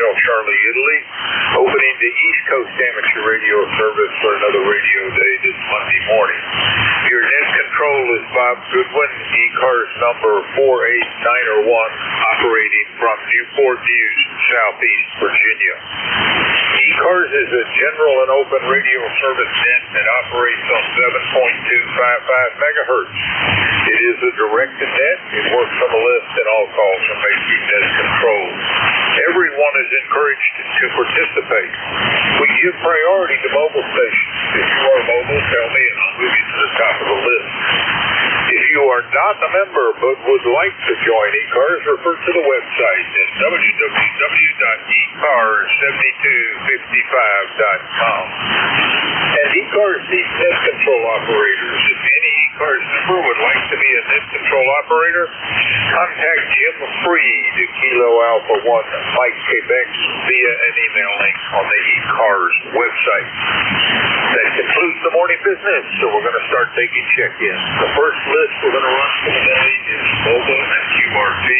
Hotel Charlie, Italy, opening the East Coast Amateur Radio service for another radio day this Monday morning. Your net control is Bob Goodwin, ECARS number 48901, operating from Newport News, Southeast Virginia. ECARS is a general and open radio service net that operates on 7.255 megahertz. It is a directed net. It works on the list, and all calls are made through net control. Everyone is encouraged to participate. We give priority to mobile stations. If you are mobile, tell me, and I'll move you to the top of the list. If you are not a member but would like to join ECARS, refer to the website at www.ecars7255.com. And ECARS needs net control operators. If any ECARS member would like to be a net control operator, contact Jim Freed at Kilo Alpha 1 Mike Quebec via an email link on the ECARS website. That concludes the morning business, so we're going to start taking check-ins. The first list we're going to run for today is mobile and QRP.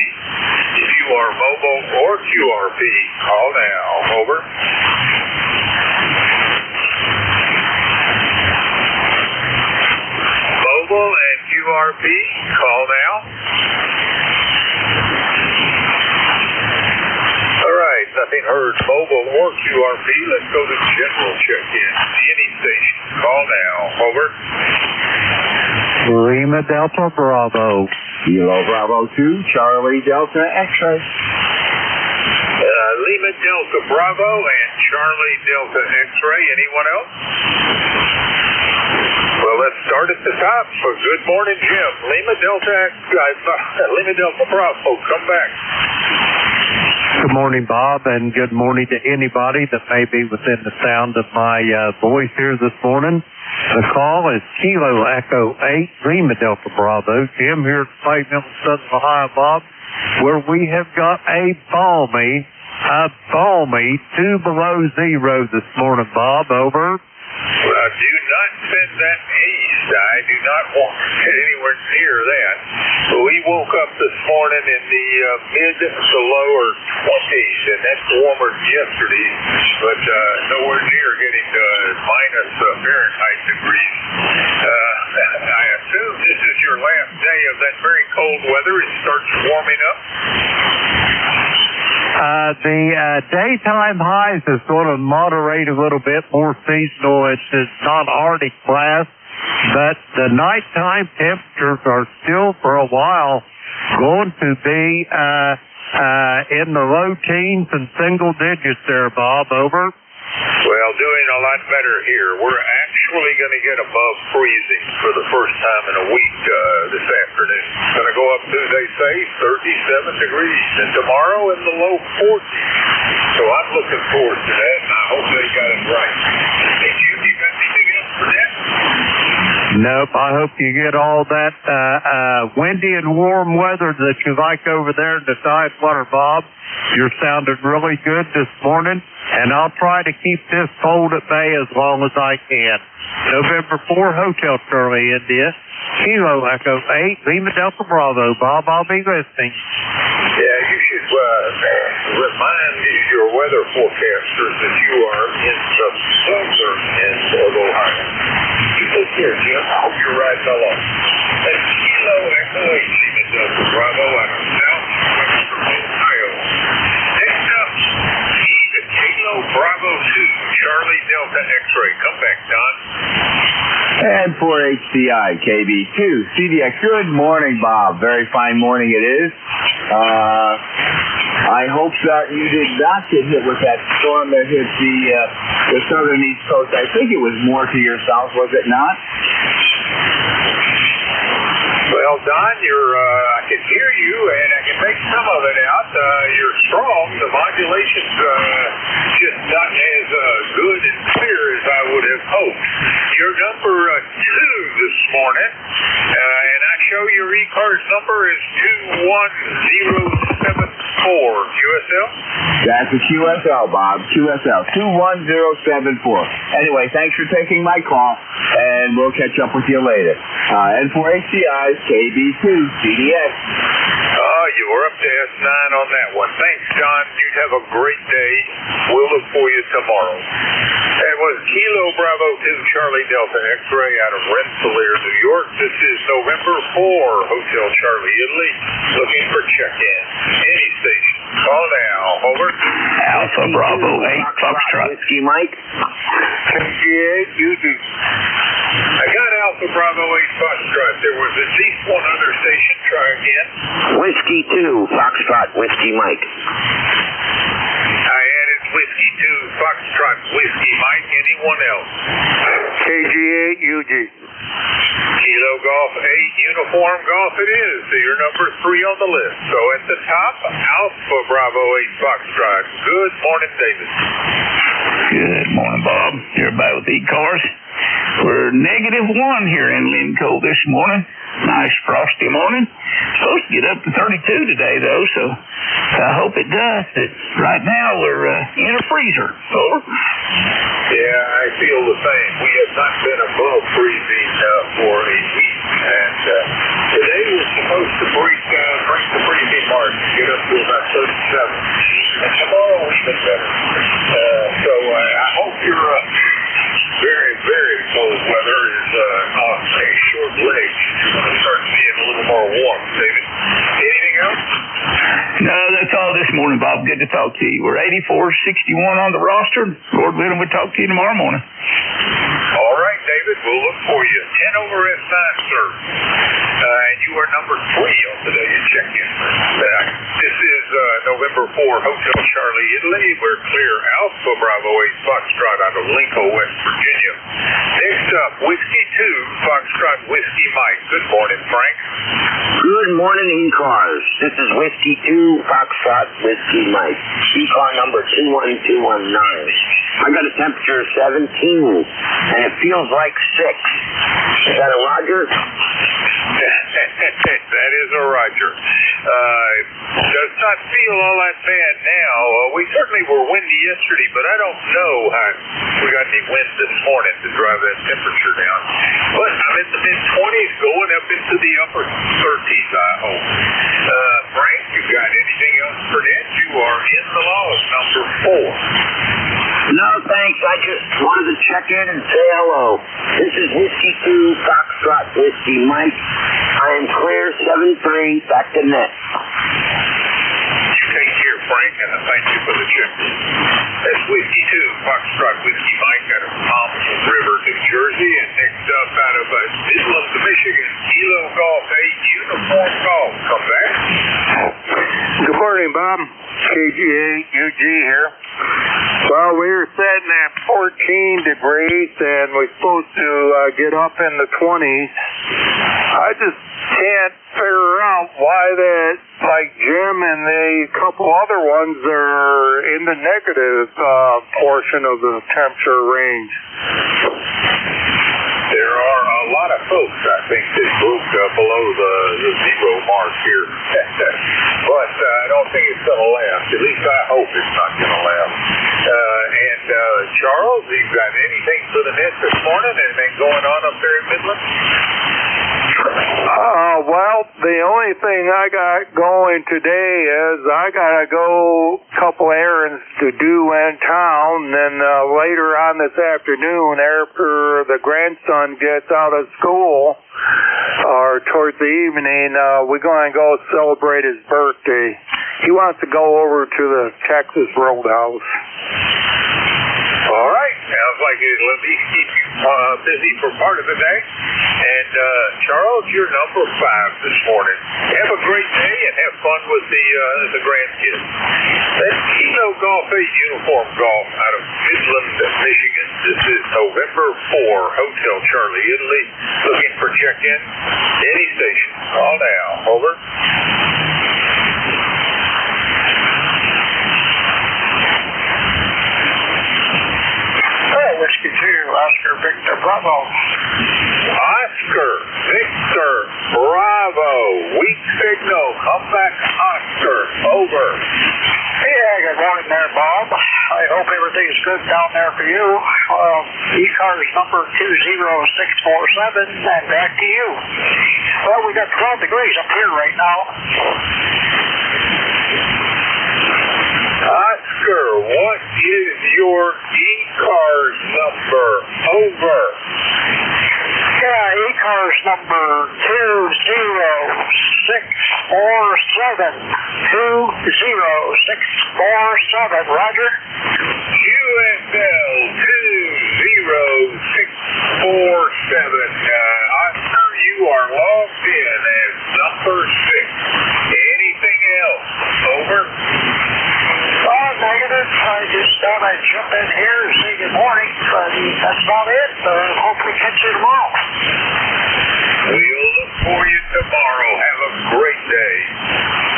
If you are mobile or QRP, call now. Over. Mobile and QRP, call now. All right, nothing heard. Mobile or QRP, let's go to general check-in. Any station, call now. Over. Lima Delta Bravo. Kilo Bravo 2, Charlie Delta X-ray. Lima Delta Bravo and Charlie Delta X-ray. Anyone else? Well, let's start at the top. So good morning, Jim. Lima Delta Bravo, come back. Good morning, Bob, and good morning to anybody that may be within the sound of my voice here this morning. The call is Kilo Echo 8, Lima Delta Bravo. Jim here at Fayetteville, Southern Ohio, Bob, where we have got a balmy 2 below zero this morning, Bob. Over. Well, do not send that east. I do not want to get anywhere near that. We woke up this morning in the mid to lower 20s, and that's warmer than yesterday, but nowhere near getting to minus Fahrenheit degrees. I assume this is your last day of that very cold weather. It starts warming up. The daytime highs is going to moderate a little bit, more seasonal. It's not Arctic blast, but the nighttime temperatures are still for a while going to be in the low teens and single digits there, Bob. Over. Well, doing a lot better here. We're actually going to get above freezing for the first time in a week this afternoon. It's going to go up to, they say, 37 degrees. And tomorrow in the low 40s. So I'm looking forward to that, and I hope they got it right. Hey, Jim, you got anything else for that? Nope. I hope you get all that windy and warm weather that you like over there in the Tidewater, Bob. You're sounding really good this morning, and I'll try to keep this cold at bay as long as I can. November 4, Hotel Charlie, India. Kilo Echo 8, Lima Delta Bravo. Bob, I'll be listening. Yeah, you should remind your weather forecasters that you are in the southern end of Ohio. You look here, Jim. I hope you're riding along. That's Kilo Echo 8, Lima Delta Bravo out of southwestern Ohio. Next up, Kilo Bravo 2, Charlie Delta X-ray. Come back, Don. And for HCI, KB2, CDX. Good morning, Bob. Very fine morning it is. I hope that you did not get hit with that storm that hit the southern East Coast. I think it was more to your south, was it not? Well, Don, I can hear you, and I can make some of it out. You're strong. The modulation's just not as good and clear as I would have hoped. You're number 2 this morning, and I show your ECARS number is 21074. QSL? That's a QSL, Bob. QSL 21074. Anyway, thanks for taking my call, and we'll catch up with you later. And for HCI's KB2 CDX. You We're up to S9 on that one. Thanks, John. You have a great day. We'll look for you tomorrow. That was Kilo Bravo 2 Charlie Delta X-Ray out of Rensselaer, New York. This is November 4, Hotel Charlie, Italy, looking for check-in. Any station. Call now. Over. Alpha Bravo 8 Foxtrot. Whiskey Mike. 58 UG. I got Alpha Bravo 8 Foxtrot. There was at least one other station. Try again. Whiskey 2 Foxtrot Whiskey Mike. I added Whiskey 2 Foxtrot Whiskey Mike. Anyone else? KG8 UG. Kilo Golf 8 Uniform Golf it is. So you're number 3 on the list. So at the top, Alpha Bravo 8 Foxtrot. Good morning, David. Good morning, Bob. You're about with ECARS. We're -1 here in Lincoln this morning. Nice frosty morning. Supposed to get up to 32 today, though, so I hope it does. But right now, we're in a freezer. Over. Yeah, I feel the same. We have not been above freezing for a week. And today was supposed to break the freezing mark, get up to about 37. And tomorrow even better. So I hope your very, very cold weather is on a short leg. You're going to start seeing a little more warmth, David. Anything else? No, that's all this morning, Bob. Good to talk to you. We're 84-61 on the roster. Lord willing, we'll talk to you tomorrow morning. All right, David. We'll look for you. 10 over S9, sir. And you are number 3 on today's check-in. This is November 4, Hotel Charlie, Italy. We're clear Alpha Bravo 8 Foxtrot out of Lincoln, West Virginia. Next up, Whiskey 2 Foxtrot Whiskey Mike. Good morning, Frank. Good morning, ECARS. This is Whiskey 2 Foxtrot Whiskey Mike. ECAR number 21219. I got a temperature of 17, and it feels like 6. Is that a Roger? That is a Roger. Does not feel all that bad now. We certainly were windy yesterday, but I don't know how we got any wind this morning to drive that temperature down. But I'm in the mid-20s, going up into the upper 30s, I hope. Frank, you got anything else for that? You are in the laws, number 4. No, thanks. I just wanted to check in and say hello. This is Whiskey 2 Foxtrot Whiskey Mike. I am clear 7-3, back to net. Take care, Frank, and thank you for the check. That's Whiskey 2 Foxtrot Whiskey Mike out of Palm River, New Jersey. And next up out of Midland, Michigan, Kilo Golf 8 Uniform Golf. Come back. Good morning, Bob. KG8 UG here. Well, we were sitting at 14 degrees, and we're supposed to get up in the 20s. I just can't figure out why that, like Jim and the couple other ones, are in the negative portion of the temperature range. There are a lot of folks, I think, that moved below the 0 mark here. But I don't think it's going to last. At least I hope it's not going to last. And Charles, you got anything for the net this morning? Anything going on up there in Midland? Well, the only thing I got going today is I gotta go a couple errands to do in town, and later on this afternoon, after the grandson gets out of school, or towards the evening, we're going to go celebrate his birthday. He wants to go over to the Texas Roadhouse. All right. Sounds like it'll at least keep you busy for part of the day. And Charles, you're number 5 this morning. Have a great day and have fun with the grandkids. That's Kilo Golf 8 Uniform Golf out of Midland, Michigan. This is November 4, Hotel Charlie, Italy. Looking for check-in. Any station. Call now. Over. Whiskey 2, Oscar Victor Bravo. Oscar Victor Bravo. Weak signal. Come back, Oscar. Over. Yeah, good morning there, Bob. I hope everything's good down there for you. ECARS number 20647, and back to you. Well, we got 12 degrees up here right now. over. Yeah, ECARS number 20647. 20647, Roger. QSL 20647. Oscar, you are logged in as number 6. Anything else? Over. Negative. I just thought I'd jump in here and say good morning. That's about it. Hopefully catch you tomorrow. We'll look for you tomorrow. Have a great day.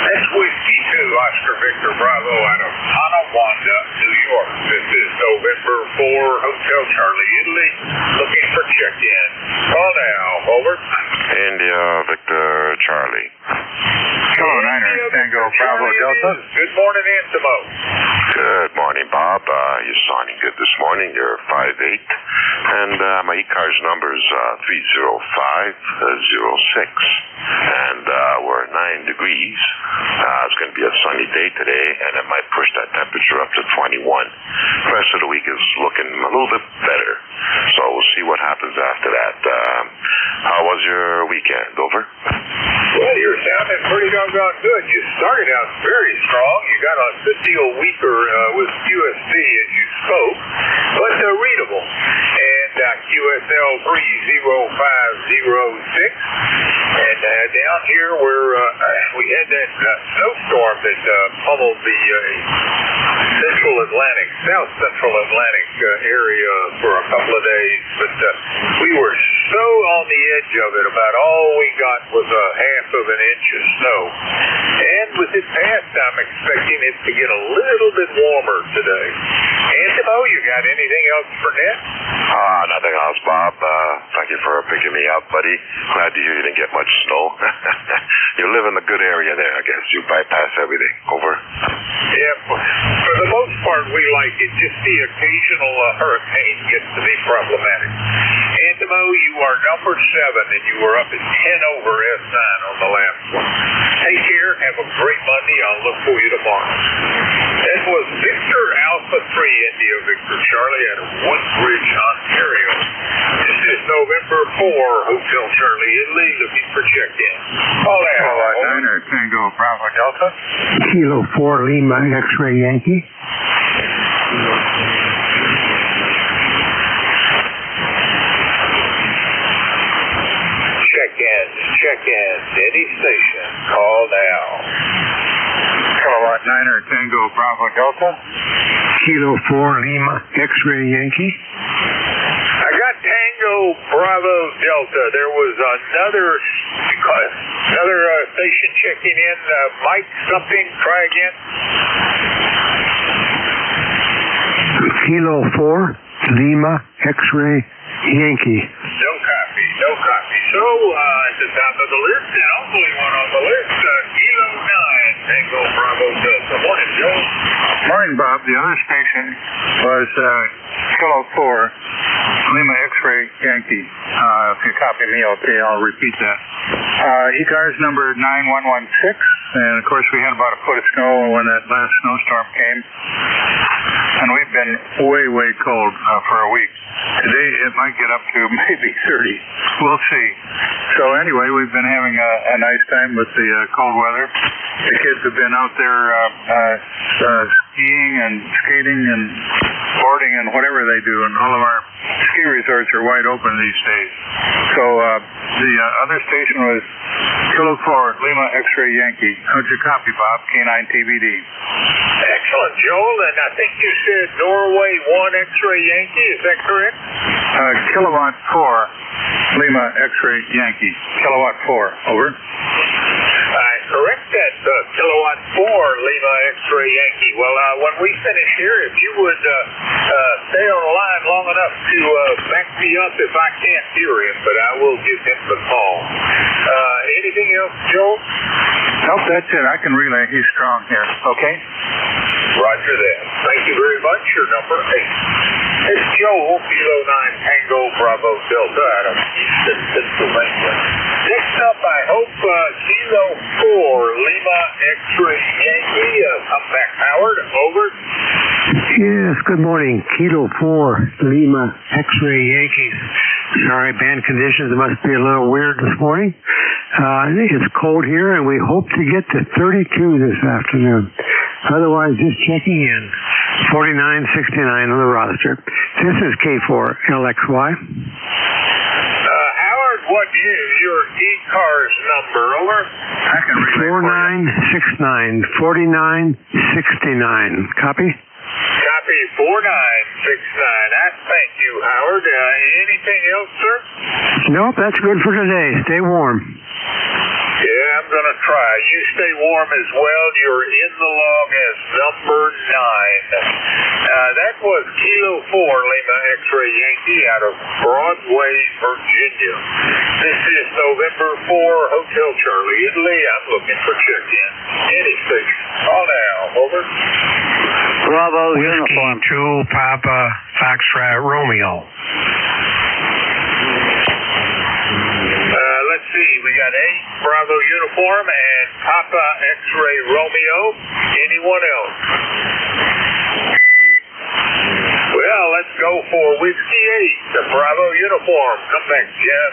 That's Whiskey 2, Oscar Victor Bravo out of Tonawanda, New York. This is November 4, Hotel Charlie, Italy, looking for check-in. Call now. Over. India Victor Charlie. Hello, Niner. Tango Bravo Delta. Good morning, Antimo. Good morning, Bob. You're sounding good this morning. You're 5'8". And my ECARS number is 30506. And we're 9 degrees. It's going to be a sunny day today, and it might push that temperature up to 21. The rest of the week is looking a little bit better. So we'll see what happens after that. How was your weekend? Over. Well, you're sounding pretty doggone good. You started out very strong. You got a good deal weaker with QSC as you spoke, but readable. And QSL 30506. And down here where we had that snowstorm that pummeled the Central Atlantic, South Central Atlantic area for a couple of days, but we were so on the edge of it. About all we got was a half of an inch of snow. And with it past, I'm expecting it to get a little bit warmer today. Antimo, you got anything else for Ned? Nothing else, Bob. Thank you for picking me up, buddy. Glad to hear you didn't get much snow. You live in a good area there, I guess. You bypass everything. Over. Yeah, for the most part, we like it. Just the occasional hurricane gets to be problematic. Antimo, you are number 7, and you were up at 10 over S9 on the last one. Take care. Have a great Monday. I'll look for you tomorrow. That was Victor Alpha 3 India Victor Charlie out of Woodbridge, Ontario. This is November 4, Hotel Charlie, Italy, looking for check-in. Call out. Niner Tango Bravo Delta. Kilo 4 Lima X-Ray Yankee. Check-in. Any station. Call now. Kilowatt Niner Tango Bravo Delta. Kilo 4 Lima X-Ray Yankee. I got Tango Bravo Delta. There was another station checking in. Mike something. Try again. Kilo 4 Lima X-Ray Yankee. No copy. So, at the top of the list, and only one on the list, Kilo 9 Tango Bravo Delta. Morning, Joe. Morning, Bob. The other station was Kilo 4 Lima X-Ray Yankee. If you copy me, okay, I'll repeat that. ECARS number 9116. And, of course, we had about a foot of snow when that last snowstorm came. And we've been way cold for a week. Today it might get up to maybe 30. We'll see. So anyway, we've been having a nice time with the cold weather. The kids have been out there skiing and skating and boarding and whatever they do, and all of our ski resorts are wide open these days. So the other station was Kilo 4 Lima X-Ray Yankee. How'd you copy, Bob? K9 TBD. Excellent, Joel. And I think you said Norway 1 X-Ray Yankee. Is that correct? Kilowatt 4 Lima X-Ray Yankee. Kilowatt 4. Over. I correct that. Kilowatt 4 Lima X-Ray Yankee. Well, when we finish here, if you would stay on the line long enough to back me up if I can't hear him, but I will give him the call. Anything else, Joel? Nope, that's it. I can relay. He's strong here. Okay? Roger that. Thank you very much. Your number 8. It's Joel, Kilo 9 Tango Bravo Delta out of Easton, Pennsylvania. Next up, I hope, Kilo 4 Lima X-Ray Yankee. Come back, Howard. Over. Yes, good morning. Kilo 4, Lima, X-Ray Yankees. Sorry, band conditions must be a little weird this morning. It's cold here, and we hope to get to 32 this afternoon. Otherwise, just checking in. 4969 on the roster. This is K4LXY. Howard, what is your ECARS number? Over. I can relay 4969. 4969. Copy? Copy 4969. I thank you, Howard. Anything else, sir? Nope, that's good for today. Stay warm. Yeah, I'm going to try. You stay warm as well. You're in the log as number 9. That was Kilo 4, Lima X-Ray Yankee out of Broadway, Virginia. This is November 4, Hotel Charlie, Italy. I'm looking for check-in. Any station. Call now. Over. Bravo, Whiskey uniform. 2, Papa, Foxtrot, Romeo. Let's see. We got 8 Bravo uniform and Papa X-Ray Romeo. Anyone else? Well, let's go for Whiskey 8, the Bravo uniform. Come back, Jeff.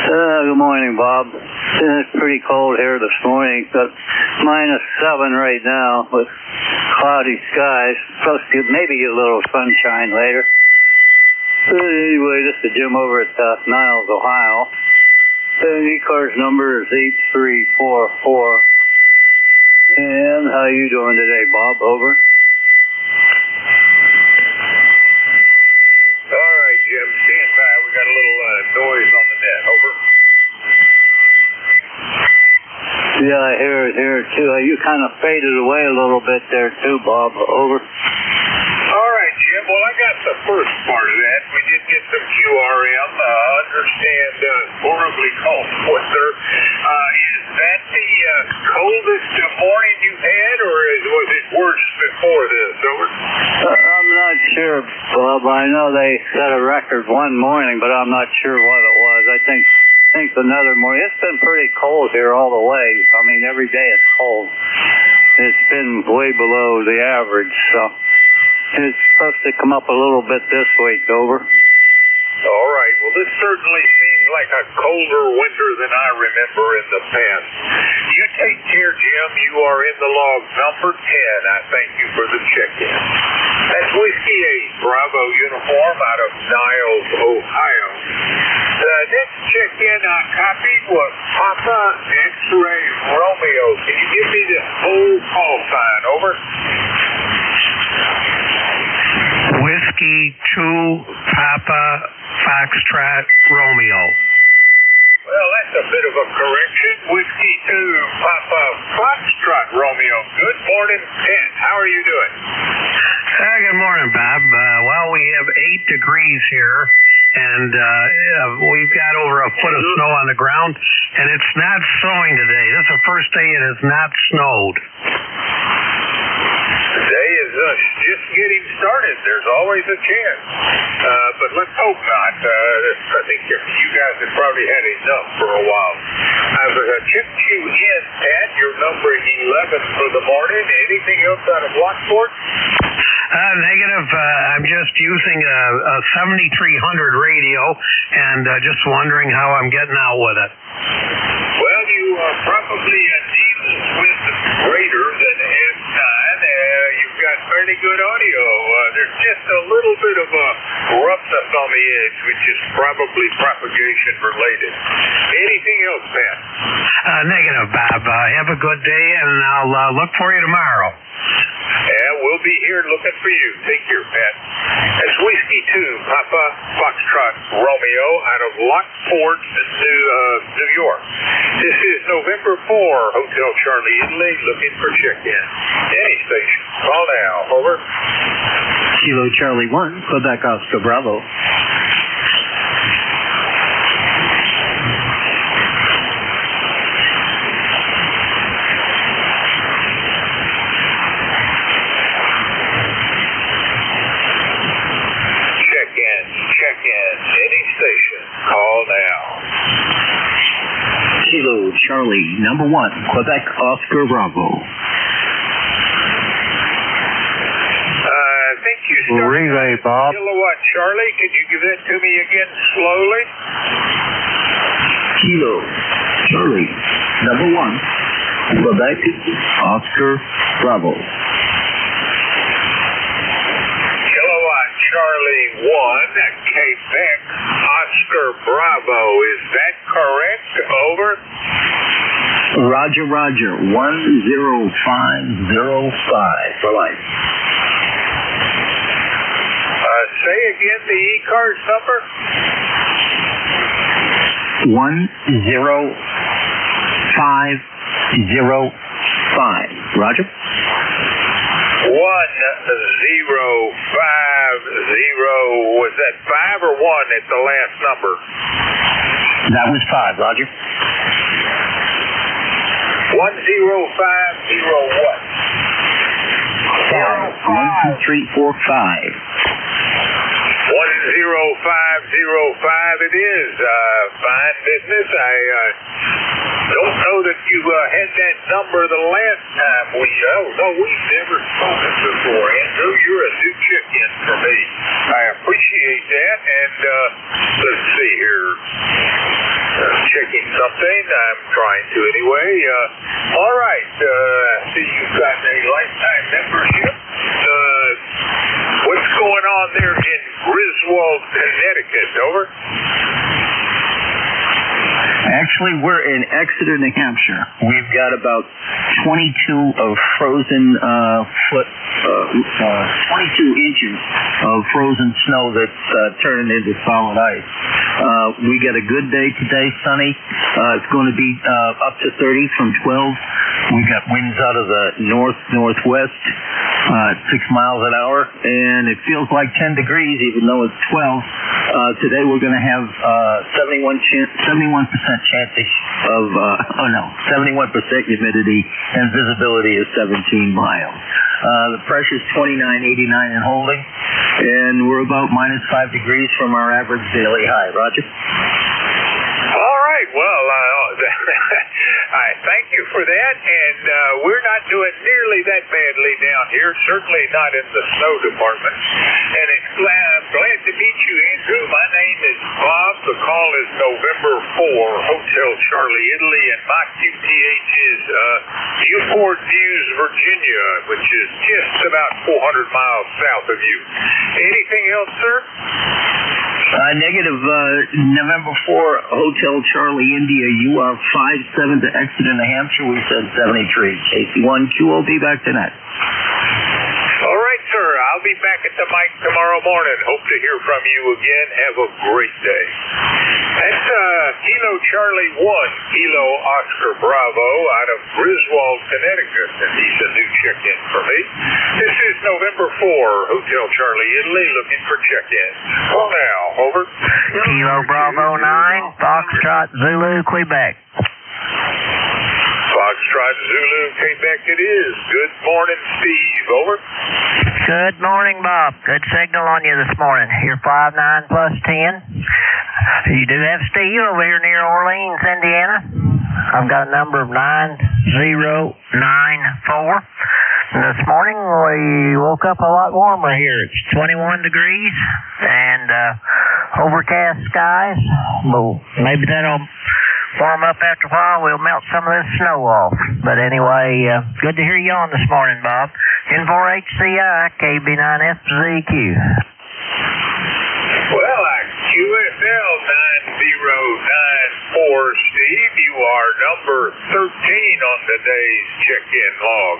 Good morning, Bob. It's pretty cold here this morning. Got -7 right now with cloudy skies. Supposed to maybe get a little sunshine later. But anyway, this is Jim over at Niles, Ohio. The ECARS number is 8344. And how you doing today, Bob? Over. All right, Jim. Stand by. We got a little noise on the net. Over. Yeah, I hear it too. You kind of faded away a little bit there too, Bob. Over. All right, Jim. Well, I got the first part of that. We did get some QRM. Understand horribly cold weather. Is that the coldest morning you've had, or was it worse before this? Over. I'm not sure, Bob. I know they set a record one morning, but I'm not sure what it was. I think another morning. It's been pretty cold here all the way. I mean, every day it's cold. It's been way below the average, so it's supposed to come up a little bit this week. Over. All right. Well, this certainly seems like a colder winter than I remember in the past. You take care, Jim. You are in the log number 10. I thank you for the check-in. That's Whiskey 8, Bravo uniform out of Niles, Ohio. The next check-in I copied was Papa X-Ray Romeo. Can you give me the whole call sign? Over. Whiskey 2, Papa, Foxtrot, Romeo. Well, that's a bit of a correction. Whiskey 2, Papa Foxtrot, Romeo. Good morning, Ted. How are you doing? Good morning, Bob. Well, we have 8 degrees here, and we've got over a foot of snow on the ground, and it's not snowing today. This is the first day it has not snowed. Today is just getting started. There's always a chance. But let's hope not. I think you guys have probably had enough for a while. I've checked you in, Pat. You're number 11 for the morning. Anything else out of Lockport? Negative. I'm just using a 7300 radio and just wondering how I'm getting out with it. Well, you are probably dealing with greater than F9. You've got fairly good audio. There's just a little bit of a roughness on the edge, which is probably propagation related. Anything else, Pat? Negative, Bob. Have a good day, and I'll look for you tomorrow. Yeah, we'll be here looking for you. Take care, Pat. That's Whiskey 2, Papa Foxtrot Romeo out of Lockport, New York. This is November 4, Hotel Charlie, Italy, looking for check-in. Any station. Call now. Over. Kilo Charlie 1, Quebec Oscar Bravo. Check-in. Any station. Call now. Kilo Charlie number 1, Quebec Oscar Bravo. think you started relay, Bob. Kilowatt Charlie. Could you give that to me again slowly? Kilo Charlie number 1, Quebec Oscar Bravo. Kilowatt Charlie 1, Quebec Oscar Bravo. Is that correct? Over. Roger, 10505 for life. Say again the ECARS number. 10505. Roger. 1050. Was that 5 or 1 at the last number? That was 5, Roger. 1050 what? 5. 1, 2, 3, 4, 5. 10505 it is. Fine business. I don't know that you had that number the last time we've never spoken before. Andrew, you're a new chick-in for me. I appreciate that. And let's see here. Checking something. I'm trying to anyway. All right. I see you've got a lifetime membership. What's going on there in Griswold, Connecticut? Over. Actually, we're in Exeter, New Hampshire. We've got about 22 of frozen 22 inches of frozen snow that's turning into solid ice. We got a good day today, sunny. It's going to be up to 30 from 12. We got winds out of the northwest at 6 miles an hour, and it feels like 10 degrees, even though it's 12. Today we're going to have 71% chance of 71% humidity, and visibility is 17 miles. The pressure's 2989 and holding, and we're about -5 degrees from our average daily high. Roger. All right. Well, I thank you for that, and we're not doing nearly that badly down here, certainly not in the snow department. And I'm glad to meet you, Andrew. My name is Bob. The call is November 4, Hotel Charlie, Italy, and my QTH is Newport News, Virginia, which is just about 400 miles south of you. Anything else, sir? Negative, November 4, Hotel Charlie, India, UR57 to Exeter, New Hampshire. We said 73. KC1 QOB back to net. All right, sir. I'll be back at the mic tomorrow morning. Hope to hear from you again. Have a great day. That's Kilo Charlie 1, Kilo Oscar Bravo out of Griswold, Connecticut. And he's a new check-in for me. This is November 4, Hotel Charlie, Italy, looking for check-in. Call now. Over. Kilo Bravo 9, Foxtrot Zulu, Quebec. Foxtrot Zulu, Quebec it is. Good morning, Steve. Over. Good morning, Bob. Good signal on you this morning. You're 5-9 plus 10. You do have Steve over here near Orleans, Indiana. I've got a number of 9094. And this morning we woke up a lot warmer here. It's 21 degrees and overcast skies. Well, maybe that'll warm up after a while. We'll melt some of this snow off. But anyway, good to hear you on this morning, Bob. N4HCI, KB9FZQ. Well, QSL 9094, Steve. You are number 13 on today's check-in log.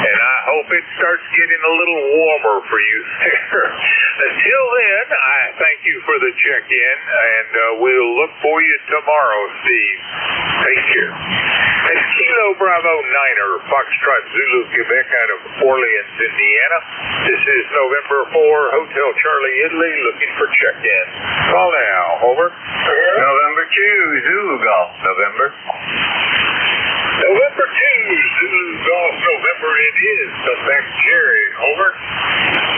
And I hope it starts getting a little warmer for you there. Until then, I thank you for the check-in, and we'll look for you tomorrow, Steve. Take care. That's Kilo Bravo 9er, Foxtrot Zulu, Quebec, out of Orleans, Indiana. This is November 4, Hotel Charlie, Italy, looking for check-in. Call now. Over. November 2, Zulu Golf, November. November 2, Zulu Golf, November it is. Come back, Jerry. Over.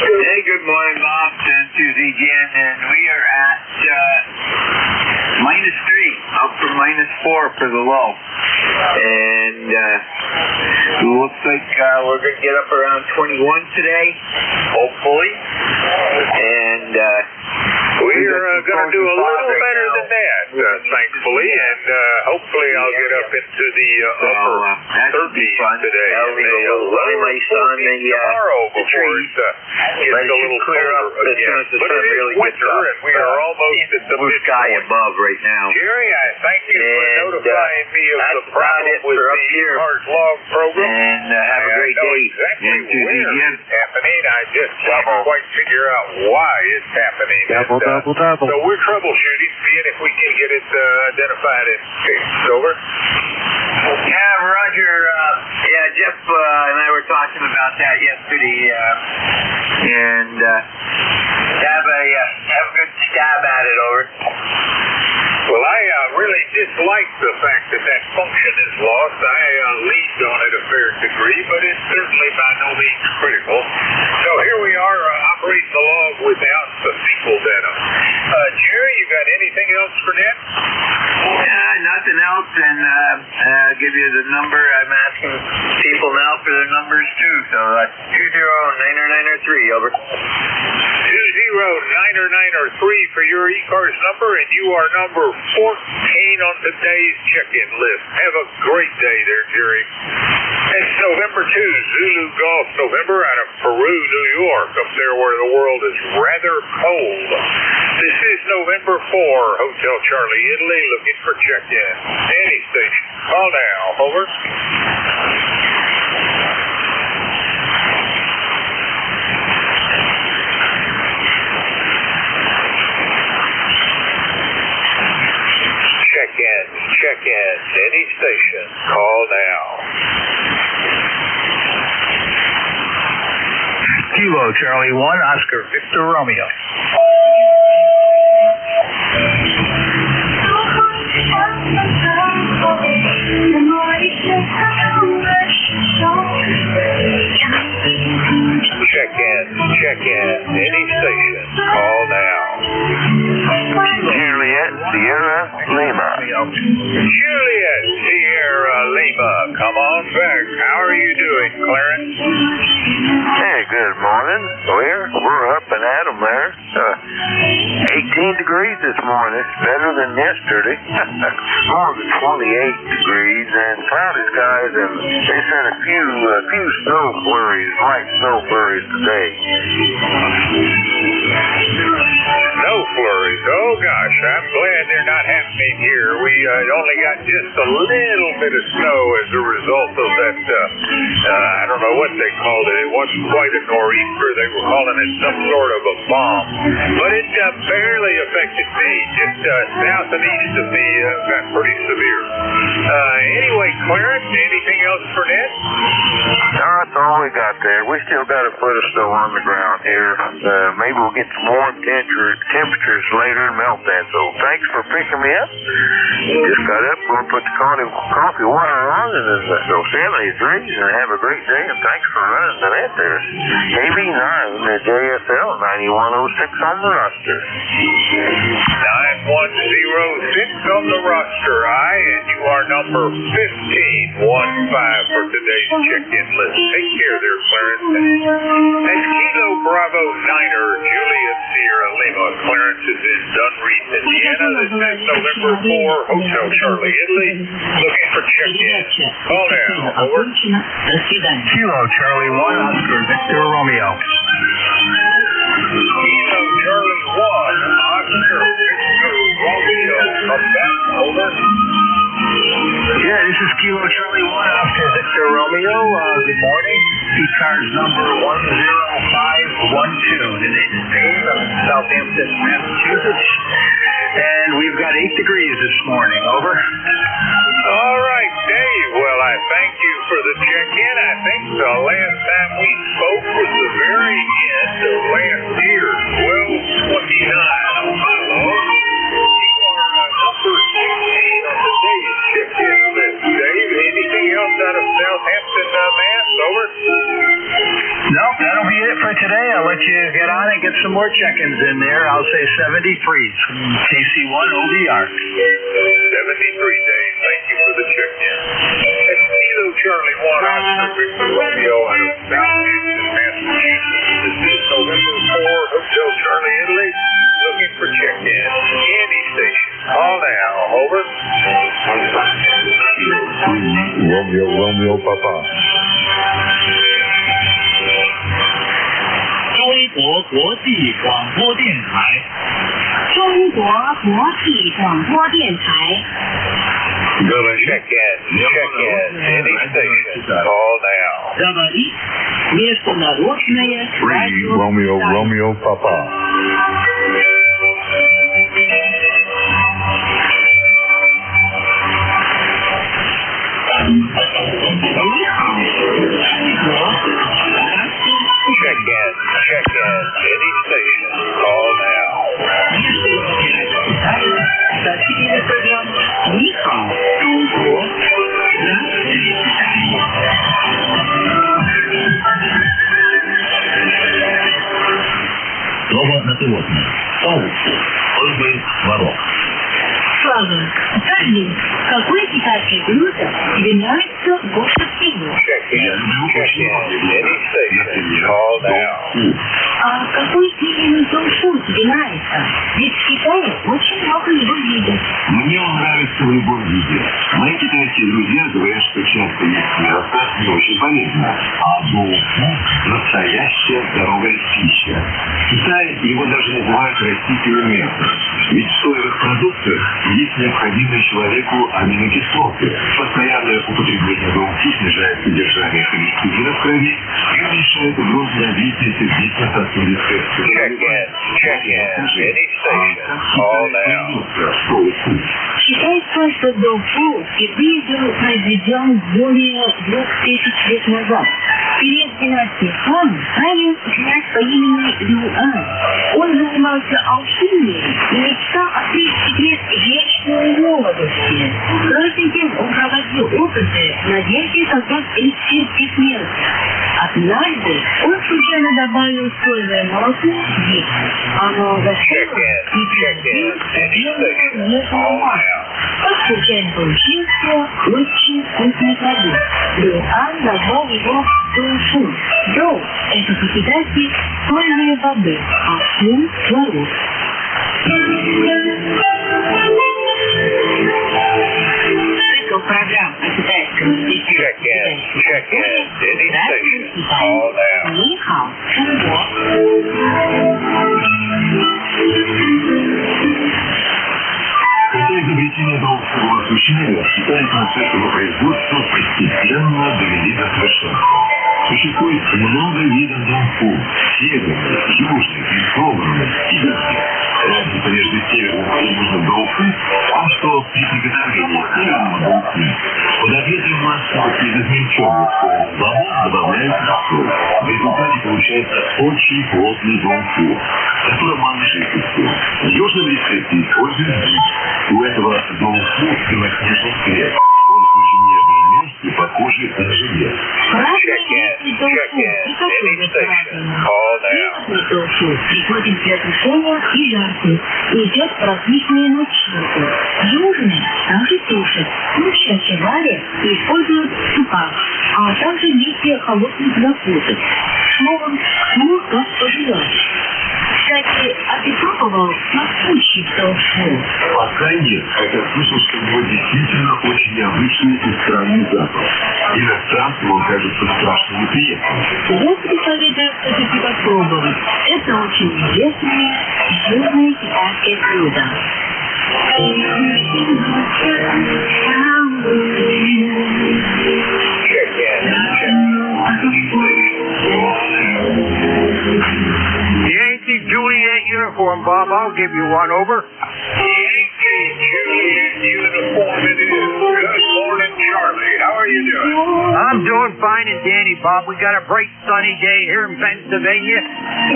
Hey, good morning, Bob. And Susie again, and we are at -3, up from -4 for the low. And it looks like we're going to get up around 21 today, hopefully. And we're going to do a little better than that, thankfully, and hopefully I'll get up into the upper 30s today. That'll leave a little ice on the trees. But it should clear up as soon as the sun really gets up. And we are almost at the blue sky above right now. Jerry, I thank you for notifying me of the problem with the ECARS log program. And have a great day. Exactly where it's happening. I just can't quite figure out why it's happening. Double. So we're troubleshooting, seeing if we can get it identified and fixed. Over. Yeah, Roger. Jeff and I were talking about that yesterday, and have a good stab at it. Over. Well, I really dislike the fact that function is lost. I leaned on it a fair degree, but it's certainly by no means critical. So here we are operating the log without the sequels in them. Jerry, you got anything else for Ned? Nothing else, and I'll give you the number. I'm asking people now for their numbers too. So 209093, over. 209093 for your ECARS number, and you are number 14 on today's check-in list. Have a great day there, Jerry. It's November 2, Zulu Golf, November, out of Peru, New York, up there where the world is rather cold. This is November 4, Hotel Charlie, Italy, looking for check-in. Any station. Call now. Over. Check in. Any station. Call now. Kilo Charlie 1, Oscar Victor Romeo. Check in. Any station. Call now. Juliet Sierra Lima. Juliet Sierra Lima. Come on back. How are you doing, Clarence? Hey, good morning. We're up and at 'em there. 18 degrees this morning. It's better than yesterday. More than 28 degrees and cloudy skies, and they sent a few snow flurries, light snow flurries today. Snow flurries. Oh gosh, I'm glad they're not happening here. We only got just a little bit of snow as a result of that, I don't know what they called it. It wasn't quite a nor'easter. They were calling it some sort of a bomb. But it barely affected me. Just south and east of me got pretty severe. Anyway, Clarence, anything else for Ned? No, that's all we got there. We still got a foot of snow on the ground here. Maybe we'll get some warm temperatures later and melt that. So thanks for picking me up. Just got up, we'll put the coffee water on, and so 70 degrees, and have a great day, and thanks for running the net there. KB9, the JFL 9106 on the roster. 9106 on the roster, and you are number 1515 for today's check-in list. Take care there, Clarence. That's Kilo Bravo Niner, Juliet Sierra Lima. Clarence is in Dunreath, Indiana. This is November 4, Hotel Charlie, Italy. Looking for check-in. Call now. Over. Kilo Charlie 1, Oscar Victor Romeo. Kilo Charlie 1, Oscar Victor Romeo. Come back. Over. Yeah, this is Kilo Charlie 1, Oscar Victor Romeo. Good morning. ECARS number 10512. The name is Dave. I'm in Southampton, Massachusetts. And we've got 8 degrees this morning. Over. All right, Dave. Well, I thank you for the check-in. I think the last time we spoke was the very end of last year, 12/29 on my log. You are number 16 on today's check-in list, Dave. Anything else out of Southampton, Mass? Over. Nope, that'll be it for today. Okay, I'll let you get on and get some more check-ins in there. I'll say 73 from TC1 OBR. 73, Dave. Thank you for the check-in. And Kilo Charlie 1, Oscar Victor Romeo out of Southampton, Massachusetts. This is November 4, Hotel Charlie, Italy. Looking for check-in. Any station. Call now. Over. Romeo, Papa. 中国国际广播电台。中国国际广播电台。 Check-in. Any station. Call now. Говорит международное радио. Romeo, Papa. Check-in. Any station. Call now. Сообщение программ «Нихао, Конго». Здравствуйте, Китай. Слово натурное. Соус. Ольга Воров. Слава, скажи, какое китайское блюдо тебе нравится больше всего? Check-in. Any station. Call now. А какой именно тофу тебе нравится? Ведь в Китае очень много его видов. Мне он нравится в любом виде. Мои китайские друзья говорят, что часто есть мясо не очень полезно. А тофу – настоящая здоровая пища. В Китае его даже называют растительным мясом. Ведь в соевых продуктах есть необходимые человеку аминокислоты. Постоянное употребление белка снижает содержание холестерина в крови и уменьшает угрозу развития сердечно-сосудистой Check-in. Any station. Call now. Считается, что тофу впервые был произведен более 2000 лет назад. Перед династией Хан правил князь по имени Люан. Он занимался алхимией и мечтал открыть секрет вечной молодости. Каждый день он проводил опыты в надежде создать эликсир бессмертия. Однажды он случайно добавил соевое молоко в яйцо. Оно зашло и превратилось в белую нежную массу. Как случайно получился очень вкусный продукт. Люан назвал его тофу. Доу – это по-китайски соевые бобы, а фу – творог. Цикл программ о китайском языке. Check-in. Any station. Call now. Нихао, Конго. Хотя изобретение долгого осуществления считает процесс его производства постепенно довели до совершенства. Существует много видов тофу. Северных, южных, рисованных и других. Разница между северным и южным тофу в том, что при приготовлении северного тофу под ответом масла из измельченных соевых бобов добавляют соль. В результате получается очень плотный тофу, в котором мало жидкости. В южном рецепте используют жир. У этого тофу белоснежный цвет. Он очень нежный и мягкий, похожий на желе. Красный тофу и красный тофу приходит для тушения и жарки, идет различные начинки. Южные также тушат, но чаще варят и используют в супах, а также для холодных закусок. Словом, ну как пожелаешь. Кстати, а ты пробовал настоящий тофу? Пока нет, хотя слышал, что у него действительно очень необычный и странный запах. Иностранцам он кажется страшно неприятным. Я тебе советую все-таки попробовать. Это очень известное южное китайское блюдо. Yankee Juliet uniform, Bob. I'll give you one over. Yankee Juliet uniform it is. Good morning, Charlie. How are you doing? I'm doing fine and dandy, Bob. We got a bright sunny day here in Pennsylvania.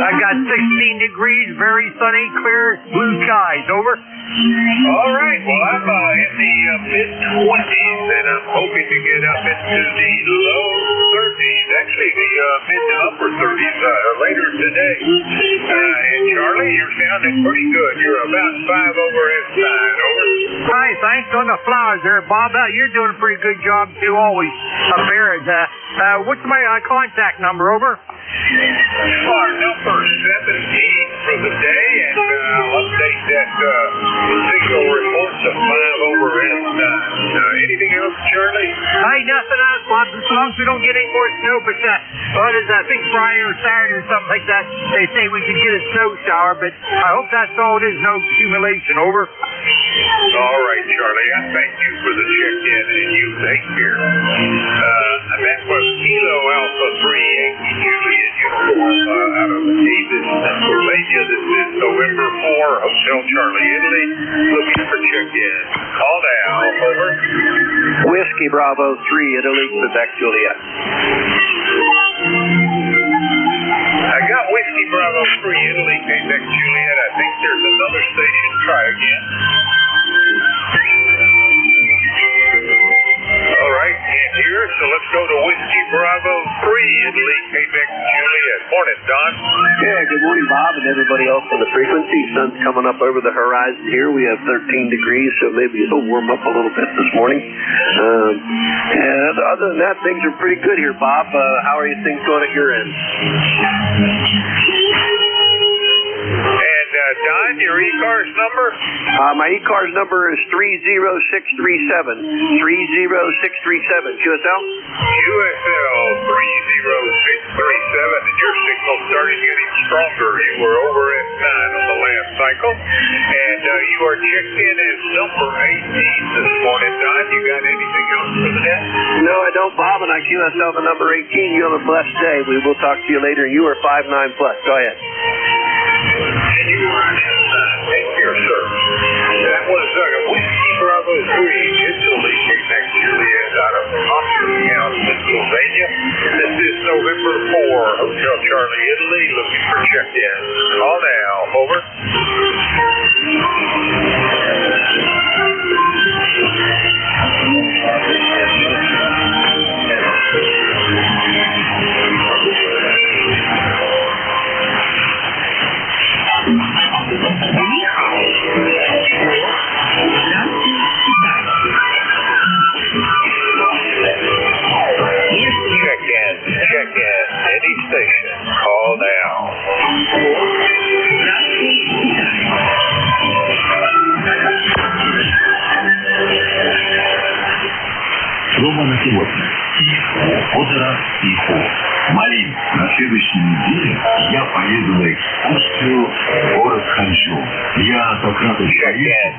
I got 16 degrees, very sunny, clear blue skies. Over. All right. Well, I'm in the mid-20s, and I'm hoping to get up into the low 30s 30s, actually the mid to upper 30s later today. And Charlie, you're sounding pretty good. You're about 5 over inside. Over. Hi, thanks on the flowers there, Bob. You're doing a pretty good job too, always up there. What's my contact number? Over. Our number 17 for the day, and I'll update that signal report to 5 over inside. Anything else, Charlie? Hey, nothing else, Bob. As long as we don't get any more snow, but I think Friday or Saturday or something like that, they say we could get a snow shower, but I hope that's all it is, no accumulation. Over. All right, Charlie. I thank you for the check-in, and you take care. That was Kilo Alpha 3 Yankee Juliet uniform out of Davis, Pennsylvania. This is November 4, Hotel Charlie, Italy, looking for check-in. Call now. Over. Whiskey Bravo 3, Italy, Quebec, Juliet. I got Whiskey Bravo 3, Italy, Quebec, Juliet. I think there's another station. Try again. All right, can't hear it, so let's go to Whiskey Bravo 3, Italy, Quebec, Juliet. Morning, Don. Yeah, good morning, Bob, and everybody else on the frequency. Sun's coming up over the horizon here. We have 13 degrees, so maybe it'll warm up a little bit this morning. And other than that, things are pretty good here, Bob. How are things going at your end? And Don, your ECARS number? My ECARS number is 30637. 30637. QSL? QSL 30637. And your signal started getting stronger. You were over at 9 on the last cycle. And you are checked in as number 18 this morning, Don. You got anything else for the net? No, I don't, Bob, and I QSL the number 18. You have a blessed day. We will talk to you later. You are 59+. Go ahead. And you are on inside. Take care, sir. That was Whiskey Bravo 3, Italy, Quebec, Juliet, out of Oxfordtown, Pennsylvania. This is November 4, Hotel Charlie, Italy, looking for check-in. Call now. Over. Check-in. Any station. Call now. Проба на сегодня. Озеро Ихо. Малин. На следующей неделе я поеду на экскурсию в город Ханчжоу. Я как раз Check-in.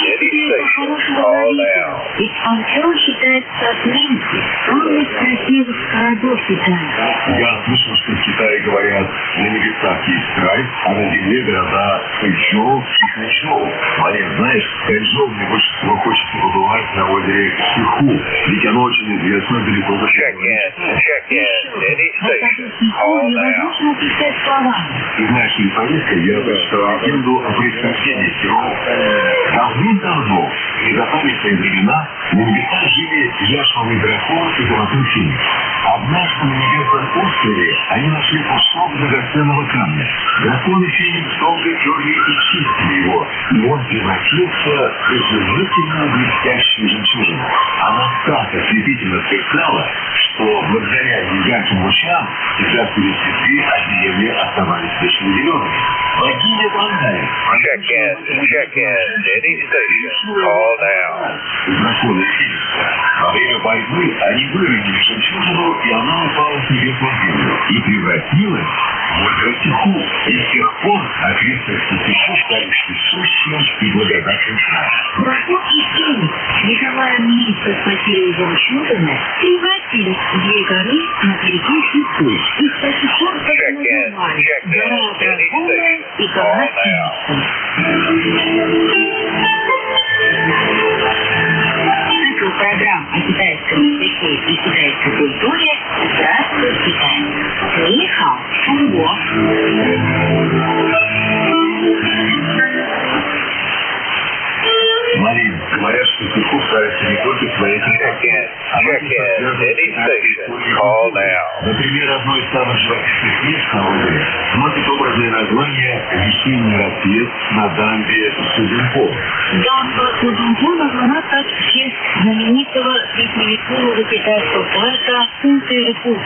Any station. Call now. Ведь Ханчжоу считается одним из самых красивых городов Китая. Я слышал, что в Китае говорят, на небесах есть рай, а на земле города Ханчжоу и Ханчжоу. Малин, знаешь, в Ханчжоу мне больше всего хочется побывать на озере Сиху, ведь оно очень известно далеко за Check-in. Any station. Call now. Невозможно описать словами. Ты знаешь, ли поездка, я прочитал легенду о происхождении Сиху. Давным-давно, в незапамятные времена, на небесах жили яшмовый дракон и золотой феникс. Однажды на небесном острове они нашли кусок драгоценного камня. Дракон и феникс долго терли и чистили его, и он превратился в изумительную блестящую жемчужину. Она так ослепительно сверкала, что благодаря ее ярким лучам прекрасные цветы от деревья оставались вечно зелеными. Богиня Ванная. Check-in. Any station. Call now. Драконы феникса. Во время борьбы они выронили жемчужину, и она упала с небес на землю и превратилась в озеро Сиху. И с тех пор окрестности Сиху стали сущим и благодатным краем. Дракон и феникс, не желая мириться с потерей жемчужины, превратились в две горы на берегу Сиху. Их до сих пор так и называют гора дракона и гора феникса. Цикл программ о китайском языке и китайской культуре «Здравствуй, Китай». Ни хао, Чунго. Марин, говорят, что Сиху ставится не только своей Check-in. Any station. Call самых живописных мест на озере носит образное название «Весенний ответ на дамбе Суденпо». Дамба Суденпо названа так в честь знаменитого средневекового китайского поэта Сун Цзэйру.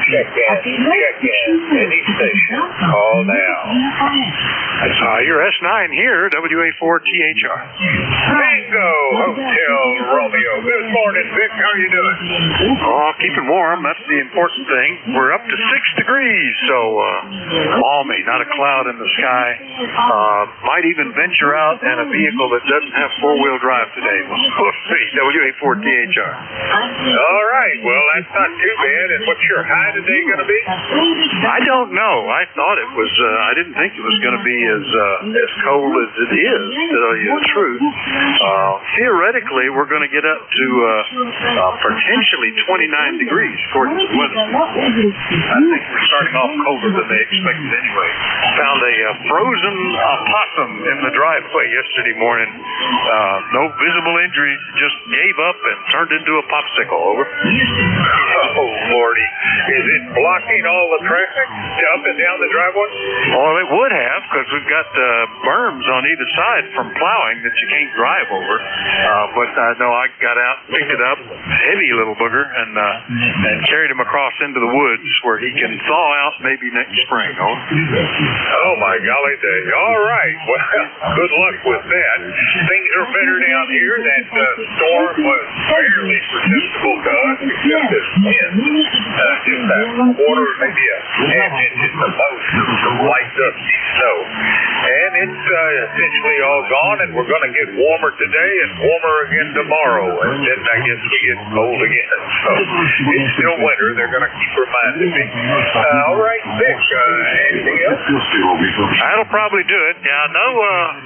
Any station. Call now. Your S9 here, WA4THR. Bingo, Hotel Romeo. Good morning, Vic. How are you doing? Oh, keeping warm. That's the important thing. We're up to 6 degrees, so balmy, not a cloud in the sky. Might even venture out in a vehicle that doesn't have four-wheel drive today. We'll see. WA4THR. All right. Well, that's not too bad. And what's your high today going to be? I don't know. I thought it was. I didn't think it was going to be as cold as it is, to tell you the truth. Theoretically, we're going to get up to potentially 29 degrees according to the weather. I think we're starting off colder than they expected anyway. Found a frozen opossum in the driveway yesterday morning. No visible injuries, just gave up and turned into a popsicle. Over. Oh, Lordy. Is it blocking all the traffic up and down the driveway? Well, it would have, because we've got berms on either side from plowing that you can't drive over. But no, I got out, picked it up, heavy little booger, and carried him across into the woods where he can thaw out maybe next spring. Oh, my golly day. All right. Well, good luck with that. Things are better down here. That storm was fairly perceptible to us, except this wind. Just that quarter, maybe a half inch at the most of some light dusty snow. And it's essentially all gone, and we're going to get warmer today and warmer again tomorrow. And then I guess we get cold again. So it's still winter. They're going to keep reminding me. All right, Vic, anything else? That'll probably do it. Yeah, no,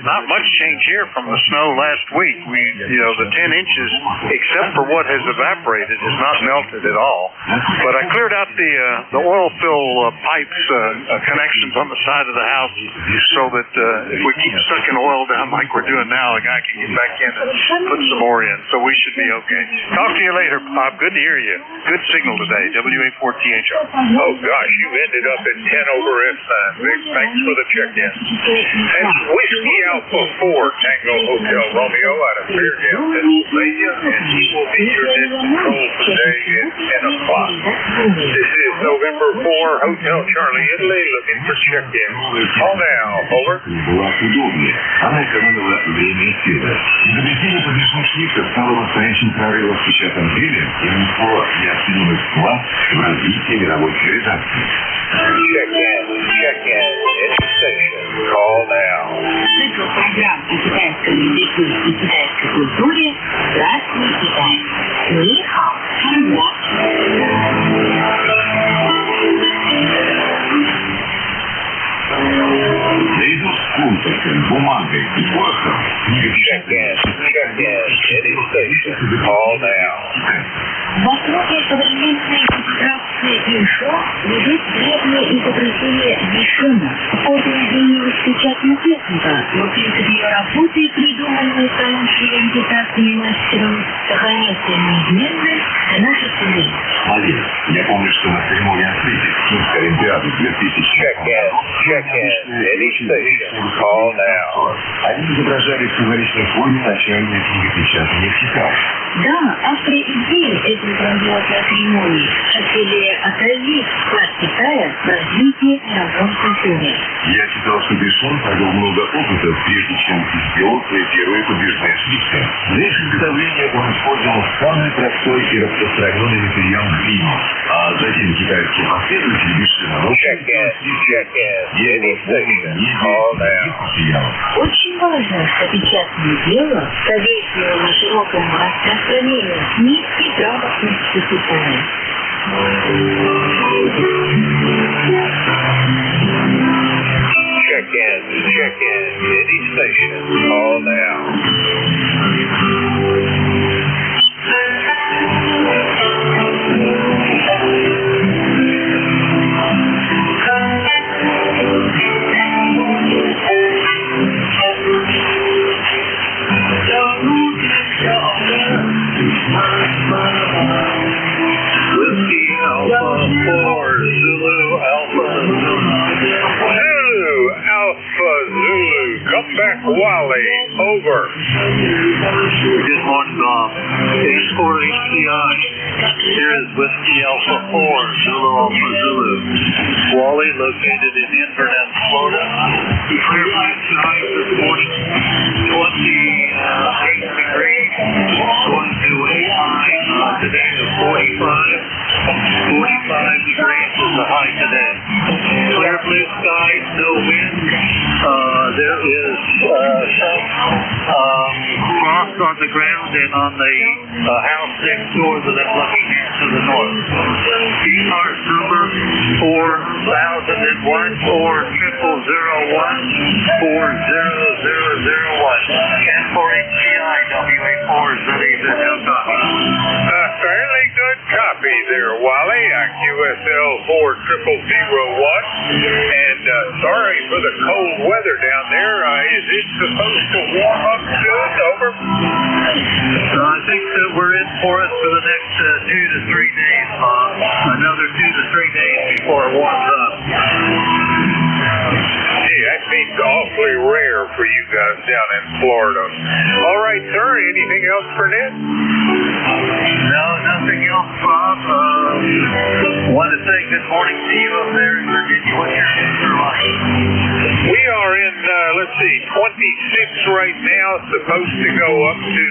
not much change here from the snow last week. The 10 inches, except for what has evaporated, has not melted at all. But I cleared out the oil fill pipes connections on the side of the house so that if we keep sucking oil down like we're doing now, the guy can get back in and put some more in. So we should be okay. Talk to you later, Bob. Good to hear you. Good signal today. WA4THR. Oh, gosh, you ended up at 10 over S9, Vic. Thanks for the check-in. That's Whiskey Alpha 4 Tango Hotel Romeo out of Fairdown, Pennsylvania, and he will be your net control today at 10 o'clock. This is November 4 Hotel Charlie Italy looking for check-in. Call now. Over. Была удобнее. Она экономила время и силы. Изобретение подвижных шрифтов стало настоящим правилом в печатном деле и внесло неоценимый вклад в развитие мировой цивилизации. Check-in. Any station. Call now. Цикл программ о китайском языке и китайской культуре «Здравствуй, Китай». Ни хао. Наряду с конкурсом, бумагой и порохом книга Check-in. Any station. Call now. В основе современной иллюстрации Иншо лежит древнее изобретение Вишена. По проведению распечатана техника, но принцип ее работы, придуманный талантливым китайским мастером, сохранился неизменным до наших дней. Молодец. Я помню, что на церемонии открытия Пекинской Олимпиады 2000 Check-in. Any station. Call now. Они изображали в символичной форме начальное книгопечатание в Китае. Да, авторы идеи этой грандиозной церемонии хотели отразить вклад Китая в развитие мировой культуры. Я читал, что Бишон провел много опытов, прежде чем сделал свои первые подвижные шрифты. Для их изготовления он использовал самый простой и распространенный материал глину. А затем китайские последователи Бишона Очень важно, что печатное дело содействовало широкому распространению книг и грамотности Китая. Check-in. Any station. Call now. Whiskey Alpha 4 Zulu Alpha Wally, over. Good morning, Bob. H4HCI. Here is Whiskey Alpha 4, Zulu Alpha Zulu. Wally, located in Inverness, Florida. Clear blue skies this morning. 28 degrees. Going to a high today of 45. 45 degrees is the high today. Clear blue skies, no wind. There is some frost on the ground and on the house next door that I'm looking at to the north. ECARS number 4001 40001 and for HCI WA4 ZAZ copy. Fairly good copy there, Wally. QSL 4001. And sorry for the cold weather down there. Is it supposed to warm up soon? Over. I think that we're in for it for the next 2 to 3 days, Bob. Another 2 to 3 days before it warms up. Gee, that seems awfully rare for you guys down in Florida. All right, sir. Anything else for Ned? No, nothing else, Bob. Want to say good morning to you up there in Virginia. What's your temperature like? We are in, let's see, 26 right now. Supposed to go up to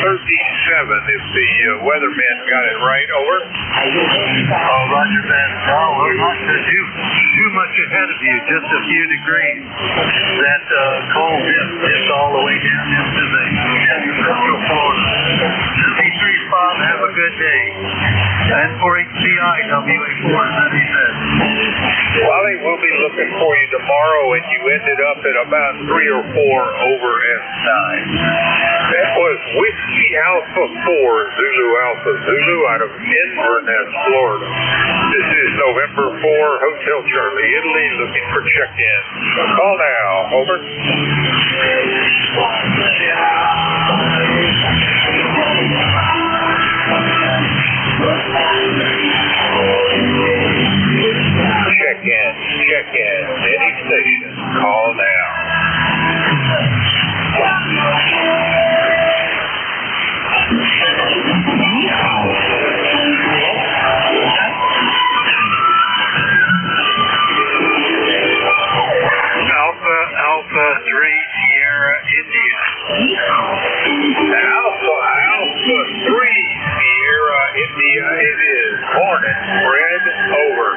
37 if the weatherman got it right. Over. Oh, Roger, Ben. No, we're not too much ahead of you. Just a few degrees. That cold dipped all the way down into the central Florida. 73 Bob, have a good day. And for HCI, WA4 ZAZ. Wally, we'll be looking for you tomorrow, and you ended up at about 3 or 4 over S9. That was Whiskey Alpha 4, Zulu Alpha Zulu out of Inverness, Florida. This is November 4, Hotel Charlie, Italy, looking for check-in. Call now. Over. Check in. Any station. Call now. Alpha 3 Sierra India. Alpha 3 Sierra India. It is morning. Fred, over.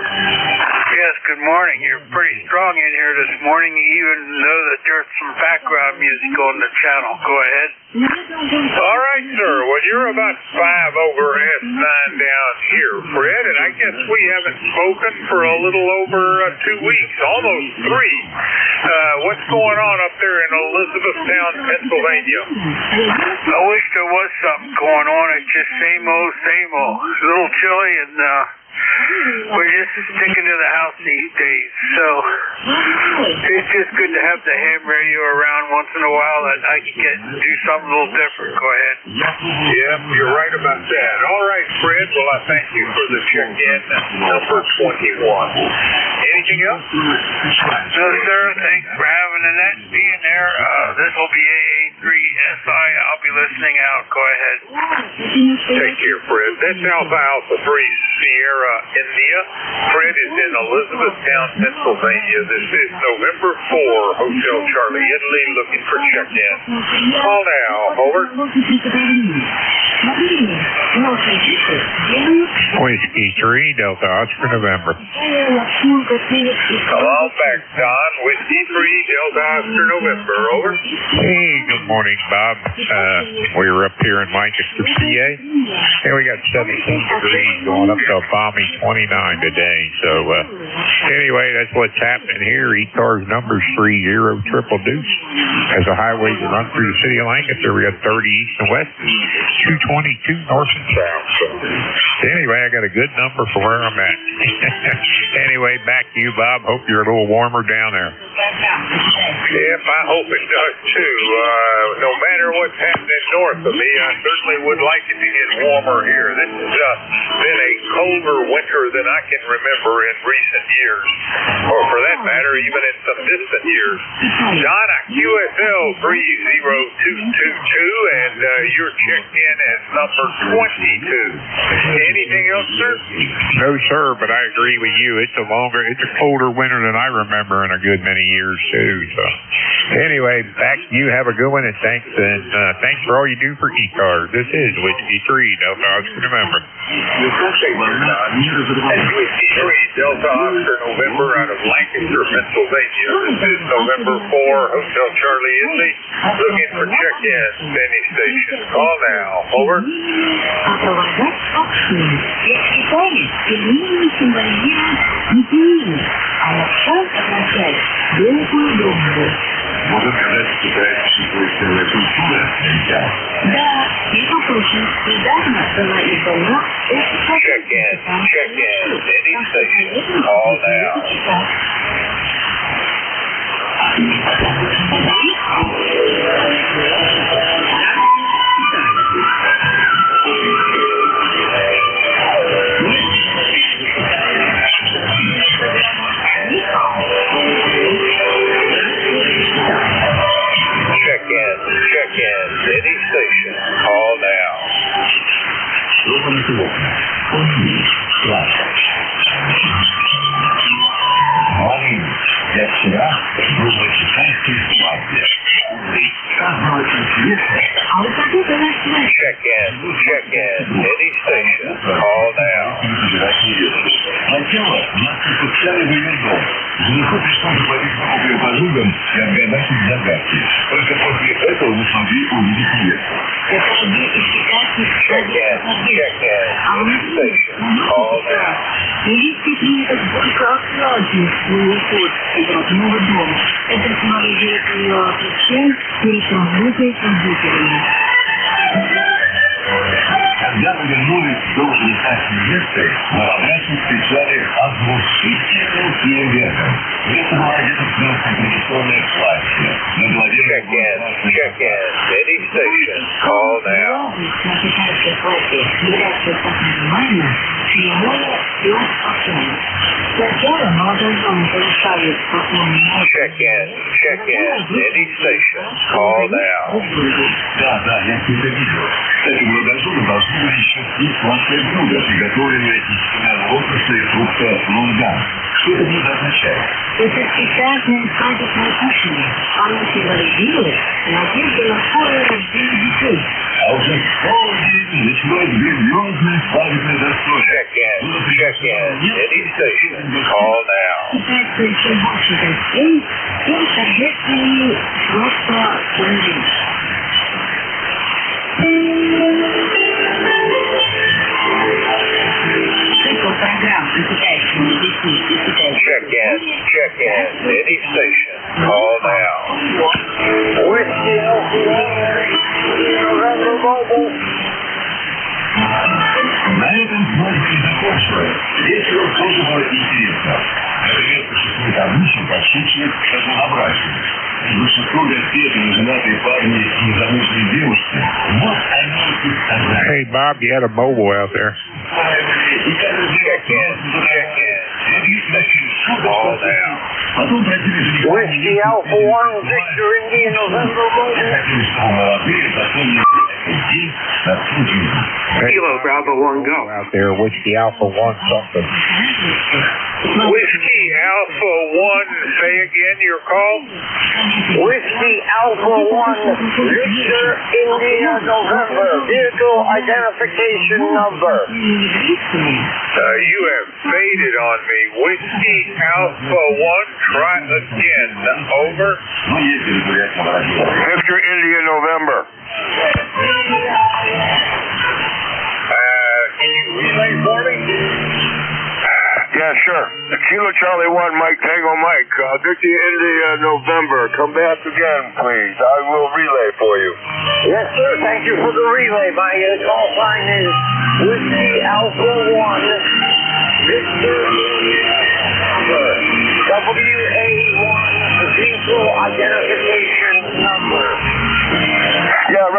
Yes, good morning. You're pretty strong in here this morning. You even know that there's some background music on the channel. Go ahead. All right, sir. Well, you're about 5 over S9 down here, Fred, and I guess we haven't spoken for a little over 2 weeks, almost 3. What's going on up there in Elizabethtown, Pennsylvania? I wish there was something going on. It's just same old, same old. It's a little chilly, and we're just sticking to the house these days. So it's just good to have the ham radio around once in a while that I can get and do something a little different. Go ahead. Yep, you're right about that. All right, Fred. Well, I thank you for the check-in. Number 21. Anything else? No, sir. Thanks for having Annette being there. This will be AA3SI. I'll be listening out. Go ahead. Take care, Fred. That's Alpha 3 Sierra India. Fred is in Elizabethtown, Pennsylvania. This is November 4, Hotel Charlie, Italy, looking for check-in. Call now. Over. Whiskey 3, Delta Oscar, November. Come on back, Don. Whiskey 3, Delta Oscar, November. Over. Hey, good morning, Bob. We were up here in Lancaster, PA, and we got 17 degrees going up to a balmy 29 today. So, anyway, that's what's happening here. ECARS number's 30 triple deuce. As the highways run through the city of Lancaster, we got 30 east and west, 222 north and south. So, anyway, I got a good number for where I'm at. Anyway, back to you, Bob. Hope you're a little warmer down there. Yep, I hope it does too. No matter what's happening north of me, I certainly would like it to get warmer here. This has been a colder winter than I can remember in recent years, or for that matter, even in some distant years. Donna, QSL 30222, and you're checked in as number 22. Anything else, sir? No, sir, but I agree with you. It's a colder winter than I remember in a good many years, too. So, anyway, back to you. Have a good one, and thanks for all you do for ECARS. This is Whiskey 3, Delta Oscar November. Whiskey 3, Delta Oscar November out of Lancaster, Pennsylvania. This is November 4, Hotel Charlie Italy. Looking for check-in, any station. Call now. Over. Можно сказать, что это существенная культура нельзя. Да, между прочим, недавно была издана Check-in, any station. Call now. Check in, any station. Call now. Я вчера был в Ватиканской свадьбе. Check in, any station. Call now. Сначала нас подпускали в ее дом. Жениху пришлось говорить с копию подругам и отгадать их загадки. Только после этого мы смогли увидеть невесту. Check in, any station. Call now. Невесте принято только оплатить свой уход из родного дома. Это символизирует ее отличие перед группой свидетелей. Когда мы вернулись в дом жениха с невестой, новобрачных встречали оглушительным фейерверком. Невеста была одета в красное традиционное платье. На голове check in, any station. Call now. Китайское платье является так называемым церемонией приглашения. Сначала молодой дом совершали поклонение. Check in, any station. Call now. Да, я это видел. Кстати, молодожены должны были еще съесть сладкое блюдо, приготовленное из семян лотоса и фрукта лонган. Что это блюдо означает? Это специальное праздничное кушанье. Оно символизирует надежду на скорое рождение детей. А уже в полдень началось грандиозное свадебное застолье. Check in, any station. Call now. Китайцы, чем больше гостей, тем торжественнее просто становится. Цикл программ о китайскими детьми и китайскими. Check in, any station. Call now. Whiskey November Mobile. На этом свадьбе закончилось. Вечером тоже было интересно. Это место шестых обычай подшучивает разнообразие. Большинство гостей — это неженатые парни и незамужние девушки. Вот они и собрались. Hey, Bob, you had a mobile out there. Check in, any station. Call now. Потом просили жениха. Whiskey Alpha 1, Victor India November Mobile. Хотели, чтобы молодые запомнили день на всю жизнь. Kilo Bravo 1 Go. Out there, Whiskey Alpha 1 something. Whiskey Alpha 1, say again your call. Whiskey Alpha 1, Victor India November, vehicle identification number. You have faded on me. Whiskey Alpha 1, try again. Over. Victor India November. Can you relay for me? Yeah, sure. Kilo Charlie 1, Mike Tango Mike. Victor India November. Come back again, please. I will relay for you. Yes, sir. Thank you for the relay. My call sign is Whiskey Alpha 1, Victor India November, WA1, vehicle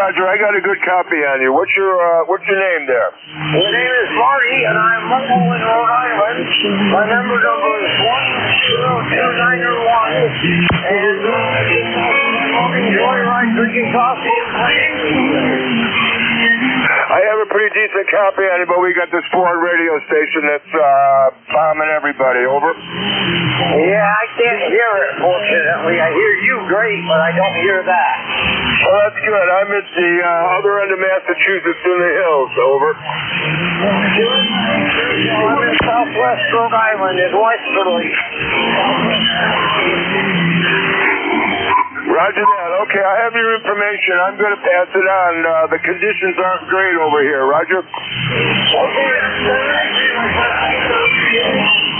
Roger. I got a good copy on you. What's your name there? My name is Marty, and I'm mobile in Rhode Island. My number is 10291, and smoking joyride, drinking coffee, and playing. I have a pretty decent copy on it, but we got this foreign radio station that's bombing everybody. Over. Yeah, I can't hear it, fortunately. I hear you great, but I don't hear that. Well, that's good. I'm at the other end of Massachusetts in the hills. Over. I'm in southwest Rhode Island, in Westerly. Roger that. Okay, I have your information. I'm going to pass it on. The conditions aren't great over here. Roger?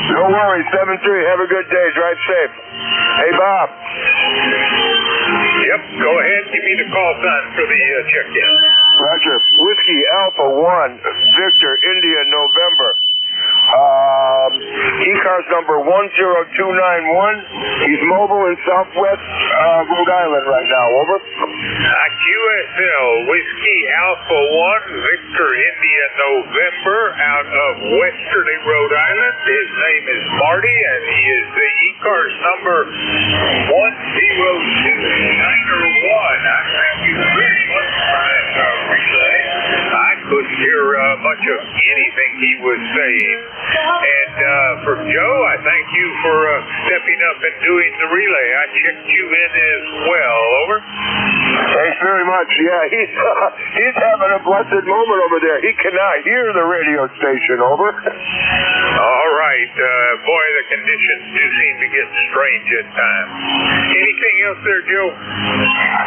No worries. 7-3. Have a good day. Drive safe. Hey, Bob. Yep, go ahead. Give me the call sign for the check-in. Roger. Whiskey Alpha 1, Victor, India, November. ECARS number 10291. He's mobile in southwest Rhode Island right now. Over. QSL Whiskey Alpha 1, Victor India November, out of Westerly, Rhode Island. His name is Marty, and he is the ECARS number 10291. I thank you very much for that relay. I couldn't hear much of anything he was saying. And for Joe, I thank you for stepping up and doing the relay. I checked you in as well. Over. Thanks very much. Yeah, he's having a blessed moment over there. He cannot hear the radio station. Over. All right. Boy, the conditions do seem to get strange at times. Anything else there, Joe?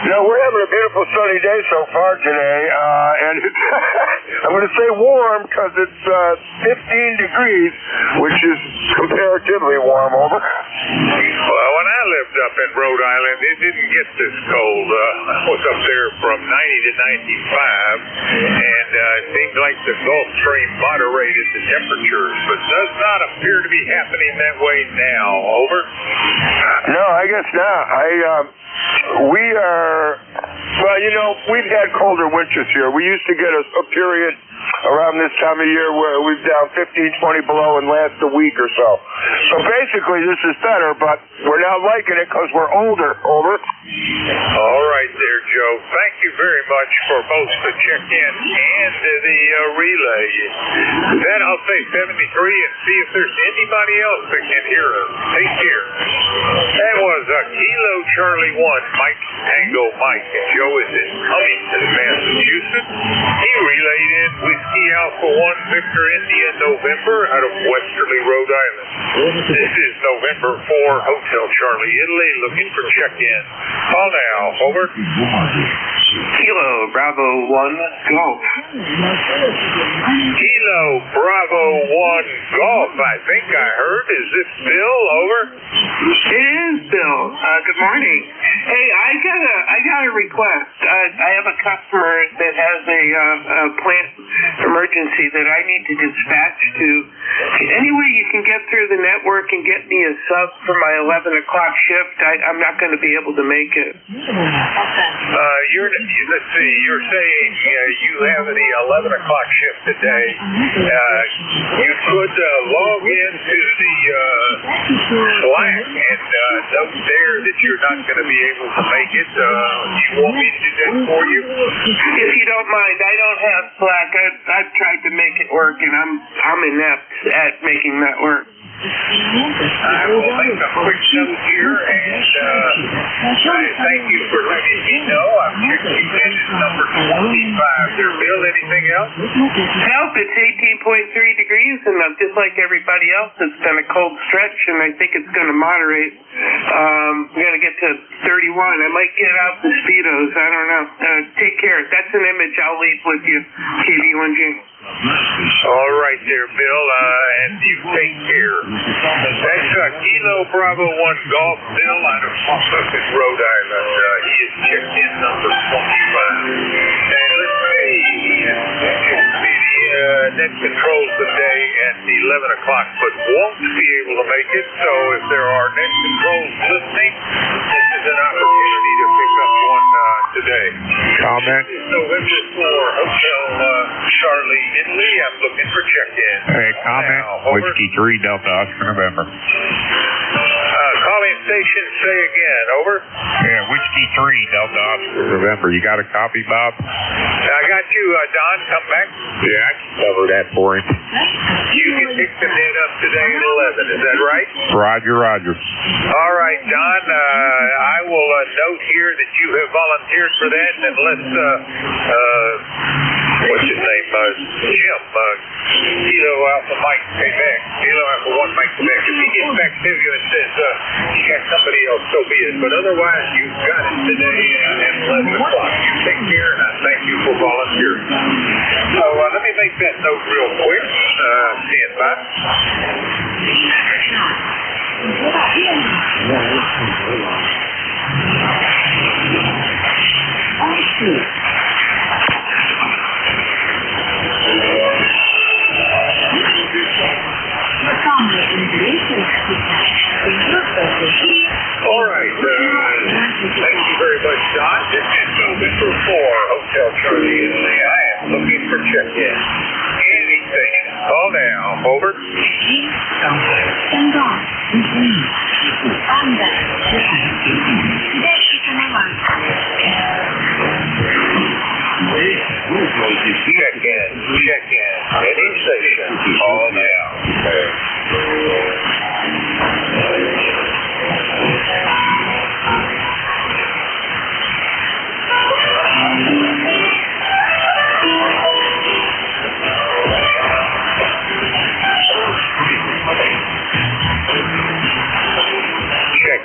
No, we're having a beautiful sunny day so far today, and it's I'm going to say warm because it's 15 degrees, which is comparatively warm. Over. Well, when I lived up in Rhode Island, it didn't get this cold. I was up there from 90 to 95, and it seemed like the Gulf Stream moderated the temperatures, but does not appear to be happening that way now. Over. No, I guess not. We are, well, you know, we've had colder winters here. We used to get a period around this time of year where we've down 15, 20 below and last a week or so. So basically this is better, but we're not liking it because we're older. Over. All right there, Joe. Thank you very much for both the check-in and the relay. Then I'll say 73 and see if there's anybody else that can hear us. Take care. That was Kilo Charlie 1, Mike Tango Mike. And Joe is in Cummington, Massachusetts. He relayed in Whiskey Alpha 1, Victor India November, out of Westerly, Rhode Island. This is November 4, Hotel Charlie, Italy, looking for check-in. Call now. Over. Kilo Bravo 1 Golf. Kilo Bravo 1 Golf, I think I heard. Is this Bill? Over. It is Bill. Good morning. Hey, I got a request. I have a customer that has a plant emergency that I need to dispatch to. Any way you can get through the network and get me a sub for my 11 o'clock shift? I'm not going to be able to make it. Let's see, you're saying you have the 11 o'clock shift today. You could log into the Slack and note there that you're not going to be able to make it. You want me to do that for you? If you don't mind, I don't have Slack. I've tried to make it work, and I'm inept at making that work. I will make a quick note here, and thank you for letting me know. I'm checking in at number 25 there. Bill, anything else? Help, it's 18.3 degrees, and just like everybody else, it's been a cold stretch, and I think it's going to moderate. We're going to get to 31. I might get out the Speedos. I don't know. Take care. That's an image I'll leave with you, KV1G. All right there, Bill, and you take care. That's Kilo Bravo 1 Golf, Bill, out of Pacific, Rhode Island. He is checked in number 25. And let's see, net controls today at 11 o'clock, but won't be able to make it. So if there are net controls listening, this is an opportunity to pick up one today. Calm comment? November 4, Hotel Charlie, Italy. I'm looking for check-in. Hey, comment. Now, Whiskey 3 Delta Oscar November. Calling station, say again. Over. Yeah, Whiskey 3 Delta Oscar November. You got a copy, Bob? I got you, Don. Come back. Yeah, I can cover that for him. You can pick the net up today at 11. Is that right? Roger, Roger. All right, Don. I will note here that you have volunteered for that, and let's, what's his name? Jim. Kilo Alpha Mike Quebec. Kilo Alpha 1 Mike Quebec. If he gets back to you and says you got somebody else, so be it. But otherwise, you've got it today at 11 o'clock. You take care, and I thank you for volunteering. So let me make that note real quick. Stand by. All right. Thank you very much, Don. This is November 4, Hotel Charlie, Italy. I am looking for check-in. Any station. Call now. Over. Check-in. Check-in. Any station. Call now.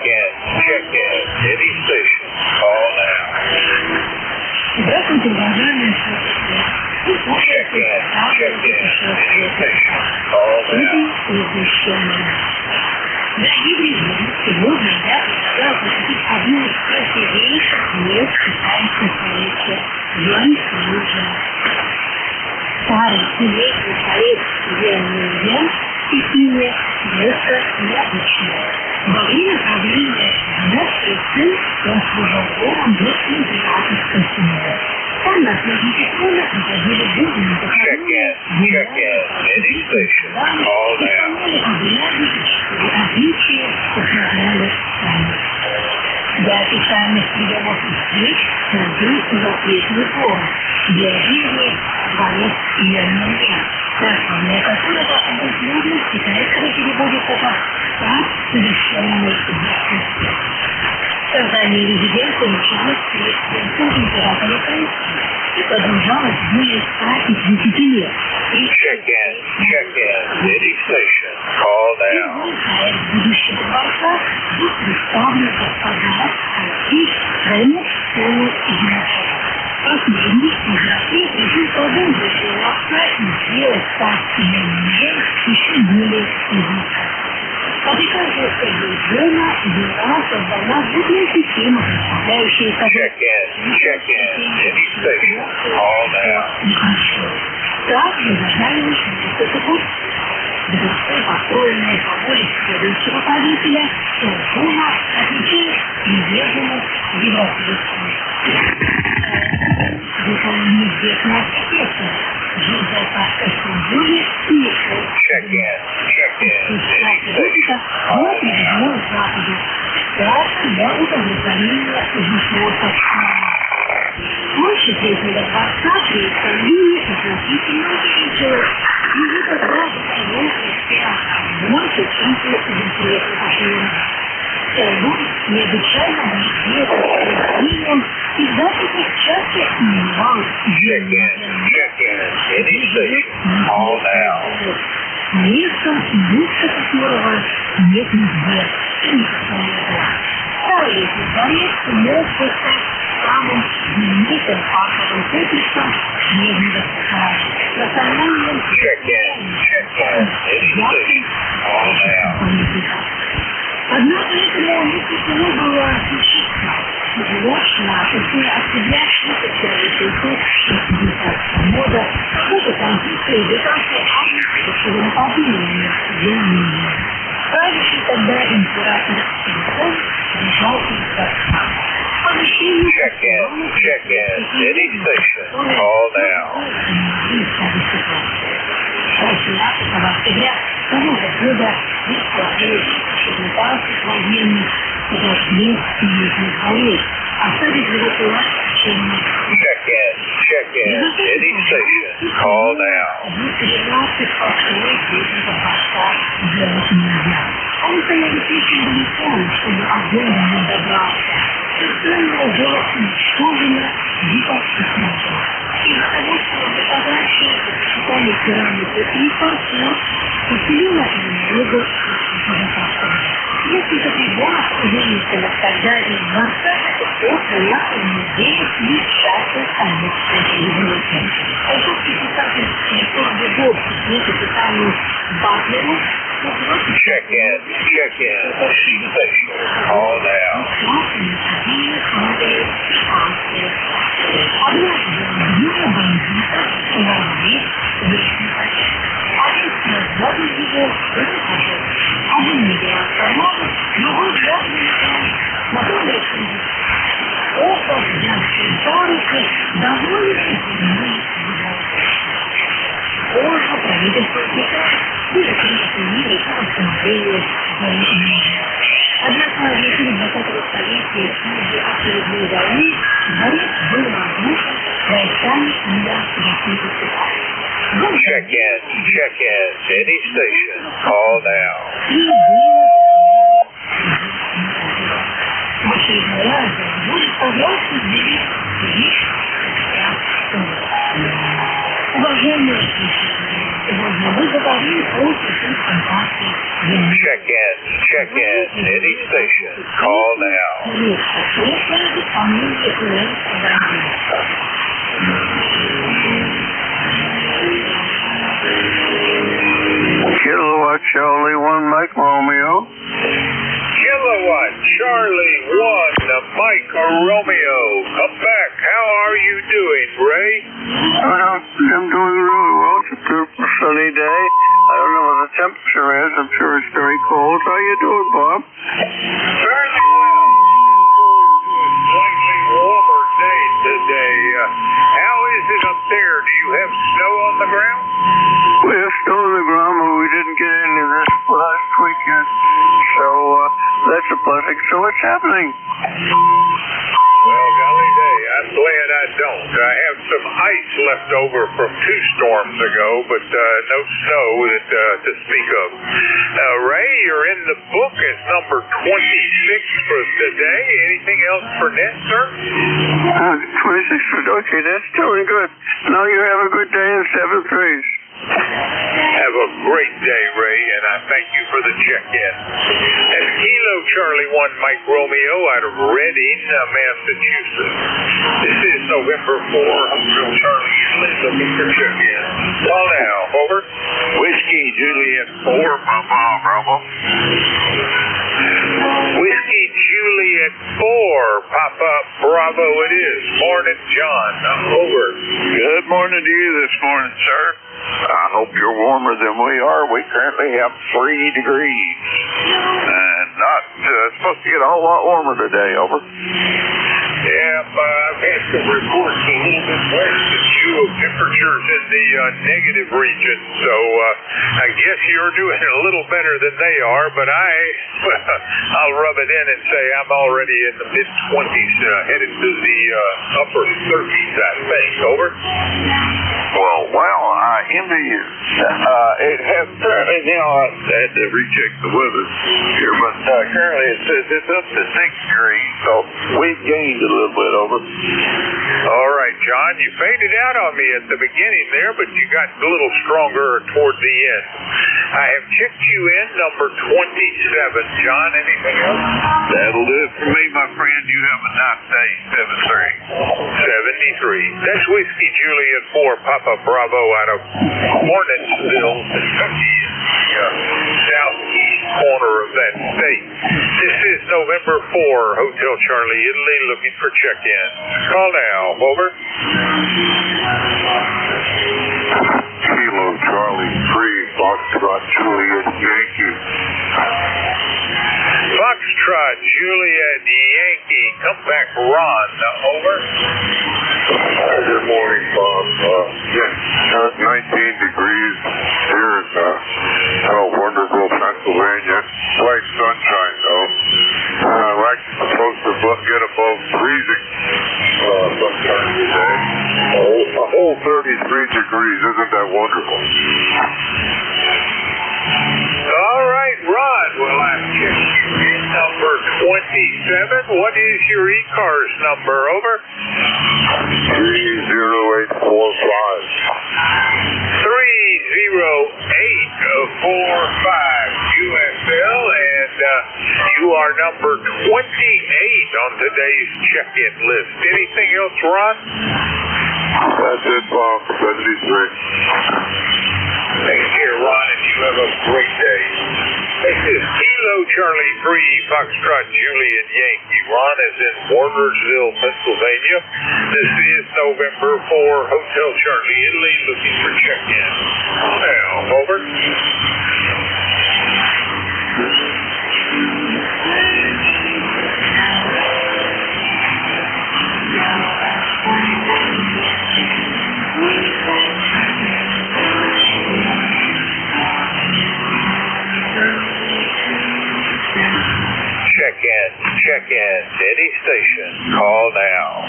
Check-in. Check-in. Any station. Call now. Здравствуйте, уважаемые Check-in. Check-in. Any station. Call now. Дорогие друзья, сегодня я хотела посетить одну из красивейших мест китайской столицы – Юаньцзинь. Старый семейный советский Юань и место необычное. Во время правления династии сын он служил поваром для императорской семьи. Там наследники трона проводили жизнь на Check-in. Check-in. Any station. Call now. Отличия сохраняли сами. Для официальных приемов и встреч создал запретный форум, где жизни дворец Юаньцзинь, название которого обусловлено в китайского переводе как «Сад совершенной бедности». Создание резиденции началось с принцем императора Франции и продолжалось более 150 лет. Check-in. Check-in. Any station. Call now. Проект будущего дворца был представлен как подарок России своему сыну Игнатию. Последний из России решил продолжить дворца и сделать царский музей еще более изысканным. По приказу Эдвина была создана водная система, представляющая собой также добавилось несколько пунктов. Дворцы, построенные по воле следующего правителя, Сунцуна, отличились приверженность европейскому. Выполнены известные архитекторы. Жильдопадка Сунцуна и было приведено к Западу. Так, для удовлетворения высоток. Площадь летнего дворца при исполнении относительно увеличилась. И это сразу больше, чем при отношении. Салон необычайно известным и западных часто именовал место, лучше которого нет нигде. Старый летний дворец мог бы стать самым знаменитым парковым комплексом Снежного Сахара. Национальным Однако этому не суждено было случиться. Ночь на 6 октября 1960 года кто-то французской британской армии совершили нападение на Германию. Правящий тогда император Синьцзэн бежал из дворца. В помещении Check in. Any station. Call now. Check in. Any station. Call now. Если потребуется, жениться на стадии массажа, то нахуй неделю и часто станет соседним. А если писатель телефон бегут, если питание Батлеру, Check in. Any station. Call now. Однако в начале 20-го столетия после очередной войны дворец был разрушен войсками мира. Check in. Any station. Call now. В очередной раз будет пожалуйста здесь уважаемые слушатели, сегодня мы говорим о чужих контактах. Check in. Any station. Call now. Kilowatt Charlie 1 Mike Romeo. Kilowatt Charlie 1 Mike Romeo. Come back. How are you doing, Ray? I'm doing really well. It's a beautiful sunny day. I don't know what the temperature is. I'm sure it's very cold. How you doing, Bob? Fairly well. Slightly warmer day today. How is it up there? Do you have snow on the ground? We have snow on the ground, but we didn't get any of this last weekend. So that's a blessing. So what's happening? Well, golly day, I'm glad I don't. I have some ice left over from 2 storms ago, but no snow to speak of. Ray, you're in the book as number 26 for today. Anything else for net, sir? 26 for, okay, that's doing good. Now you have a good day in 7-3s. Have a great day, Ray, and I thank you for the check-in. That's Kilo Charlie 1 Mike Romeo out of Reading, Massachusetts. This is November 4, Hotel Charlie looking for check-in. Call now, over. Whiskey Juliet 4, Papa Bravo. Whiskey Juliet 4, Papa Bravo it is. Morning, John. Over. Good morning to you this morning, sir. I hope you're warmer than we are. We currently have 3 degrees. And not supposed to get a whole lot warmer today, over. Yeah, I've had some reports a little bit worse than you of temperatures in the negative region, so I guess you're doing a little better than they are, but I'll rub it in and say I'm already in the mid-20s, headed to the upper 30s, I think. Over. Well, I envy you. It has currently now, I had to recheck the weather here, but currently it says it's up to 6 degrees, so we've gained a little bit, over. All right, John, you faded out on me at the beginning there, but you got a little stronger toward the end. I have checked you in, number 27. John, anything else? That'll do it for me, my friend. You have a nice day, 73. That's Whiskey Juliet 4, Papa Bravo out of Hornetsville, Kentucky, in the southeast corner of that state. This is November 4, Hotel Charlie, Italy, looking for check-in. Call now, over. Kilo Charlie 3, Foxtrot Juliet Yankee. Foxtrot Juliet Yankee, come back Ron. Over. Good morning, Bob. 19 degrees here in Wonderville, Pennsylvania. Slight sunshine, though. We're actually supposed to get above freezing sometime today. A whole 33 degrees. Isn't that wonderful? All right, Ron. Well, I'm checking number 27. What is your ECARS number? Over. 30845. 30845 USL, and you are number 28 on today's check-in list. Anything else, Ron? That's it, Bob. 73. Take care, Ron, and you have a great day. This is Kilo Charlie 3, Foxtrot Juliet Yankee. Ron is in Warnersville, Pennsylvania. This is November 4, Hotel Charlie, Italy, looking for check-in. Now, over. Check in, any station, call now.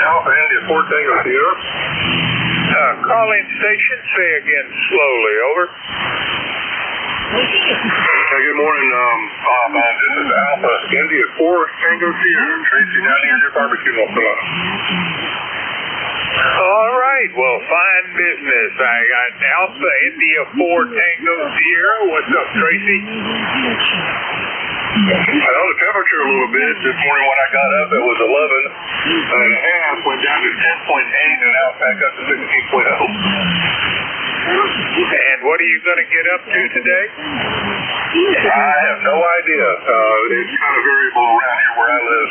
Alpha India 4 Tango Sierra. Calling station, say again slowly, over. Good morning, Bob. This is Alpha India 4 Tango Sierra. Tracy down here at your barbecue, North Carolina. All right, well, fine business. I got Alpha India 4 Tango Sierra. What's up, Tracy? I know the temperature a little bit. This morning when I got up, it was 11.5, went down to 10.8, and now back up to 16.0. And what are you going to get up to today? I have no idea. It's kind of variable around here where I live.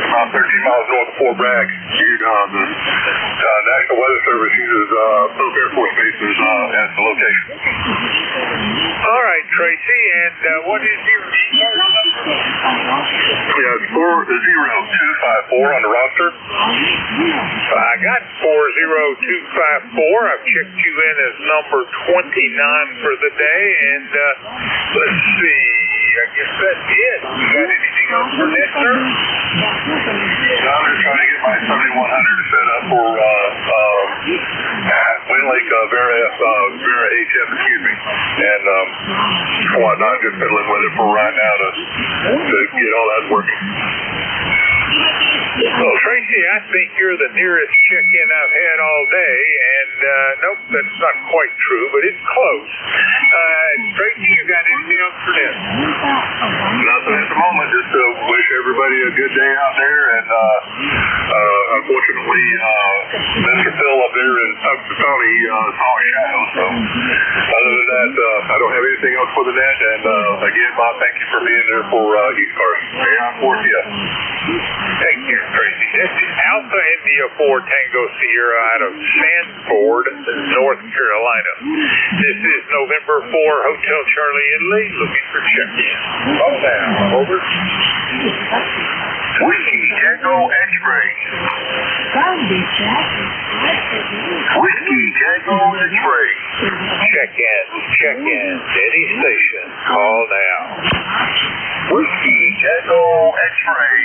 About 13 miles north of Fort Bragg. The National Weather Service uses Pope Air Force bases as the location. All right, Tracy, and what is your... Yeah, it's 40254 on the roster. I got 40254. I've checked you in as number 29 for the day, and let's see. I guess that's it. You got anything else for this, sir? I'm just trying to get my 7100 set up for Wind Lake Vera HF, excuse me, and whatnot. Just fiddling with it for right now to get all that working. Well, Tracy, I think you're the nearest check-in I've had all day, and nope, that's not quite true, but it's close. Tracy, you got anything else for this? Nothing at the moment. Just wish everybody a good day out there, and unfortunately, Mr. Phil up there in Tucson County saw a shadow, so other than that, I don't have anything else for the net, and again, Bob, thank you for being there for ECARS. Stay on course, yes. Take care, Tracy. This is Alpha India 4 Tango Sierra out of Sanford, North Carolina. This is November 4, Hotel Charlie, Italy, looking for check-in. Call now, over. Whiskey Tango X-Ray. Whiskey Tango X-Ray. Check in, any station, call now. Whiskey Tango X-Ray.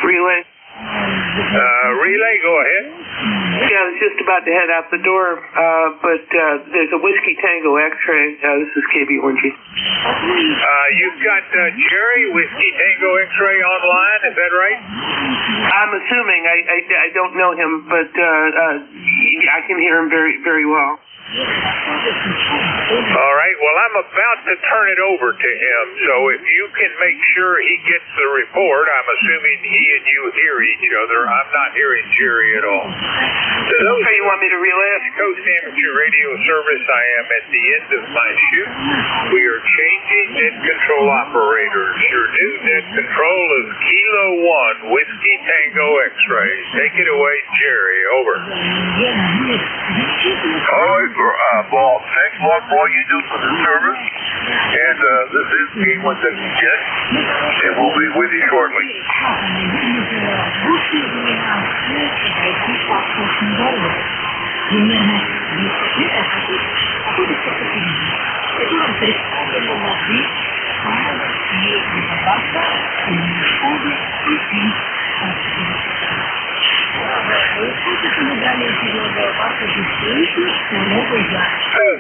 Relay. Relay, go ahead. Yeah, I was just about to head out the door, but there's a Whiskey Tango X-Ray. This is KB1G. You've got Jerry, Whiskey Tango X-Ray online, is that right? I'm assuming. I don't know him, but I can hear him very, very well. All right, well, I'm about to turn it over to him, so if you can make sure he gets the report, I'm assuming he and you hear each other. I'm not hearing Jerry at all. Does So you want me to relay? East Coast Amateur Radio Service, I am at the end of my shoot. We are changing net control operators. Your new net control is Kilo 1, Whiskey Tango X-Ray. Take it away, Jerry. Over. All right, Bob. Thanks a lot for all you do for the service. And this is K1WS, and we'll be with you shortly.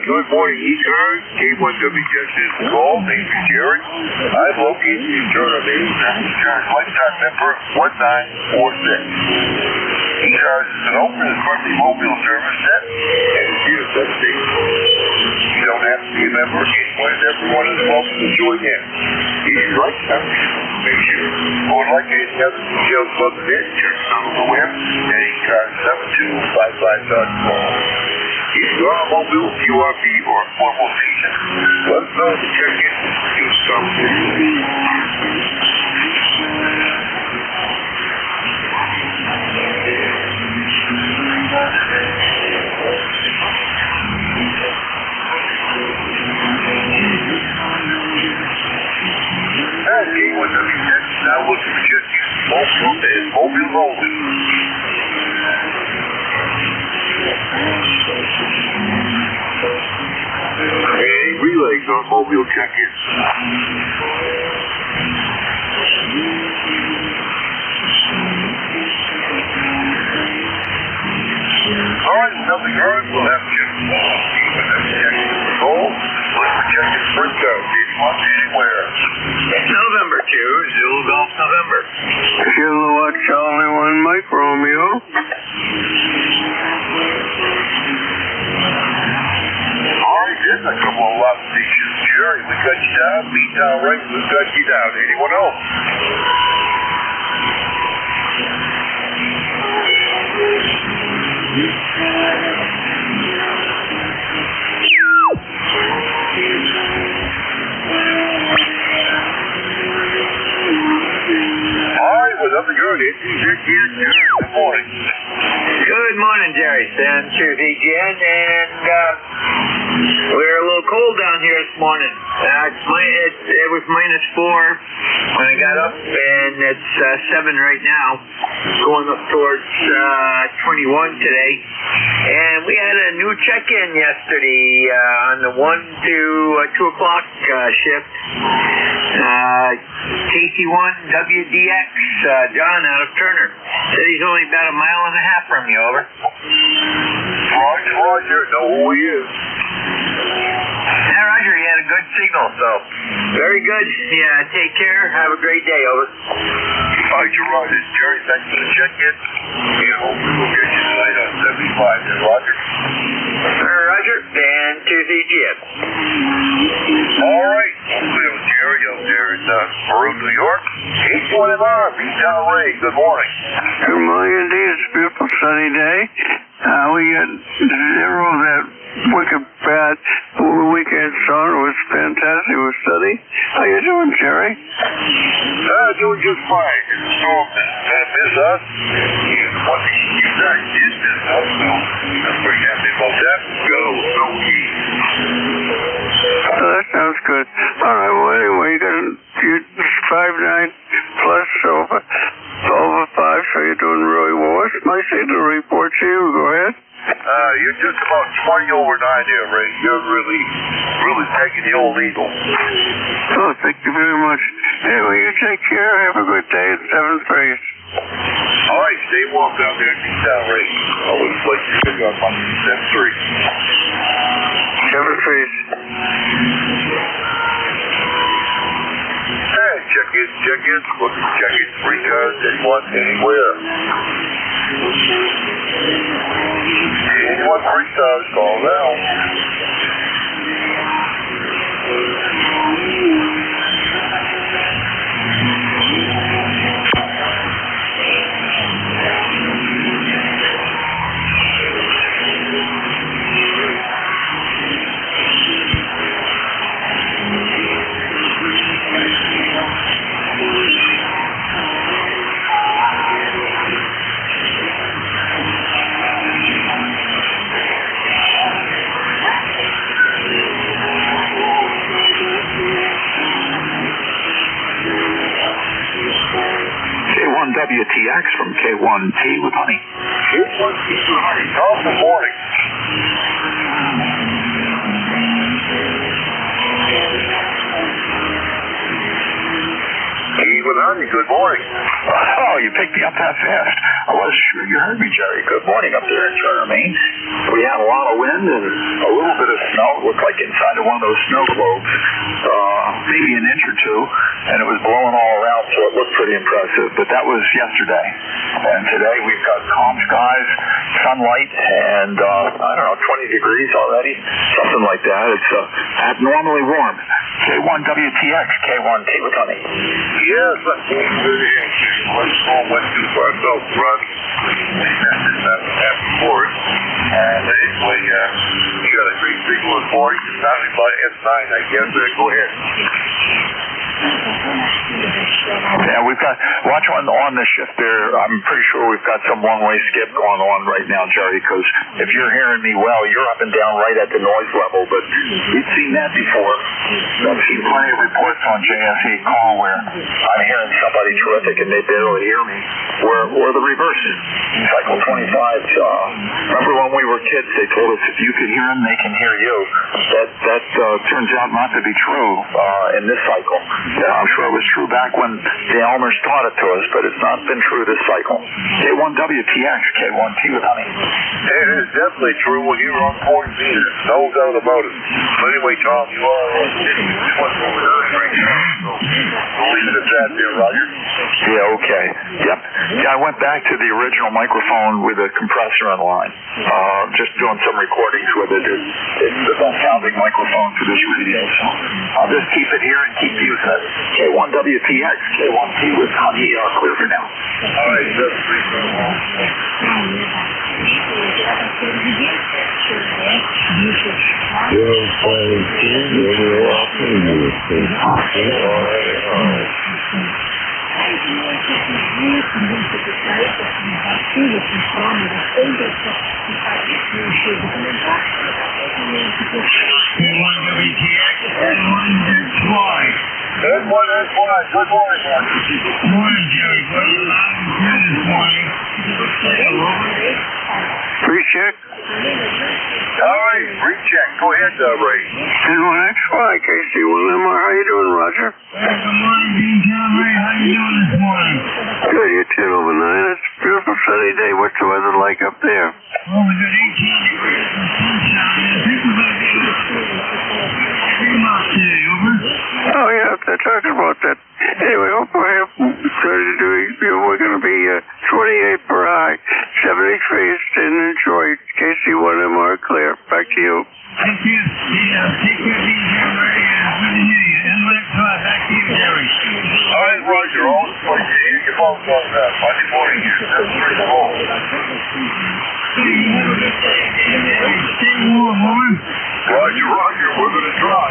Good morning, ECARS. K1WS is the call. Name is Jerry. I'm located in Turner, ECARS lifetime member 1946. ECARS is an open and friendly mobile service that is here to state. You don't have to be a member. Anyone and everyone is welcome to join in. If you'd like to have information or would like any other details about the net, check us out on the web at ECARS7255.com. If you are a mobile, QRV, or a portable station, let us know to check in. Do something. K1WS now looking to just use mobile and mobile only. Any relays on mobile check-ins? All right, nothing heard. We'll have to keep it check-in control. Look for check-in sprint code. Anywhere. November 2, Zulu Golf November. Kilowatt Charlie 1 Mike Romeo. Alright, there's a couple of lot stations. Jerry, we got you down. Beat down right, we got you down. Anyone else? Alright, with other good, good morning. Good morning, Jerry. Stan Truth and we're a little cold down here this morning. It was -4 when I got up, and it's 7 right now. Going up towards 21 today. And we had a new check-in yesterday on the 1 to 2 o'clock shift. KC1 WDX, John out of Turner. Said he's only about a mile and a half from you, over. Roger, know who he is. Yeah, Roger, he had a good signal, so very good. Yeah, take care. Have a great day, over. Roger, Roger. Jerry, thanks for the check-in. And hopefully we'll get you tonight on 75. Then, Roger. Roger, and to CGS. All right. Hopefully it was Jerry up there in Peru, New York. 821R, B-Town Ray. Good morning. Good morning indeed. It's a beautiful sunny day. We got 0 that wicked bad weekend sun. It was fantastic. It was sunny. How you doing, Jerry? Doing just fine. The storm didn't miss us. And what you guys did miss us, so I'm pretty happy about that. Go, no key. Oh, that sounds good. All right, well, anyway, you got 5.9 plus over 5, so you're doing really well. What's my signal report to you? Go ahead. You're just about 20 over 9 there, Ray. You're really taking the old eagle. Oh, thank you very much. Anyway, you take care. Have a good day at 7th base. All right, stay warm down there at B-Town, Ray. Always a pleasure to pick up on 7-3. 7th base. Hey, check-ins. Look at check-ins, recharge, anyone, anywhere. Anyone 3 stars, call now. K1T with honey. K1T with honey. Tom, good morning. With honey, good morning. Oh, you picked me up that fast. I wasn't sure you heard me, Jerry. Good morning up there in Charter, Maine. We had a lot of wind and a little bit of snow. It looked like inside of one of those snow globes, maybe an inch or two, and it was blowing all around, so it looked pretty impressive. But that was yesterday. And today we've got calm skies, sunlight, and, 20 degrees already, something like that. It's abnormally warm. K1WTX, K1T with honey. Yes, that's good to hear. Went too far south run. For it. And anyway, you got a great big one for you. It's sounding by S9, I guess. Go ahead. Yeah, we've got, watch on the shift there, I'm pretty sure we've got some one-way skip going on right now, Jerry, because if you're hearing me well, you're up and down right at the noise level, but we've seen that before. I've seen plenty of reports on JSA call where I'm hearing somebody terrific and they barely hear me, or the reverse. Cycle 25, remember when we were kids, they told us if you could hear them, they can hear you. That turns out not to be true in this cycle. Yeah, I'm sure it was true back when the Elmers taught it to us, but it's not been true this cycle. K1WTX, K1T with honey. It is definitely true when you're on 4 meters. No doubt about it. But anyway, Tom, you are on 51 right now, so we'll leave it at that there, Roger. Yeah, okay. Yep. Yeah, I went back to the original microphone with a compressor on the line. Just doing some recordings with it. It's the best sounding microphone for this radio, so I'll just keep it here and keep using it. K1WTX, K1T with honey, clear for now. All right, that's pretty good. Good morning, good morning. Morning, Jerry. Well, I'm here this morning. Pre-check? All right, recheck. Go ahead, Ray. N1XY, KC1MR. How you doing, Roger? Good morning, Dean John Ray. How you doing this morning? Good, you're 10 over 9. It's a beautiful sunny day. What's the weather like up there? Well, we got 18 degrees and sunshine. I think we're going to be able to stream out today, over. Oh, yeah, they're talking about that. Anyway, hope I have 30 degrees. We're going to be 28 for high, 73 in Detroit. KC1MR clear. Back to you. Thank you. Yeah, take care, Dean John Ray. Good to hear you. N1XY, back to you, Jerry. All right, Roger. Always a pleasure to hear your phone calls Monday morning here. That's pretty cool. Stay warm, woman. Roger, Roger. We're going to try.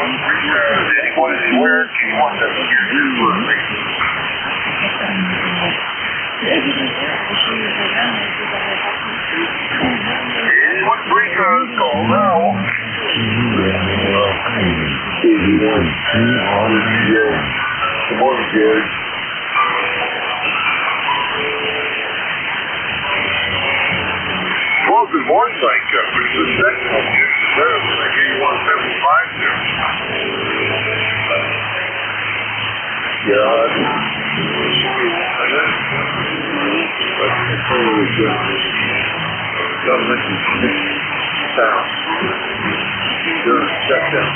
Anyone anywhere? Anyone that's here for me? Anyone pre-code, call now. 81. Good morning, Gary. Well, good morning, thank you. This is the second one. I gave you 175 there. Yeah. Government town. During shutdown.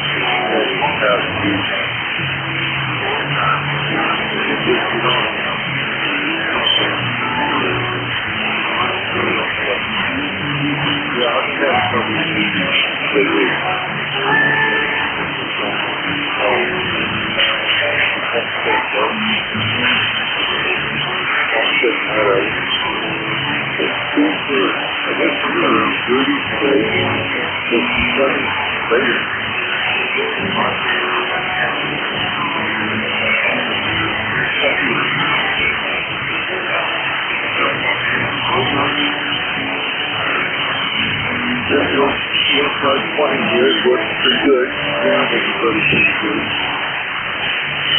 Years working pretty good. Yeah, everybody's pretty good.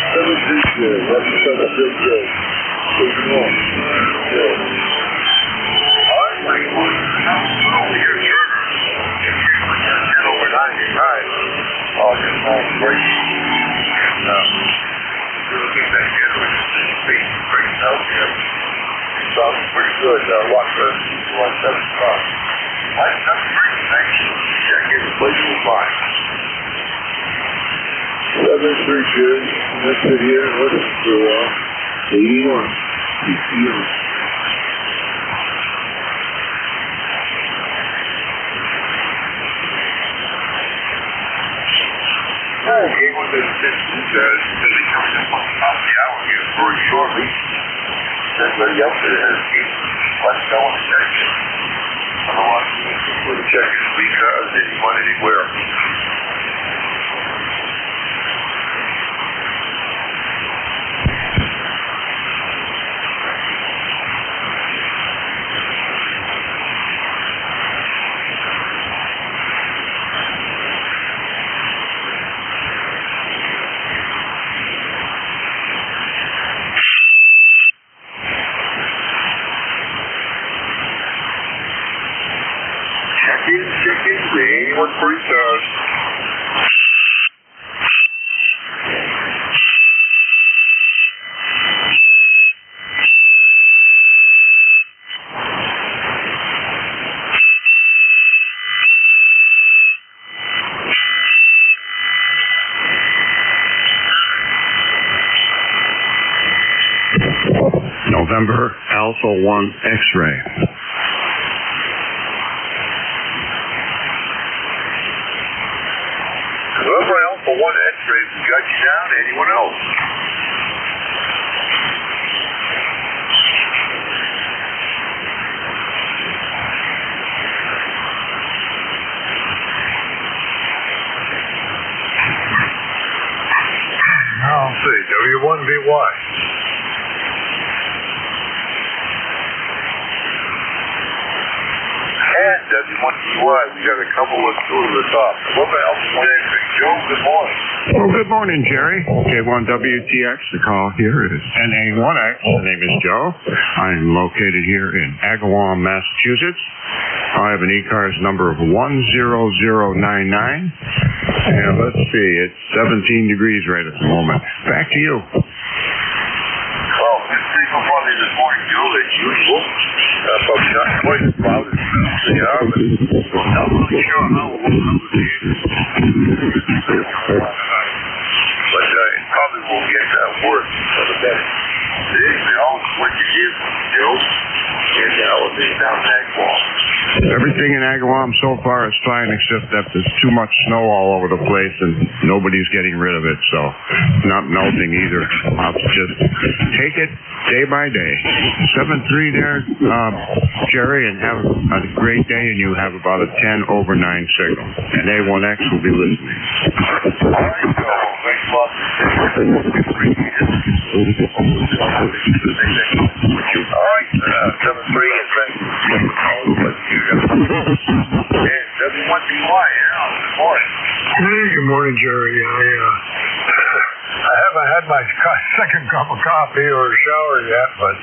That was this good. That's because I feel good. Moving on. Good. All right, thank you. Over here, Turner. Get over 99. Oh, just all great. And, we'll get that here. We just didn't see great out here. So I'm pretty good. Watch the 175. That's great. Thank you. Check in. The place will fine. 7-3 good. Let's sit here and listen for a while. 81. Okay, well, this is coming up on top of the hour here very shortly. Everybody else that has let's go and check it. Otherwise, we'll check it because anyone anywhere. Anyone free stars. November Alpha 1 X-ray. For one X-ray, got you down. Anyone else? I'll see. W1BY. And W1BY. We got a couple of two to the top. What else? Joe, good morning. Well, good morning, Jerry. K1WTX. The call here is NA1X. My name is Joe. I'm located here in Agawam, Massachusetts. I have an ECARS number of 10099. And let's see, it's 17 degrees right at the moment. Back to you. Well, it's pretty funny this morning, Joe, as usual. Probably not quite as loud as they are, but I'm not really sure how it is. But it probably will get worse for the better. Today, we all switch it here, Joe, and we'll be down that wall. Everything Everything in Agawam so far is fine, except that there's too much snow all over the place, and nobody's getting rid of it, so not melting either. I'll have to just take it day by day. 7-3 there, Jerry, and have a great day, and you have about a 10/9 signal. And A1X will be listening. All right, thanks a lot. All right, 7-3 and thanks. And W1BY here on the morning. Hey, good morning, Jerry. I haven't had my second cup of coffee or shower yet, but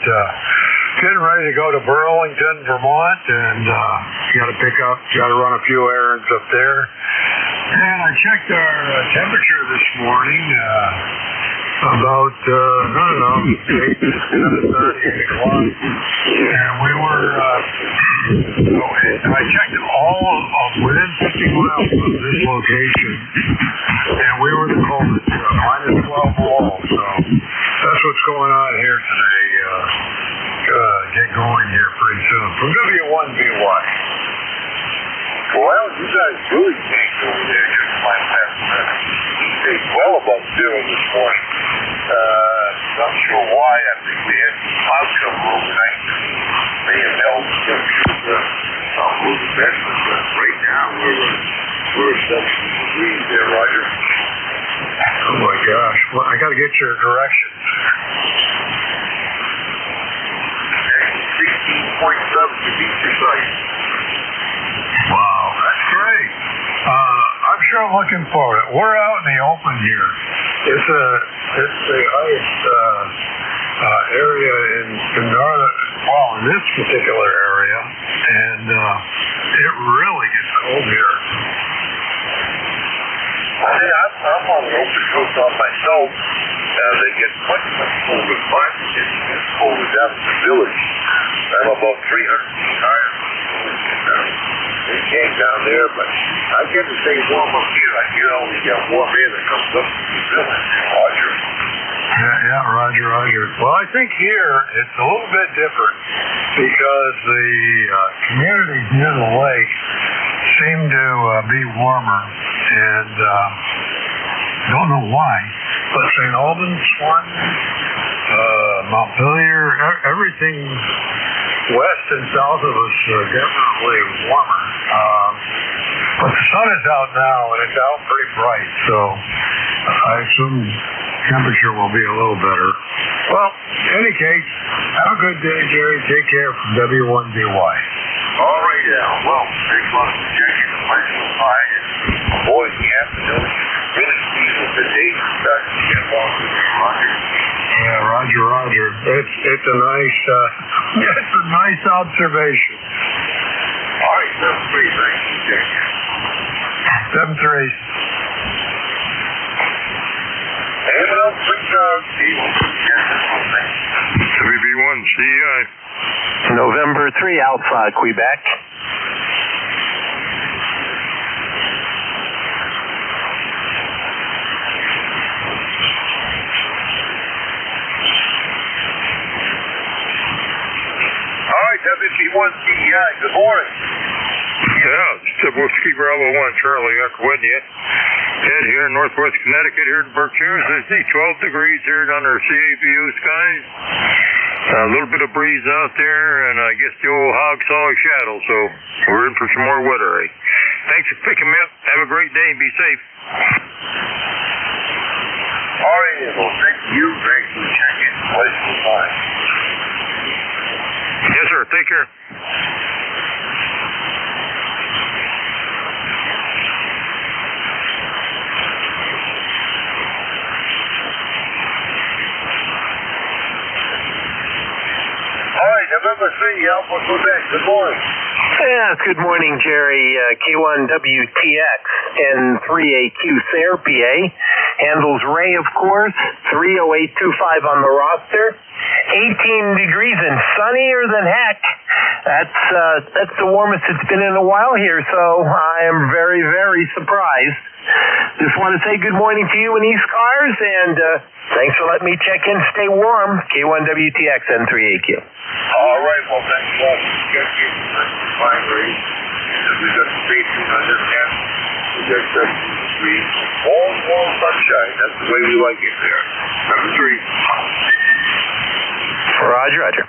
getting ready to go to Burlington, Vermont, and got to run a few errands up there. And I checked our temperature this morning, about, 8, 7:30, 8 o'clock. And we were, I checked all of within 50 miles of this location, and we were the coldest, minus 12 below. So that's what's going on here today. Get going here pretty soon. From W1BY. Well, you guys really tanked over there just my last minute. It's well above zero this morning. Not sure why. I think we had some cloud cover overnight. May have held a little bit, but right now we're 7 degrees there, Roger. Oh my gosh. Well, I got to get your directions. 16.7 to be precise. Wow, that's great. I'm sure I'm looking forward to it. We're out in the open here. It's the highest area in this particular area, and it really gets cold here. Hey, I'm on the open coast on myself. They get much colder, but it's as cold as down in the village. I'm about 300 feet higher. It came down there, but I get to stay warm up here. I hear always got warm air that comes up from the village. Roger. Yeah, Roger. Well, I think here it's a little bit different because the communities near the lake seem to be warmer, and don't know why, but St. Albans, Swanton, Montpelier, everything west and south of us are definitely warmer. But the sun is out now, and it's out pretty bright, so I assume temperature will be a little better. Well, in any case, have a good day, Jerry. Take care from W1BY. All right, Al. Well, thanks a lot for checking the place was fine. And boys, in the afternoon, really pleased with the day starting to get along with you, Roger. Yeah, Roger. It's a nice observation. All right, 7-3. Thanks for checking. 7-3. Anyone else, please, WB1, CEI. November 3, Alpha, Quebec. All right, WB1 CEI, good morning. Yeah, it's Whiskey Bravo 1, Charlie, with you. Ed here in northwest Connecticut, here in Berkshire. I see 12 degrees here under CABU skies. A little bit of breeze out there, and I guess the old hog saw a shadow, so we're in for some more weather. Thanks for picking me up. Have a great day and be safe. All right, well, thank you. Thanks for checking. Place was fine. Yes, sir. Take care. All right, November 3, Alpha Quebec. Good morning. Yeah, good morning, Jerry. K1WTX N3AQ Sayre, PA. Handles Ray, of course. 30825 on the roster. 18 degrees and sunnier than heck. That's the warmest it's been in a while here, so I am very, very surprised. Just want to say good morning to you in ECARS, and thanks for letting me check in. Stay warm. K1WTX N3AQ. All right, well, thanks a lot for checking. Fine, Ray. we've got spacing under 10. We've got 17 degrees. All sunshine. That's the way we like it there. Number 3. Roger, roger.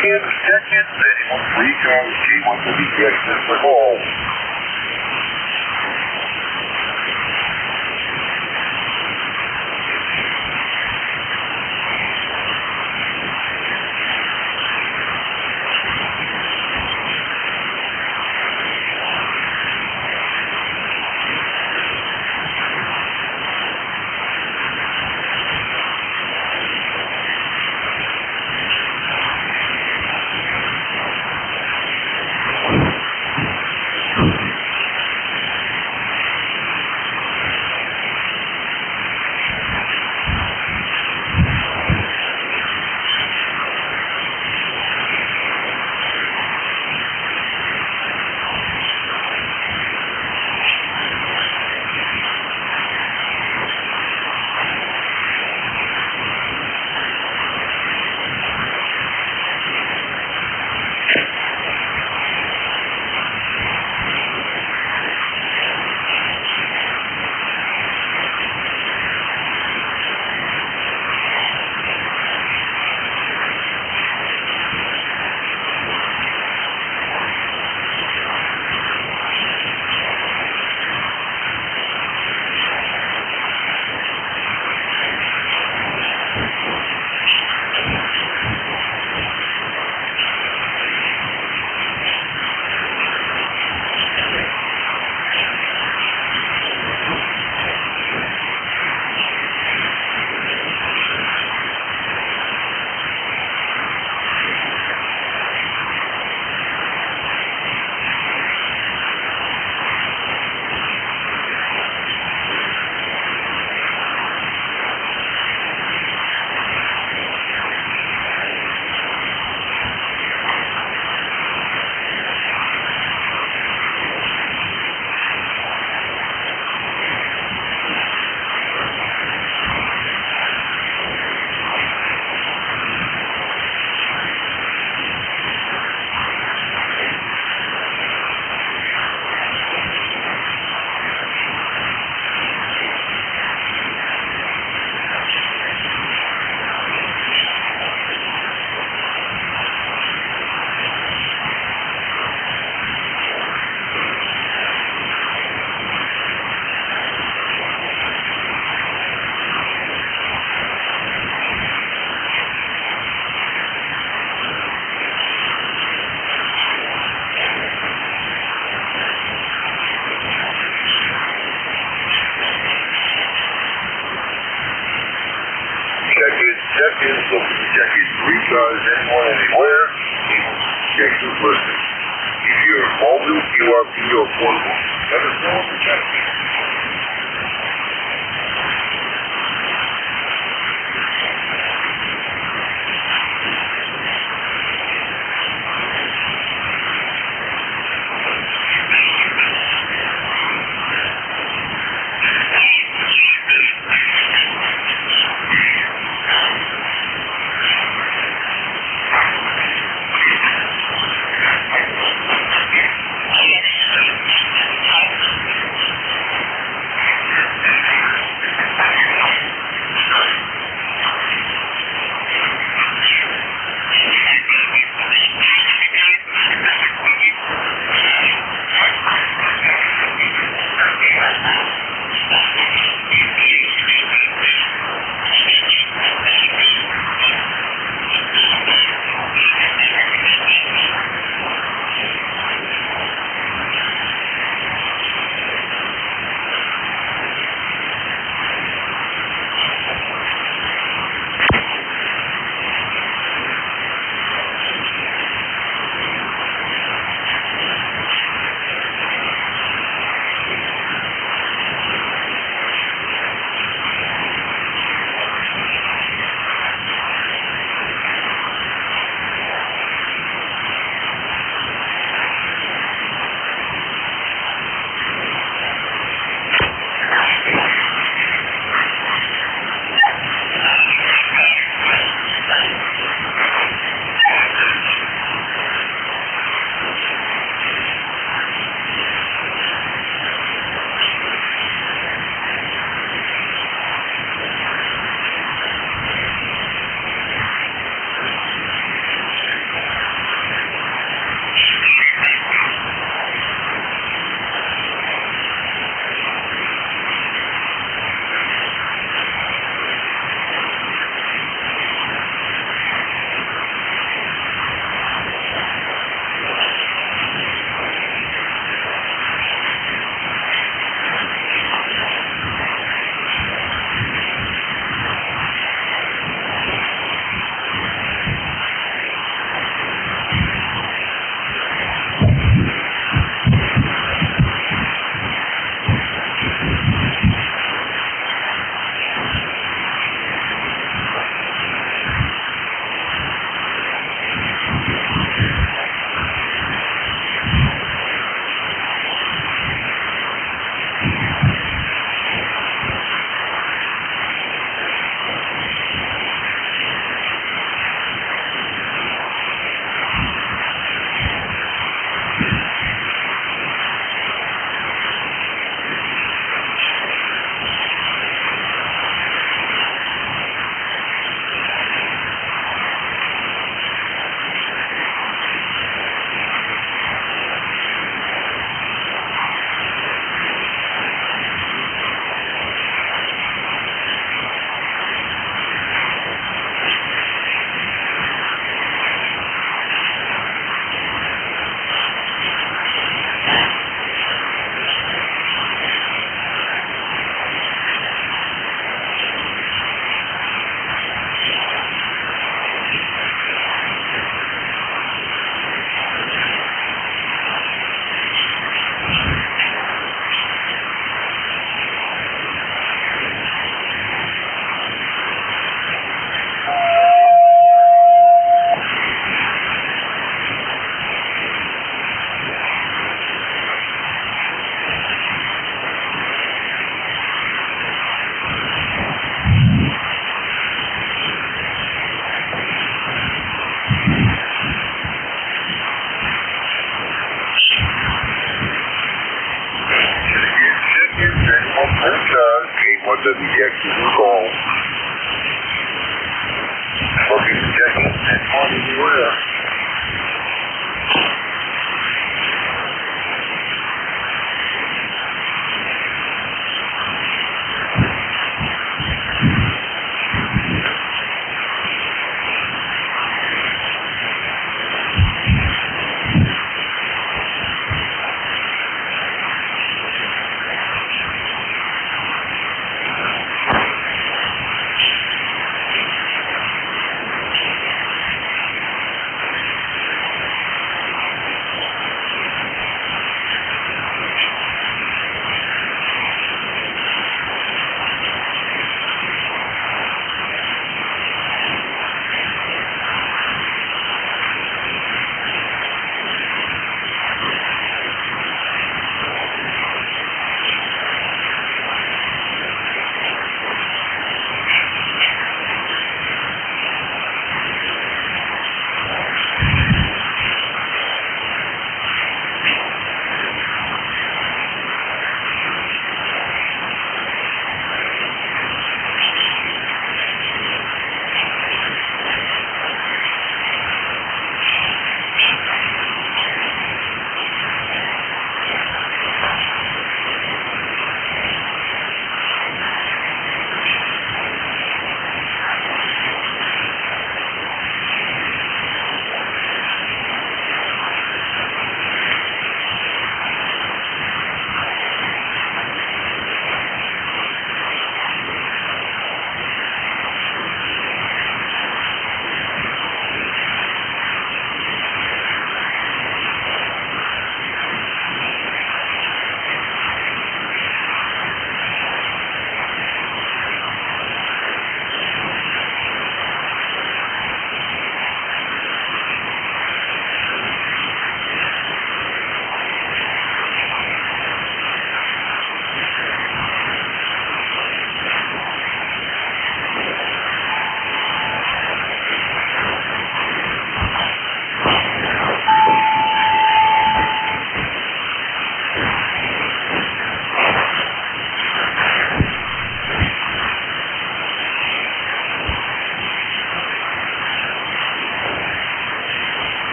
Check-in, anyone free comes, G1 will be getting for call. check-ins, so check in recharge anyone anywhere. Check your person. If you're mobile, QRP or portable, let us know if you're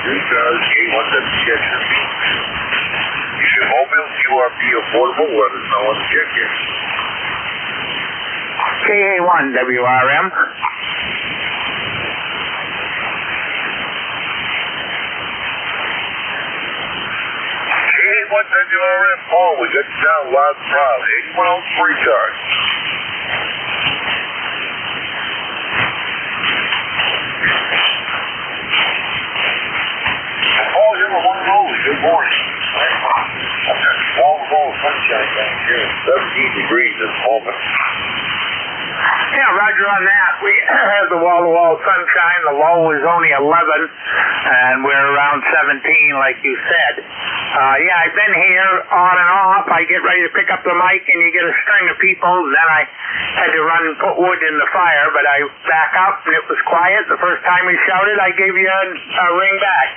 ECARS, K1WTX. If you're mobile, QRP affordable, let us know on the check-in. KA1WRM. KA1WRM, Paul, we got you down loud and proud. 8103 card. Paul, you're a one rolling. Good morning. I've got wall-to-wall sunshine down here. 17 degrees at the moment. Yeah, roger on that. We have the wall-to-wall sunshine. The low is only 11, and we're around 17, like you said. Yeah, I've been here on and off. I get ready to pick up the mic, and you get a string of people. Then I had to run and put wood in the fire, but I back up, and it was quiet. The first time we shouted, I gave you a ring back.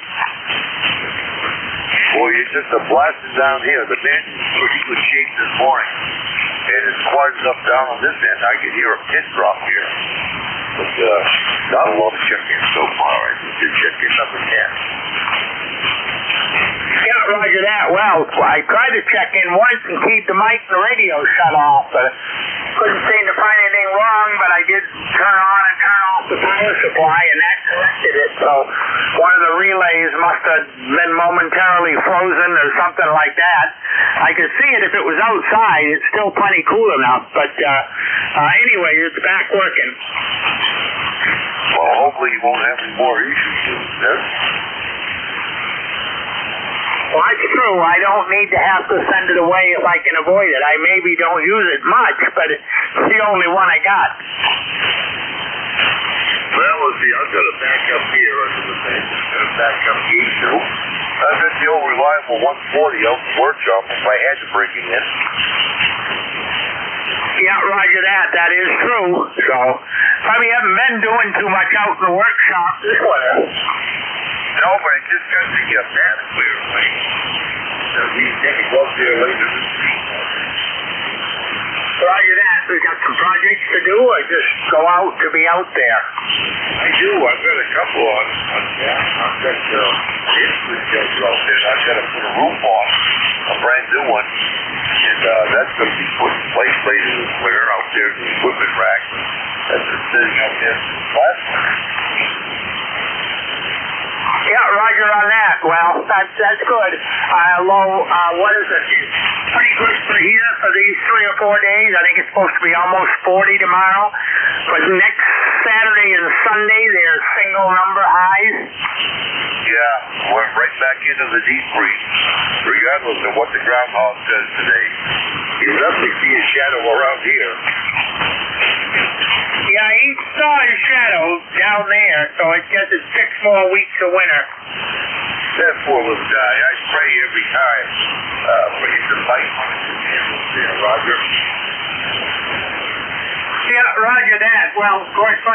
Well, you're just a blasting down here. The band is in pretty good shape this morning. And it's quiet enough down on this end. I can hear a pin drop here. But not a lot of check-in so far. I think you're check-in number 10. Yeah, roger that. Well, I tried to check in once and keep the mic and the radio shut off, but couldn't seem to find anything wrong, but I did turn on and turn off the power supply, and that corrected it. So one of the relays must have been momentarily frozen or something like that. I could see it if it was outside. It's still plenty cool enough, but anyway, it's back working. Well, hopefully you won't have any more issues soon, sir. Well, that's true. I don't need to have to send it away if I can avoid it. I maybe don't use it much, but it's the only one I got. Well, let's see. I've got a backup here under the thing. I've got a backup E2. I've got the old reliable 140 out in the workshop if I had to bring it in. Yeah, roger that. That is true. So, probably haven't been doing too much out in the workshop this winter. No, but it just got the fan clear away. So we take it up there later this week. Roger that. We got some projects to do, or just go out to be out there? I do. I've got a couple on that. I've got instrument shelter out there. I've got to put a roof on, a brand new one. And that's going to be put in place later this winter out there in the equipment rack. That's been sitting out there since last winter. Yeah, roger on that. Well, that's good. What is it? Pretty good for here for these 3 or 4 days. I think it's supposed to be almost 40 tomorrow. But next Saturday and Sunday, they're single number highs. Yeah, we're right back into the deep freeze, regardless of what the groundhog says today. You definitely see a shadow around here. Yeah, he saw his shadow down there, so I guess it's 6 more weeks of winter. That poor little guy. I pray every time for him to fight on his handles there, Roger. Yeah, roger that. Well, of course, 6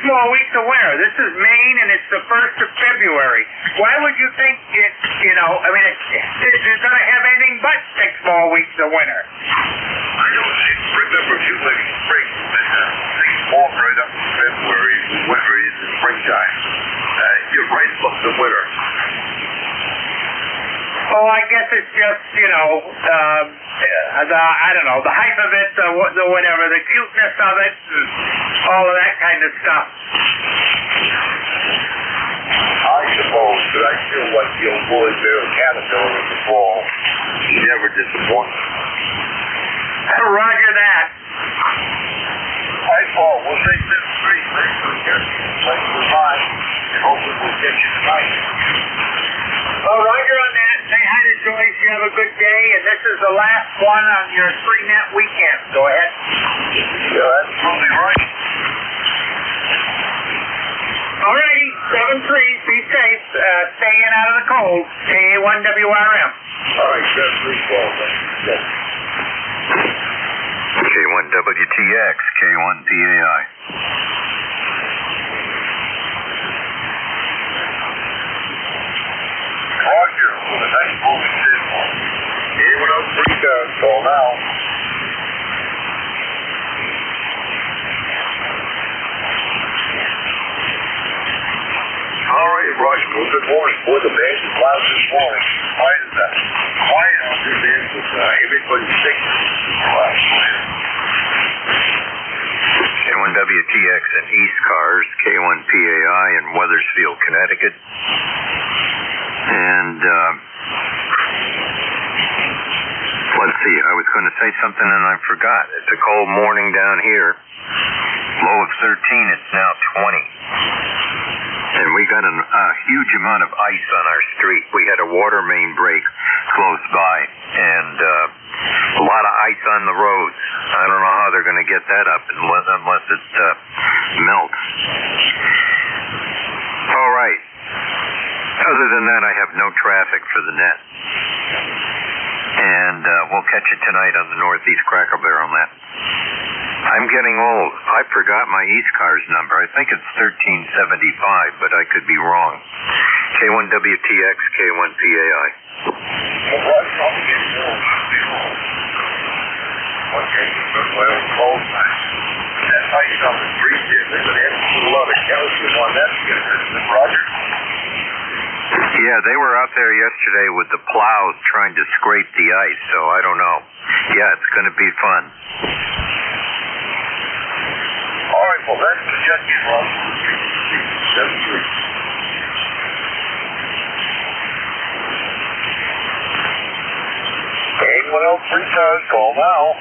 more weeks of winter. This is Maine, and it's the 1st of February. Why would you think it's going to have anything but 6 more weeks of winter? I don't remember if you live in spring, but things warm right up in February. Winter is the springtime. You're right about the winter. Oh, I guess it's just, I don't know, the hype of it, the whatever, the cuteness of it, and all of that kind of stuff. I suppose, but I feel like the old boy bear caterpillar in the fall. He never disappoints. Roger that. Hi, Paul. We'll say 7-3. Thanks for catching the place with mine, and hopefully we'll catch you tonight. Well, roger on that. Say hi to Joyce. You have a good day, and this is the last one on your 3-net weekend. Go ahead. Yeah, that's probably right. All righty. 7-3. Be safe. Stay in out of the cold. KA1WRM. All right, 7-3, Paul. Thanks. K1WTX, K1PAI. Roger, with a nice moving signal. Anyone else free guns, call now. All right, Roger, Boy, the band is loud this morning. Quiet as that. Quiet out there, man. Everybody's sick. K1WTX and ECARS, K1PAI in Wethersfield, Connecticut. And let's see, I was going to say something and I forgot. It's a cold morning down here. Low of 13, it's now 20. And we got a huge amount of ice on our street. We had a water main break close by, and a lot of ice on the roads. I don't know how they're going to get that up unless it melts. All right. Other than that, I have no traffic for the net. And we'll catch it tonight on the Northeast Cracker Barrel net. I'm getting old. I forgot my ECARS number. I think it's 1375, but I could be wrong. K1WTX, K1PAI. That ice on the street here, they're going to have a lot of calcium on that together, Roger. Yeah, they were out there yesterday with the plows trying to scrape the ice, so I don't know. Yeah, it's going to be fun. All right, well, that's the suggestion, Rob. 7-3. Anyone else free cars, call now.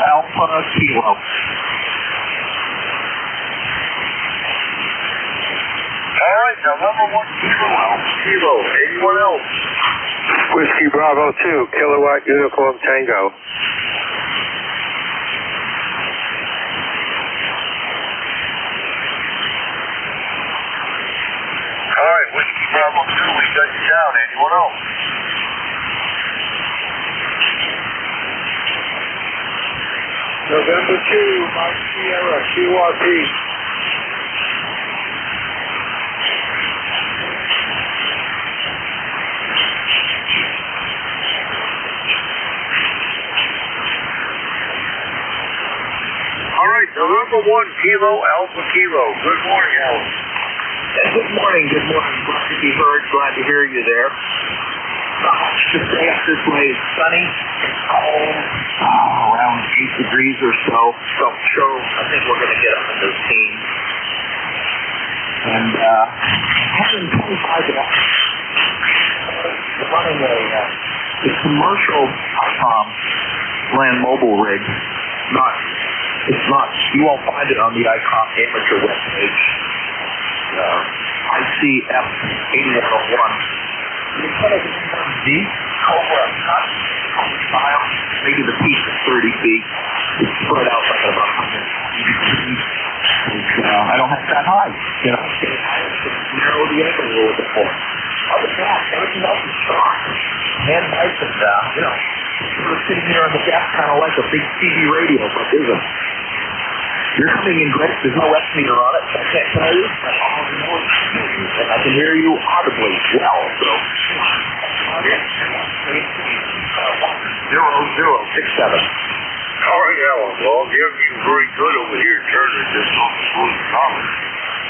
Alpha Kilo. All right, November 1 Kilo Alpha Kilo. Anyone else? Whiskey Bravo 2, Kilowatt Uniform Tango. All right, Whiskey Bravo 2, we got you down. Anyone else? November 2, Mike Sierra, QRP. All right, November 1 Kilo Alpha Kilo. Good morning, Alan. Good morning. Glad to be heard. Glad to hear you there. Just day up this way is sunny, cold, around 8 degrees or so. So I'm sure I think we're going to get up in those teens. And 125 running a commercial land mobile rig. It's not. You won't find it on the ICOM amateur webpage. ICF 8101. It's kind of deep, Cobra, not style. Maybe the piece is 30 feet. It's spread out like about 180 feet. I don't have that high. You know, narrow the angle a little bit more. Other than that, everything else is strong. And nice and, you know, we're sitting here on the deck kind of like a big TV radio, but isn't. You're coming in great. There's no X meter on it. I can't tell you. All the noise and I can hear you audibly well. So, 0067. All right, Alan. Well, I'm hearing you very good over here, Turner. Just on the smooth comment.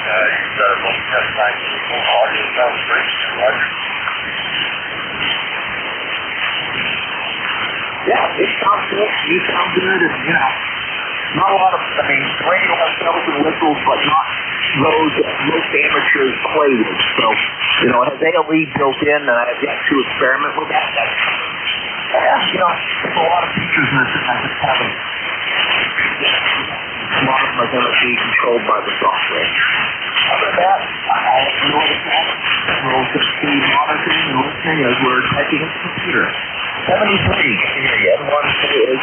You've got a little test time. Audio sounds great. Roger. Yeah, it sounds good. You sound good. And, you know, not a lot of, I mean, radio has bells and whistles, but not those that most amateurs play with. So, you know, it has ALE built in, and I've yet to experiment with that. You know, there's a lot of features in this that I just haven't. A lot of them are going to be controlled by the software. Other than that, I'll enjoy the chat. We'll just be monitoring and listening as we're typing in the computer. 73, can you hear you? N128.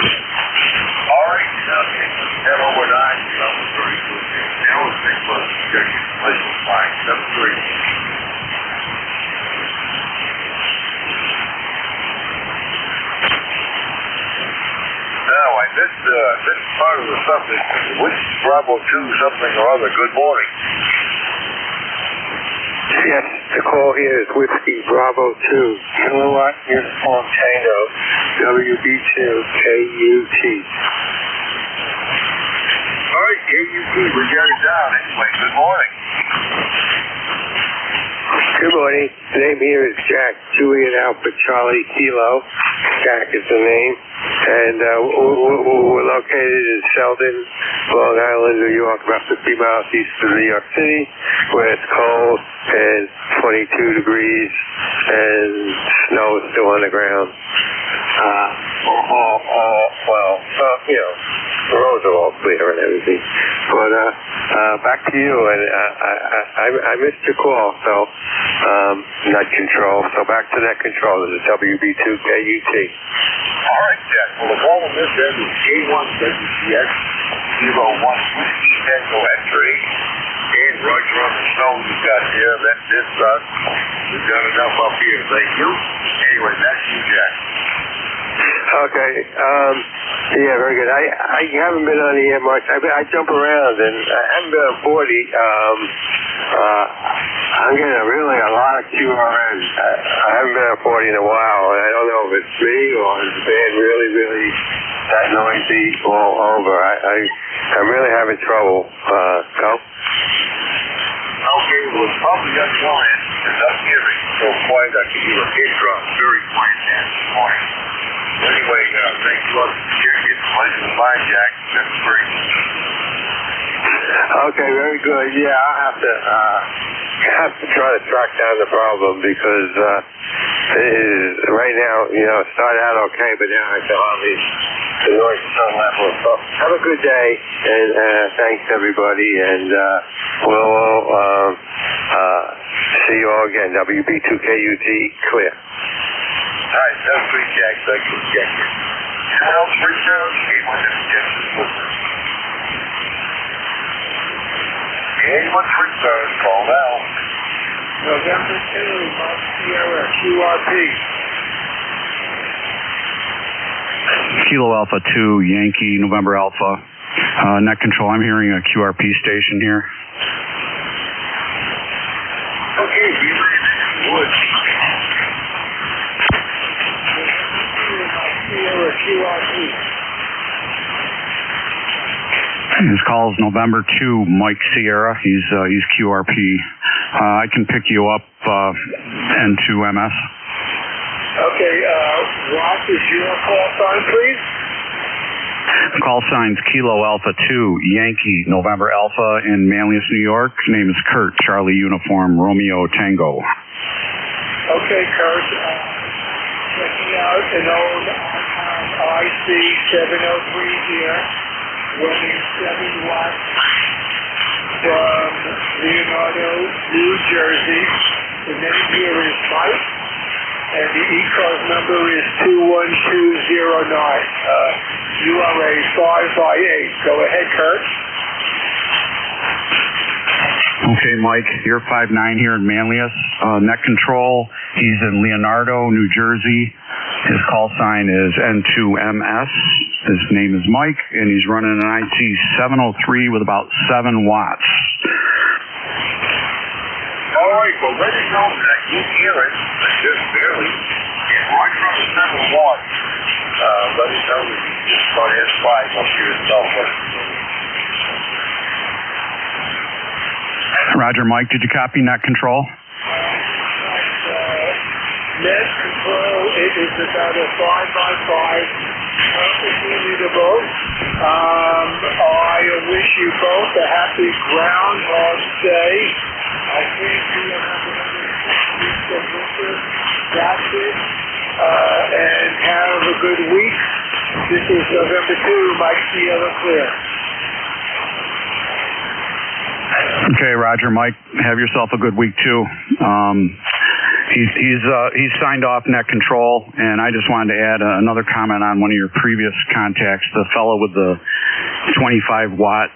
All right, okay. 10 over 9, number 32. Now it's 6 plus projection. Place was fine. 73. Now, I missed part of the subject. Which Bravo 2 something or other? Good morning. Yes, the call here is Whiskey Bravo 2, Kilowatt Uniform Tango, WB2, KUT. All right, KUT, we got it down anyway. Good morning. Good morning. The name here is Jack, Juliet Alpha Charlie Kilo. Jack is the name. And we're located in Selden, Long Island, New York, about 50 miles east of New York City, where it's cold and 22 degrees and snow is still on the ground. You know, the roads are all clear and everything. But back to you, and I missed your call, so net control. So back to net control. This is WB2 KUT. All right, Jack. Well, the call on this end is J1WCX 01 Whiskey Tango X-ray. And Roger on the snow we've got here. That's this sun. We've got enough up here. Thank you. Anyway, that's you, Jack. Okay. Yeah, very good. I haven't been on the air much. I jump around, and I haven't been on 40. I'm getting a lot of QRNs. I haven't been on 40 in a while, and I don't know if it's me or is the band really that noisy all over. I'm really having trouble. Go. Okay, well, it's probably got quiet. There's up here, it's so quiet I can hear a pin drop. Very quiet down this morning. Anyway, thanks a lot for sharing it. Pleasure to find Jack. That's great. Okay, very good. Yeah, I'll have to try to track down the problem because right now, it started out okay, but now I feel all the north and south level. So have a good day, and thanks everybody, and we'll see you all again. WB2KUT clear. All right, that's sweet, Jack. Thank you, Jack. Anyone else reach out? Anyone that gets this listener? Anyone's reached out, call now. November 2, Bob Sierra, QRP. Kilo Alpha 2, Yankee, November Alpha. Net control, I'm hearing a QRP station here. Okay, be ready to wood. Sierra, QRP. His call is November 2, Mike Sierra. He's QRP. I can pick you up N2MS. Okay, what is your call sign, please? Call sign's Kilo Alpha 2, Yankee, November Alpha in Manlius, New York. Name is Kurt, Charlie Uniform, Romeo Tango. Okay, Kurt. Checking out an old IC 703 here, running 7 watts from Leonardo, New Jersey. The name here is Mike, and the ECARS number is 21209. You are a 5x8. Go ahead, Kurt. Okay, Mike, you're 5'9" here in Manlius. Net control, he's in Leonardo, New Jersey. His call sign is N2MS. His name is Mike, and he's running an IC 703 with about 7 watts. All right, well, let it know that you hear it, but just barely. And right from the 7 watts, let it know that you just started at 5 up here in Southwest. Roger, Mike, did you copy net control? Net control, it is about a 5x5, unbelievable. I wish you both a happy Groundhog's Day. I think we have another 6 weeks of winter. That's it. And have a good week. This is November 2, Mike Sierra clear. Okay, Roger, Mike, have yourself a good week too. He's signed off net control, and I just wanted to add another comment on one of your previous contacts. The fellow with the 25 watt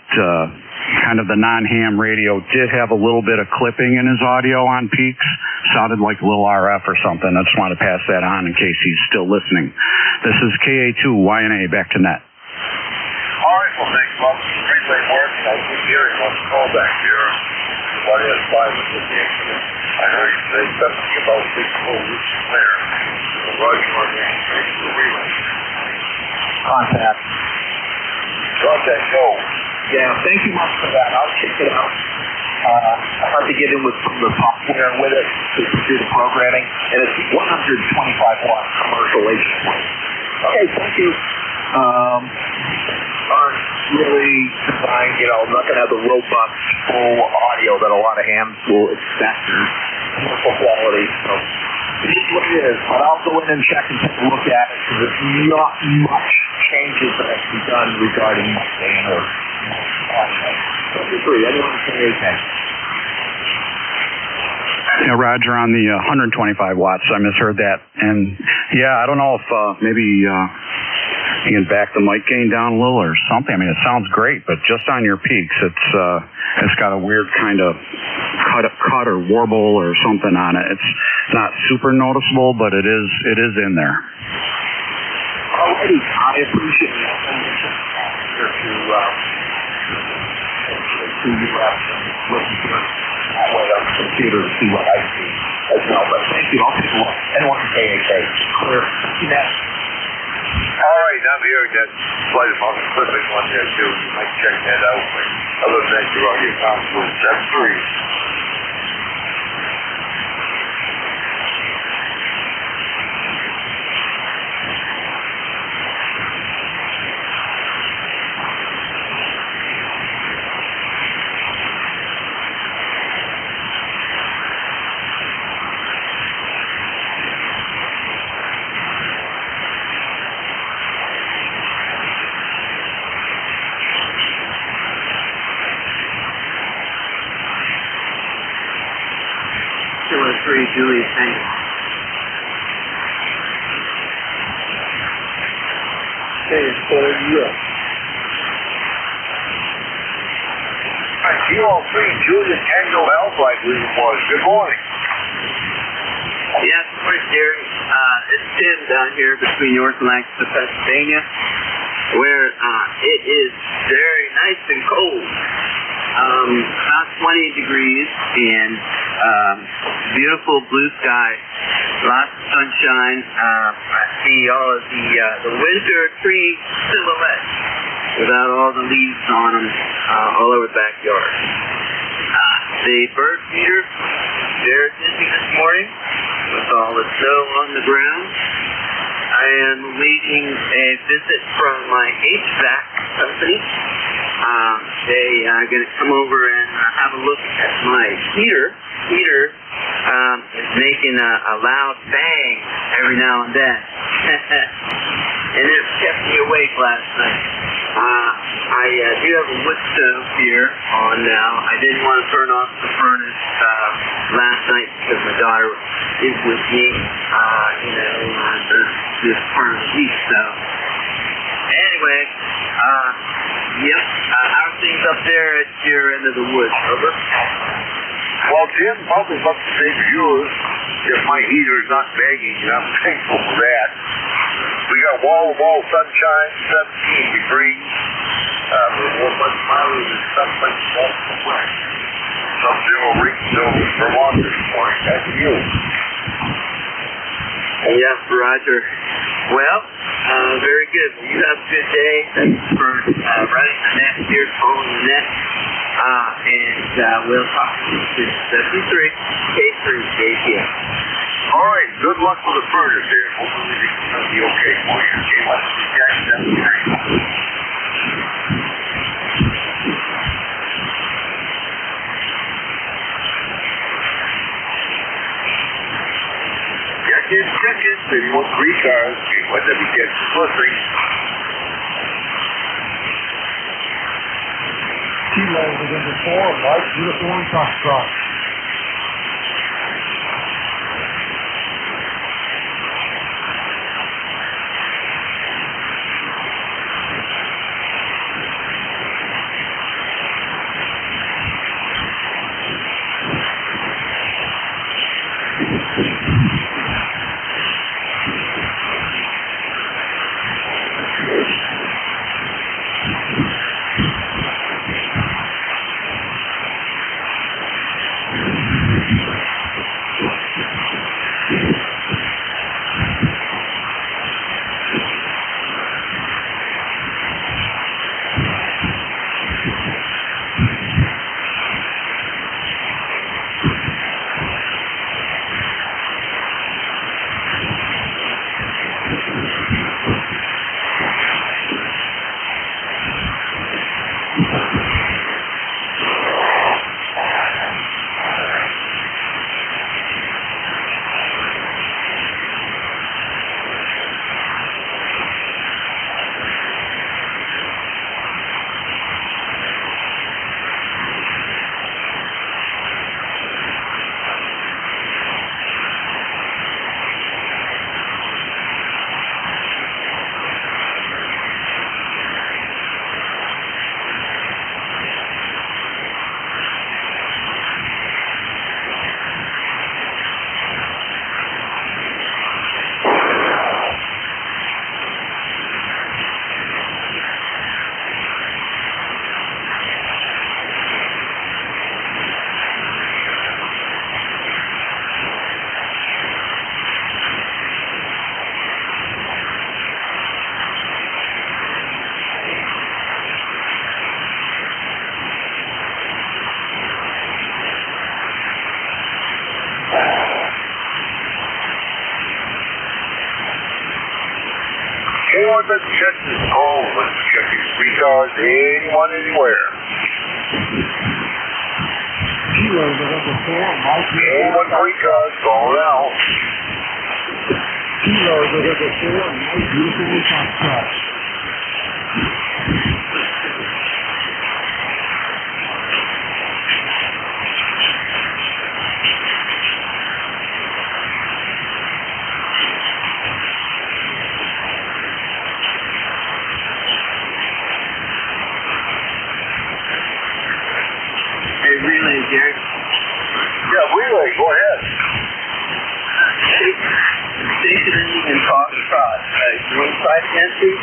kind of the non-ham radio did have a little bit of clipping in his audio on peaks. Sounded like a little RF or something. I just wanted to pass that on in case he's still listening. This is KA2YNA, back to net. All right, well, thanks, Bob. Relay work. I keep hearing on the call back here. What is 5 with the incident? I heard you say something about 6 full weeks clear. Roger, thanks for the relay. Contact. Go. Yeah, thank you much for that. I'll check it out. I have to get in with the software with it to do the programming, and it's 125 watt commercial HF. Okay, thank you. Aren't really designed, not going to have the robust full audio that a lot of hams will expect for quality. So it is what it is. But I'll go in and check and take a look at it because there's not much changes that have to be done regarding my band or so feel free. Anyone can hear me. Yeah, Roger, on the 125 watts, I misheard that. And yeah, I don't know if maybe you can back the mic gain down a little or something. I mean, it sounds great, but just on your peaks, it's got a weird kind of cut or warble or something on it. It's not super noticeable, but it is in there. Alrighty, I appreciate it. To listen to it that way on the computer to see what I see as well. But thank you. I'll take a look. Anyone can KAK. Clear. All right, I'm hearing that slight amount of clipping one there too. You might check that out. Other than that, you're on your conference. That's 3. Julius Tango. Okay, so yeah. You all three, Julius Tango Alpha, I believe it was. Good morning. Yeah, good morning, Jerry. It's Tim down here between York and Lancaster, Pennsylvania, where it is very nice and cold. About 20 degrees and beautiful blue sky, lots of sunshine. I see all of the winter tree silhouettes without all the leaves on them all over the backyard. The bird feeder, they're busy this morning with all the snow on the ground. I am leading a visit from my HVAC company. They are going to come over and have a look at my heater. Heater is making a loud bang every now and then. And it kept me awake last night. I do have a wood stove here on now. I didn't want to turn off the furnace last night because my daughter is with me, this part of the week. So, anyway, yep. How are things up there at your end of the woods, Over? Well, Tim, probably about the same as yours, if my heater is not begging, and I'm thankful for that. We got wall-to-wall sunshine, 17 degrees. One much milder than something west. Sub-zero Ringville, Vermont this morning. That's you. Yes, Roger. Well, very good. You have a good day. Thanks for running the net here, calling the net. And we'll talk to you soon. 73 K3 KPM. All right. Good luck with the furnace there. Hopefully it's going to be okay for you. Okay, let's check 73. Check-in, 31 ECARS, NJ2US delivery. Kilo November 4, Light Uniform Foxtrot. Anyone that checks his home, let's check his ECARS, anyone, anywhere. Kilo November 4, Light Anyone for ECARS, calling out. Kilo November 4, Light Uniform Foxtrot. and Foxtrot. You want to try it again, please?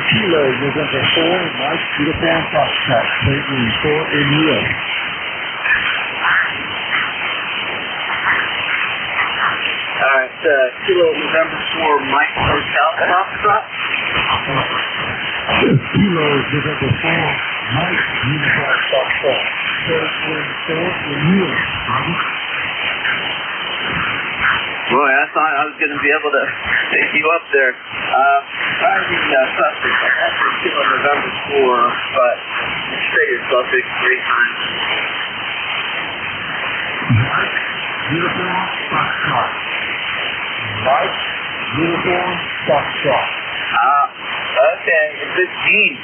Kilo November 4, Mike, Uniform Foxtrot, Cleveland 4 in US. Alright, Kilo November 4, Mike, Hotel Foxtrot. Kilo November 4, Mike, Uniform Foxtrot, Cleveland 4 in US. Boy, I thought I was going to be able to pick you up there. Try the suffix. I have to Kilo November 4, but say your suffix 3 times. Uniform Foxtrot. Mike, Uniform Foxtrot. Okay, it's this Gene.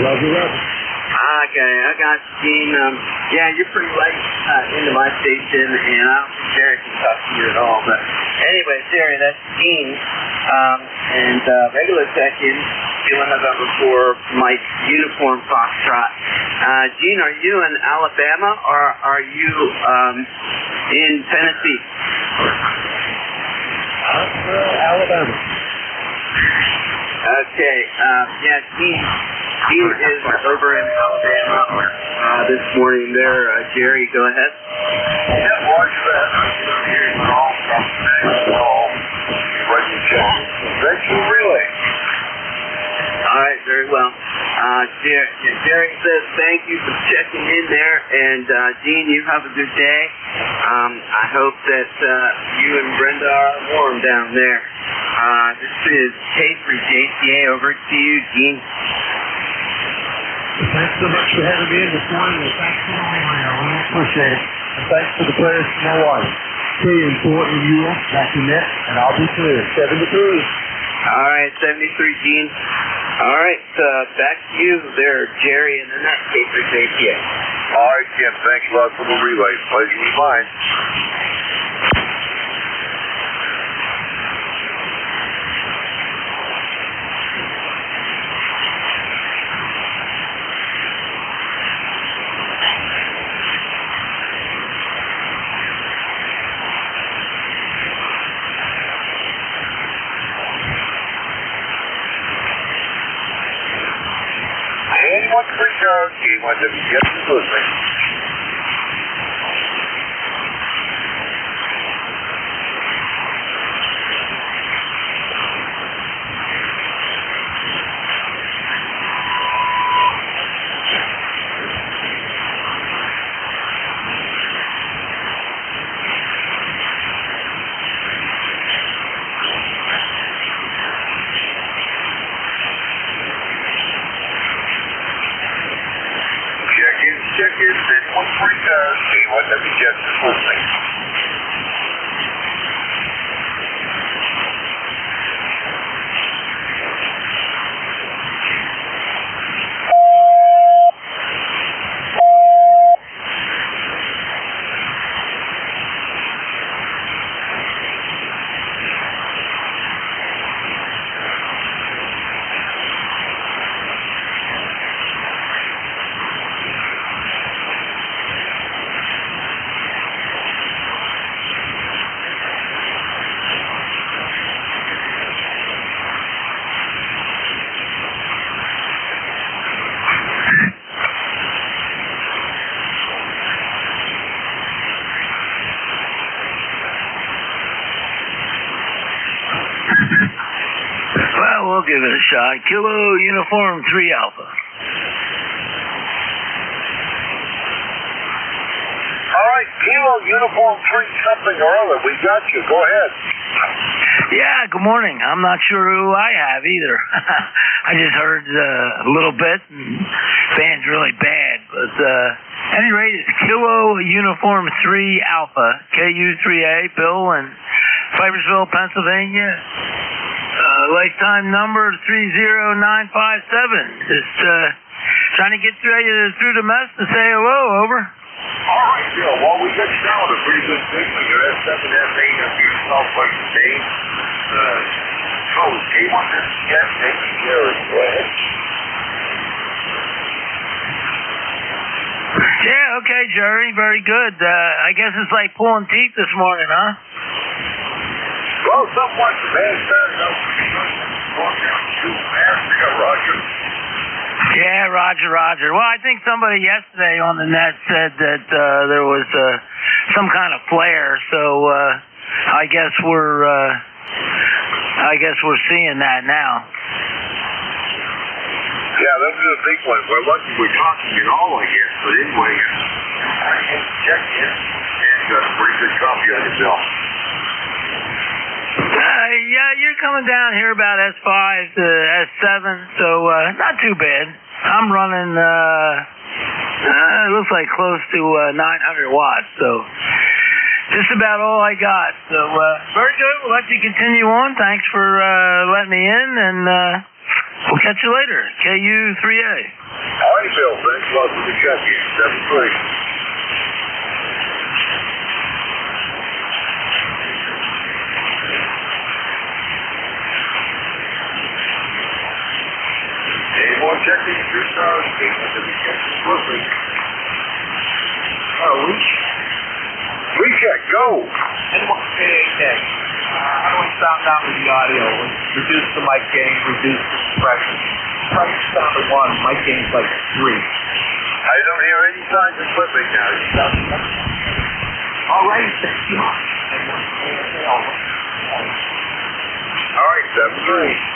Roger. Okay, I got Gene. Yeah, you're pretty late into my station, and I don't think Jerry can talk to you at all. But anyway, Jerry, that's Gene. And regular check-in, Kilo November 4, Mike, Uniform Foxtrot. Gene, are you in Alabama, or are you in Tennessee? Alabama. Okay, yeah, Gene is over in Alabama this morning there. Jerry, go ahead. Yeah, watch that. I'm hearing it all from the wall. Right to check. Thanks for the relay. All right, very well. Jerry says thank you for checking in there, and Gene, you have a good day. I hope that you and Brenda are warm down there. This is Kate for JCA. Over to you, Gene. Thanks so much for having me in this morning, and thanks for all my I really appreciate it. And thanks for the prayers for my wife. Stay in Fort in US, back in net, and I'll be clear. 73. All right, 73, Gene. All right, back to you there, Jerry, and then that's Kate for JCA. All right, Ken, thanks a lot for the relay. Pleasure was mine. Game-1 WTS is listening. Check-in, anyone free cars, Game-1 WTS is listening. We'll give it a shot. Kilo Uniform 3 Alpha. All right, Kilo Uniform 3 something or other. We got you. Go ahead. Yeah, good morning. I'm not sure who I have either. I just heard a little bit. Band's really bad. But at any rate, it's Kilo Uniform 3 Alpha, KU3A, Bill in Fibersville, Pennsylvania. Lifetime number 30957. Just trying to get through the mess and say hello, over. All right, Bill. Well, we got you down with a pretty good signal. Your S7, S8 up here southwest today. Game-1 WTS, taking care of. Go ahead. Yeah, Okay, Jerry. Very good. I guess it's like pulling teeth this morning, huh? Well, somewhat. The band started out Roger. Yeah, Roger. Well, I think somebody yesterday on the net said that there was some kind of flare, so I guess we're seeing that now. Yeah, those are the big ones. We're lucky we're talking at all, I guess. But anyway, I can't check in and got a pretty good copy on your bill. Yeah, you're coming down here about S5 to S7, so not too bad. I'm running, it looks like close to 900 watts, so just about all I got. So very good. We'll let you continue on. Thanks for letting me in, and we'll catch you later. KU3A. All right, Bill. Thanks a lot for the check-in. 7-3. Any more checking? Your stars, recheck, go. Hey, how do we sound down with the audio? Reduce the mic gain, reduce the suppression. Suppression down to 1, mic gain's like 3. I don't hear any signs of clipping now. All right, all right, 7-3.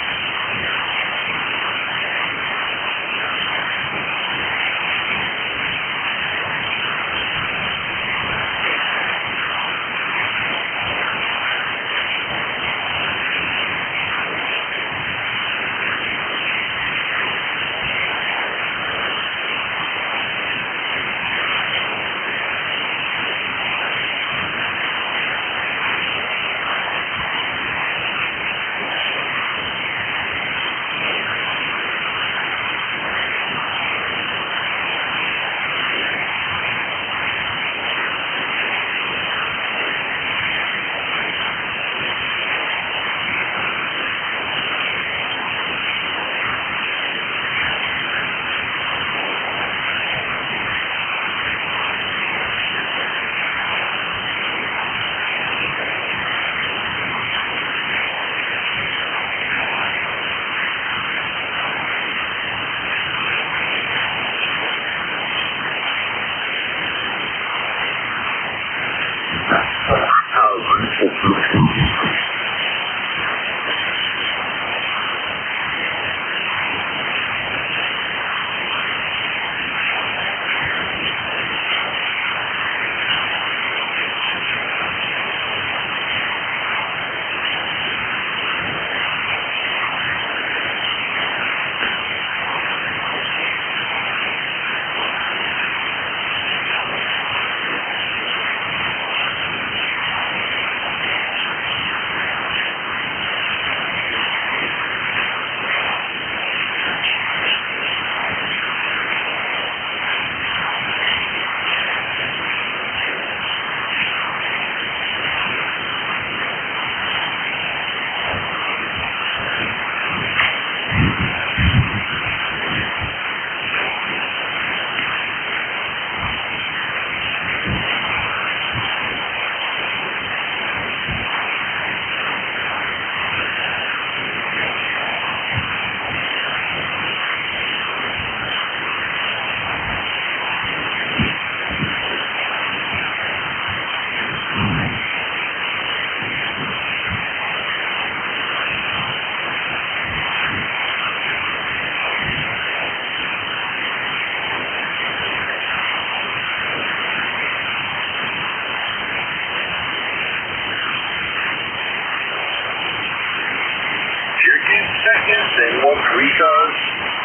Then what ECARS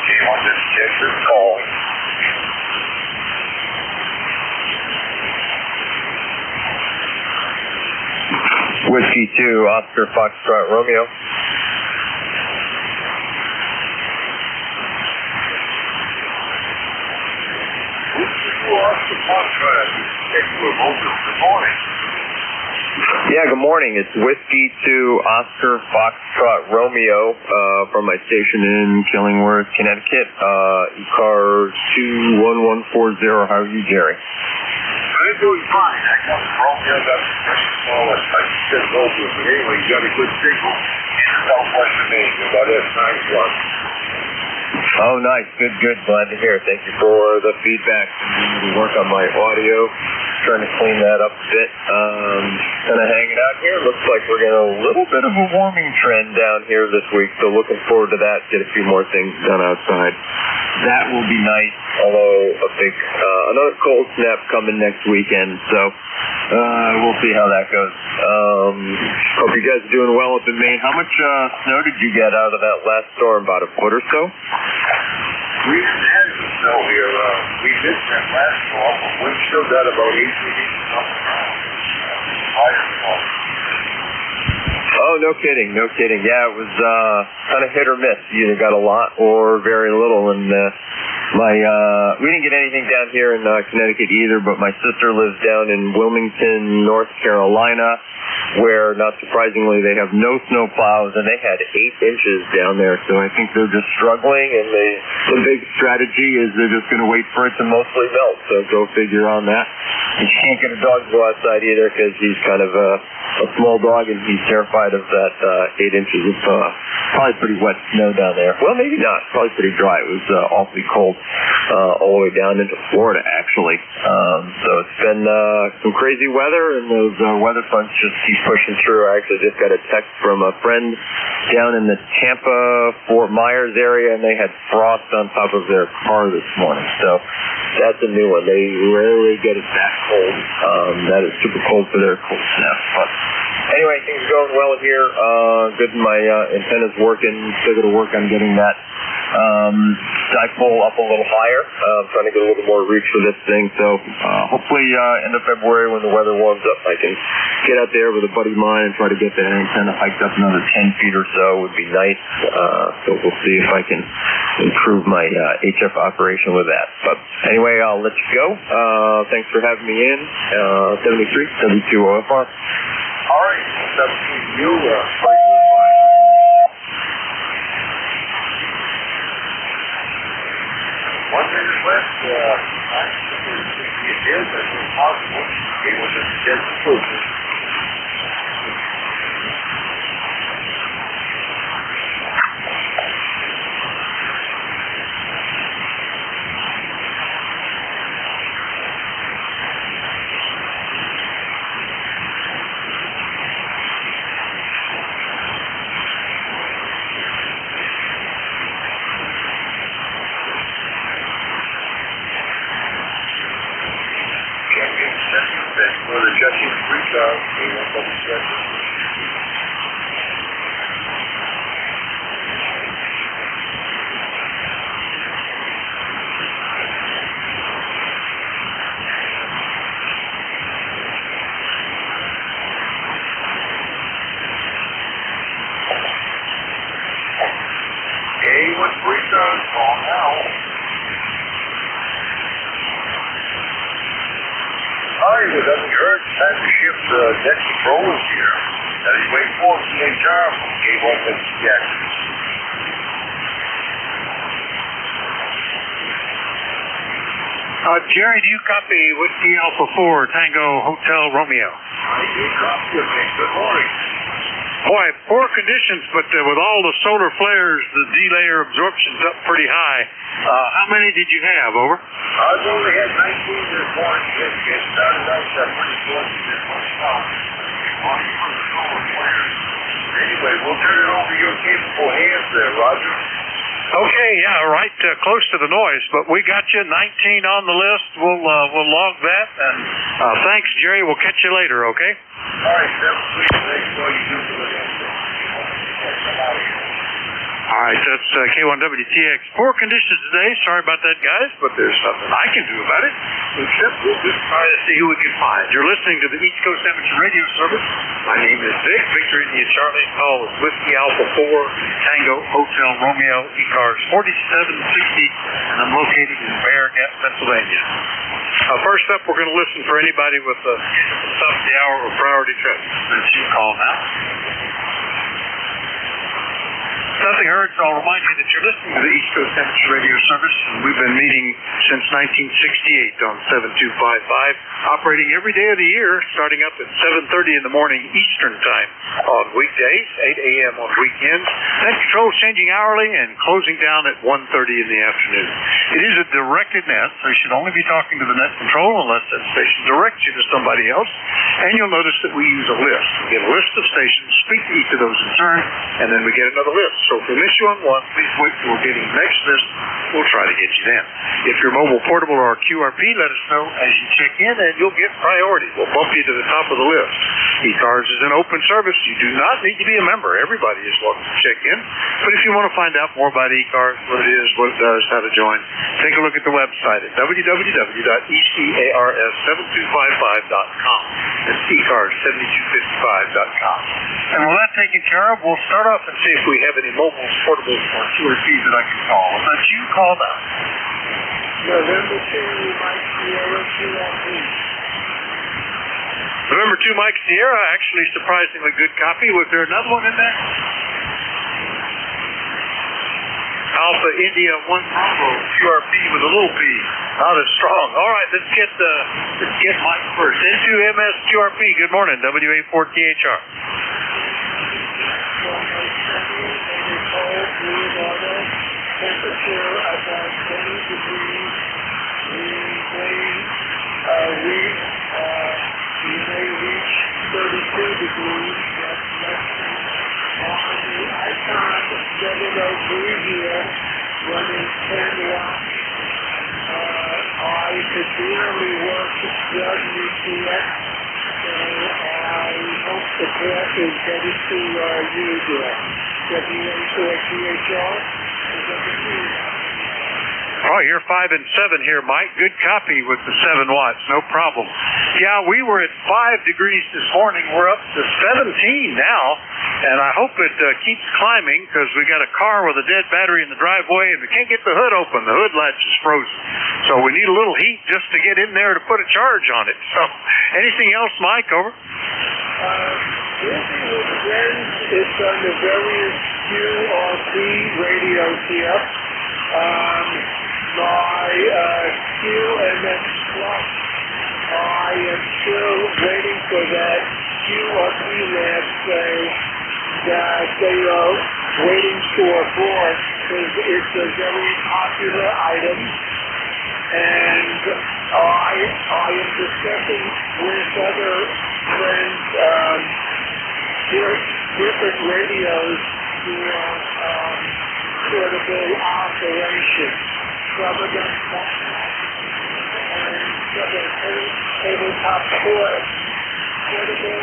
came on this checker call. Whiskey 2, Oscar Foxtrot Romeo. Oscar Foxtrot, good morning. Yeah, good morning. It's Whiskey to Oscar Foxtrot Romeo from my station in Killingworth, Connecticut. ECARS 21140. How are you, Jerry? I'm doing fine. I come from Romeo. That's all I said over. But anyway, you got a good signal in southwestern Maine. About that 9 o'clock. Oh, nice. Good, good. Glad to hear. Thank you for the feedback. I'm work on my audio. Trying to clean that up a bit. Kind of hanging out here. Looks like we're getting a little bit of a warming trend down here this week, so looking forward to that. Get a few more things done outside. That will be nice, although another cold snap coming next weekend, so we'll see how that goes. Hope you guys are doing well up in Maine. How much snow did you get out of that last storm? About a foot or so? We didn't have some snow here. We missed that last storm, but we still got about 18 inches on the ground. Higher storm. Oh, no kidding, no kidding. Yeah, it was kind of hit or miss. You either got a lot or very little. And we didn't get anything down here in Connecticut either, but my sister lives down in Wilmington, North Carolina, where, not surprisingly, they have no snow plows, and they had 8 inches down there. So I think they're just struggling, and the big strategy is they're just going to wait for it to mostly melt. So go figure on that. And you can't get a dog to go outside either because he's kind of a small dog, and he's terrified of that 8 inches of probably pretty wet snow down there. Well, maybe not. Probably pretty dry. It was awfully cold all the way down into Florida, actually. So it's been some crazy weather, and those weather fronts just keep pushing through. I actually just got a text from a friend down in the Tampa-Fort Myers area, and they had frost on top of their car this morning. So that's a new one. They rarely get it that cold. That is super cold for their cold snap. But anyway, things are going well here. Good. My antenna's working. Still got to work on getting that dipole up a little higher. I'm trying to get a little more reach for this thing. So hopefully end of February when the weather warms up, I can get out there with a buddy of mine and try to get that antenna hiked up another 10 feet or so. Would be nice. So we'll see if I can improve my HF operation with that. But anyway, I'll let you go. Thanks for having me in. 73 W2OFR. All right, 17 you. One minute left. It is as possible. It was a dead proof. Net controllers here. That is way 4 ECARS gave up the reaction. Jerry, do you copy Whiskey Alpha 4 Tango Hotel Romeo? I do copy of me. Good morning. Boy, poor conditions, but with all the solar flares, the D-layer absorption's up pretty high. How many did you have, over? I've only had 19 this morning. It started out pretty good. This one stopped. Anyway, we'll turn it over to your capable hands there, Roger. Okay, yeah, right close to the noise, but we got you 19 on the list. We'll log that, and thanks, Jerry. We'll catch you later, okay? All right, Steph, please, thanks for all you do for the All right, that's K1WTX. Poor conditions today. Sorry about that, guys, but there's nothing I can do about it. Except we'll just try to see who we can find. You're listening to the East Coast Amateur Radio Service. My name is Vic. Victor India Charlie. Call is Whiskey Alpha 4 Tango Hotel Romeo ECARS 4760, and I'm located in Bear Gap, Pennsylvania. First up, we're going to listen for anybody with the top of the hour or priority traffic. Let's call now. Nothing heard, so I'll remind you that you're listening to the East Coast Amateur Radio Service, and we've been meeting since 1968 on 7255, operating every day of the year, starting up at 7:30 in the morning Eastern Time on weekdays, 8 a.m. on weekends. Net control is changing hourly and closing down at 1:30 in the afternoon. It is a directed net, so you should only be talking to the net control unless that station directs you to somebody else. And you'll notice that we use a list. We get a list of stations, speak to each of those in turn, and then we get another list. So if we miss you on one, please wait till we're getting the next list. We'll try to get you then. If you're mobile, portable, or QRP, let us know as you check in, and you'll get priority. We'll bump you to the top of the list. ECARS is an open service. You do not need to be a member. Everybody is welcome to check in. But if you want to find out more about ECARS, what it is, what it does, how to join, take a look at the website at www.ecars7255.com. That's ECARS7255.com. And with that taken care of, we'll start off and see if we have any mobiles, portables, or QRPs that I can call. I'll let you call now. November 2, Mike Sierra, QRP. November 2, Mike Sierra, actually surprisingly good copy. Was there another one in there? Alpha India 1 Bravo, QRP with a little p. Not as strong. All right, let's get Mike first. N2MS QRP, good morning, WA4THR. Temperature about 20 degrees. We may reach 32 degrees. That's less than on the Icon 703 here, running 10 watts. I could barely work WTX, so I hope the path is ready to you there. WA4THR. Oh, you're 5 and 7 here, Mike. Good copy with the 7 watts. No problem. Yeah, we were at 5 degrees this morning. We're up to 17 now, and I hope it keeps climbing because we got a car with a dead battery in the driveway, and we can't get the hood open. The hood latch is frozen. So we need a little heat just to get in there to put a charge on it. So anything else, Mike? Over. Working with friends, it's on the various QRP radios here. My QMX Plus, I am still waiting for that QRP lab say that they are waiting for us because it's a very popular item. And I am discussing with other friends different radios for portable operation. Some of them and some of them tabletop portable.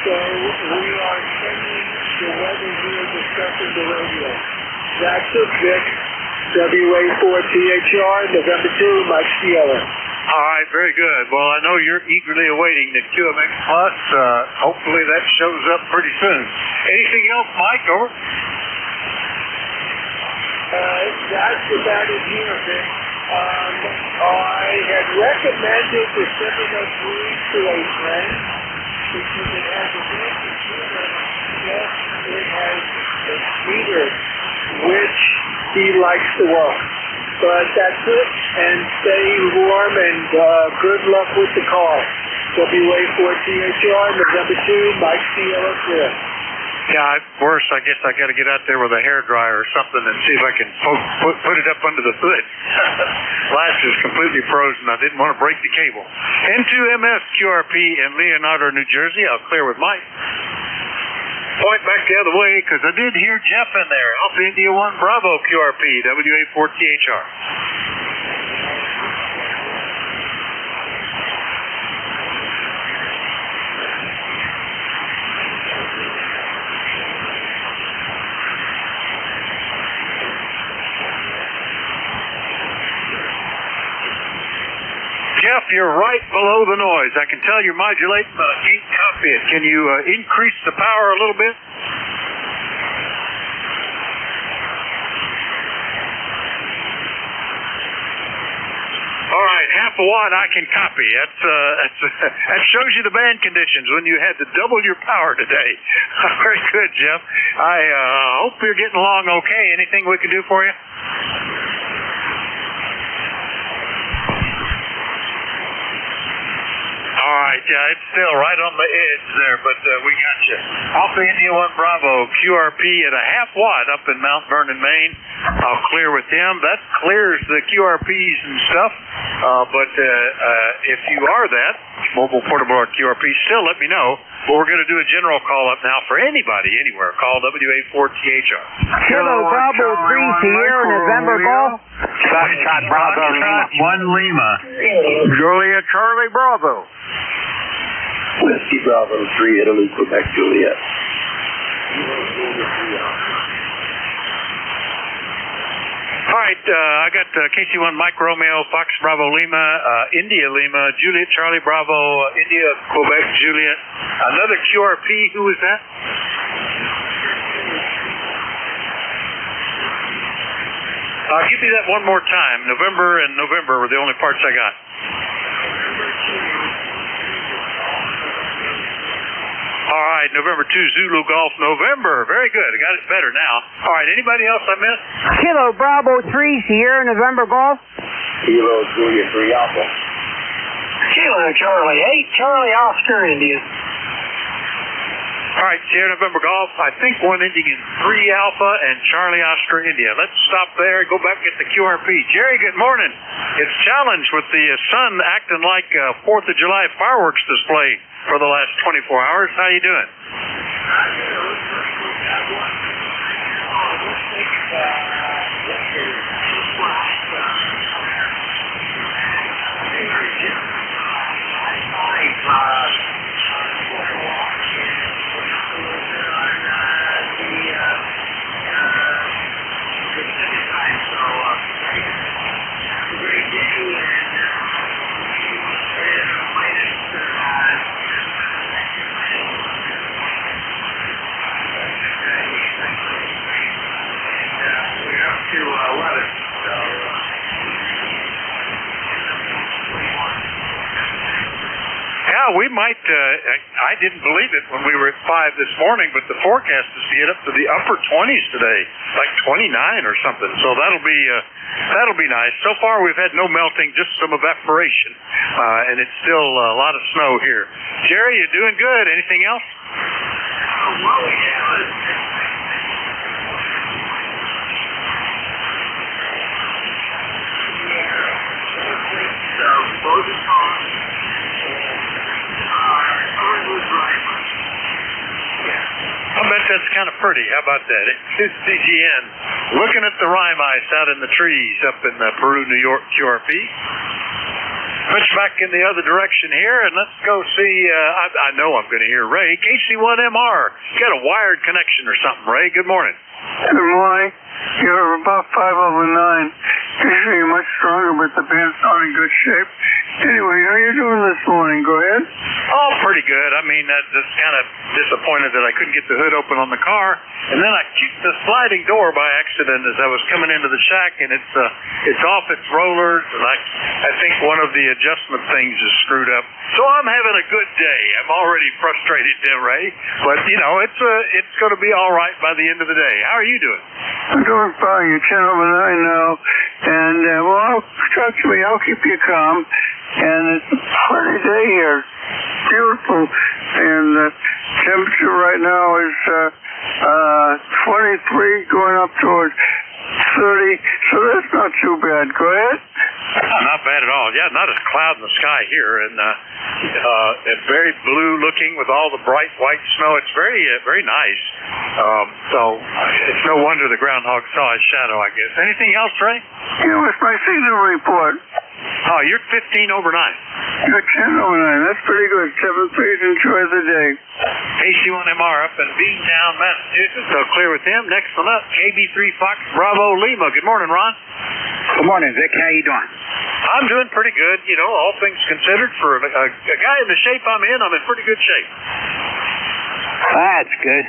So we are sending the weather here discussing the radio. That's it, Vic. WA4THR, November 2, Mike Sierra. All right, very good. Well, I know you're eagerly awaiting the QMX Plus. Hopefully that shows up pretty soon. Anything else, Mike? Over. That's about it here, Vic. I had recommended the 703 to a friend because it has a good computer. Yes, it has a meter, which he likes to work. But that's it, and stay warm, and good luck with the car. WA4THR, November 2, Mike Sierra, clear. Yeah, worse, I guess I got to get out there with a hairdryer or something and see if I can put it up under the hood. Latch is completely frozen. I didn't want to break the cable. N2MS QRP in Leonardo, New Jersey. I'll clear with Mike. Point back the other way because I did hear Jeff in there. Alpha India 1 Bravo QRP, WA4THR. Jeff, you're right below the noise. I can tell you're modulating, but I can't copy it. Can you increase the power a little bit? All right, right, half a watt I can copy. That shows you the band conditions when you had to double your power today. Very good, Jeff. I hope you're getting along okay. Anything we can do for you? All right, yeah, it's still right on the edge there, but we got you. Alpha India 1 Bravo, QRP at a half watt up in Mount Vernon, Maine. I'll clear with him. That clears the QRPs and stuff, but if you are that, mobile portable or QRP, still let me know. But we're going to do a general call-up now for anybody, anywhere. Call WA4THR. Kilo Bravo 3 Sierra November Golf. Foxtrot Bravo Lima. 1 Lima. Juliet Charlie Bravo. Whiskey Bravo 3 Italy, Quebec, Juliet. All right, I got KC1 Mike Romeo, Fox Bravo Lima, India Lima, Juliet Charlie Bravo, India Quebec Juliet. Another QRP, who was that? Give me that one more time. November and November were the only parts I got. All right, November 2, Zulu Golf, November. Very good. I got it better now. All right, anybody else I missed? Kilo Bravo 3 Sierra November Golf. Kilo Juliet 3 Alpha. Kilo Charlie 8 Charlie Oscar India. All right, Sierra November Golf. I think one ending in 3 Alpha and Charlie Oscar India. Let's stop there. Go back and get the QRP. Jerry, good morning. It's challenged with the sun acting like 4th of July fireworks display for the last 24 hours. How you doing? Yeah, we might, I didn't believe it when we were at 5 this morning, but the forecast is to get up to the upper 20s today, like 29 or something. So that'll be nice. So far we've had no melting, just some evaporation, and it's still a lot of snow here. Jerry, you doing good? Anything else? I bet that's kind of pretty. How about that? It's CGN. Looking at the rime ice out in the trees up in Peru, New York, QRP. Switch back in the other direction here, and let's go see, I know I'm going to hear Ray. KC1MR. You got a wired connection or something, Ray. Good morning. Good morning. You're about 5 over 9. Usually you're much stronger, but the band's not in good shape. Anyway, how are you doing this morning? Go ahead. Oh, pretty good. I mean, just kind of disappointed that I couldn't get the hood open on the car, and then I kicked the sliding door by accident as I was coming into the shack, and it's off its rollers, and I think one of the adjustment things is screwed up. So I'm having a good day. I'm already frustrated, Ray, but it's going to be all right by the end of the day. How are you doing? I'm doing fine. You're 10 over 9 now, and trust me, I'll keep you calm. And it's a pretty day here. Beautiful. And the temperature right now is 23 going up towards 30. So that's not too bad. Go ahead. Not bad at all. Yeah, not a cloud in the sky here. And it's very blue looking with all the bright white snow. It's very, very nice. So it's no wonder the groundhog saw his shadow, I guess. Anything else, Ray? Yeah, what's my seasonal report? Oh, you're 15 over 9. You're 10 over 9. That's pretty good. 7 please. Enjoy the day. KC1MR up in Beantown, Massachusetts. So clear with him. Next one up, KB3 Fox Bravo Lima. Good morning, Ron. Good morning, Vic. How you doing? I'm doing pretty good. All things considered, for a guy in the shape I'm in pretty good shape. That's good.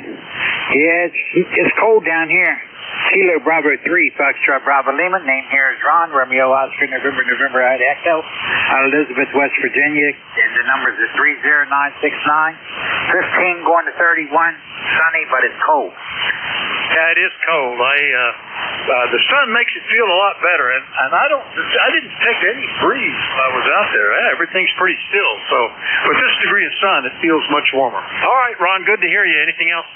Yeah, it's cold down here. Kilo Bravo 3, Foxtrot Bravo Lima. Name here is Ron, Romeo Oscar, November, Ida Echo, out of Elizabeth, West Virginia. And the numbers are 30969. 15 going to 31. Sunny, but it's cold. Yeah, it is cold. The sun makes it feel a lot better, and I didn't detect any breeze when I was out there. Everything's pretty still. So with this degree of sun, it feels much warmer. All right, Ron, good to hear you. Anything else?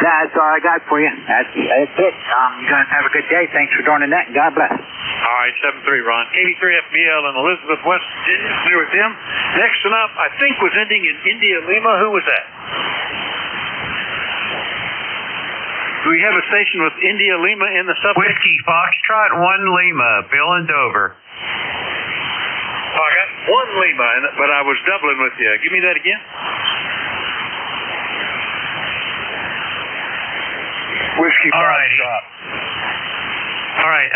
That's all I got for you. That's it. You guys have a good day. Thanks for joining that, and God bless. All right, 7-3, Ron. 83FBL in Elizabeth, West Virginia. Clear with them. Next one up, I think, was ending in India Lima. Who was that? Do we have a station with India Lima in the suffix? Whiskey Foxtrot 1 Lima, Bill and Dover. Oh, I got 1 Lima, but I was doubling with you. Give me that again. Whiskey Foxtrot. All right,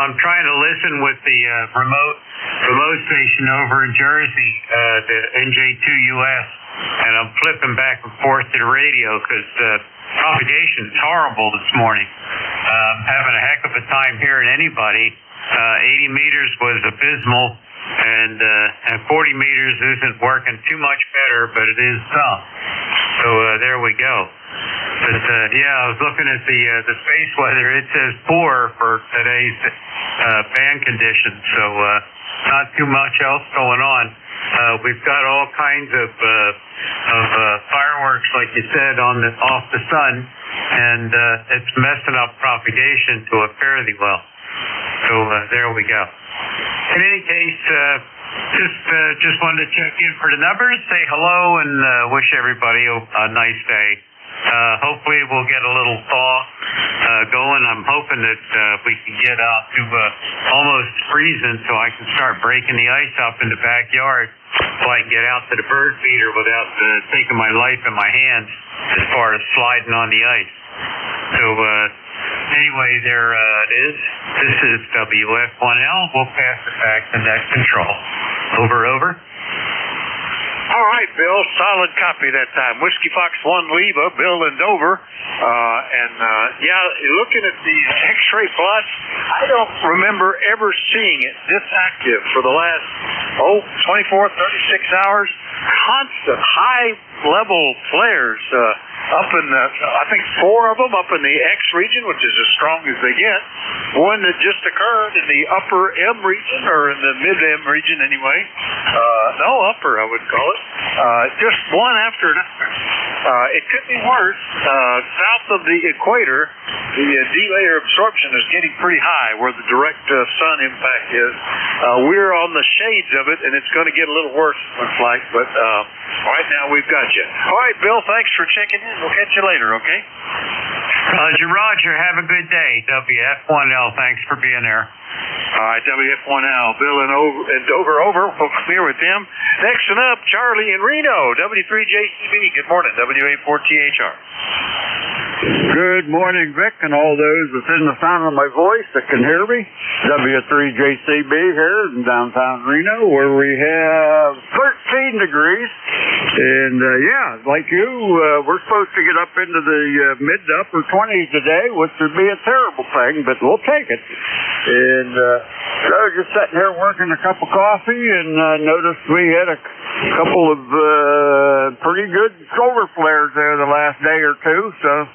I'm trying to listen with the remote station over in Jersey, the NJ2US, and I'm flipping back and forth to the radio because propagation is horrible this morning. I'm having a heck of a time hearing anybody. 80 meters was abysmal, and 40 meters isn't working too much better, but it is some. So there we go. But I was looking at the space weather. It says poor for today's band conditions, so not too much else going on. We've got all kinds of fireworks, like you said, off the sun, and it's messing up propagation to a fairly well. So there we go. In any case, just wanted to check in for the numbers, say hello, and wish everybody a nice day. Hopefully we'll get a little thaw going. I'm hoping that we can get out to almost freezing so I can start breaking the ice up in the backyard so I can get out to the bird feeder without taking my life in my hands as far as sliding on the ice. So anyway, there it is. This is WF1L. We'll pass it back to net control. Over. All right, Bill. Solid copy that time. Whiskey Fox 1 Lima, Bill in Dover. Looking at the X-ray plots, I don't remember ever seeing it this active for the last 24, 36 hours. Constant high-level flares up in I think 4 of them up in the X region, which is as strong as they get. One that just occurred in the upper M region, or in the mid-M region anyway. Upper, I would call it. Just one after another. It could be worse. South of the equator, the D-layer absorption is getting pretty high where the direct sun impact is. We're on the shades of it, and it's going to get a little worse, it looks like, but right now we've got you. All right, Bill, thanks for checking in. We'll catch you later, okay? Roger. Have a good day. WF1L, thanks for being there. All right, WF1L, Bill and Dover, over. We'll clear with them. Next one up, Charlie in Reno, W3JCB. Good morning, WA4THR. Good morning, Vic, and all those within the sound of my voice that can hear me. W3JCB here in downtown Reno, where we have 13 degrees. And, like you, we're supposed to get up into the mid to upper 20s today, which would be a terrible thing, but we'll take it. And so just sitting here working a cup of coffee, and noticed we had a couple of pretty good solar flares there the last day or two, so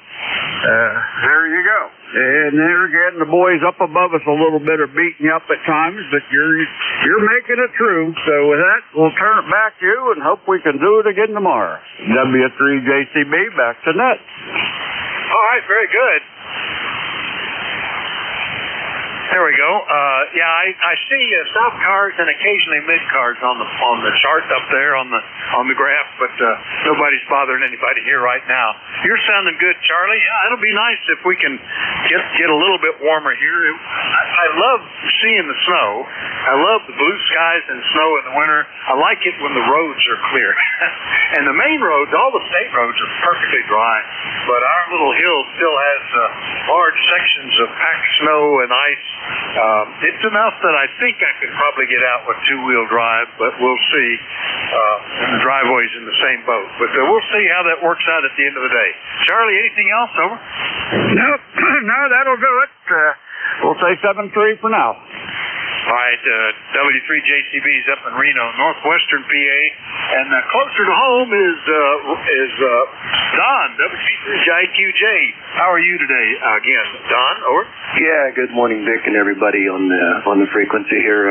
there you go. And there again, the boys up above us a little bit are beating you up at times, but you're making it through. So with that, we'll turn it back to you and hope we can do it again tomorrow. W3JCB, back to net. All right, very good. There we go. I see south cars and occasionally mid cars on the chart up there on the graph, but nobody's bothering anybody here right now. You're sounding good, Charlie. Yeah, it'll be nice if we can get a little bit warmer here. I love seeing the snow. I love the blue skies and snow in the winter. I like it when the roads are clear. And the main roads, all the state roads are perfectly dry, but our little hill still has large sections of packed snow and ice It's enough that I think I could probably get out with two-wheel drive, but we'll see. And the driveway's in the same boat. But we'll see how that works out at the end of the day. Charlie, anything else? Over? No, that'll do it. We'll say 7-3 for now. All right, W3JCB's up in Reno, northwestern PA, and closer to home is Don, W3JQJ. How are you today? Again, Don, over? Yeah, good morning, Vic, and everybody on the frequency here.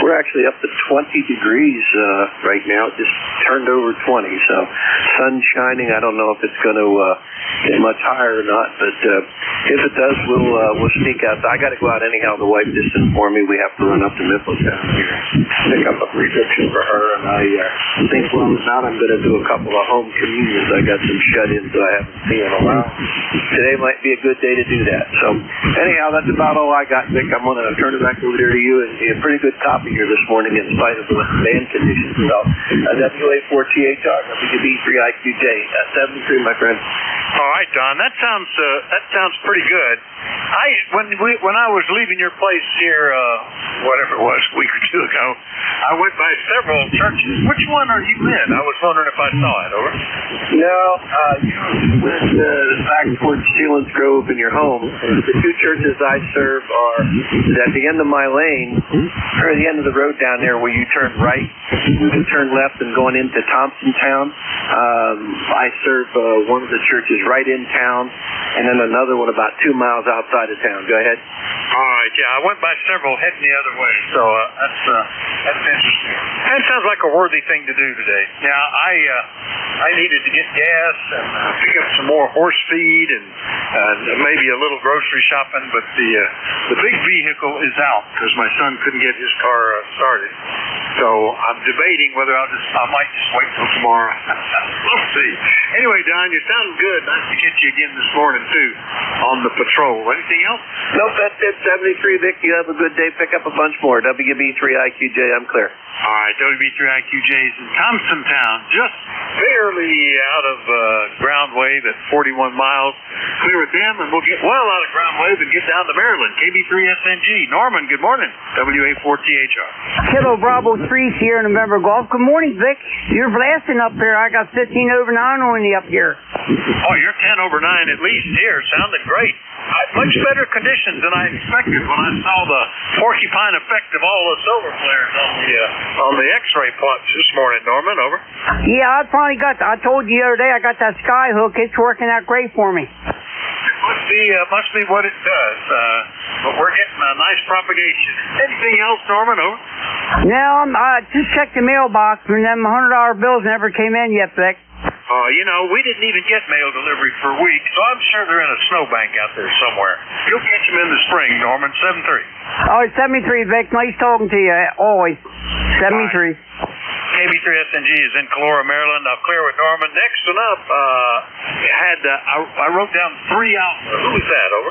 We're actually up to 20 degrees right now. It just turned over 20, so sun shining. I don't know if it's going to get much higher or not, but if it does, we'll sneak out. I got to go out anyhow. The wife just informed me we have to run up to Mifflintown here, pick up a prescription for her, and I think while I'm out, I'm going to do a couple of home communions. I got some shut-ins that I haven't seen in a while. Today might be a good day to do that. So anyhow, that's about all I got, Vic. I'm going to turn it back over there to you, and a pretty good copy here this morning in spite of the band conditions. So WA4THR, WB3IQJ, 73, my friend. All right, Don. That sounds pretty good. When I was leaving your place here, whatever it was, a week or two ago, I went by several churches. Which one are you in? I was wondering if I saw it. Over. No, you went back towards Sealands Grove in your home. The two churches I serve are at the end of my lane, or at the end of the road down there where you turn right, you turn left and going into Thompsontown. I serve one of the churches right in town, and then another one about 2 miles outside of town. Go ahead. All right, yeah, I went by several heading the other way, so that's interesting. That sounds like a worthy thing to do today. Yeah, I needed to get gas and pick up some more horse feed and maybe a little grocery shopping, but the big vehicle is out because my son couldn't get his car started. So I'm debating whether I might just wait till tomorrow. We'll see. Anyway, Don, you sound good. Nice to get you again this morning too on the patrol. Anything else? Nope, that's it. 73, Vic. You have a good day. Pick up a bunch more. WB3IQJ, I'm clear. All right, WB3IQJ's in Thompsontown, just barely out of ground wave at 41 miles. Clear with them, and we'll get well out of ground wave and get down to Maryland. KB3SNG. Norman, good morning. WA4THR. Kilo Bravo 3 Sierra November Golf. Good morning, Vic. You're blasting up here. I got 15 over 9 on you up here. Oh, you're 10 over 9 at least here. Sounding great. Much better conditions than I expected when I saw the porcupine effect of all the solar flares on the X-ray plots this morning. Norman, over. Yeah, I told you the other day I got that sky hook. It's working out great for me. Must be what it does. But we're getting a nice propagation. Anything else, Norman, over? No, I just checked the mailbox, and them $100 bills never came in yet, Vic. We didn't even get mail delivery for a week, so I'm sure they're in a snowbank out there somewhere. You'll catch them in the spring, Norman. 7-3. Oh, 73, Vic. Nice talking to you. Always. 73. KB3SNG is in Calora, Maryland. Now clear with Norman. Next one up, I wrote down 3 Alpha. Who was that? Over.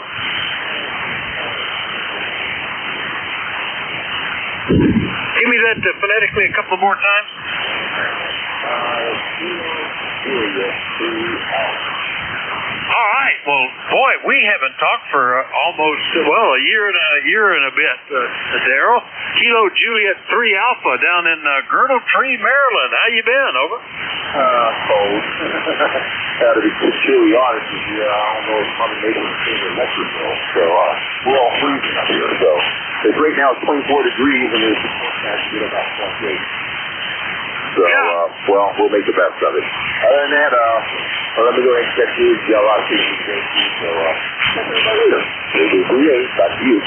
Give me that phonetically a couple more times. All right. Well, boy, we haven't talked for almost a year and a bit. Daryl, Kilo Juliet 3 Alpha down in Girdle Tree, Maryland. How you been? Over. Cold. To be truly honest with you, I don't know if probably maybe it's in Mexico. So we're all freezing up here. So right now it's 24 degrees and it's forecast to get about 28. So, we'll make the best of it. Other than that, let me go ahead and check you. You got a lot of people to thank you. So, back to you.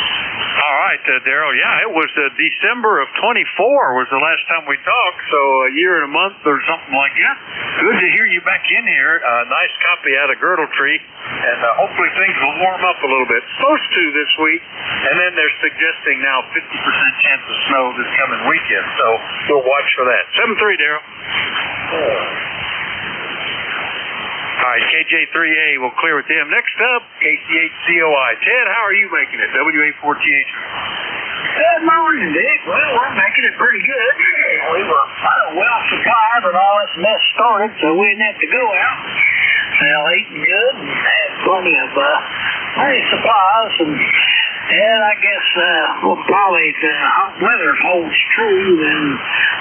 All right, Daryl. Yeah, it was December of 24 was the last time we talked, so a year and a month or something like that. Good to hear you back in here. Nice copy out of Girdle Tree, and hopefully things will warm up a little bit. Supposed to this week, and then they're suggesting now 50% chance of snow this coming weekend, so we'll watch for that. 7-3, Daryl. All right, KJ3A, we'll clear with them. Next up, KC8COI. Ted, how are you making it? WA4TH. Good morning, Dick. Well, we're making it pretty good. We were well supplied when all this mess started, so we didn't have to go out. Well, eating good and had plenty of supplies and And I guess, probably if hot weather holds true, then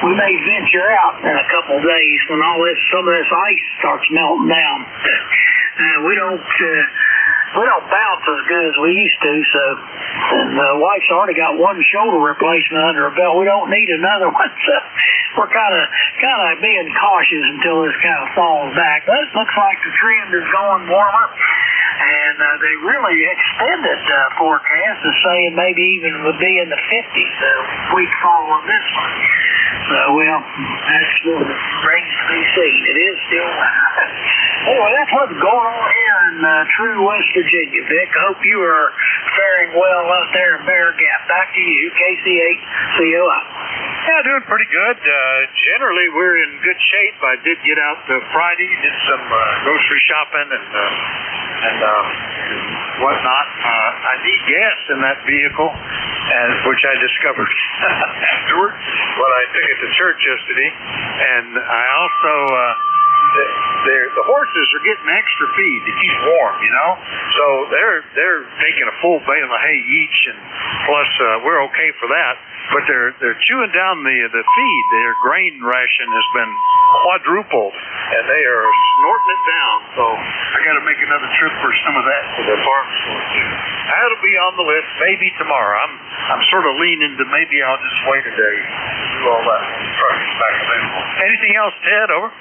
we may venture out in a couple of days when some of this ice starts melting down. We don't bounce as good as we used to, so, and the wife's already got one shoulder replacement under her belt. We don't need another one, so we're kind of being cautious until this kind of falls back. But it looks like the trend is going warmer, and they really extended forecast is saying maybe even would be in the 50s week following this one. So, well, that's what remains to be seen. It is still. Anyway, that's what's going on here in true West Virginia, Vic. I hope you are faring well out there in Bear Gap. Back to you, KC8COI. Yeah, doing pretty good. Generally, we're in good shape. I did get out Friday, did some grocery shopping and whatnot. I need gas in that vehicle, which I discovered afterwards when I took it to church yesterday. And I also, the horses are getting extra feed to keep warm, you know. So they're taking a full bale of hay each, and plus we're okay for that. But they're chewing down the feed. Their grain ration has been quadrupled, and they are snorting it down. So I got to make another trip for some of that to the farm store too. That'll be on the list maybe tomorrow. I'm sort of leaning to maybe I'll just wait a day and do all that. Back available. Anything else, Ted? Over.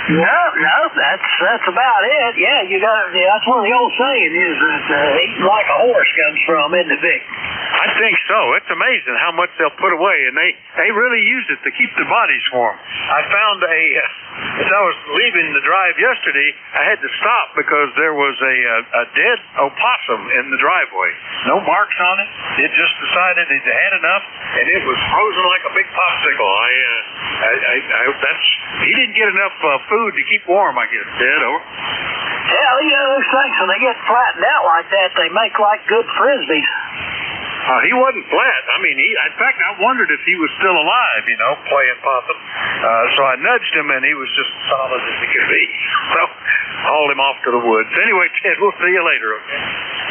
No, that's about it. Yeah, that's one of the old saying is that eating like a horse comes from, isn't it, Vic? I think so. It's amazing how much they'll put away, and they really use it to keep their bodies warm. I found as I was leaving the drive yesterday, I had to stop because there was a dead opossum in the driveway. No marks on it. It just decided it had enough, and it was frozen like a big popsicle. He didn't get enough food to keep warm, I guess, Ted. Over. Yeah, those things, when they get flattened out like that, they make like good frisbees. He wasn't flat. I mean, in fact, I wondered if he was still alive, you know, playing possum. So I nudged him, and he was just solid as he could be. So hauled him off to the woods. Anyway, Ted, we'll see you later, okay?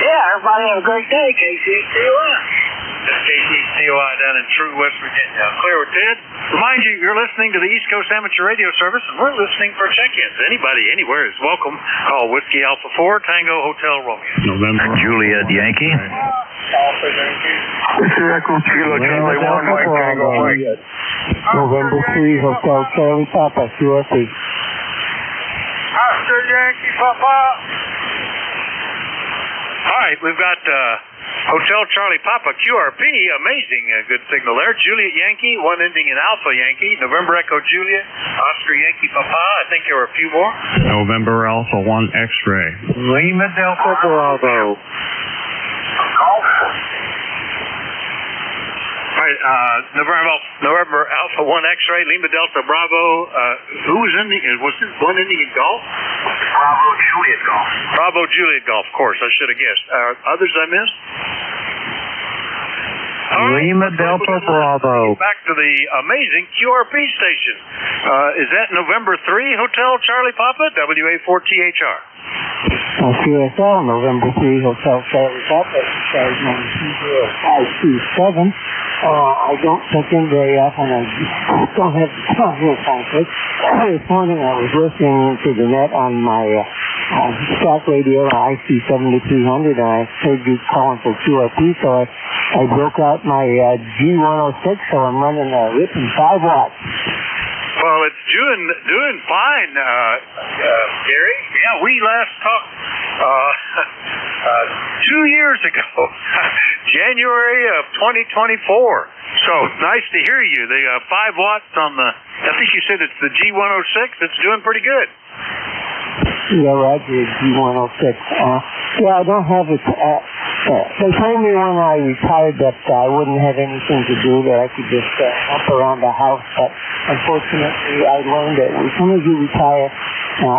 Yeah, everybody have a great day, KC8COI. That's KC8COI down in true West Virginia. I'm clear with Ted. Remind you, you're listening to the East Coast Amateur Radio Service, and we're listening for check-ins. Anybody, anywhere is welcome. Call Whiskey Alpha 4, Tango Hotel Romeo. November Juliet Yankee. Alpha Yankee. This is Echo Kilo Charlie 1, Mike Tango Mike. November 3, Hotel Charlie Papa, QRP. Oscar Yankee Papa. All right, we've got Hotel Charlie Papa, QRP, amazing, good signal there. Juliet Yankee, one ending in Alpha Yankee. November Echo Juliet, Oscar Yankee Papa. I think there were a few more. November Alpha 1 X-ray. Lima Delta Bravo. All right, November Alpha 1 X-ray, Lima Delta Bravo. Who was ending? Was this one ending in golf? Bravo Juliet Golf. Bravo Juliet Golf, of course. I should have guessed. Others I missed? Lima Delta Bravo. Back to the amazing QRP station. Is that November 3 Hotel Charlie Papa, WA4THR? QSL, November 3 Hotel Charlie Papa, size number 20527. I don't check in very often. I don't have the time here, frankly. This morning I was listening to the net on my stock radio, IC7300, and I heard you calling for QRP, so I broke out my G106, so I'm running a ripping 5 watts. Well, it's doing fine, Gary. Yeah, we last talked 2 years ago, January of 2024. So nice to hear you. The 5 watts on I think you said it's the G106. It's doing pretty good. Yeah, right, the G106. Yeah, I don't have it. They told me when I retired that I wouldn't have anything to do, that I could just hop around the house, but unfortunately I learned that as soon as you retire,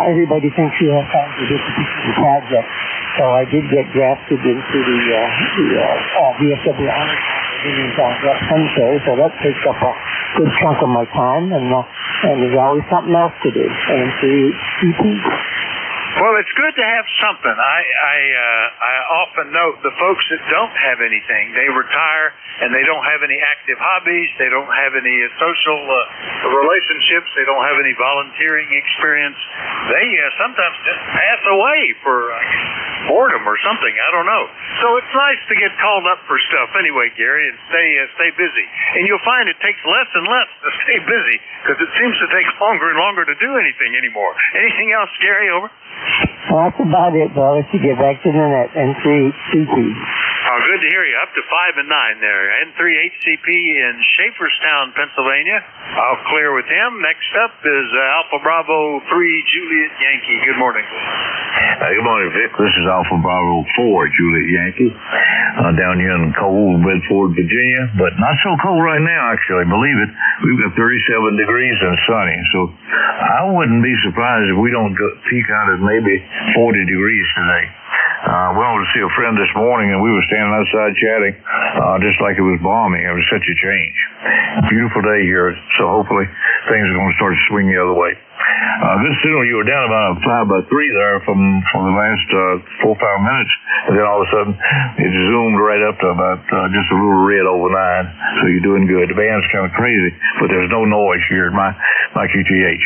everybody thinks you have time to do the project. So I did get drafted into the VFW Army cemetery, so that takes up a good chunk of my time, and there's always something else to do. And CP. Well, it's good to have something. I often note the folks that don't have anything, they retire and they don't have any active hobbies, they don't have any social relationships, they don't have any volunteering experience. They sometimes just pass away for boredom or something. I don't know. So it's nice to get called up for stuff anyway, Gary, and stay busy. And you'll find it takes less and less to stay busy because it seems to take longer and longer to do anything anymore. Anything else, Gary? Over. Well, that's about it, brother, to get back to the net, N3HCP. Oh, good to hear you. Up to 5 and 9 there. N3HCP in Schaeferstown, Pennsylvania. I'll clear with him. Next up is Alpha Bravo 3 Juliet Yankee. Good morning. Good morning, Vic. This is Alpha Bravo 4 Juliet Yankee. Down here in cold Bedford, Virginia, but not so cold right now, actually. Believe it. We've got 37 degrees and sunny, so I wouldn't be surprised if we don't peak out at maybe 40 degrees today. We went to see a friend this morning, and we were standing outside chatting, just like it was balmy. It was such a change. Beautiful day here, so hopefully things are going to start to swing the other way. Good signal. You were down about 5 by 3 there from the last 4 or 5 minutes, and then all of a sudden it zoomed right up to about just a little red over 9. So you're doing good. The band's kind of crazy, but there's no noise here at my QTH.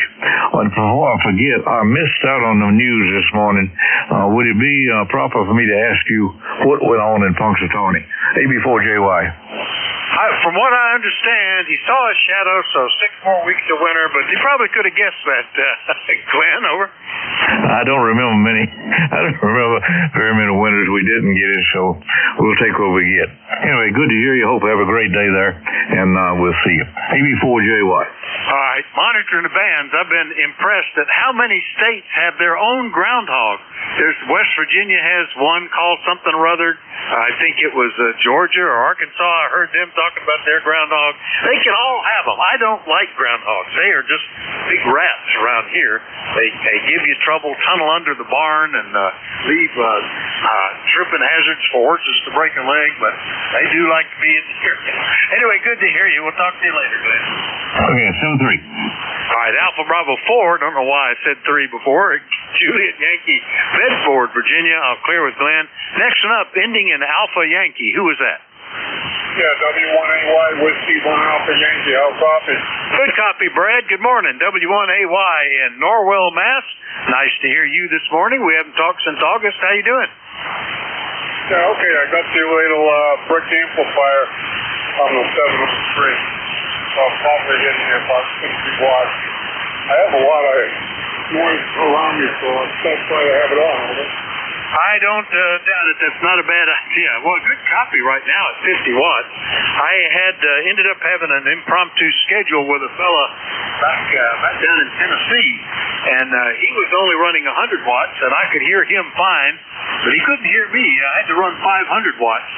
And before I forget, I missed out on the news this morning. Would it be proper for me to ask you what went on in Punxsutawney? AB4JY. From what I understand, he saw a shadow, so 6 more weeks of winter, but he probably could have guessed that, Glenn, over. I don't remember very many winters we didn't get it, so we'll take what we get. Anyway, good to hear you. Hope you have a great day there, and we'll see you. AB4JY. All right, monitoring the bands, I've been impressed at how many states have their own groundhog. There's West Virginia has one called something or other. I think it was Georgia or Arkansas. I heard them talking about their groundhog. They can all have them. I don't like groundhogs. They are just big rats around here. They give you trouble, tunnel under the barn, and leave tripping hazards for horses to break a leg, but they do like to be in here. Anyway, good to hear you. We'll talk to you later, Glenn. Okay, 7-3. All right, Alpha Bravo 4. Don't know why I said 3 before. Juliet Yankee, Bedford, Virginia. I'll clear with Glenn. Next one up, ending in Alpha Yankee. Who was that? Yeah, W1AY, Whiskey 1 Alpha Yankee. How copy? Good copy, Brad. Good morning. W1AY in Norwell, Mass. Nice to hear you this morning. We haven't talked since August. How you doing? Yeah, okay. I got the little brick amplifier on the 703. So I'm probably getting about 60 watts. I have a lot of noise around me, so that's why I have it on. I don't doubt it. That's not a bad idea. Well, good copy right now at 50 watts. I had ended up having an impromptu schedule with a fella back down in Tennessee, and he was only running 100 watts, and I could hear him fine, but he couldn't hear me. I had to run 500 watts.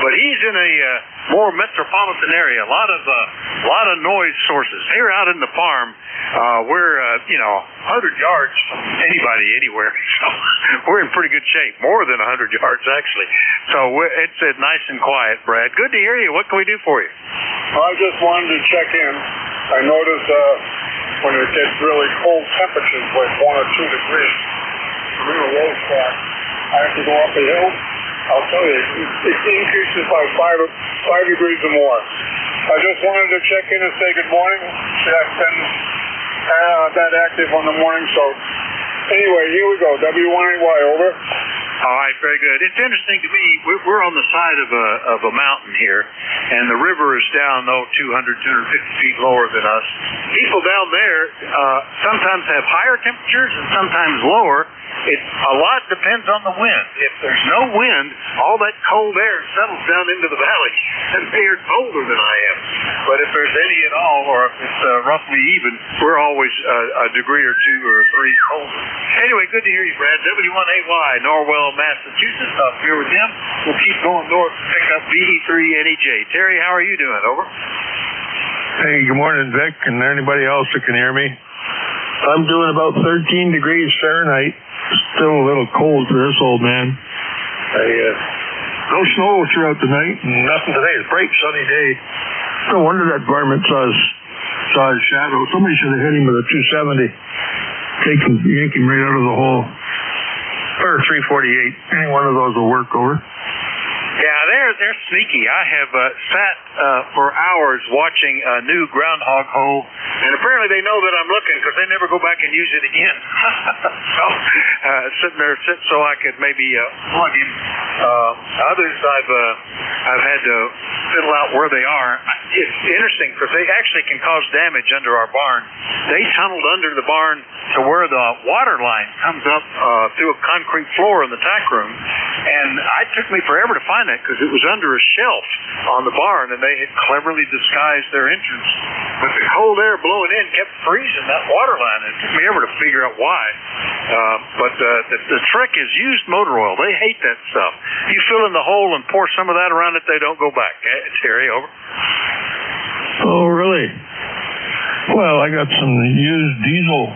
But he's in a more metropolitan area. A lot of noise sources. Here out in the farm, we're 100 yards from anybody anywhere, so we're in pretty good shape. More than 100 yards actually. So it's nice and quiet, Brad. Good to hear you. What can we do for you? I just wanted to check in. I noticed when it gets really cold temperatures, like 1 or 2 degrees, I'm in a low spot. I have to go up a hill. I'll tell you, it increases by 5 degrees or more. I just wanted to check in and say good morning. I've been that active on the morning, so anyway, here we go. W1AY, over. All right, very good. It's interesting to me. We're on the side of a mountain here, and the river is down 200, 250 feet lower than us. People down there sometimes have higher temperatures and sometimes lower. A lot depends on the wind. If there's no wind, all that cold air settles down into the valley, and they are colder than I am. But if there's any at all, or if it's roughly even, we're always a degree or 2 or 3 colder. Anyway, good to hear you, Brad. W1AY, Norwell, Massachusetts. Up here with them. We'll keep going north to pick up BE3NEJ. Terry, how are you doing? Over. Hey, good morning, Vic, and anybody else that can hear me. I'm doing about 13 degrees Fahrenheit. Still a little cold for this old man. No snow throughout the night, and nothing today. It's a bright, sunny day. No wonder that varmint saw his shadow. Somebody should have hit him with a 270. Yank him right out of the hole. or 348. Any one of those will work, over. Yeah, they're sneaky. I have sat for hours watching a new groundhog hole, and apparently they know that I'm looking because they never go back and use it again. So sitting there so I could maybe plug in. Others I've had to fiddle out where they are. It's interesting because they actually can cause damage under our barn. They tunneled under the barn to where the water line comes up through a concrete floor in the tack room, and it took me forever to find that because it was under a shelf on the barn, and they had cleverly disguised their entrance. But the cold air blowing in kept freezing that water line. It took me ever to figure out why. But the trick is used motor oil. They hate that stuff. You fill in the hole and pour some of that around it, they don't go back. Terry, over. Oh, really? Well, I got some used diesel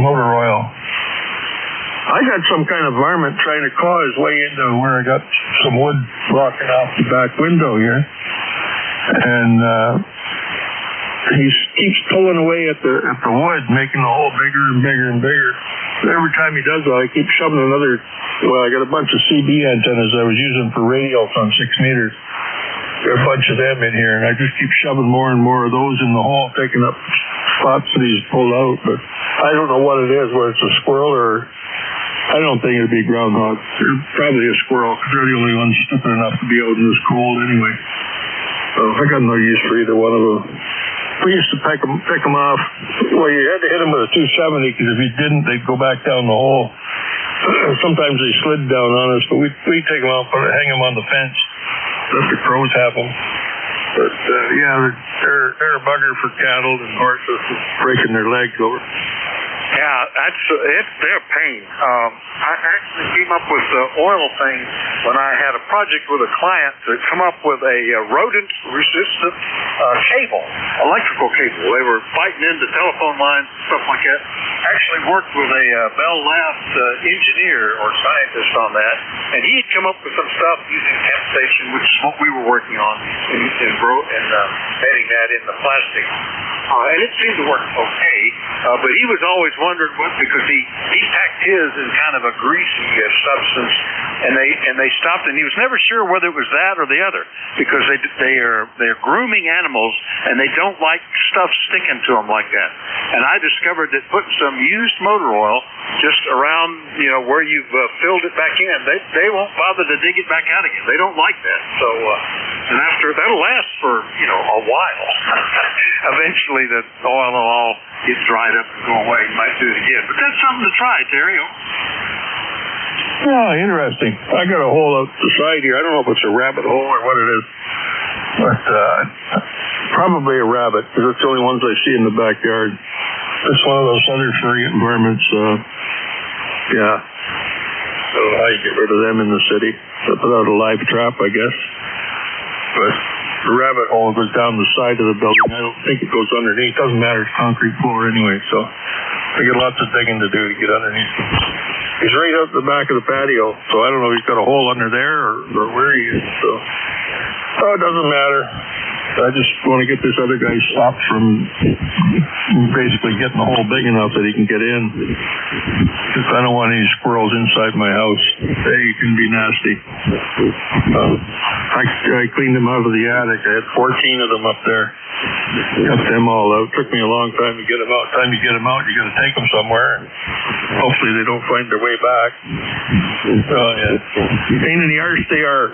motor oil. I got some kind of varmint trying to claw his way into where I got some wood blocking off the back window here. And he keeps pulling away at the wood, making the hole bigger and bigger and bigger. And every time he does that, I keep shoving another. Well, I got a bunch of CB antennas I was using for radios on 6 meters. There are a bunch of them in here, and I just keep shoving more and more of those in the hole, taking up spots that he's pulled out. But I don't know what it is, whether it's a squirrel or I don't think it'd be groundhog. They're probably a squirrel because they're the only ones stupid enough to be out in this cold anyway. So I got no use for either one of them. We used to pick them off. Well, you had to hit them with a 270 because if you didn't, they'd go back down the hole. Sometimes they slid down on us, but we'd take them out, hang them on the fence, let the crows have them. But yeah, they're a bugger for cattle and horses, breaking their legs over. Yeah, they're a pain. I actually came up with the oil thing when I had a project with a client to come up with a rodent-resistant cable, electrical cable. They were fighting into telephone lines and stuff like that. Actually worked with a Bell Labs engineer or scientist on that, and he had come up with some stuff using temp station, which is what we were working on, and embedding that in the plastic. And it seemed to work okay, but he was always wondering because he packed his in kind of a greasy substance, and they stopped, and he was never sure whether it was that or the other because they're grooming animals and they don't like stuff sticking to them like that. And I discovered that putting some used motor oil just around where you've filled it back in, they won't bother to dig it back out again. They don't like that. So and after that'll last for a while. Eventually the oil will all get dried up and go away. You might do it again. But that's something to try, Terry. Oh, interesting. I got a hole out the side here. I don't know if it's a rabbit hole or what it is. But probably a rabbit, because it's the only ones I see in the backyard. It's one of those other furry environments. Yeah. I don't know how you get rid of them in the city. Without a live trap, I guess. But the rabbit hole goes down the side of the building. I don't think it goes underneath. It doesn't matter. It's concrete floor anyway, so I get lots of digging to do to get underneath. He's right out the back of the patio, so I don't know if he's got a hole under there or where he is. So, it doesn't matter. I just want to get this other guy stopped from basically getting the hole big enough that he can get in. Because I don't want any squirrels inside my house. They can be nasty. I cleaned them out of the attic. I had 14 of them up there. Got them all out. Took me a long time to get them out. Time you get them out, you got to take them somewhere. Hopefully they don't find their way back. Oh yeah, pain in the arse they are.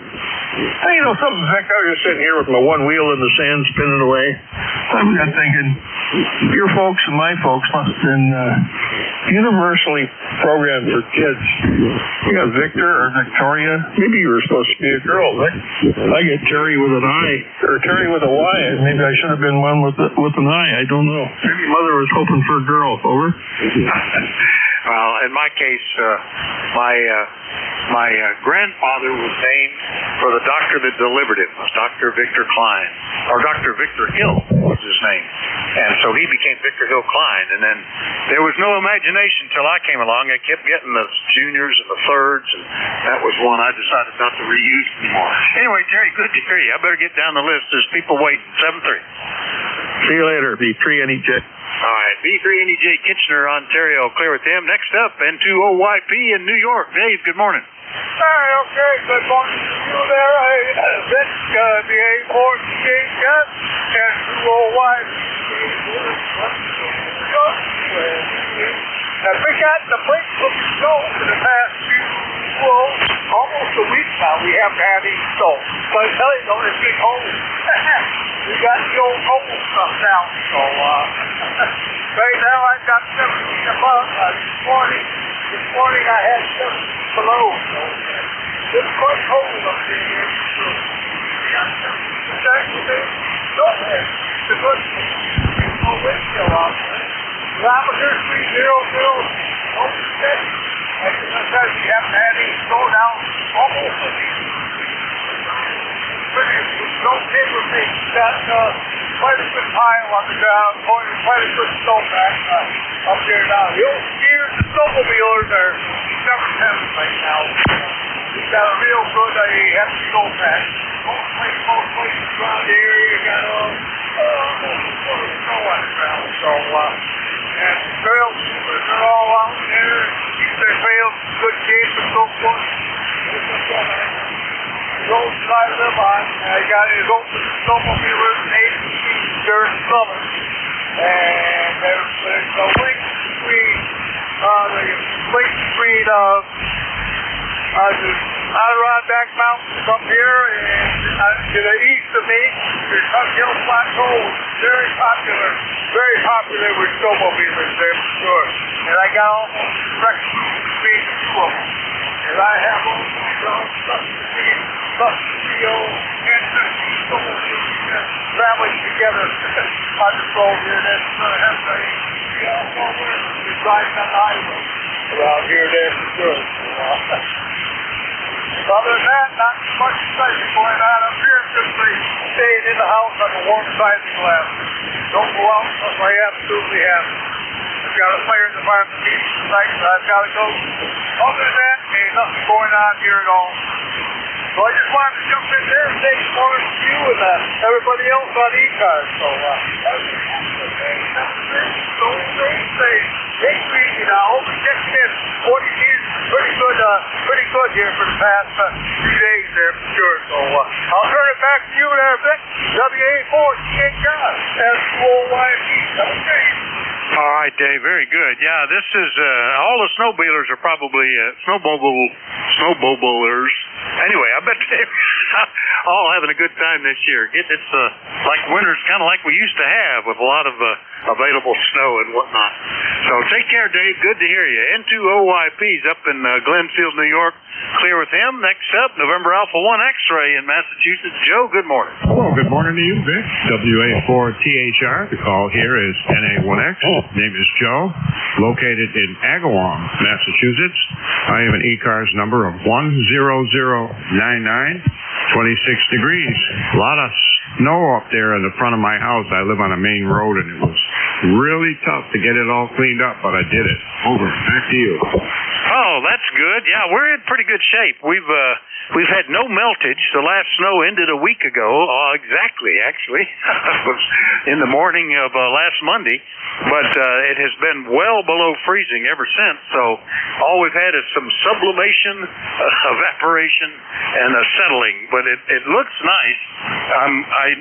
Hey, something, Vic, I was just sitting here with my one wheel in the sand spinning away. I'm thinking, your folks and my folks must have been universally programmed for kids. You got Victor or Victoria. Maybe you were supposed to be a girl, Vic. I get Terry with an I, or Terry with a Y. Maybe I should have been one with an I. I don't know. Maybe Mother was hoping for a girl. Over. Well, in my case, my grandfather was named for the doctor that delivered him, was Dr. Victor Klein, or Dr. Victor Hill was his name. And so he became Victor Hill Klein. And then there was no imagination till I came along. I kept getting the juniors and the thirds, and that was one I decided not to reuse anymore. Anyway, Terry, good to hear you. I better get down the list. There's people waiting. 7-3. See you later, V3 NJ. All right, B3NEJ Kitchener, Ontario, clear with them. Next up, N2OYP in New York. Dave, good morning. Hey, okay, good morning to you there. Vic, the A4 and 2OYP. We got the place looking snow for the past few, almost a week now. We haven't had any snow. So I tell you, though, it's been cold. We got the old cold stuff down. So, right now I've got 17 above. This morning I had 7 below. So, it's quite cold up here. So, we got 7% today. No, it's a good no wind chill out there. Thermometer 300, steady. Like I said, we haven't had any slow down almost a week. Don't kid with me. Got quite a good pile on the ground, quite a good snowpack up there now. The old skiers and snowmobilers are never tempted right now. We've got a real good hefty snowpack. Most places around the area got almost a foot of snow on the ground. So, and trail sweepers are all out there, keep their trails in good shape and so forth. The roads I live on, I got his open snowmobilers and ATVs during summer. And there's a link between Adirondack Mountains up here and to the east of me, there's Hill Plateau, very popular with snowmobilers there for sure. And I got almost a direct between the two of them. And I have almost and 15 snowmobilers traveling together on the road here. That's going to have to be all over the driving on the highway around here there for sure. Other than that, not much exciting going on up here. Simply staying in the house on the warm side of the glass. Don't go out unless I absolutely have to. I've got a fire department meeting tonight, so I've got to go. Other than that, ain't nothing going on here at all. So I just wanted to jump in there and say good morning to you and everybody else on ECARS. So, take it easy now. Hope we get in. 40 years, pretty good here for the past few days there for sure. So I'll turn it back to you there, Vic. WA4THR S2OYP. Okay. All right, Dave. Very good. Yeah, this is all the snowmobilers are probably snowmobilers. Anyway, I bet they're all having a good time this year. It's like winter's kind of like we used to have with a lot of available snow and whatnot. So take care, Dave. Good to hear you. N2OYP's up in Glenfield, New York. Clear with him. Next up, November Alpha 1 X-Ray in Massachusetts. Joe, good morning. Hello, good morning to you, Vic. WA4THR. The call here is NA1X. Name is Joe. Located in Agawam, Massachusetts. I have an ECARS number of 10099. 26 degrees. A lot of snow up there in the front of my house. I live on a main road, and it was really tough to get it all cleaned up, but I did it. Over. Back to you. Oh, that's good. Yeah, we're in pretty good shape. We've had no meltage. The last snow ended a week ago. Exactly, actually. It was in the morning of last Monday, but it has been well below freezing ever since. So all we've had is some sublimation, evaporation, and a settling. But it looks nice. I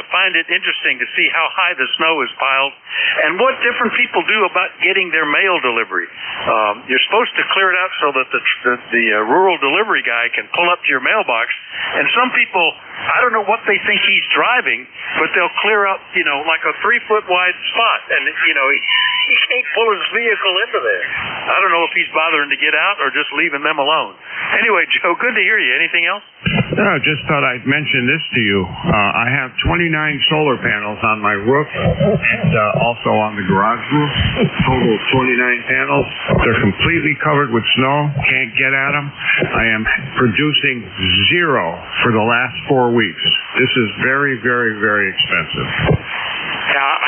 find it interesting to see how high the snow is piled and what different people do about getting their mail delivery. You're supposed to clear it out so that the rural delivery guy can pull up to your mailbox, and some people, I don't know what they think he's driving, but they'll clear up, like a 3-foot wide spot, and he can't pull his vehicle into there. I don't know if he's bothering to get out or just leaving them alone. Anyway, Joe, good to hear you. Anything else? No, just thought I'd mention this to you. I have 29 solar panels on my roof and also on the garage roof. Total 29 panels. They're completely covered with snow. Can't get at them. I am producing zero for the last 4 weeks. This is very, very, very expensive. Yeah,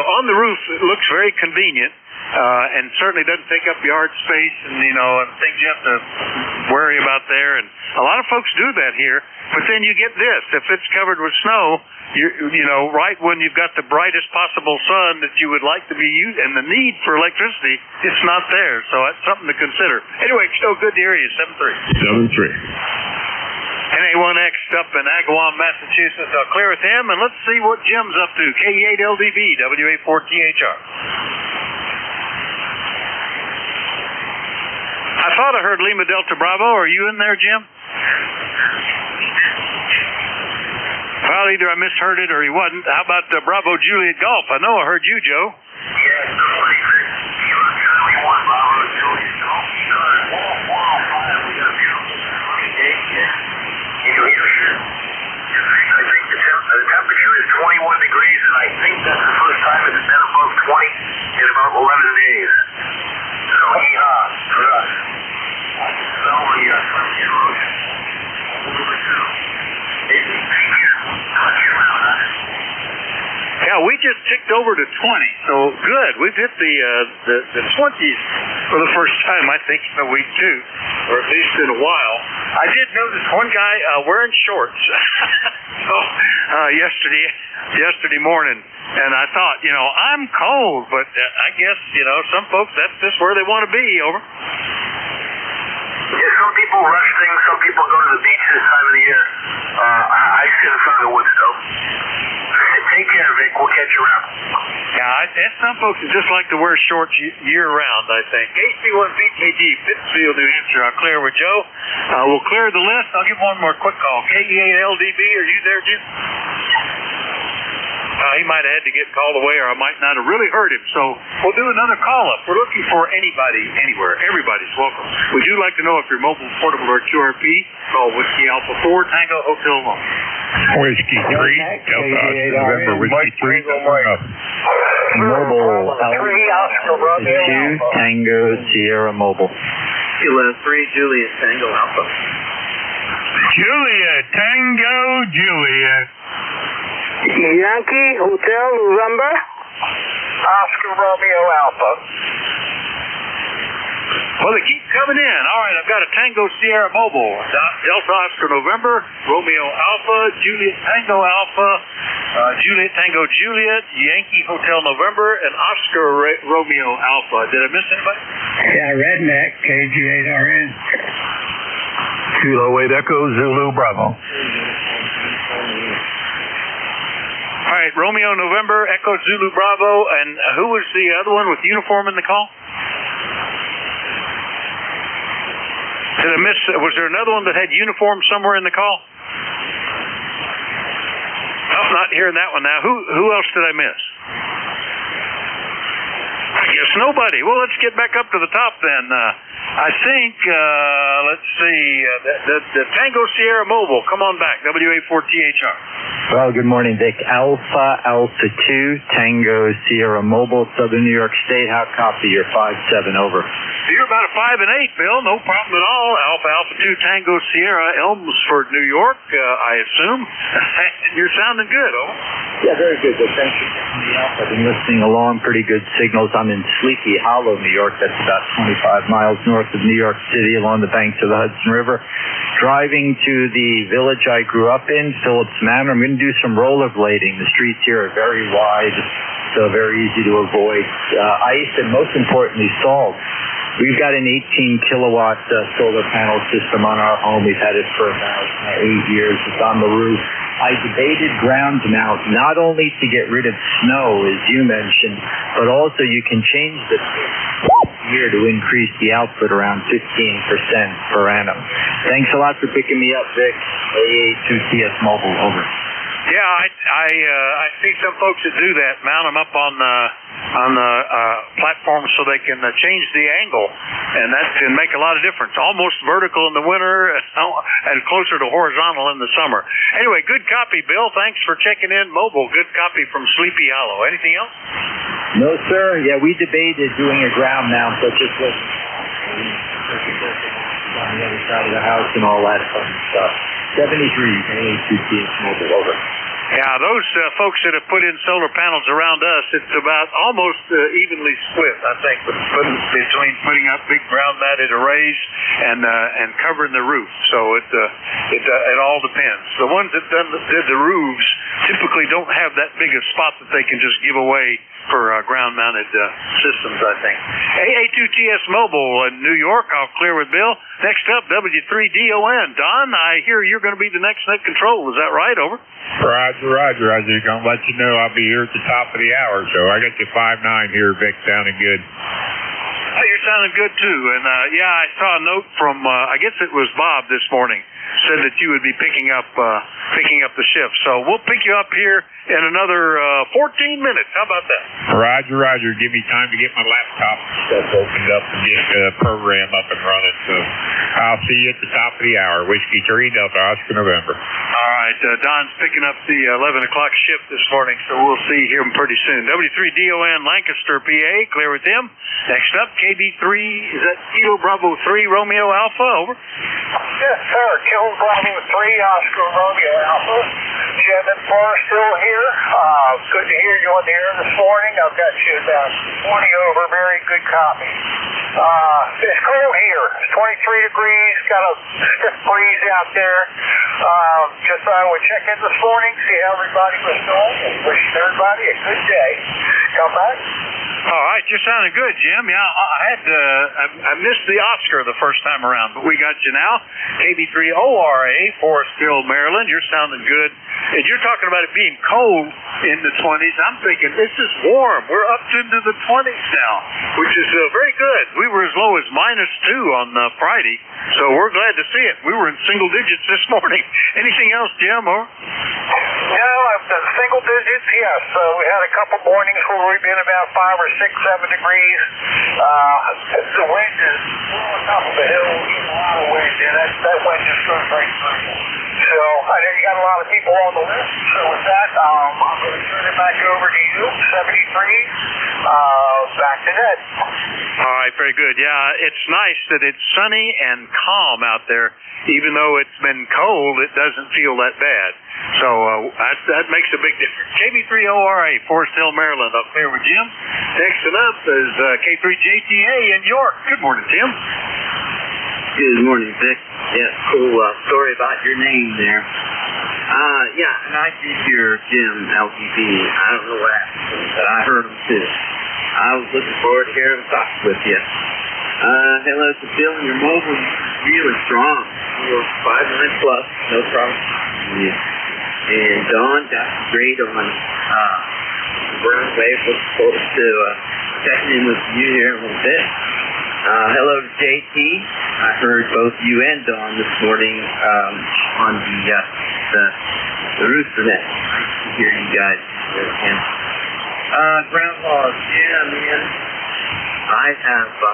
on the roof, it looks very convenient. and certainly doesn't take up yard space and, and things you have to worry about there. And a lot of folks do that here, but then you get this. If it's covered with snow, right when you've got the brightest possible sun that you would like to be used, and the need for electricity, it's not there. So that's something to consider. Anyway, still good to hear you. 7-3. 7-3. NA1X up in Agawam, Massachusetts. I'll clear with him, and let's see what Jim's up to. KE8LDB, WA4THR. I thought I heard Lima Delta Bravo. Are you in there, Jim? Well, either I misheard it or he wasn't. How about Bravo Juliet Golf? I know I heard you, Joe. The temperature is 21 degrees, and I think that's the first time it's been above 20 in about 11 days. So, yeehaw for us. So, yeah, we just ticked over to 20, so good. We've hit the 20s for the first time, I think, in a week, too, or at least in a while. I did notice one guy wearing shorts yesterday morning, and I thought, I'm cold, but I guess, some folks, that's just where they want to be, over. Yeah, some people rush things, some people go to the beach this time of the year. I sit in front of the wood stove. Take care, Vic. We'll catch you around. Yeah, some folks just like to wear shorts year-round, I think. AC1BKG, Pittsfield, New Hampshire. I'll clear with Joe. We'll clear the list. I'll give one more quick call. KE8LDB, are you there, Jim? He might have had to get called away, or I might not have really heard him. So we'll do another call-up. We're looking for anybody, anywhere. Everybody's welcome. We do like to know if you're mobile, portable, or QRP. Call Whiskey Alpha 4, Tango Hotel 1. Whiskey 3, November Whiskey 3, Mobile Alpha 2, Tango Sierra Mobile. Kilo 3, Juliet Tango Alpha. Juliet, Tango Juliet. Yankee Hotel November. Oscar Romeo Alpha. Well, they keep coming in. All right, I've got a Tango Sierra Mobile. Delta Oscar November, Romeo Alpha, Juliet Tango Alpha, Juliet Tango Juliet, Yankee Hotel November, and Oscar Romeo Alpha. Did I miss anybody? Yeah, Redneck, KG8RN. Kilo 8 Echo Zulu Bravo. All right, Romeo November, Echo Zulu Bravo, and who was the other one with uniform in the call? Did I miss? Was there another one that had uniform somewhere in the call? I'm not hearing that one now. Who else did I miss? I guess nobody. Well, let's get back up to the top then. I think, let's see, the Tango Sierra Mobile. Come on back, WA4THR. Well, good morning, Vic. Alpha 2, Tango Sierra Mobile, Southern New York State. How copy? You're 5-7 over. You're about a 5 and 8, Bill. No problem at all. Alpha 2, Tango Sierra, Elmsford, New York, I assume. You're sounding good, over. Yeah, very good. Well, thank you. I've been listening along. Pretty good signals. I'm in Sleepy Hollow, New York. That's about 25 miles north of New York City along the banks of the Hudson River. Driving to the village I grew up in, Phillips Manor. I'm going to do some rollerblading. The streets here are very wide, so very easy to avoid ice, and most importantly, salt. We've got an 18-kilowatt solar panel system on our home. We've had it for about 8 years. It's on the roof. I debated ground mount, not only to get rid of snow, as you mentioned, but also you can change the year to increase the output around 15% per annum. Thanks a lot for picking me up, Vic. AA2CS Mobile, over. Yeah, I see some folks that do that, mount them up on the platform so they can change the angle, and that can make a lot of difference. Almost vertical in the winter and closer to horizontal in the summer. Anyway, good copy, Bill. Thanks for checking in. Mobile, good copy from Sleepy Hollow. Anything else? No, sir. Yeah, we debated doing a ground mount, but just with on the other side of the house and all that fun stuff. 73, AA2CS Mobile, over. Yeah, those folks that have put in solar panels around us, it's about almost evenly split, I think, between putting up big ground-mounted arrays and covering the roof. So it all depends. The ones that did the roofs typically don't have that big a spot that they can just give away for ground-mounted systems, I think. AA2TS Mobile in New York, I'll clear with Bill. Next up, W3DON. Don, I hear you're going to be the next net control. Is that right? Over. Roger. I was just going to let you know I'll be here at the top of the hour, so I got you 5-9 here, Vic, sounding good. Oh, you're sounding good, too. And, yeah, I saw a note from, I guess it was Bob this morning, said that you would be picking up the shift. So we'll pick you up here in another 14 minutes. How about that? Roger. Give me time to get my laptop stuff opened up and get the program up and running. So I'll see you at the top of the hour. Whiskey 3 Delta Oscar November. All right. Don's picking up the 11 o'clock shift this morning, so we'll see him pretty soon. W3DON Lancaster, PA. Clear with him. Next up, KB3. Is that Kilo Bravo 3 Romeo Alpha? Over. Yes, sir. Kilo Bravo 3 Oscar Romeo Alpha. Jim and Paul still here. Good to hear you on the air this morning. I've got you about 20 over. Very good copy. It's cold here. It's 23 degrees. Got a stiff breeze out there. Just thought I would check in this morning, see how everybody was doing, and wish everybody a good day. Come back. All right, you're sounding good, Jim. Yeah, I missed the Oscar the first time around, but we got you now. KB3ORA, Forest Hill, Maryland. You're sounding good. And you're talking about it being cold in the 20s. I'm thinking this is warm. We're up into the 20s now, which is very good. We were as low as -2 on Friday, so we're glad to see it. We were in single digits this morning. Anything else, Jim? Or? No, the single digits, yes. So we had a couple mornings where we've been about 5 or 6, 7 degrees. The wind is on top of the hill, a lot of wind, and that wind just goes right through. So I know you got a lot of people on the list. So with that, I'm going to turn it back over to you, 73. Back to Ned. All right, very good. Yeah, it's nice that it's sunny and calm out there. Even though it's been cold, it doesn't feel that bad. So that makes a big difference. KB3ORA, Forest Hill, Maryland. Up there with Jim. Next up is K3JTA in York. Good morning, Tim. Good morning, Vic. Yeah, cool story about your name there. Yeah, and I did hear Jim LTV. I don't know what happened, but I heard him too. I was looking forward to hearing him talk with you. Hello to Bill and your mobile. Really strong. You're 5'9" plus, no problem. Yeah. And Don got great on Brown Wave. Looking forward to checking in with you here in a little bit. Hello to JT. I heard both you and Don this morning on the rooster net. Nice to hear you guys again. Groundhog, yeah, man. I have a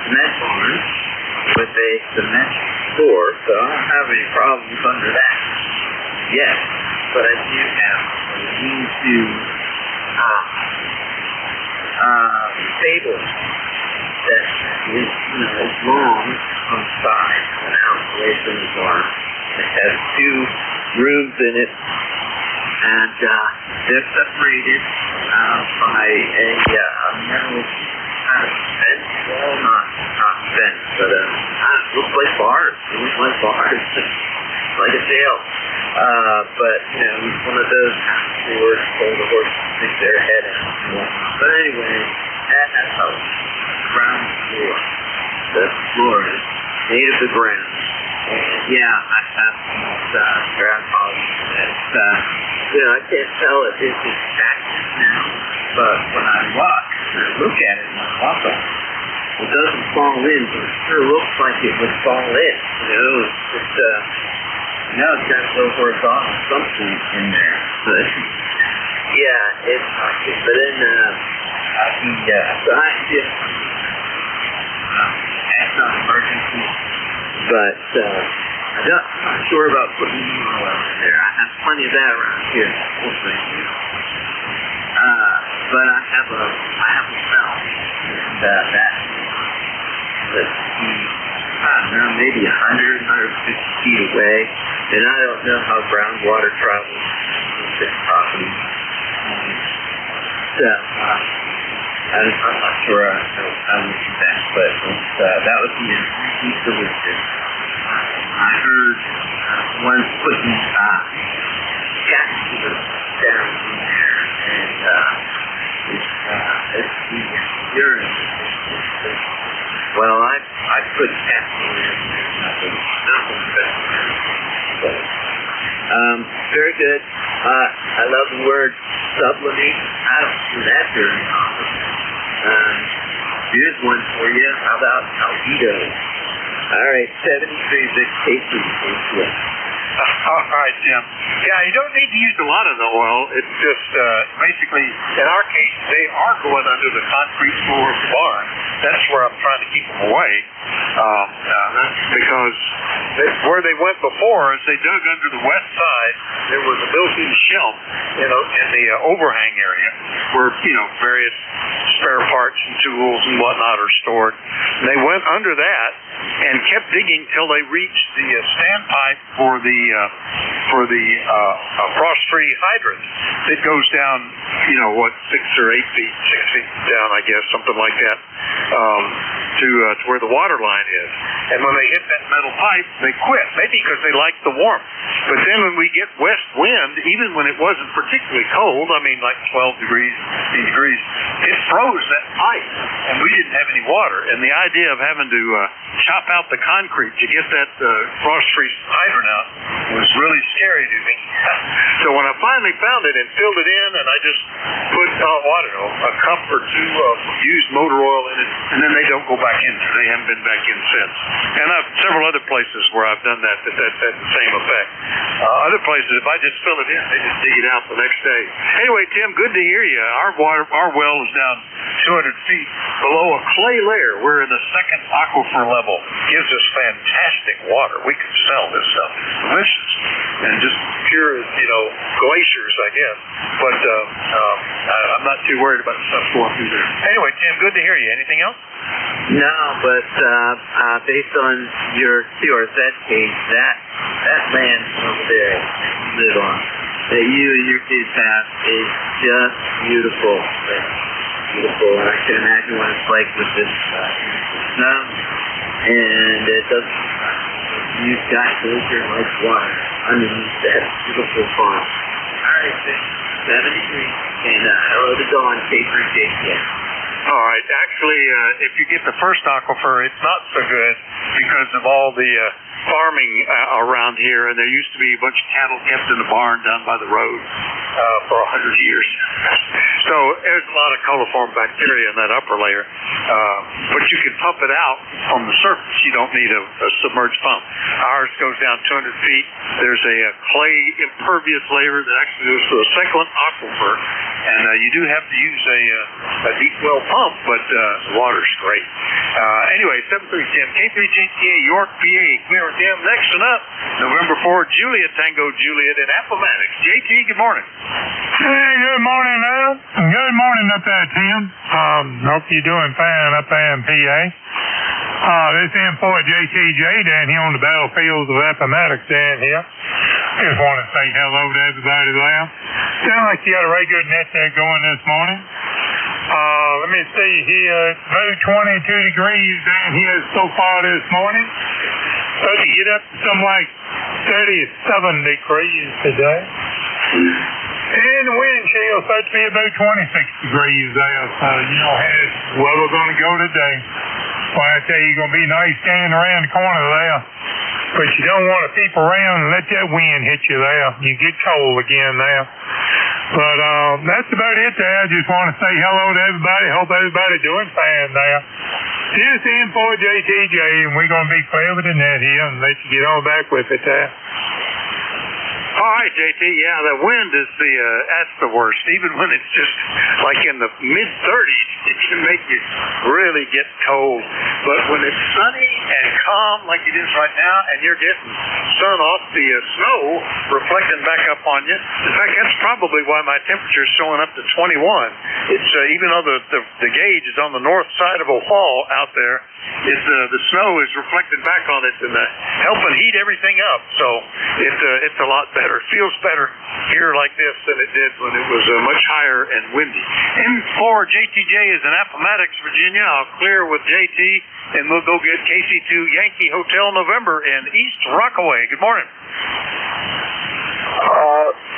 cement barn with a cement floor, so I don't have any problems under that yet. But I do have a lean-to table that is, long on the side and out away from the barn. It has 2 rooms in it, and they're separated by a metal kind of fence. Well, not fence, but it looks like bars. It looks like bars, like a jail. But it's one of those doors where the horse stick their head in. But anyway, that has a ground floor. The floor is made of the ground. And yeah, I have these groundhogs. I can't tell if it's cactus now, but when I walk and I look at it and I walk on it doesn't fall in, but it sure looks like it would fall in. It's just, it's got to go horizontal something in there. But yeah, it's but then so I just that's not emergency. But I'm not sure about putting needle oil in there. I have plenty of that around here. We'll see. But I have a smell, and let's see, I don't know, maybe 100, 150 feet away, and I don't know how groundwater travels this property. So, I'm not sure how we do that, but that was the easy solution. I heard one putting cat down in there, and it's the urine. Well, I put cat in there, and nothing but very good. I love the word sublimate. I don't do that very often. Here's one for you. How about Albedo? All right, 73 Vic Casey. All right, Jim. Yeah, you don't need to use a lot of the oil. It's just basically, in our case, they are going under the concrete floor of the barn. That's where I'm trying to keep them away. That's because where they went before is they dug under the west side. There was a built-in shelf, in the overhang area where, various spare parts and tools and whatnot are stored. And they went under that and kept digging till they reached the standpipe for the frost-free hydrant that goes down, 6 or 8 feet, 6 feet down, I guess, something like that, to where the water line is. And when they hit that metal pipe, they quit, maybe because they liked the warmth. But then when we get west wind, even when it wasn't particularly cold, like 12 degrees, 15 degrees, it froze that pipe, and we didn't have any water. And the idea of having to chop out the concrete to get that frost-free hydrant out was really scary to me. So when I finally found it and filled it in, and I just put, a cup or two of used motor oil in it, and then they don't go back in there. They haven't been back in since. And I've several other places where I've done that had the same effect. Other places, if I just fill it in, they just dig it out the next day. Anyway, Tim, good to hear you. Our well is down 200 feet below a clay layer. We're in the second aquifer level. Gives us fantastic water. We can sell this stuff. It's delicious. And just pure, glaciers, I guess. But I'm not too worried about the stuff going through there. Anyway, Tim, good to hear you. Anything else? No, but based on your CRZ case, that land over there that you live on, that you and your kids have, is just beautiful. Beautiful, and I can imagine what it's like with this snow, and it doesn't. You've got glacier like water underneath that beautiful farm. All right, 73, and hello to Dawn, K3JCS. All right. Actually, if you get the first aquifer, it's not so good because of all the farming around here, and there used to be a bunch of cattle kept in the barn down by the road for 100 years. So there's a lot of coliform bacteria in that upper layer, but you can pump it out from the surface. You don't need a submerged pump. Ours goes down 200 feet. There's a clay impervious layer that actually goes to a second aquifer, and you do have to use a deep well pump, but the water's great. Anyway, 737 K3JTA York, PA, clear with them. Next one up, November 4, Juliet, Tango Juliet in Appomattox. JT, good morning. Hey, good morning, Al. Good morning up there, Tim. Hope you're doing fine up there in PA. This M4 JTJ down here on the battlefields of Appomattox down here. Just want to say hello to everybody there. Sound like you got a very good net there going this morning. Let me see here. It's about 22 degrees down here so far this morning. Supposed to get up to something like 37 degrees today. And the wind chill is supposed to be about 26 degrees there. So, how's the weather going to go today? Well, I tell you, it's going to be nice standing around the corner there. But you don't want to peep around and let that wind hit you there. You get cold again there. But that's about it there. I just want to say hello to everybody. Hope everybody's doing fine there. This is M4JTJ, and we're going to be clever than that here and let you get on back with it there. All right, JT. Yeah, the wind is that's the worst. Even when it's just like in the mid-30s, it can make you really get cold. But when it's sunny and calm like it is right now, and you're getting sun off the snow reflecting back up on you, in fact, that's probably why my temperature is showing up to 21. It's even though the gauge is on the north side of a wall out there, the snow is reflected back on it and helping heat everything up. So it's a lot better better, feels better here like this than it did when it was much higher and windy. M4 JTJ is in Appomattox, Virginia. I'll clear with JT, and we'll go get KC2 Yankee Hotel November in East Rockaway. Good morning.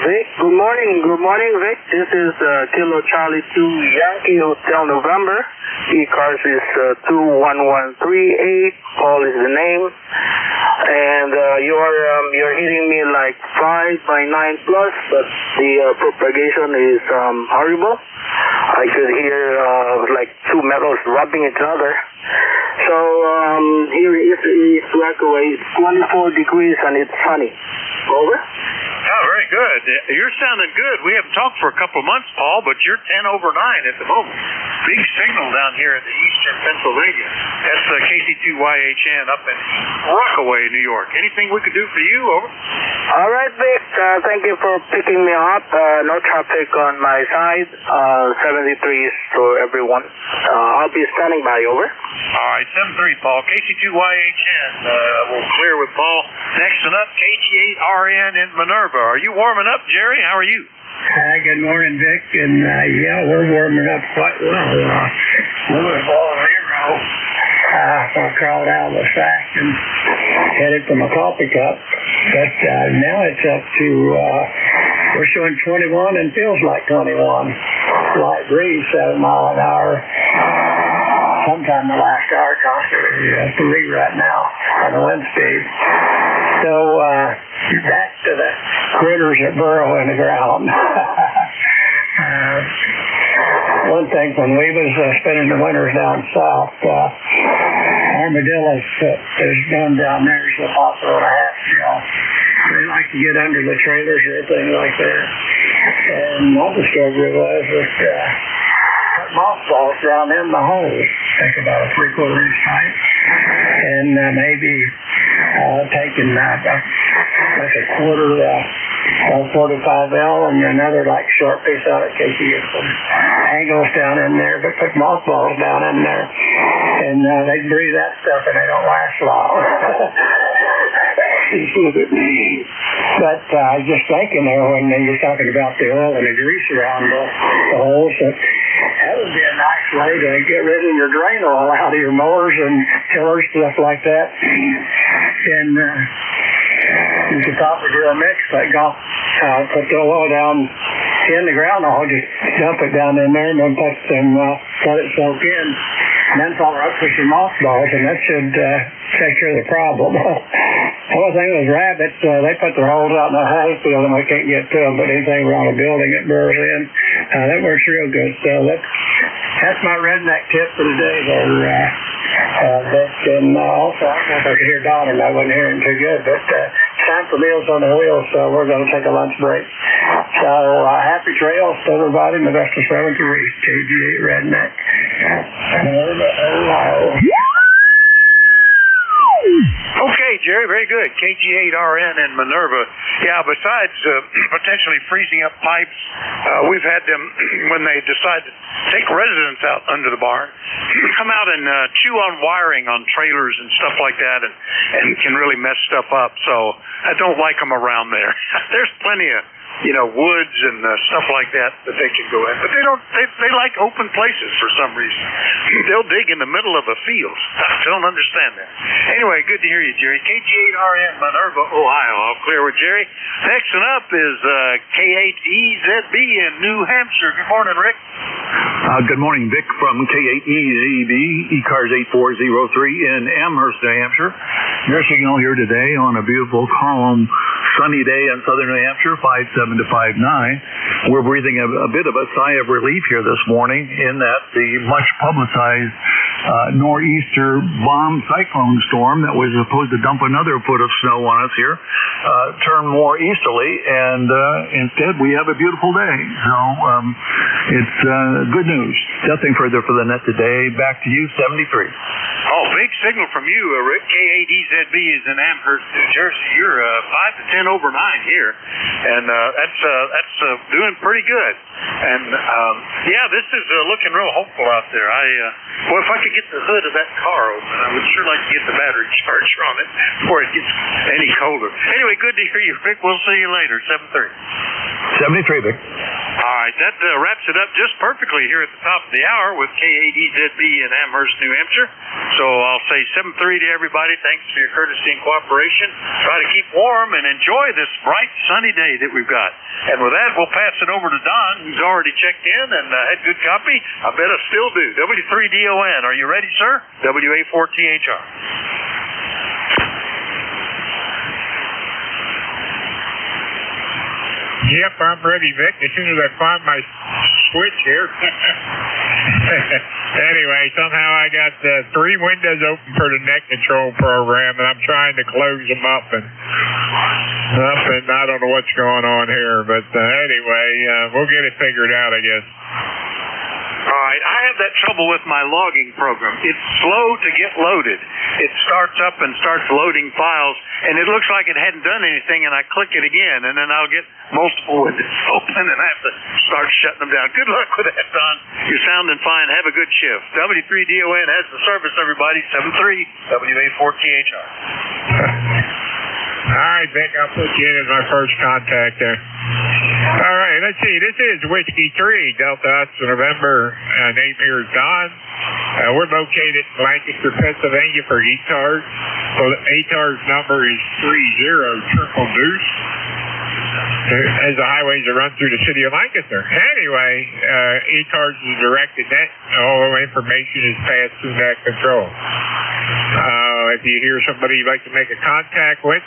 Vic, good morning, Vic. This is Kilo Charlie 2 Yankee Hotel November. ECARS is 21138. Paul is the name. And you're hitting me like 5 by 9 plus, but the propagation is horrible. I could hear like two metals rubbing each other. So here is East Rockaway. It's 24 degrees and it's sunny. Over. Oh, very good. You're sounding good. We haven't talked for a couple of months, Paul, but you're 10 over 9 at the moment. Big signal down here in the eastern Pennsylvania. That's KC2YHN up in Rockaway, New York. Anything we could do for you? Over. All right, Vic. Thank you for picking me up. No traffic on my side. 73s to everyone. I'll be standing by. Over. All right, 7-3, Paul. KC2YHN. We'll clear with Paul. Next one up, KG8RN in Minerva. Are you warming up, Jerry? How are you? Good morning, Vic. And yeah, we're warming up quite well. We were below 0. I crawled out of the sack and headed for my coffee cup. But now it's up to, we're showing 21 and feels like 21. Light breeze, 7 miles an hour. Sometime the last hour, constantly 3 right now on the wind speed. So back to the critters that burrow in the ground. One thing, when we was spending the winters down south, armadillos is done down there is a fossil and a half shell. They like to get under the trailers or anything like that. And my discovery was that mothballs down in the hole, take about a 3/4 inch height, and maybe taking like a quarter 45L and another like short piece out in case you get some angles down in there, but put mothballs down in there, and they breathe that stuff and they don't last long. But I was just thinking there when you're talking about the oil and the grease around the holes, that would be a nice way to get rid of your drain oil out of your mowers and tillers, stuff like that. And you could probably do a mix, like put the oil down in the ground hole, just dump it down in there and then let it soak in. And then follow up with some mothballs, and that should take care of the problem. The only thing was rabbits, they put their holes out in the hayfield and we can't get to them, but anything around a building it burrows in. That works real good. So that's my redneck tip for the day there. And also, I don't know if I could hear Don or I wasn't hearing too good, but time for Meals on the Wheels, so we're going to take a lunch break. So happy trails to everybody, and the best of 7-3, KG8 Redneck. Ohio. Okay, Jerry, very good. KG8RN in Minerva. Yeah, besides potentially freezing up pipes, we've had them, when they decide to take residents out under the barn, come out and chew on wiring on trailers and stuff like that, and can really mess stuff up. So I don't like them around there. There's plenty of woods and stuff like that they can go in. But they like open places for some reason. They'll dig in the middle of a field. I don't understand that. Anyway, good to hear you, Jerry. KG8RN, Minerva, Ohio. I'll clear with Jerry. Next one up is K8EZB in New Hampshire. Good morning, Rick. Good morning, Vic, from K8EZB, ECARS 8403 in Amherst, New Hampshire. Your signal here today on a beautiful, calm, sunny day in southern New Hampshire, 5-7 to 5-9. We're breathing a bit of a sigh of relief here this morning in that the much publicized nor'easter bomb cyclone storm that was supposed to dump another foot of snow on us here turned more easterly, and instead we have a beautiful day. So it's good news. Nothing further for the net today. Back to you, 73. Oh, big signal from you, Rick. K8EZB is in Amherst, New Jersey. You're 5 to 10 over 9 here, and that's doing pretty good. And yeah, this is looking real hopeful out there. Well, if I could get the hood of that car open. I would sure like to get the battery charger on it before it gets any colder. Anyway, good to hear you, Vic. We'll see you later, 7:30. 73, Vic. All right, that wraps it up just perfectly here at the top of the hour with K8EZB in Amherst, New Hampshire. So I'll say 7:30 to everybody. Thanks for your courtesy and cooperation. Try to keep warm and enjoy this bright, sunny day that we've got. And with that, we'll pass it over to Don, who's already checked in and had good copy. I bet I still do. W3DON. Are you ready, sir? WA4THR. Yep, I'm ready, Vic, as soon as I find my switch here. Anyway, somehow I got 3 windows open for the net control program, and I'm trying to close them up, and I don't know what's going on here, but anyway, we'll get it figured out, I guess. All right, I have that trouble with my logging program. It's slow to get loaded. It starts up and starts loading files, and it looks like it hadn't done anything, and I click it again, and then I'll get multiple windows open, and I have to start shutting them down. Good luck with that, Don. You're sounding fine. Have a good shift. W3DON has the service, everybody. 73 WA4THR. All right, Vic, I'll put you in as my first contact there. All right, let's see. This is Whiskey 3, Delta Oscar November. Name here is Don. We're located in Lancaster, Pennsylvania for ECARS. So the ECARS number is 30 Deuce. As the highways that run through the city of Lancaster. Anyway, ECARS is directed net. All information is passed through net control. If you hear somebody you'd like to make a contact with,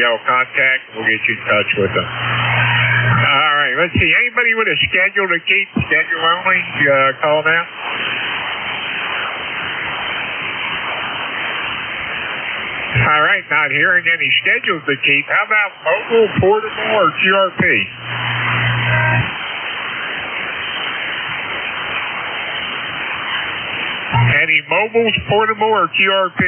yell contact, and we'll get you in touch with them. All right, let's see. Anybody with a schedule to keep, schedule only, call now. All right, not hearing any schedules to keep. How about mobile, portable, or QRP? Any mobiles, portable, or QRP?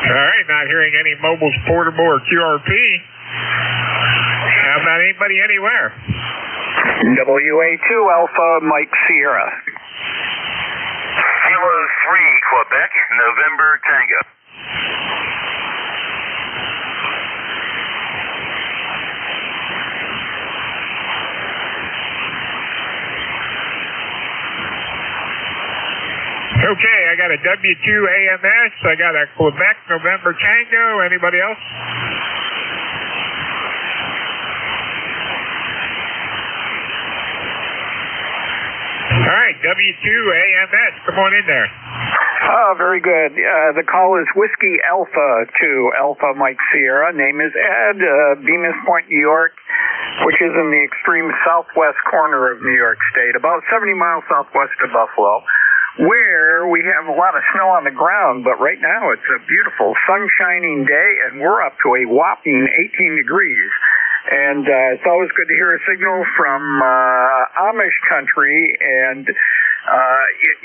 All right, not hearing any mobiles, portable, or QRP. How about anybody anywhere? WA2 Alpha Mike Sierra. Kilo 3 Quebec, November Tango. Okay, I got a W2 AMS. I got a Quebec November Tango. Anybody else? All right, W2 AMS. Come on in there. Oh, very good. The call is Whiskey Alpha to Alpha Mike Sierra. Name is Ed, Bemis Point, New York, which is in the extreme southwest corner of New York State, about 70 miles southwest of Buffalo, where we have a lot of snow on the ground, but right now it's a beautiful sun-shining day, and we're up to a whopping 18 degrees. And it's always good to hear a signal from Amish country, and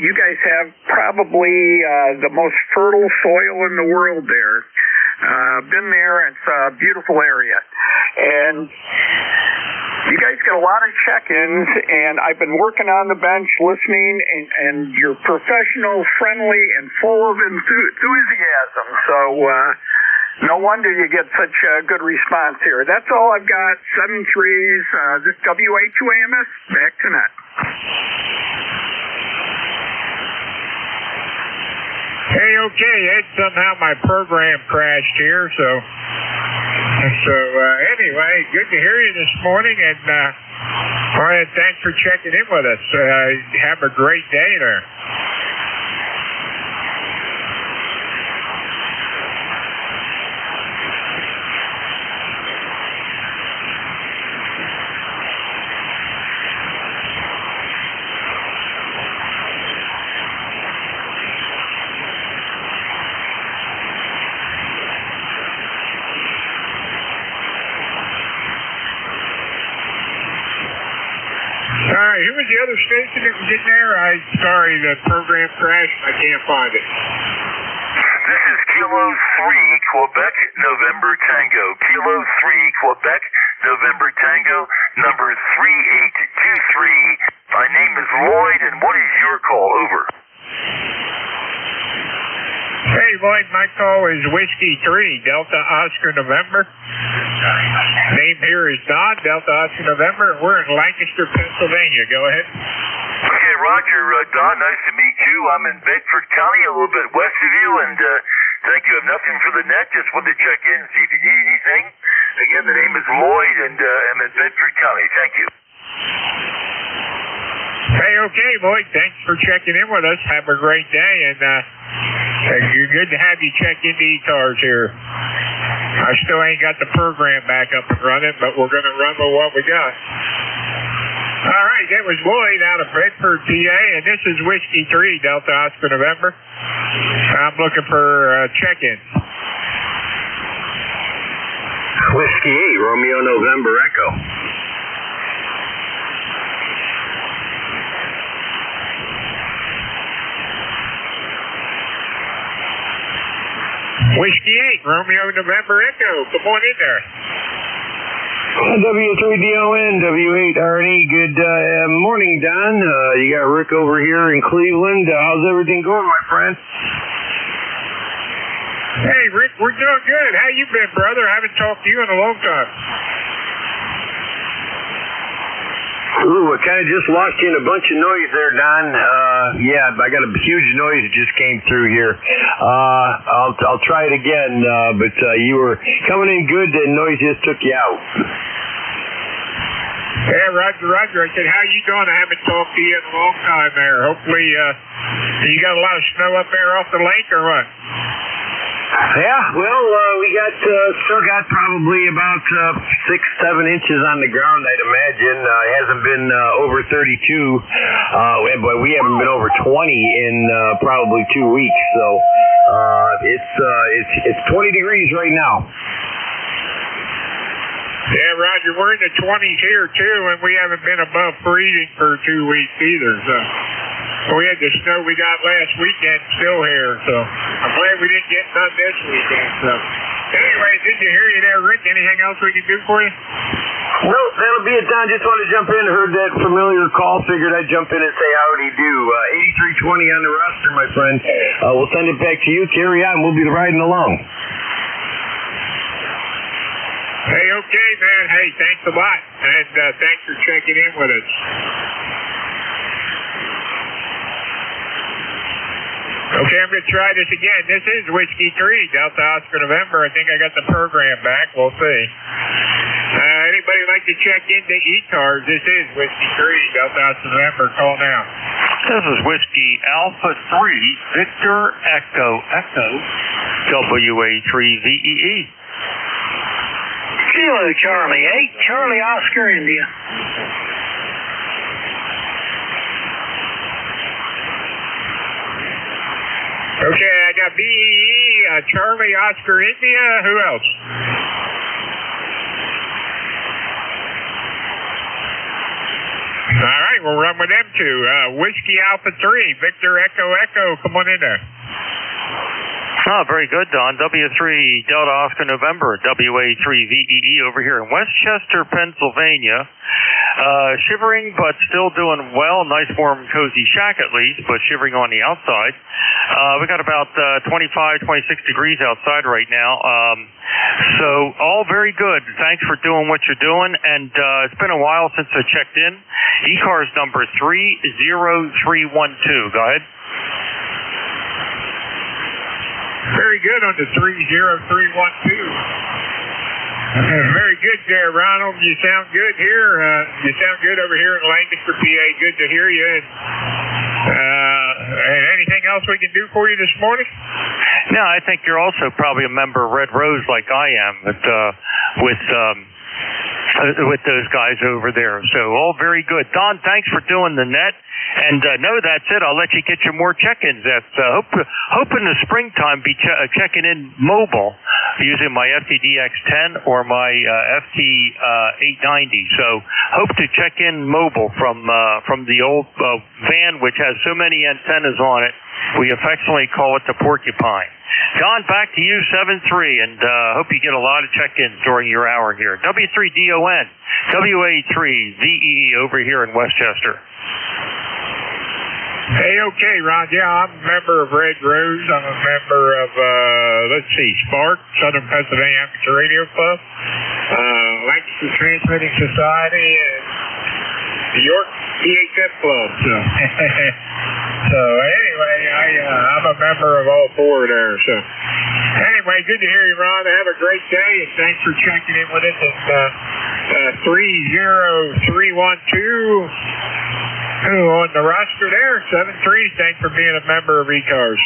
you guys have probably the most fertile soil in the world there. Been there, it's a beautiful area. And you guys get a lot of check-ins, and I've been working on the bench listening, and you're professional, friendly, and full of enthusiasm. So no wonder you get such a good response here. That's all I've got. 7-3s, this WA2AMS, back to net. Hey, okay, Ed, somehow my program crashed here, so anyway, good to hear you this morning, and all right, thanks for checking in with us. Have a great day there. Who was the other station that was in there? The program crashed. I can't find it. This is Kilo 3 Quebec, November Tango. Kilo 3, Quebec, November Tango, number 3823. My name is Lloyd, and what is your call? Over. Hey, Lloyd, my call is Whiskey 3, Delta Oscar November. Name here is Don, Delta Oscar November. We're in Lancaster, Pennsylvania. Go ahead. Okay, Roger. Don, nice to meet you. I'm in Bedford County, a little bit west of you, and thank you. I have nothing for the net. Just wanted to check in, see if you need anything. Again, the name is Lloyd, and I'm in Bedford County. Thank you. Hey, okay, Lloyd. Thanks for checking in with us. Have a great day, and good to have you check into ECARS here. I still ain't got the program back up and running, but we're going to run with what we got. All right, that was Lloyd out of Bedford, PA, and this is Whiskey 3, Delta Oscar November. I'm looking for check-in. Whiskey 8, Romeo November Echo. Whiskey 8, Romeo November Echo. Come on in there. W3DON, W8RNE. Good morning, Don. You got Rick over here in Cleveland. How's everything going, my friend? Hey, Rick, we're doing good. How you been, brother? I haven't talked to you in a long time. Ooh, I kind of just lost you in a bunch of noise there, Don. Yeah, I got a huge noise that just came through here. I'll try it again, but you were coming in good, the noise just took you out. Yeah, Roger. I said, how you doing? I haven't talked to you in a long time there. Hopefully, you got a lot of snow up there off the lake or what? Yeah, well, we still got probably about 6-7 inches on the ground, I'd imagine. It hasn't been over 32, but we haven't been over 20 in probably 2 weeks. So it's 20 degrees right now. Yeah, Roger, we're in the 20s here too, and we haven't been above freezing for 2 weeks either. So we had the snow we got last weekend still here, so I'm glad we didn't get none this weekend. So anyway, good to hear you there, Rick. Anything else we can do for you? No, that'll be it, Don. Just wanted to jump in. Heard that familiar call. Figured I'd jump in and say howdy do. 8320 on the roster, my friend. We'll send it back to you. Carry on. We'll be riding along. Hey, okay, man. Hey, thanks a lot. And thanks for checking in with us. Okay, I'm going to try this again. This is Whiskey 3, Delta Oscar November. I think I got the program back. We'll see. Anybody like to check into ECARS? This is Whiskey 3, Delta Oscar November. Call now. This is Whiskey Alpha 3, Victor Echo Echo, WA3VEE. Kilo Charlie 8, Charlie Oscar India. Okay, I got BEE, Charlie Oscar India. Who else? All right, we'll run with them two. Whiskey Alpha 3, Victor Echo Echo. Come on in there. Oh, very good, Don. W3 Delta Oscar November, WA3VEE over here in Westchester, Pennsylvania. Shivering, but still doing well. Nice, warm, cozy shack at least, but shivering on the outside. We got about 25, 26 degrees outside right now. So all very good. Thanks for doing what you're doing. And it's been a while since I checked in. ECARS number 30312. Go ahead. Very good on the 30312. Very good there, Ronald. You sound good here. You sound good over here in Lancaster, PA. Good to hear you. And anything else we can do for you this morning? No, I think you're also probably a member of Red Rose like I am, but with those guys over there. So all very good. Don, thanks for doing the net. And no, that's it. I'll let you get your more check-ins. Hope in the springtime be checking in mobile using my FTDX10 or my FT890. So hope to check in mobile from the old van, which has so many antennas on it. We affectionately call it the porcupine. Don, back to you, 7-3, and hope you get a lot of check-ins during your hour here. W3DON, WA3VE over here in Westchester. Hey, okay, Ron. Yeah, I'm a member of Red Rose. I'm a member of, Spark, Southern Pennsylvania Amateur Radio Club, Lancaster Transmitting Society, and New York PHF Club. So anyway, I'm a member of all four there. So anyway, good to hear you, Ron. Have a great day, and thanks for checking in with us at 30312. On the roster there, 7-3. Thanks for being a member of ECARS.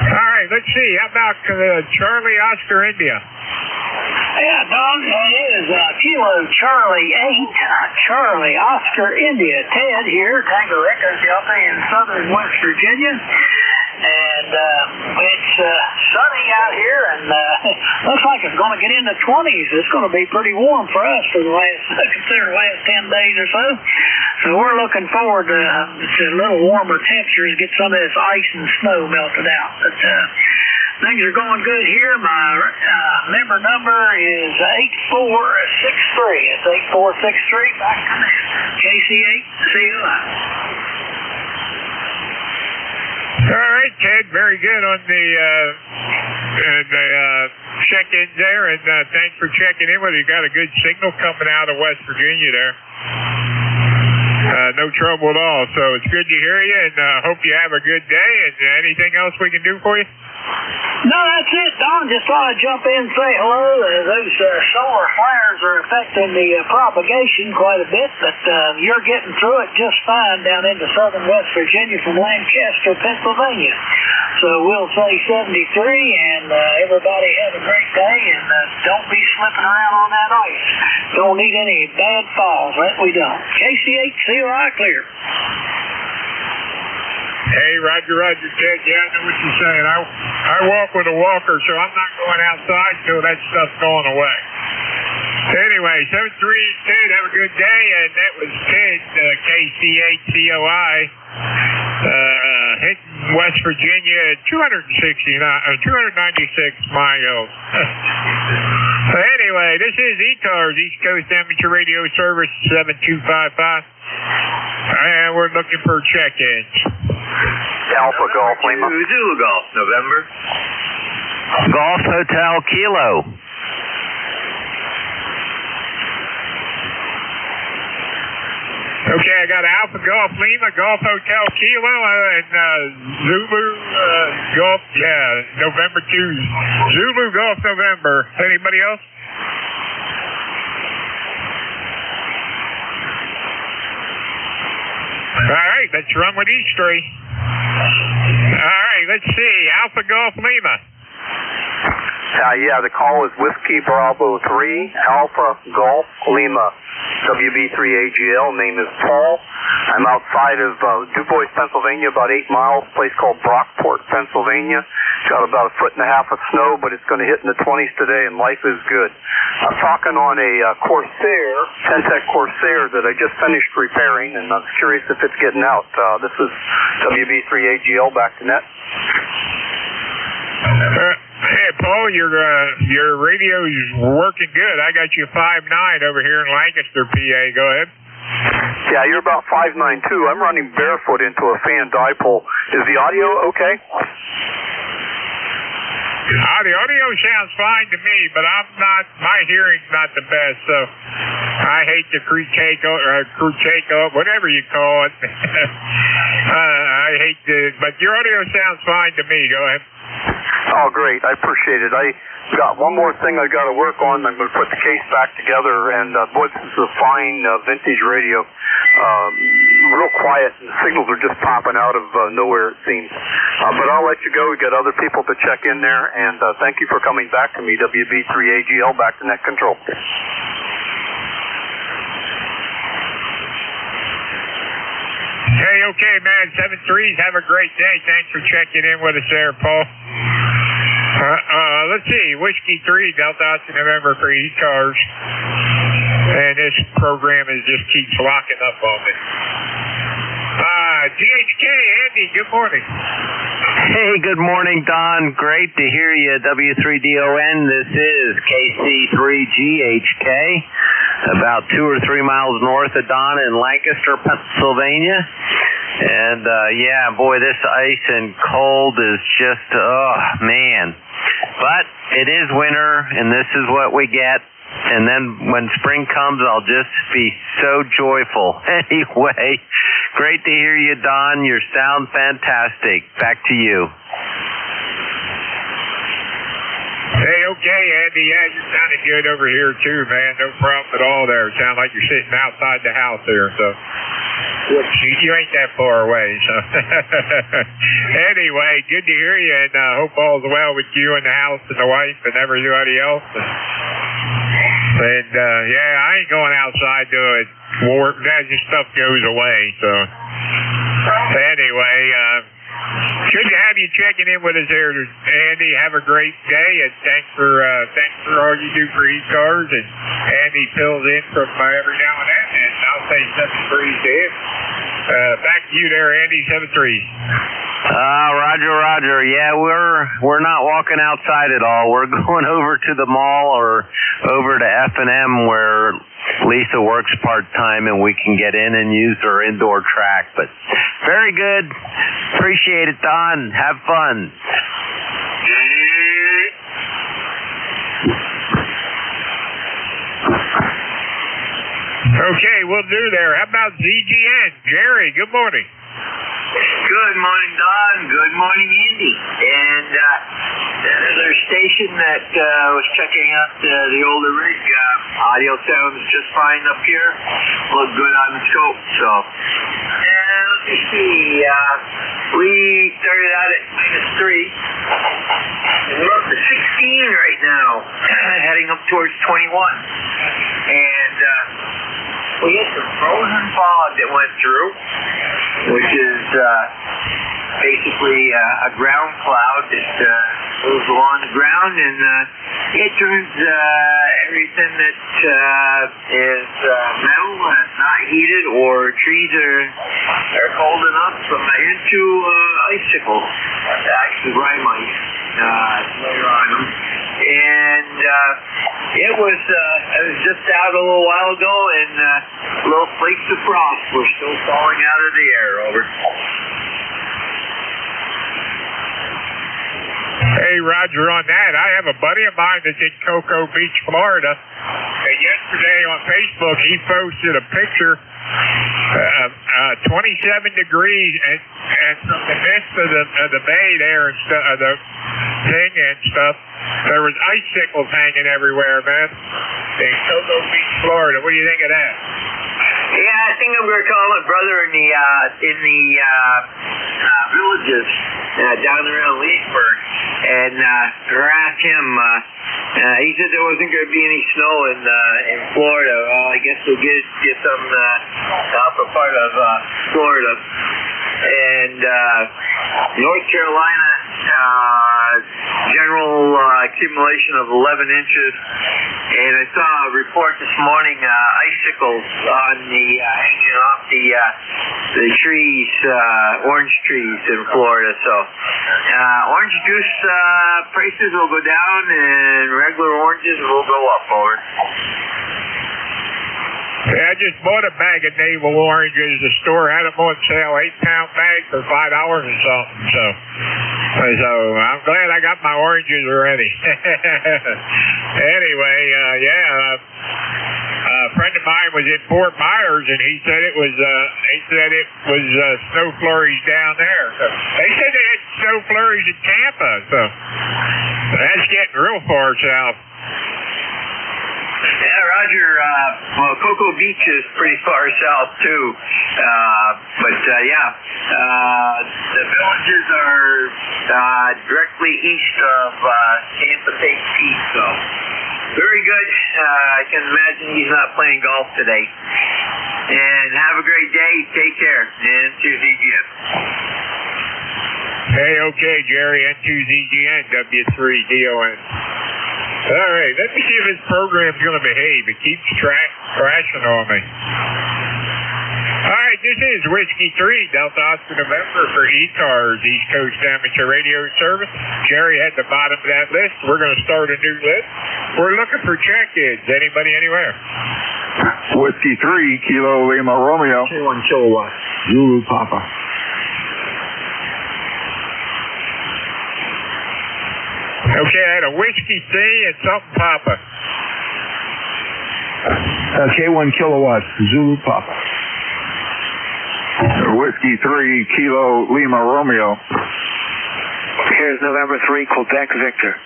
All right, let's see. How about Charlie Oscar India? Yeah, Don, it is Kilo Charlie 8, Charlie Oscar India. Ted here, Tango Echo Delta in southern West Virginia. And it's sunny out here, and looks like it's going to get in the 20s. It's going to be pretty warm for us for the last 10 days or so. So we're looking forward to a little warmer temperatures, get some of this ice and snow melted out. But things are going good here. My member number is 8463. It's 8463. Back to the KC8COI. All right, Ted, very good on the check-in there, and thanks for checking in with us. You got a good signal coming out of West Virginia there. No trouble at all. So it's good to hear you, and hope you have a good day. And anything else we can do for you? No, that's it, Don. Just thought I'd jump in and say hello. Those solar flares are affecting the propagation quite a bit, but you're getting through it just fine down into southern West Virginia from Lancaster, Pennsylvania. So we'll say 73, and everybody have a great day, and don't be slipping around on that ice. Don't need any bad falls, that we don't. KC8COI clear. Hey, Roger, Ted. Yeah, I know what you're saying. I walk with a walker, so I'm not going outside till that stuff's going away. Anyway, 7-3, Ted, have a good day. And that was Ted, KC8COI, hitting West Virginia at 296 miles. So anyway, this is ECARS, East Coast Amateur Radio Service 7255. And we're looking for check-ins. Alpha Golf Lima. Zulu Golf, November. Golf Hotel Kilo. Okay, I got Alpha Golf Lima, Golf Hotel Kilo, and Zulu Golf, November 2. Zulu Golf November. Anybody else? All right, let's run with these three. All right, let's see. Alpha Golf Lima. The call is Whiskey Bravo 3, Alpha Golf Lima, WB3AGL. Name is Paul. I'm outside of DuBois, Pennsylvania, about 8 miles, place called Brockport, Pennsylvania. Got about 1.5 feet of snow, but it's going to hit in the 20s today, and life is good. I'm talking on a Corsair, Pentec Corsair that I just finished repairing, and I'm curious if it's getting out. This is WB3AGL, back to net. Hey, Paul, your radio's working good. I got you 5.9 over here in Lancaster, PA. Go ahead. Yeah, you're about 5.9 too. I'm running barefoot into a fan dipole. Is the audio okay? The audio sounds fine to me, but my hearing's not the best, so I hate the Cruceco, whatever you call it. I hate but your audio sounds fine to me. Go ahead. Oh, great. I appreciate it. I got one more thing I got to work on. I'm going to put the case back together, and boy, this is a fine vintage radio. Real quiet, and the signals are just popping out of nowhere, it seems. But I'll let you go. We've got other people to check in there, and thank you for coming back to me, WB3AGL, back to net control. Hey, okay, man. 7-3s. Have a great day. Thanks for checking in with us there, Paul. Let's see. Whiskey 3, Delta Oscar November for ECARS. And this program just keeps locking up on me. GHK, Andy, good morning. Hey, good morning, Don. Great to hear you, W3DON. This is KC3GHK, about 2 or 3 miles north of Don in Lancaster, Pennsylvania. And, yeah, boy, this ice and cold is just, oh, man. But it is winter, and this is what we get. And then when spring comes, I'll just be so joyful. Anyway, great to hear you, Don. You sound fantastic. Back to you. Hey, okay, Andy. Yeah, you're sounding good over here, too, man. No problem at all there. Sound like you're sitting outside the house there, so you ain't that far away. So anyway, good to hear you, and hope all's well with you and the house and the wife and everybody else. And, yeah, I ain't going outside to it. That just stuff goes away, so. Anyway, good to have you checking in with us here, Andy. Have a great day, and thanks for all you do for ECARS. And Andy fills in from every now and then, and I'll say 7-3 to him. Back to you there, Andy, 7-3. Roger. Yeah, we're not walking outside at all. We're going over to the mall or over to F&M where Lisa works part-time and we can get in and use her indoor track. But very good. Appreciate it, Don. Have fun. Okay, we'll do there. How about ZGN? Jerry, good morning. Good morning, Don. Good morning, Andy. And another station that was checking out the older rig. Audio sounds just fine up here. Look good on the scope. So, and let me see. We started out at -3. And we're up to 16 right now, heading up towards 21. And we had some frozen fog that went through, which is basically a ground cloud that moves along the ground, and it turns everything that is metal that's not heated or trees are cold enough into icicles, actually rime ice later on them. And it was just out a little while ago, and little flakes of frost were still falling out of the air. Over. Hey, Roger, on that, I have a buddy of mine that's in Cocoa Beach, Florida, and yesterday on Facebook he posted a picture of 27 degrees, and from the midst of the bay there and of the thing and stuff, there was icicles hanging everywhere, man. In Cocoa Beach, Florida. What do you think of that? Yeah, I think I'm going to call my brother in the villages down around Leesburg and harass him. He said there wasn't going to be any snow in Florida. Well, I guess we'll get some upper part of Florida. And North Carolina, general accumulation of 11 inches. And I saw a report this morning, icicles on hanging off the trees, orange trees in Florida. So orange juice prices will go down, and regular oranges will go up. Over. Yeah, I just bought a bag of navel oranges. The store had them on sale, 8-pound bag for $5 or something. So I'm glad I got my oranges already. Anyway, a friend of mine was in Fort Myers, and he said it was snow flurries down there. So they said they had snow flurries in Tampa. So that's getting real far south. Yeah, Roger. Well, Cocoa Beach is pretty far south too, but the villages are directly east of Tampa Bay Peak. So very good. I can imagine he's not playing golf today. And have a great day. Take care. And to ZGN. Hey, okay, Jerry. N2ZGN, W3DON. All right, let me see if this program's going to behave. It keeps crashing on me. All right, this is Whiskey 3, Delta Oscar November for ECARS, East Coast Amateur Radio Service. Jerry had the bottom of that list. We're going to start a new list. We're looking for check-ins. Anybody anywhere? Whiskey 3, Kilo Lima Romeo. K1 kilowatt, Zulu Papa. Okay, I had a Whiskey 3 and something Papa. K1 kilowatt, Zulu Papa. Whiskey 3, Kilo Lima Romeo. Here's November 3, Quebec Victor.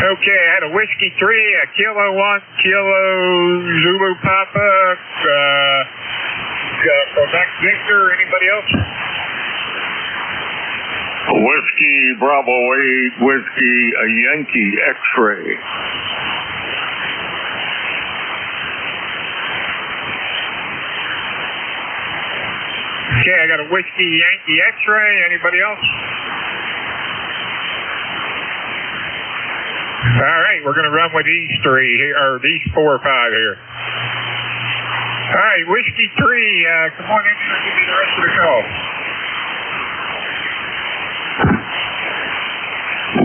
Okay, I had a Whiskey 3, a Kilo 1, Kilo Zulu Papa, Quebec Victor. Anybody else? Whiskey Bravo 8, Whiskey a Yankee X-ray. Okay, I got a Whiskey Yankee X-ray. Anybody else? All right, we're going to run with these three here, or these 4 or 5 here. All right, Whiskey 3, come on in and give me the rest of the call.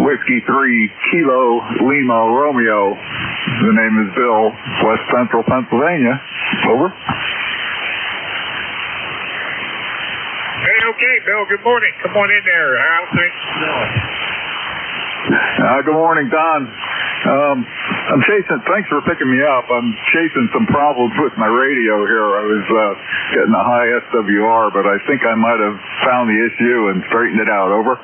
Whiskey 3, Kilo Lima Romeo. The name is Bill, West Central Pennsylvania. Over. Hey, okay, Bill, good morning. Come on in there. How's things going? Good morning, Don. I'm chasing, thanks for picking me up. I'm chasing some problems with my radio here. I was getting a high SWR, but I think I might have found the issue and straightened it out. Over.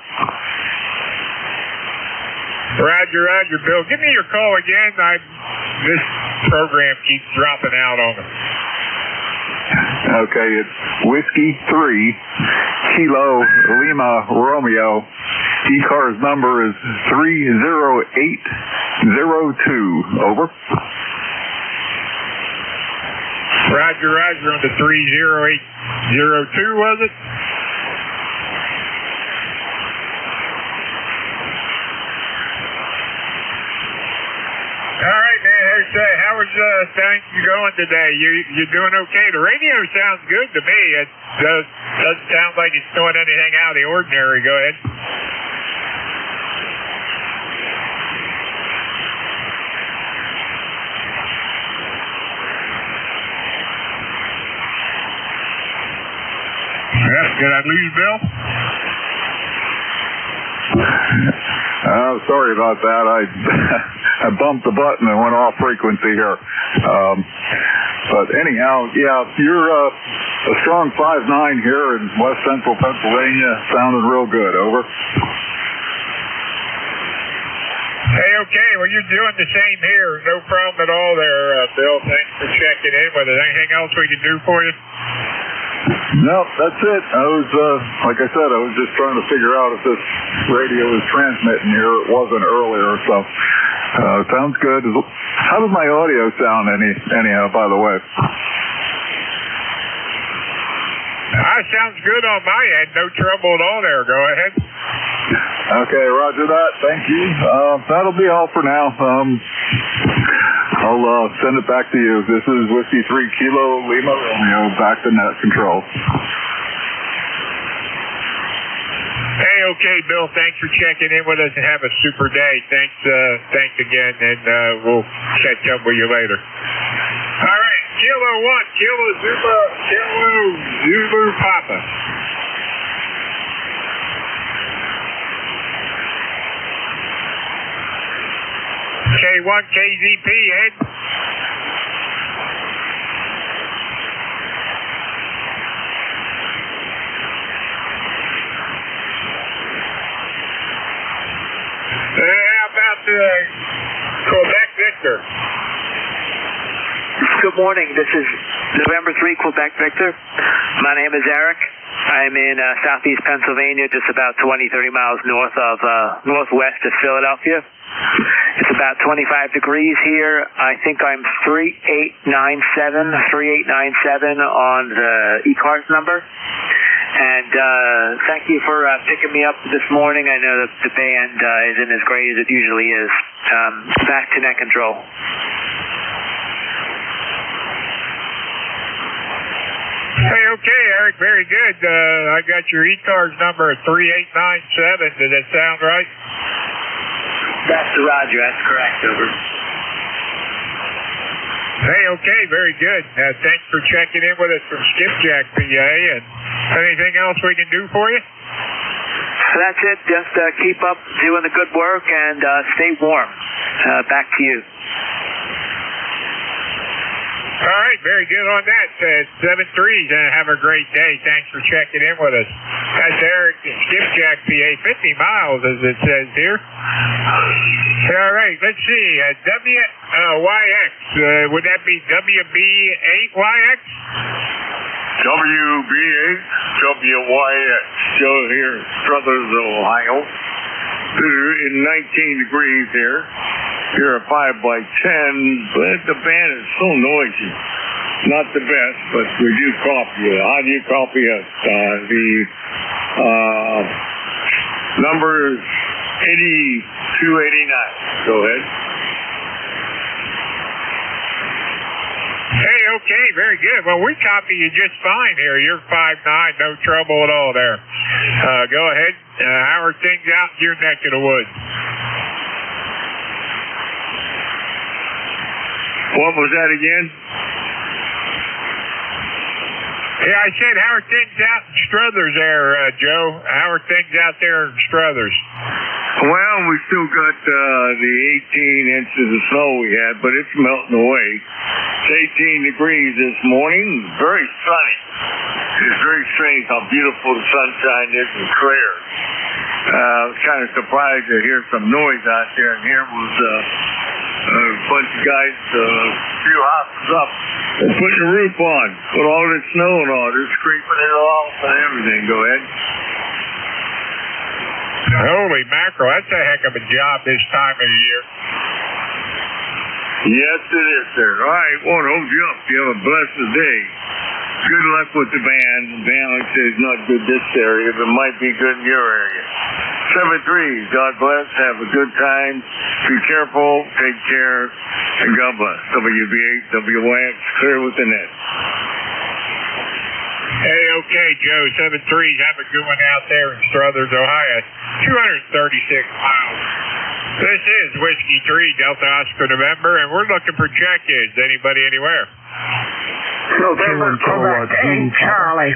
Roger, Bill. Give me your call again. This program keeps dropping out on me. Okay, it's Whiskey 3, Kilo Lima Romeo. ECARS number is 30802. Over. Roger, on the 30802, was it? All right, man. How is things going today? You doing okay? The radio sounds good to me. It doesn't sound like it's doing anything out of the ordinary. Go ahead. Yep. Did I lose Bill? Sorry about that. I bumped the button and went off frequency here. But anyhow, yeah, you're a strong 5.9 here in West Central Pennsylvania. Sounding real good. Over. Hey, okay. Well, you're doing the same here. No problem at all there, Bill. Thanks for checking in with us. Anything else we can do for you? No, that's it. I was, like I said, I was just trying to figure out if this radio is transmitting here. It wasn't earlier, so sounds good. How does my audio sound anyhow, by the way? Sounds good on my end. No trouble at all there. Go ahead. Okay, roger that. Thank you. That'll be all for now. I'll send it back to you. This is Whiskey 3 Kilo Lima Romeo, back to net control. Hey, okay, Bill. Thanks for checking in with us and have a super day. Thanks again, and we'll catch up with you later. All right, Kilo 1, Kilo Zulu Papa. K1 KZP, Ed. How about Quebec Victor? Good morning. This is November 3, Quebec Victor. My name is Eric. I'm in southeast Pennsylvania, just about 20, 30 miles northwest of Philadelphia. It's about 25 degrees here. I think I'm 3897 on the ECARS number. And thank you for picking me up this morning. I know that the band isn't as great as it usually is. Back to net control. Hey, okay, Eric, very good. I got your ECARS number at 3897. Did that sound right? That's the Roger. That's correct. Over. Hey, okay, very good. Thanks for checking in with us from Skipjack, PA. And anything else we can do for you? That's it. Just keep up doing the good work and stay warm. Back to you. All right, very good on that. 7-3s, have a great day. Thanks for checking in with us. That's Eric at Skipjack, PA, 50 miles, as it says here. All right, let's see. WYX, would that be WB8YX? WB8WYX, Joe here in Struthers, Ohio. In 19 degrees here. Here at 5x10, but the band is so noisy. Not the best, but we do copy it. How do you copy it? The number is 8289. Go ahead. Hey, okay, very good. Well, we copy you just fine here. You're 5'9", no trouble at all there. Go ahead. How are things out in your neck of the woods? What was that again? Yeah, I said, how are things out in Struthers there, Joe? How are things out there in Struthers? Well, we still got the 18 inches of snow we had, but it's melting away. It's 18 degrees this morning. Very sunny. It's very strange how beautiful the sunshine is and clear. I was kind of surprised to hear some noise out there, and here was a bunch of guys, a few houses up, putting the roof on, with all this snow and all, they're scraping it off and everything. Go ahead. Holy mackerel, that's a heck of a job this time of the year. Yes, it is, sir. All right, won't hold you up. You have a blessed day. Good luck with the band. The band, like I say, is not good this area, but might be good in your area. 7-3, God bless. Have a good time. Be careful. Take care. And God bless. WB8WYX, clear with the net. Hey, okay, Joe. 7-3s. Have a good one out there in Struthers, Ohio. 236 miles. This is Whiskey 3, Delta Oscar November, and we're looking for check-ins. Anybody, anywhere? November, Quebec, 8 Charlie.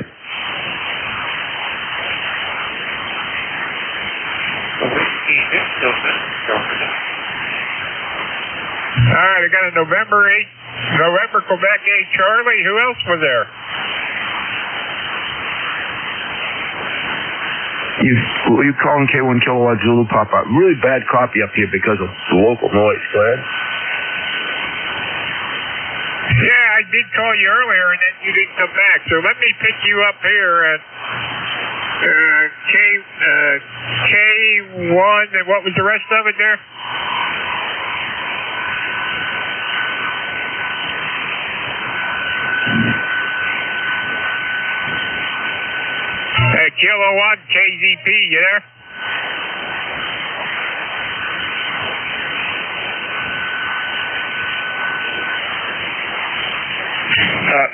All right, I got a November, Quebec 8 Charlie. Who else was there? You calling K1 Kilowatt Zulu Papa? Really bad copy up here because of the local noise. Go ahead. Yeah, I did call you earlier and then you didn't come back. So let me pick you up here at K1, and what was the rest of it there? Kilowatt KZP, you there?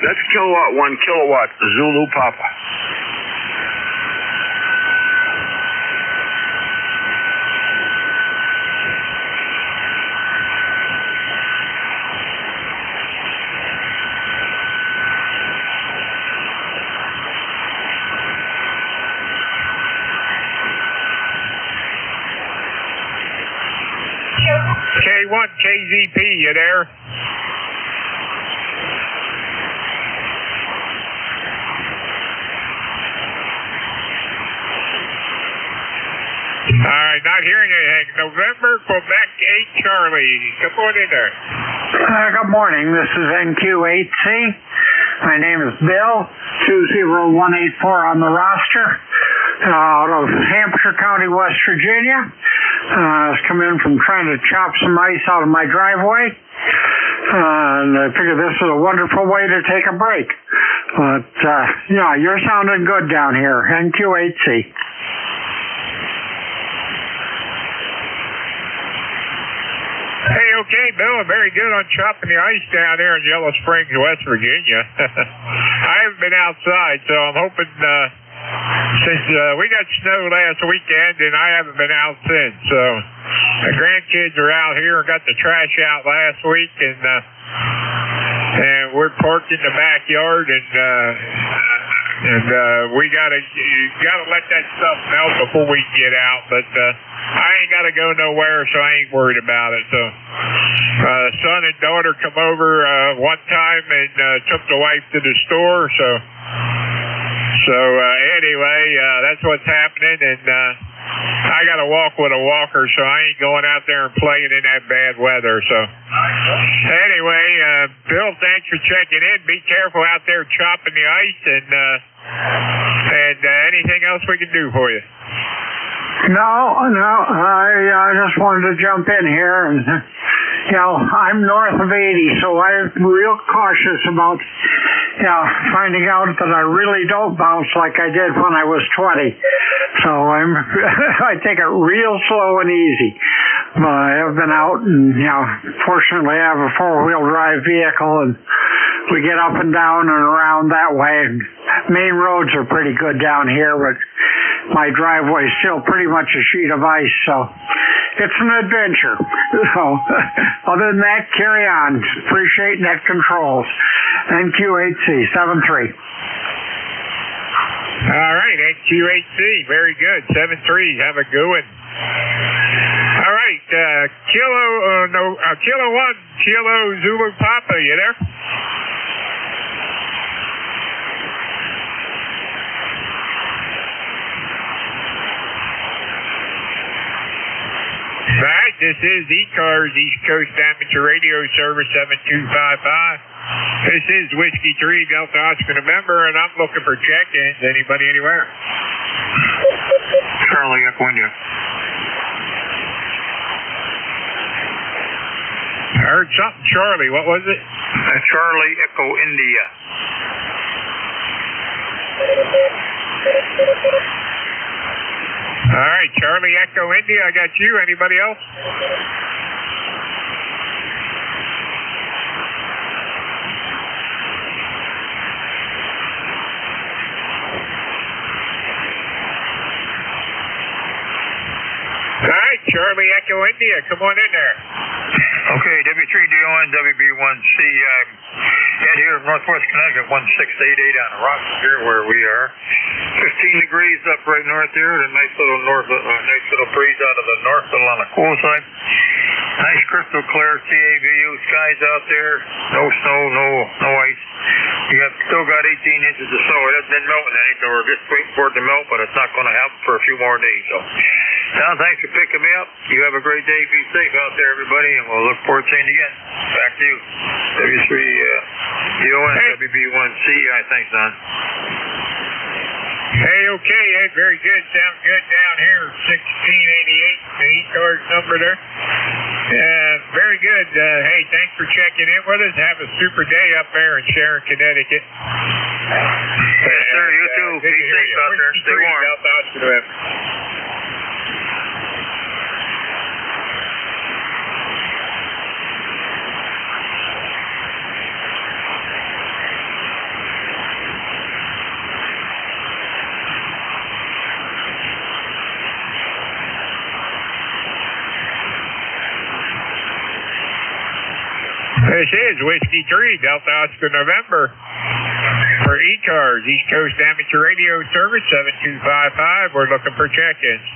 That's Kilowatt 1, Kilowatt Zulu Papa. K1 KZP, you there? All right, not hearing anything. November, Quebec 8 Charlie. Come on in there. Good morning. This is NQ8C. My name is Bill, 20184 on the roster, out of Hampshire County, West Virginia. I was coming in from trying to chop some ice out of my driveway, and I figured this is a wonderful way to take a break. But, yeah, you're sounding good down here, NQ8C. Hey, okay, Bill, very good on chopping the ice down there in Yellow Springs, West Virginia. I haven't been outside, so I'm hoping, since we got snow last weekend, and I haven't been out since, so the grandkids are out here and got the trash out last week, and we're parked in the backyard, and we gotta let that stuff melt before we can get out, but I ain't gotta go nowhere, so I ain't worried about it. So son and daughter come over one time and took the wife to the store, so anyway, that's what's happening, and I gotta walk with a walker, so I ain't going out there and playing in that bad weather. So anyway, Bill, thanks for checking in. Be careful out there chopping the ice, and anything else we can do for you? No, I just wanted to jump in here, and I'm north of 80, so I'm real cautious about finding out that I really don't bounce like I did when I was 20. So I take it real slow and easy. I've been out, and fortunately I have a 4-wheel drive vehicle, and we get up and down and around that way. And main roads are pretty good down here, but my driveway is still pretty much a sheet of ice, so it's an adventure. So other than that, carry on. Appreciate net controls. NQ8C 73. All right, NQ8C, very good. 73, have a good one. All right, Kilo 1, Kilo Zulu Papa, you there? All right, this is ECARS, East Coast Amateur Radio Service 7255. This is Whiskey 3, Delta Oscar November, and I'm looking for check-ins. Anybody anywhere? Charlie Echo India. I heard something, Charlie. What was it? Charlie Echo India. All right, Charlie Echo India, I got you. Anybody else? All right, Charlie Echo India, come on in there. Okay, W3DON, WB1C, Ed here from Northwest Connecticut, 1688 on the rocks here where we are. 15 degrees up right north there, a nice little breeze out of the north, a little on the cool side. Nice crystal clear CAVU skies out there, no snow, no ice. Still got 18 inches of snow. It hasn't been melting any, so we're just waiting for it to melt, but it's not going to happen for a few more days. So, Don, thanks for picking me up. You have a great day. Be safe out there, everybody, and we'll look forward to seeing you again. Back to you. W3DON, WB1C. Thanks, Don. Hey, okay, Ed, very good. Sounds good down here. 1688, the ECARS number there. Very good. Hey, thanks for checking in with us. Have a super day up there in Sharon, Connecticut. Yes, sir. You too. Be safe out there. Stay warm. This is Whiskey 3, Delta Oscar November. For ECARS, East Coast Amateur Radio Service 7255. We're looking for check-ins.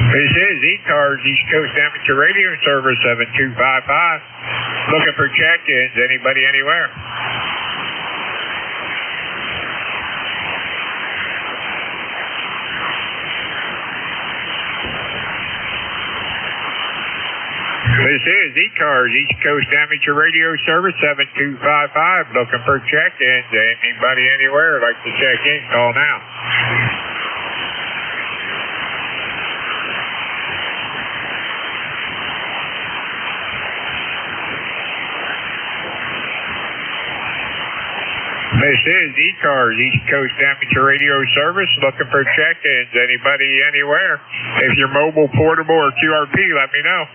This is ECARS, East Coast Amateur Radio Service 7255. Looking for check-ins. Anybody anywhere? This is ECARS, East Coast Amateur Radio Service 7255. Looking for check-ins. Anybody anywhere like to check in? Call now. This is ECARS, East Coast Amateur Radio Service. Looking for check-ins. Anybody anywhere? If you're mobile, portable, or QRP, let me know.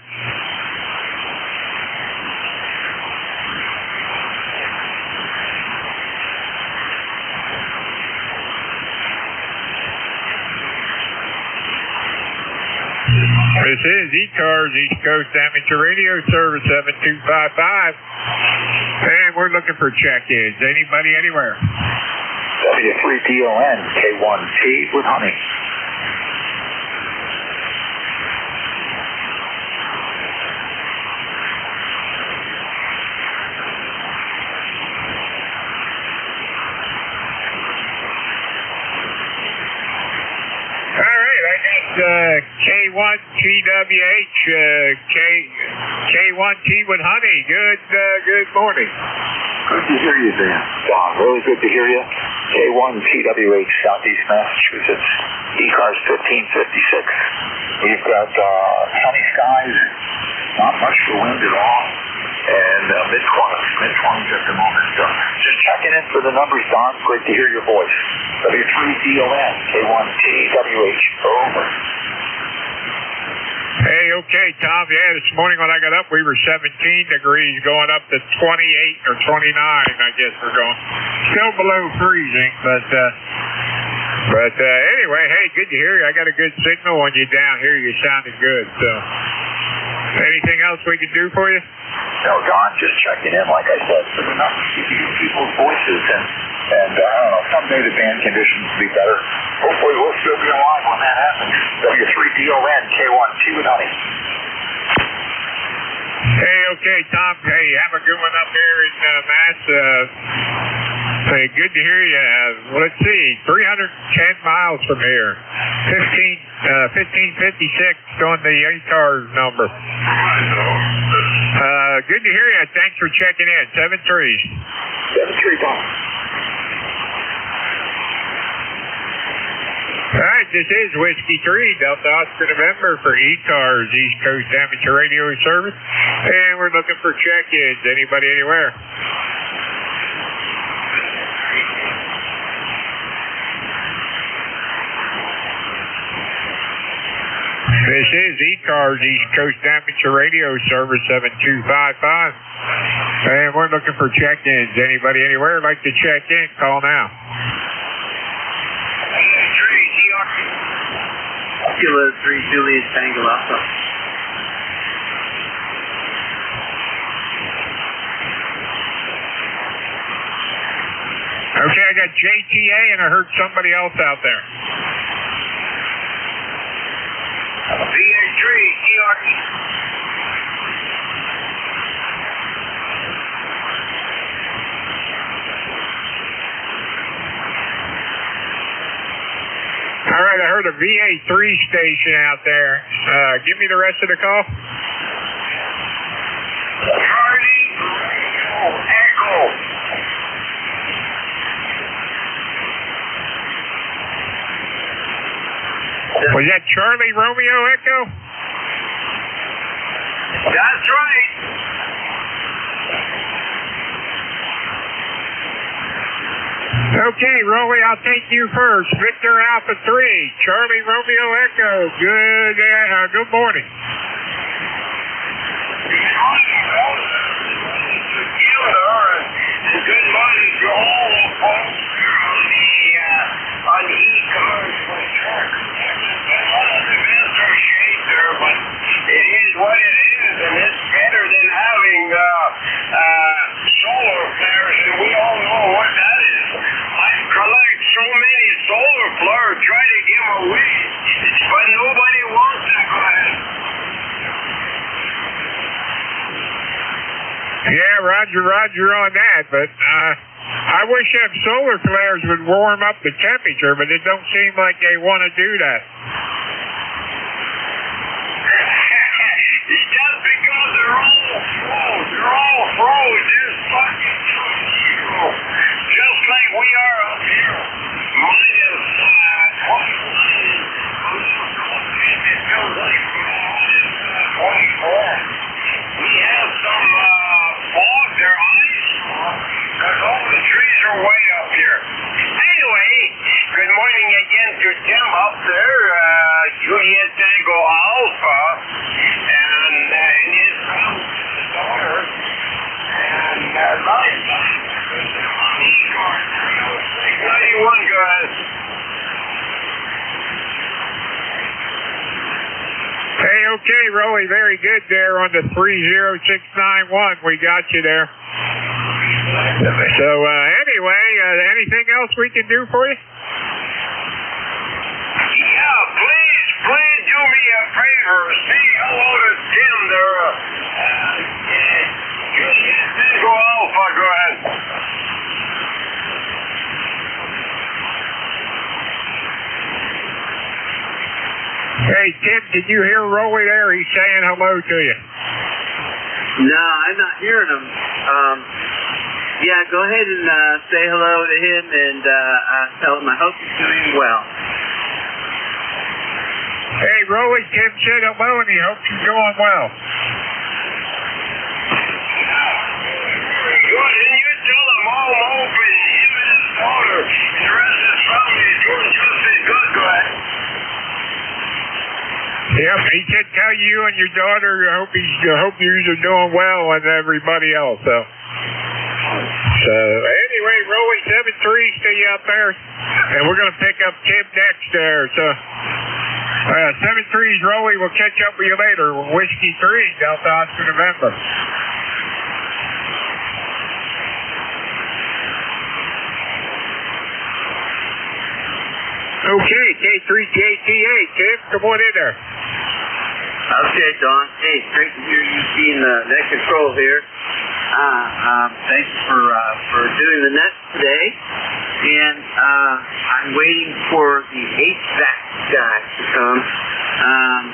This is ECARS, East Coast Amateur Radio Service 7255. And we're looking for check-ins. Anybody anywhere? W3DON, K1T with honey. K1TWH, K1T with honey. Good morning. Good to hear you, Dan. Don, really good to hear you. K1TWH, Southeast Massachusetts, ECARS 1556. We've got sunny skies, not much for wind at all, and mid-20s at the moment. Just checking in for the numbers, Don. Great to hear your voice. W3DON, K1TWH, over. Hey, okay, Tom. Yeah, this morning when I got up, we were 17 degrees, going up to 28 or 29, I guess we're going. Still below freezing, but anyway, hey, good to hear you. I got a good signal on you down here. You sounded good, so. Anything else we can do for you? No, Don, just checking in, like I said, for the numbers, you can hear people's voices, and I don't know, someday the band conditions will be better. Hopefully we'll still be alive when that happens. W3DON, K1T with honey. Hey, okay, Tom. Hey, have a good one up there in Mass. Hey, good to hear you. Let's see, 310 miles from here. 1556 on the ECARS number. Good to hear you. Thanks for checking in. 73. 73, Tom. All right, this is Whiskey 3, Delta Oscar November for ECARS, East Coast Amateur Radio Service, and we're looking for check-ins. Anybody anywhere? This is ECARS, East Coast Amateur Radio Service 7255, and we're looking for check-ins. Anybody anywhere like to check in? Call now. Kilo 3 Julius Tango Alpha. Okay, I got JTA and I heard somebody else out there. VA3, ERT. All right, I heard a VA3 station out there. Give me the rest of the call. Charlie Echo. Was that Charlie Romeo Echo? That's right. Okay, Roly, I'll take you first. Victor Alpha 3, Charlie Romeo Echo. Good morning. Good morning to all the folks on the ECARS track. Been one of the best of shape there, but it is what it is, and it's better than having solar flares, and we all know what that is. I collect so many solar flares, try to give away, but nobody wants that. Go ahead. Roger on that, but I wish them solar flares would warm up the temperature, but it don't seem like they want to do that. It's just because they're all froze. They're fucking zero. Just like we are up here. Minus 21. It feels like minus 24. We have some fog there, ice, because all the trees are way up here. Anyway, good morning again to Tim up there, Juliet Tango Alpha, and his daughter, and live on ECARS 691, guys. Hey, okay, Rolly, very good there on the 30691. We got you there. So, anyway, anything else we can do for you? Yeah, please do me a favor. Say hello to Tim there. Go Alpha, go ahead. Hey, Tim, did you hear Rolly there? He's saying hello to you. No, I'm not hearing him. Yeah, go ahead and say hello to him and tell him I hope he's doing well. Hey, Rolly, Tim said hello and he hopes you're doing well. Good, and you tell them all open, him and his daughter, and the rest of his family is doing just as good. Go ahead. Yep, he said tell you and your daughter I hope you are doing well and everybody else. So anyway, Rolly 73, stay up there, and we're gonna pick up Tim next there. So 73's Rolly, we'll catch up with you later. Whiskey 3, Delta Oscar November. Okay, K3JTA, Tim, come on in there. Okay, Don. Hey, great to hear you being the net control here. Thanks for doing the net today. And I'm waiting for the HVAC guy to come. I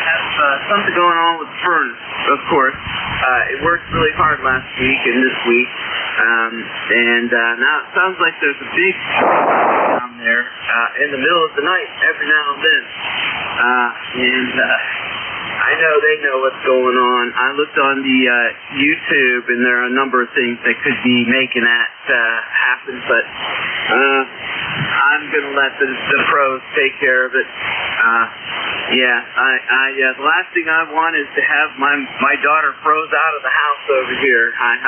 have something going on with the furnace, of course. It worked really hard last week and this week. And now it sounds like there's a big down there in the middle of the night every now and then. And I know they know what's going on. I looked on the YouTube, and there are a number of things that could be making that happen, but I'm going to let the pros take care of it. The last thing I want is to have my daughter froze out of the house over here. Hi.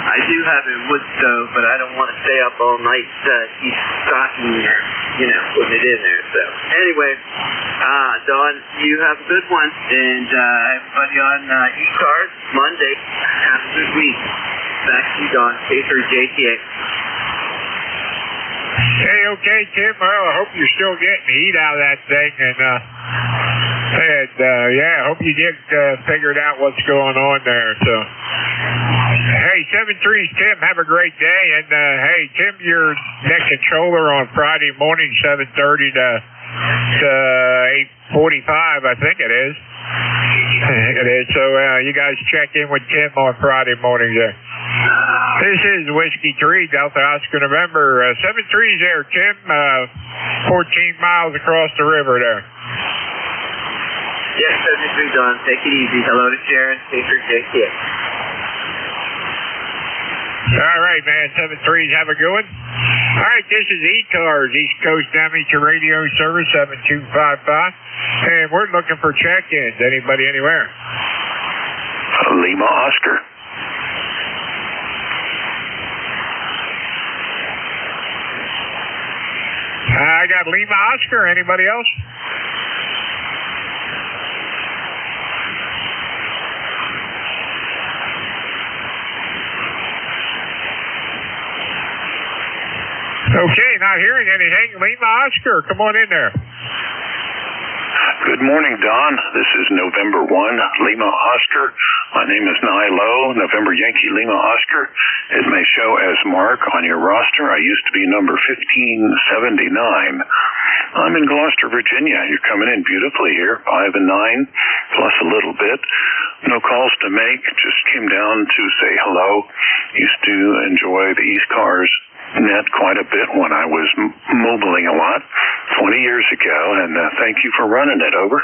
I do have a wood stove, but I don't want to stay up all night keep stocking or, putting it in there. So anyway, Dawn, you have a good one, and everybody on ECARS Monday, have a good week. Back to you, Dawn, K3JTA. Hey, okay, Tim. Well, I hope you're still getting the heat out of that thing, and I hope you get figured out what's going on there. So, hey, 73's Tim. Have a great day, and hey, Tim, your net controller on Friday morning, 7:30 to 8:45, I think it is. It is. So you guys check in with Tim on Friday morning there. This is Whiskey 3, Delta Oscar November. 73's there, Tim. 14 miles across the river there. Yes, 73, Don. Take it easy. Hello to Sharon, K3JTA. All right, man. 73's, have a good one. All right, this is ECARS, East Coast Amateur Radio Service 7255. And we're looking for check-ins. Anybody anywhere? Lima Oscar. I got Lima Oscar. Anybody else? Okay, not hearing anything. Lima Oscar, come on in there. Good morning, Don. This is November 1, Lima Oscar. My name is Nilo, November Yankee Lima Oscar. It may show as Mark on your roster. I used to be number 1579. I'm in Gloucester, Virginia. You're coming in beautifully here, 5 and 9, plus a little bit. No calls to make, just came down to say hello. Used to enjoy the ECARS net quite a bit when I was mobiling a lot 20 years ago, and thank you for running it. Over.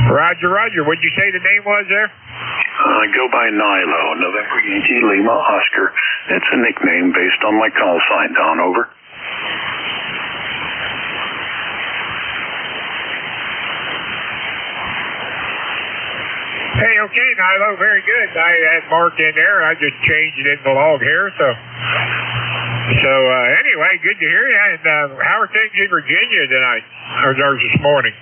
Roger. What'd you say the name was there? I go by Nilo, November Yankee Lima Oscar. It's a nickname based on my call sign, Don. Over. Hey, okay, Nilo, very good. I had Mark in there. I just changed it in the log here, so anyway, good to hear you. And how are things in Virginia tonight, or this morning?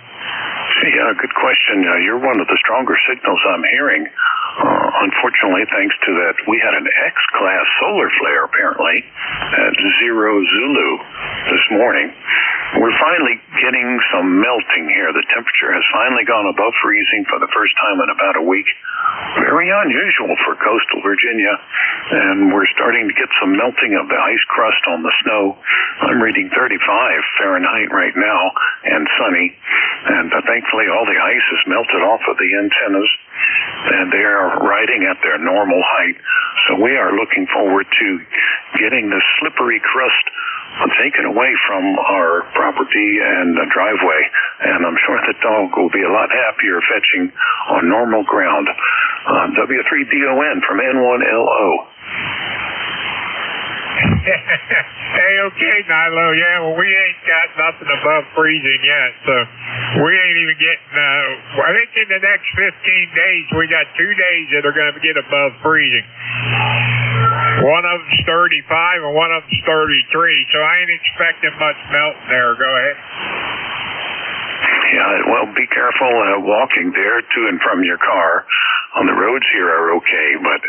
Yeah, good question. You're one of the stronger signals I'm hearing. Unfortunately, thanks to that, we had an X-class solar flare, apparently, at 0 Zulu this morning. We're finally getting some melting here. The temperature has finally gone above freezing for the first time in about a week. Very unusual for coastal Virginia. And we're starting to get some melting of the ice crust on the snow. I'm reading 35 Fahrenheit right now and sunny. And thankfully, all the ice is melted off of the antennas, and they are riding at their normal height. So we are looking forward to getting the slippery crust taken away from our property and driveway, and I'm sure the dog will be a lot happier fetching on normal ground. W3DON from N1LO. Hey, okay, Nilo. Yeah, well, we ain't got nothing above freezing yet, so we ain't even getting, I think in the next 15 days, we got 2 days that are going to get above freezing. One of them's 35 and one of them's 33, so I ain't expecting much melting there. Go ahead. Yeah, well, be careful walking there to and from your car. On the roads here are okay, but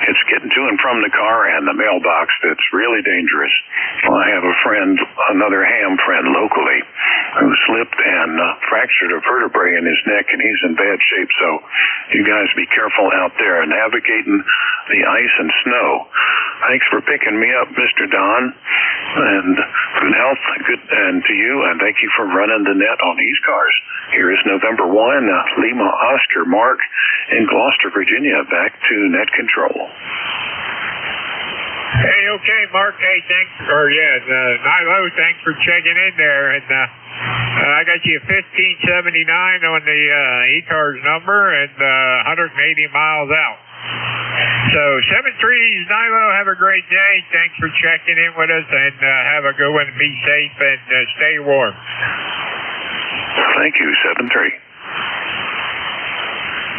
it's getting to and from the car and the mailbox that's really dangerous. I have a friend, another ham friend locally, who slipped and fractured a vertebrae in his neck, and he's in bad shape. So you guys be careful out there navigating the ice and snow. Thanks for picking me up, Mr. Don, and good health and to you, and thank you for running the net on ECARS. Here is November 1, Lima Oscar Mark in Gloucester, Virginia, back to net control. Hey, okay, Mark. Hey, Nilo, thanks for checking in there. And I got you 1579 on the ECARS number and 180 miles out. So 7-3, Nilo, have a great day. Thanks for checking in with us, and have a good one. Be safe and stay warm. Thank you, 7-3.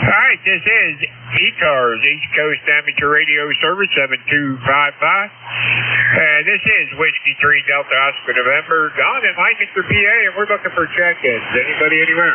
All right, this is ECARS, East Coast Amateur Radio Service 7255. And this is Whiskey 3 Delta Oscar November. Don and Lancaster, PA, and we're looking for check-ins. Anybody anywhere?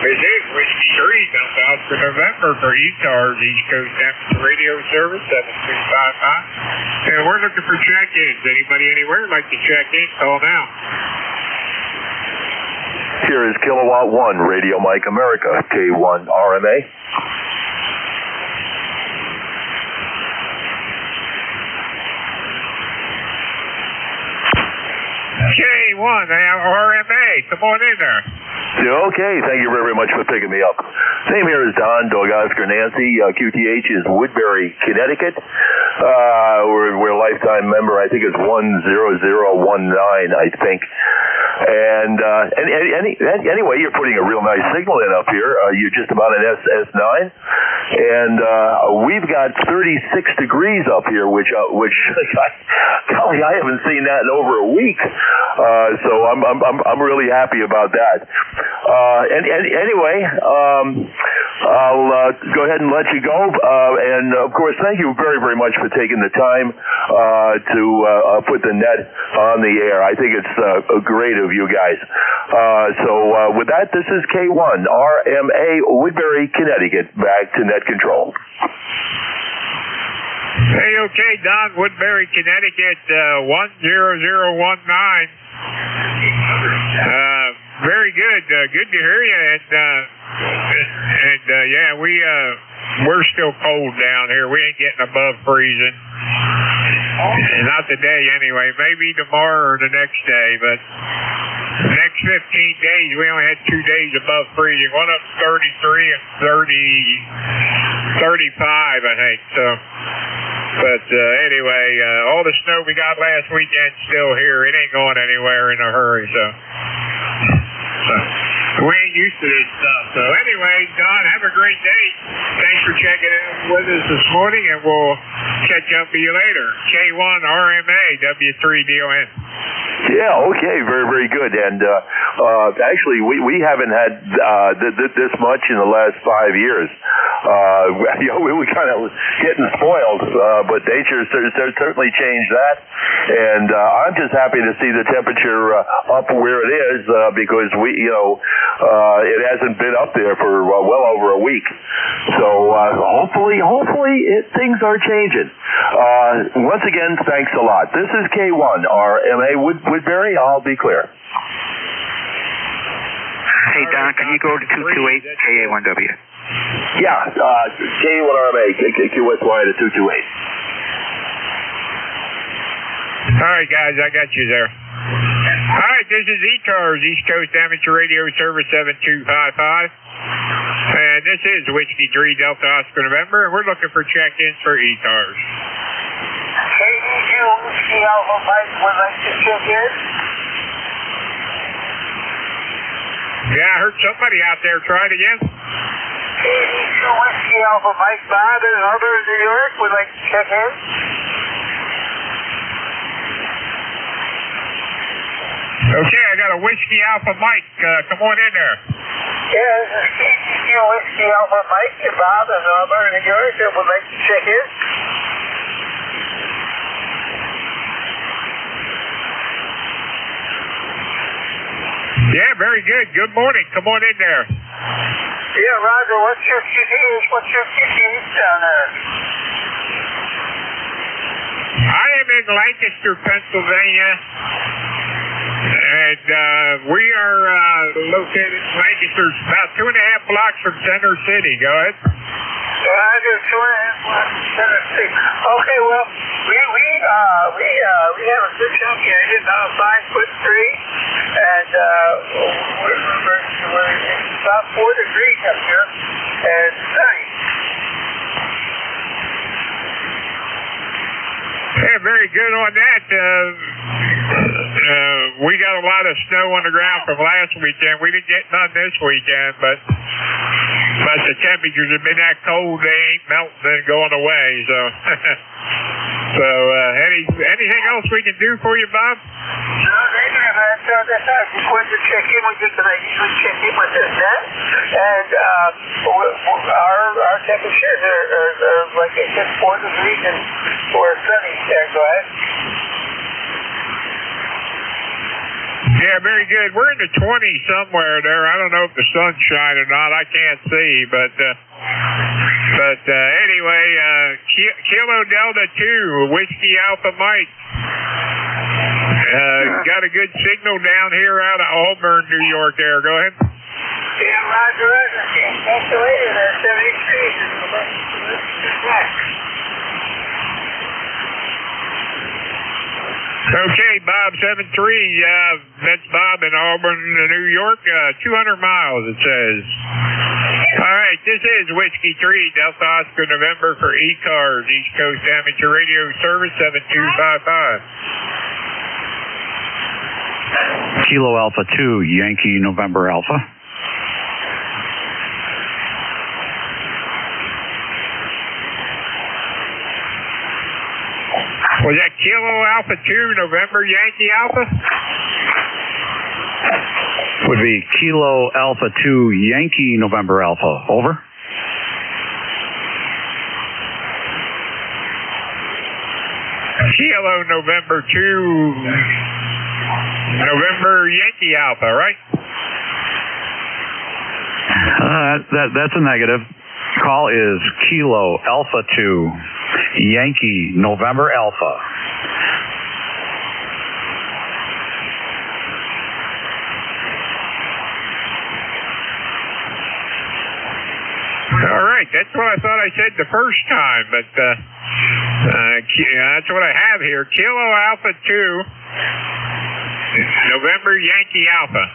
This is Whiskey 3 Delta Oscar November for ECARS, East Coast Amateur Radio Service 7255. And we're looking for check-ins. Anybody anywhere like to check in? Call now. Here is Kilowatt 1, Radio Mike America, K1 RMA. K1 RMA, come on in there. Okay, thank you very much for picking me up. Name here is Don, Dog Oscar Nancy. QTH is Woodbury, Connecticut. We're a lifetime member. I think it's 10019, I think. And anyway, you're putting a real nice signal in up here. You're just about an S9, and we've got 36 degrees up here, which golly, I haven't seen that in over a week. So I'm really happy about that. Anyway, I'll go ahead and let you go. And, of course, thank you very, very much for taking the time to put the net on the air. I think it's great of you guys. So with that, this is K1, RMA, Woodbury, Connecticut, back to net control. Hey, okay, Don, Woodbury, Connecticut, 10019. Very good. Good to hear you. And yeah, we're still cold down here. We ain't getting above freezing. Not today, anyway. Maybe tomorrow or the next day, but the next 15 days, we only had 2 days above freezing. One up 33 and 35, I think. So, but anyway, all the snow we got last weekend still here. It ain't going anywhere in a hurry, so we ain't used to this stuff. So anyway, Don, have a great day. Thanks for checking in with us this morning, and we'll catch up with you later. K1 RMA W3DON. Yeah, okay, very, very good. And actually, we haven't had this much in the last 5 years. We kind of getting spoiled, but nature certainly changed that. And I'm just happy to see the temperature up where it is because it hasn't been up there for well over a week. So hopefully things are changing. Once again, thanks a lot. This is K1 RMA Woodbury. I'll be clear. Hey Don, can you go to 228 KA1W? Yeah, K1 RMA QSY to 228. All right, guys, I got you there. All right, this is ECARS, East Coast Amateur Radio Service 7255. And this is Whiskey 3 Delta Oscar November, and we're looking for check-ins for ECARS. KD2 Whiskey Alpha Mike would like to check in. Yeah, I heard somebody out there. Try it again. KD2 Whiskey Alpha Mike Bob in Auburn, New York would like to check in. Okay, I got a Whiskey Alpha Mike. Come on in there. Yeah, this is KD2 Whiskey Alpha Mike and Bob in Auburn, New York would like to check in. Yeah, very good. Good morning. Come on in there. Yeah, Roger, what's your QTH? What's your QTH down there? I am in Lancaster, Pennsylvania. And we are located in Lancaster, about 2.5 blocks from Center City. Go ahead. Roger, 2.5 blocks from Center City. Okay, well, we have a good chunky engine on 5'3", and we're about 4 degrees up here, and sunny. Yeah, very good on that. We got a lot of snow on the ground from last weekend. We didn't get none this weekend, but the temperatures have been that cold, they ain't melting and going away. So, anything else we can do for you, Bob? No, negative. I just wanted to check in with you because I usually check in with this net, and our temperatures are like I said, 4 degrees and we're sunny. There, go ahead. Yeah, very good. We're in the 20s somewhere there. I don't know if the sun's shining or not. I can't see, but anyway, Kilo Delta 2, Whiskey Alpha Mike. Got a good signal down here out of Auburn, New York there. Go ahead. Yeah, Roger. Thanks for later there. 73. Okay, Bob 73. That's Bob in Auburn, New York. 200 miles, it says. All right, this is Whiskey 3 Delta Oscar November for ECARS, East Coast Amateur Radio Service 7255. Kilo Alpha 2, Yankee November Alpha. Was that Kilo Alpha 2, November Yankee Alpha? Would be Kilo Alpha 2, Yankee November Alpha. Over. Kilo November 2, November Yankee Alpha, right? That's a negative. Call is Kilo Alpha 2, Yankee November Alpha. All right, that's what I thought I said the first time, but that's what I have here. Kilo Alpha 2, November Yankee Alpha.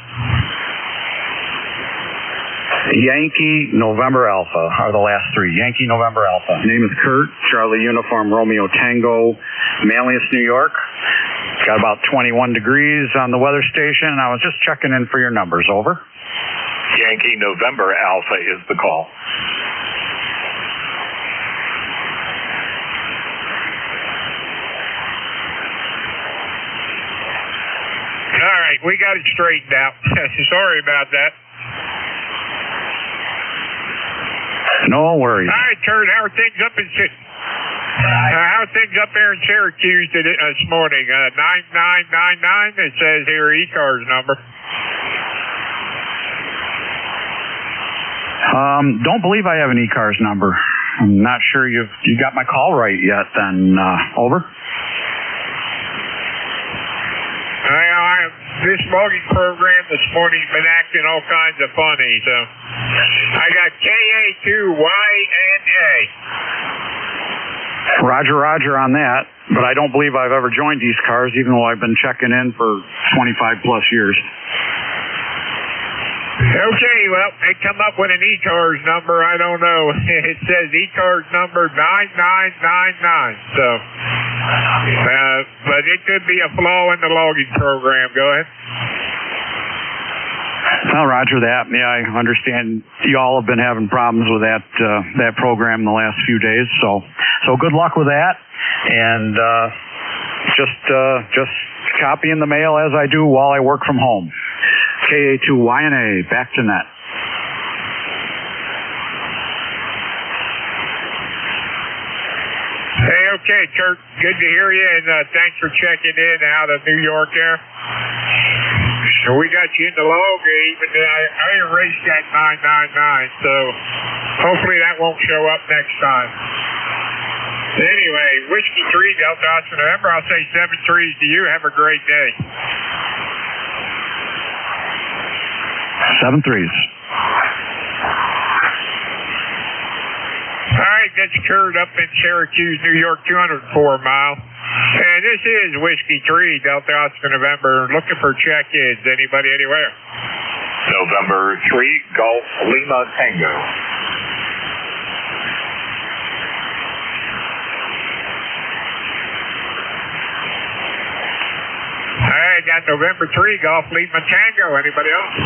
Yankee November Alpha are the last three. Yankee November Alpha. Name is Kurt, Charlie Uniform Romeo Tango, Manlius, New York. Got about 21 degrees on the weather station, and I was just checking in for your numbers. Over. Yankee November Alpha is the call. All right, we got it straightened out. Sorry about that. No worries. All right, Kurt, how are things up in Syracuse this morning? 9999, it says here, ECARS number. Don't believe I have an ECARS number. I'm not sure you got my call right yet then. Over. This logging program this morning's been acting all kinds of funny, so I got KA2YNA. Roger on that, but I don't believe I've ever joined ECARS, even though I've been checking in for 25 plus years. Okay, well, they come up with an ECARS number. I don't know. It says ECARS number 9999. So, but it could be a flaw in the logging program. Go ahead. Well, roger that. Yeah, I understand you all have been having problems with that program the last few days. So good luck with that. And just copy in the mail as I do while I work from home. KA2YNA, back to net. Hey, okay, Kurt, good to hear you, and thanks for checking in out of New York there. So we got you in the log, even I erased that 999, so hopefully that won't show up next time. Anyway, Whiskey 3, Delta Oscar November, I'll say 7 threes to you. Have a great day. 7 threes. All right, that's Kurt up in Syracuse, New York, 204 mile. And this is Whiskey 3, Delta Oscar November, looking for check-ins. Anybody anywhere? November 3, Golf Lima Tango. All right, got November 3, Golf Lima Tango. Anybody else?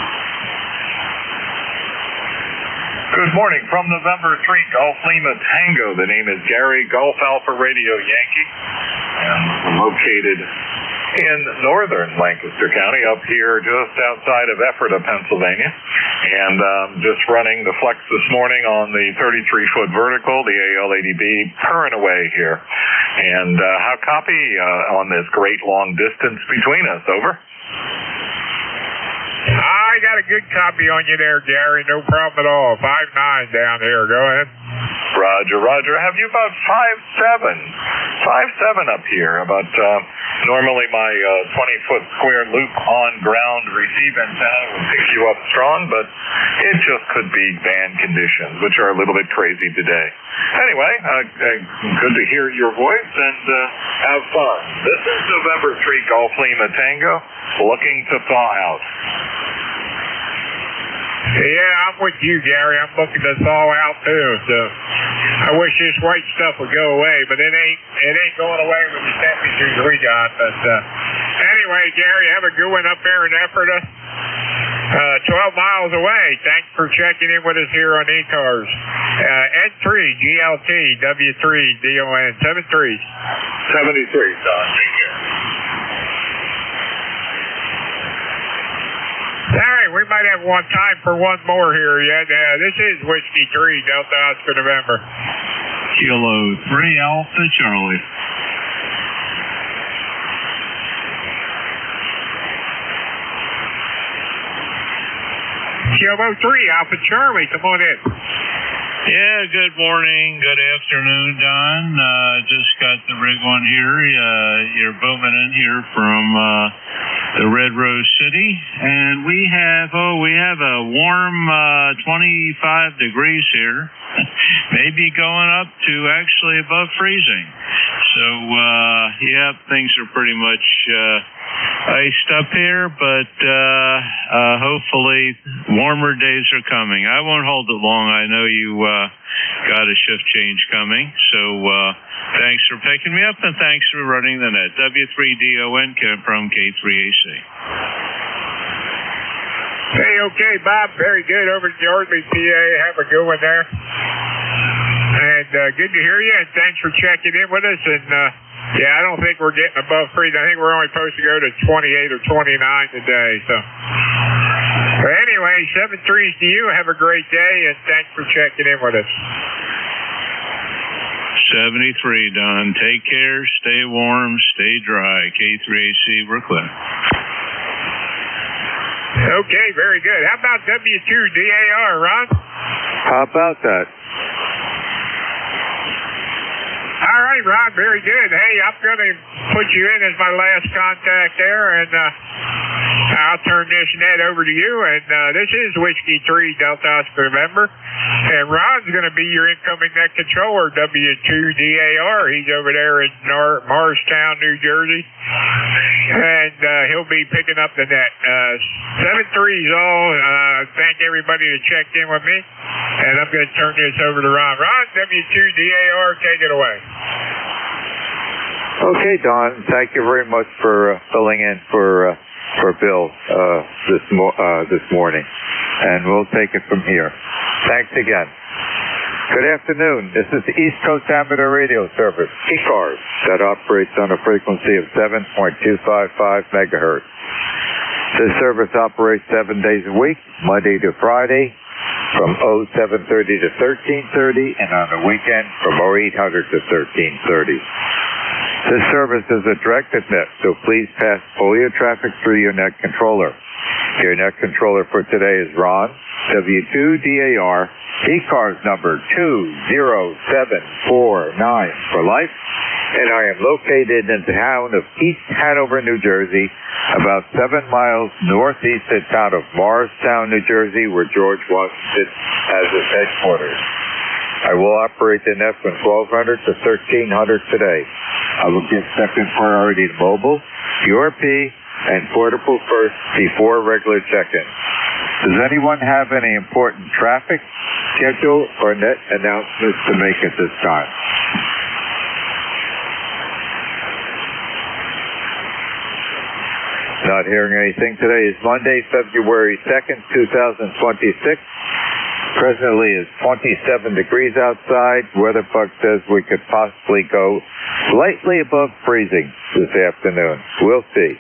Good morning. From November 3, Golf Lima Tango. The name is Gary, Golf Alpha Radio Yankee. And located in northern Lancaster County, up here just outside of Ephrata, Pennsylvania. And just running the flex this morning on the 33-foot vertical, the AL80B, purring away here. And how copy on this great long distance between us? Over. I got a good copy on you there, Gary. No problem at all. 5'9" down here. Go ahead. Roger. Have you about 5'7" up here? About normally my 20-foot square loop on ground receive antenna would pick you up strong, but it just could be band conditions, which are a little bit crazy today. Anyway, good to hear your voice and have fun. This is November 3 Golf Lima Tango, looking to thaw out. Yeah, I'm with you, Gary. I'm looking to thaw out too. So I wish this white stuff would go away, but it ain't going away with the temperatures we got. But anyway, Gary, have a good one up there in Ephrata. 12 miles away. Thanks for checking in with us here on ECARS. N3 GLT W3 DON 7 threes. 73, Don. Take care. All right, we might have time for one more here yet. This is Whiskey 3, Delta Oscar November. Kilo 3 Alpha Charlie. Kilo 3, Alpha Charlie, come on in. Yeah, good morning, good afternoon, Don. Just got the rig on here. You're booming in here from the Red Rose City, and we have a warm 25 degrees here, maybe going up to actually above freezing. So yeah, things are pretty much iced up here, but hopefully warmer days are coming. I won't hold it long. I know you got a shift change coming, so thanks for picking me up, and thanks for running the net. W3DON from K3AC. Hey, okay, Bob, very good over at the Yardley, PA. Have a good one there. And good to hear you, and thanks for checking in with us. And yeah, I don't think we're getting above freezing. I think we're only supposed to go to 28 or 29 today. So, but anyway, 7-3s to you. Have a great day, and thanks for checking in with us. 73, Don. Take care, stay warm, stay dry. K3AC, we're clear. Okay, very good. How about W2DAR, Ron? How about that? All right, Ron, very good. Hey, I'm going to put you in as my last contact there, and I'll turn this net over to you. And this is Whiskey 3 Delta Oscar November, and Ron's going to be your incoming net controller, W2DAR. He's over there in Morristown, New Jersey, and he'll be picking up the net. 7-3's all. Thank everybody that checked in with me, and I'm going to turn this over to Ron. Ron, W2DAR, take it away. Okay, Don. Thank you very much for filling in for Bill this morning, and we'll take it from here. Thanks again. Good afternoon. This is the East Coast Amateur Radio Service, ECARS, that operates on a frequency of 7.255 megahertz. This service operates 7 days a week, Monday to Friday, from 0730 to 1330, and on the weekend from 0800 to 1330. This service is a directed net, so please pass all your traffic through your net controller. Your net controller for today is Ron, W2DAR, ECARS number 20749 for life, and I am located in the town of East Hanover, New Jersey, about 7 miles northeast of the town of Morristown, New Jersey, where George Washington has his headquarters. I will operate the net from 1200 to 1300 today. I will give second priority to mobile, URP, and portable first before regular check-in. Does anyone have any important traffic, schedule, or net announcements to make at this time? Not hearing anything. Today is Monday, February 2nd, 2026. Presently it's 27 degrees outside. Weather bug says we could possibly go slightly above freezing this afternoon. We'll see.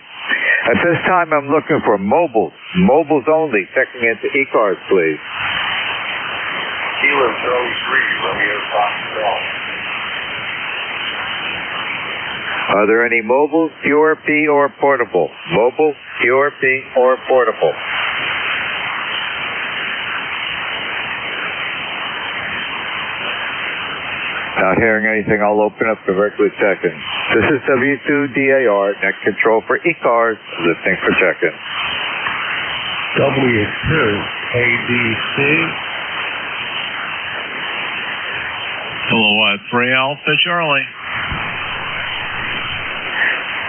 At this time, I'm looking for mobiles. Mobiles only. Checking into ECARS, please. Kilo Charlie 3, Romeo Foxtrot. Are there any mobiles, QRP, or portable? Mobile, QRP, or portable? Not hearing anything, I'll open up the regular check-in. This is W2DAR, net control for ECARS, listening for check-in. W2ABC. Hello, 3 Alpha Charlie.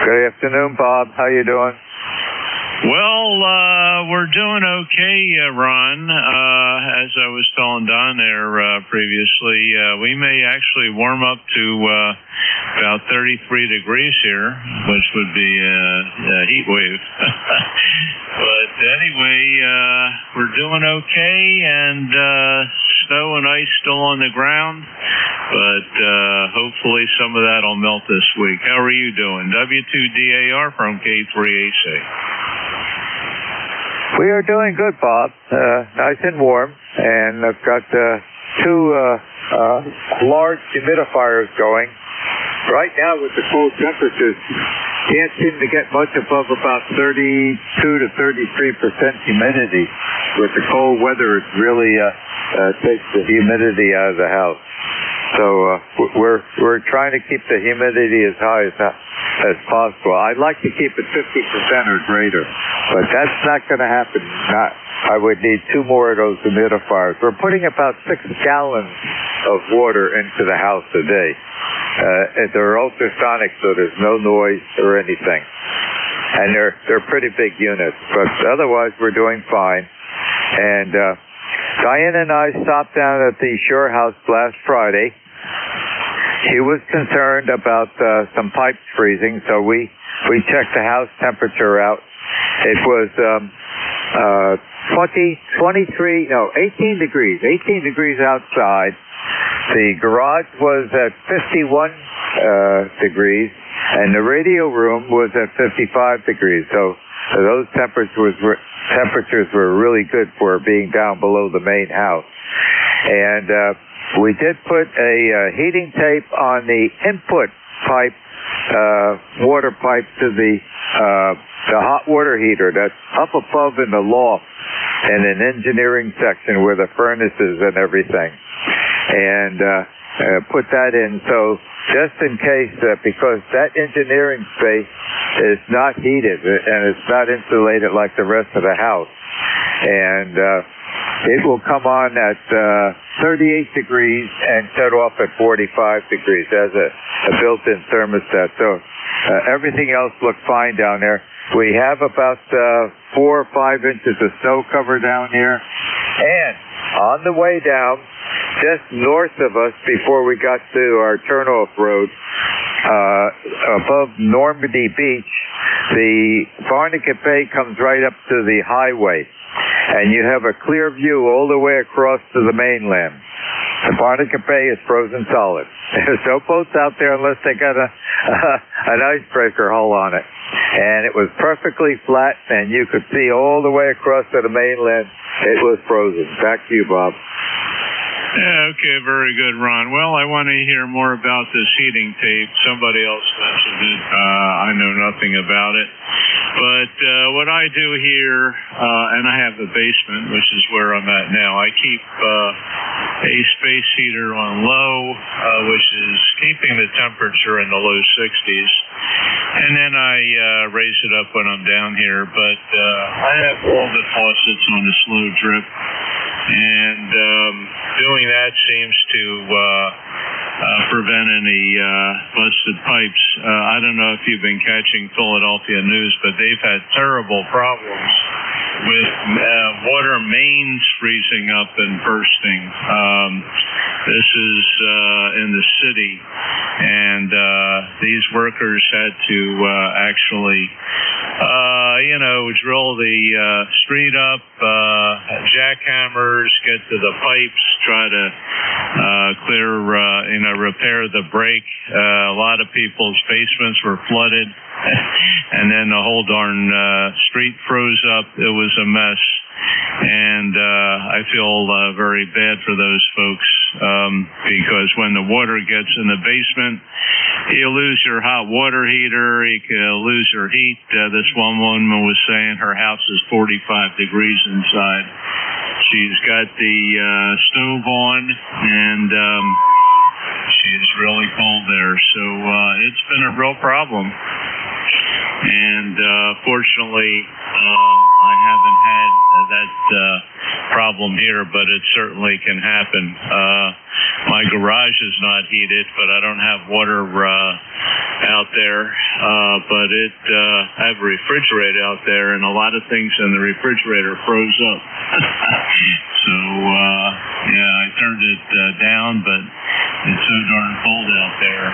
Good afternoon, Bob. How you doing? Well, we're doing okay, Ron. As I was telling Don there previously, we may actually warm up to about 33 degrees here, which would be a heat wave. But anyway, we're doing okay, and snow and ice still on the ground, but hopefully some of that will melt this week. How are you doing? W2DAR from K3AC. We are doing good, Bob. Nice and warm, and I've got two large humidifiers going. Right now, with the cold temperatures, can't seem to get much above about 32 to 33% humidity. with the cold weather, it really takes the humidity out of the house. So we're trying to keep the humidity as high as possible. I'd like to keep it 50% or greater, but that's not going to happen. I would need 2 more of those humidifiers. We're putting about 6 gallons of water into the house a day. They're ultrasonic, so there's no noise or anything. And they're pretty big units, but otherwise we're doing fine. And Diane and I stopped down at the Shore House last Friday. She was concerned about some pipes freezing, so we checked the house temperature out. It was 18 degrees outside. The garage was at 51 degrees, and the radio room was at 55 degrees. So those temperatures were really good for being down below the main house. And we did put a heating tape on the input pipe, water pipe to the hot water heater that's up above in the loft in an engineering section where the furnace is and everything. And put that in, so just in case, because that engineering space is not heated and it's not insulated like the rest of the house. And it will come on at 38 degrees and shut off at 45 degrees as a built-in thermostat. So everything else looks fine down there. We have about 4 or 5 inches of snow cover down here. And on the way down, just north of us before we got to our turnoff road, above Normandy Beach, the Barnegat Bay comes right up to the highway. And you have a clear view all the way across to the mainland. The Barnegat Bay is frozen solid. There's no boats out there unless they got an icebreaker hull on it. And it was perfectly flat, and you could see all the way across to the mainland. It was frozen. Back to you, Bob. Yeah, okay, very good, Ron. Well, I want to hear more about this heating tape. Somebody else mentioned it. I know nothing about it. But what I do here, and I have the basement, which is where I'm at now, I keep a space heater on low, which is keeping the temperature in the low 60s. And then I raise it up when I'm down here. But I have all the faucets on a slow drip. And doing that seems to prevent any busted pipes. I don't know if you've been catching Philadelphia news, but they've had terrible problems with water mains freezing up and bursting. This is in the city, and these workers had to actually, drill the street up, jackhammers, get to the pipes, try to repair the break. A lot of people's basements were flooded, and then the whole darn street froze up. It was a mess, and I feel very bad for those folks because when the water gets in the basement, you lose your hot water heater, you can lose your heat. This one woman was saying her house is 45 degrees inside. She's got the stove on, and she's really cold there. So it's been a real problem. And fortunately, I haven't had that problem here, but it certainly can happen. My garage is not heated, but I don't have water out there. But I have a refrigerator out there, and a lot of things in the refrigerator froze up. So, I turned it down, but it's so darn cold out there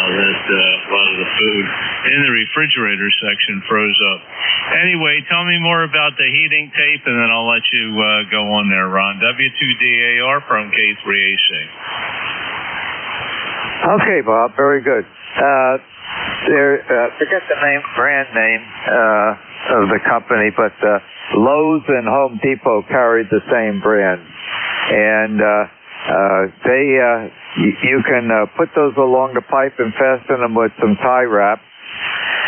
that a lot of the food in the refrigerator section froze up. Anyway, tell me more about the heating tape, and then I'll let you go on there, Ron. W2DAR from K3AC. Okay, Bob, very good. Forget the brand name of the company, but Lowe's and Home Depot carried the same brand, and you can put those along the pipe and fasten them with some tie wrap,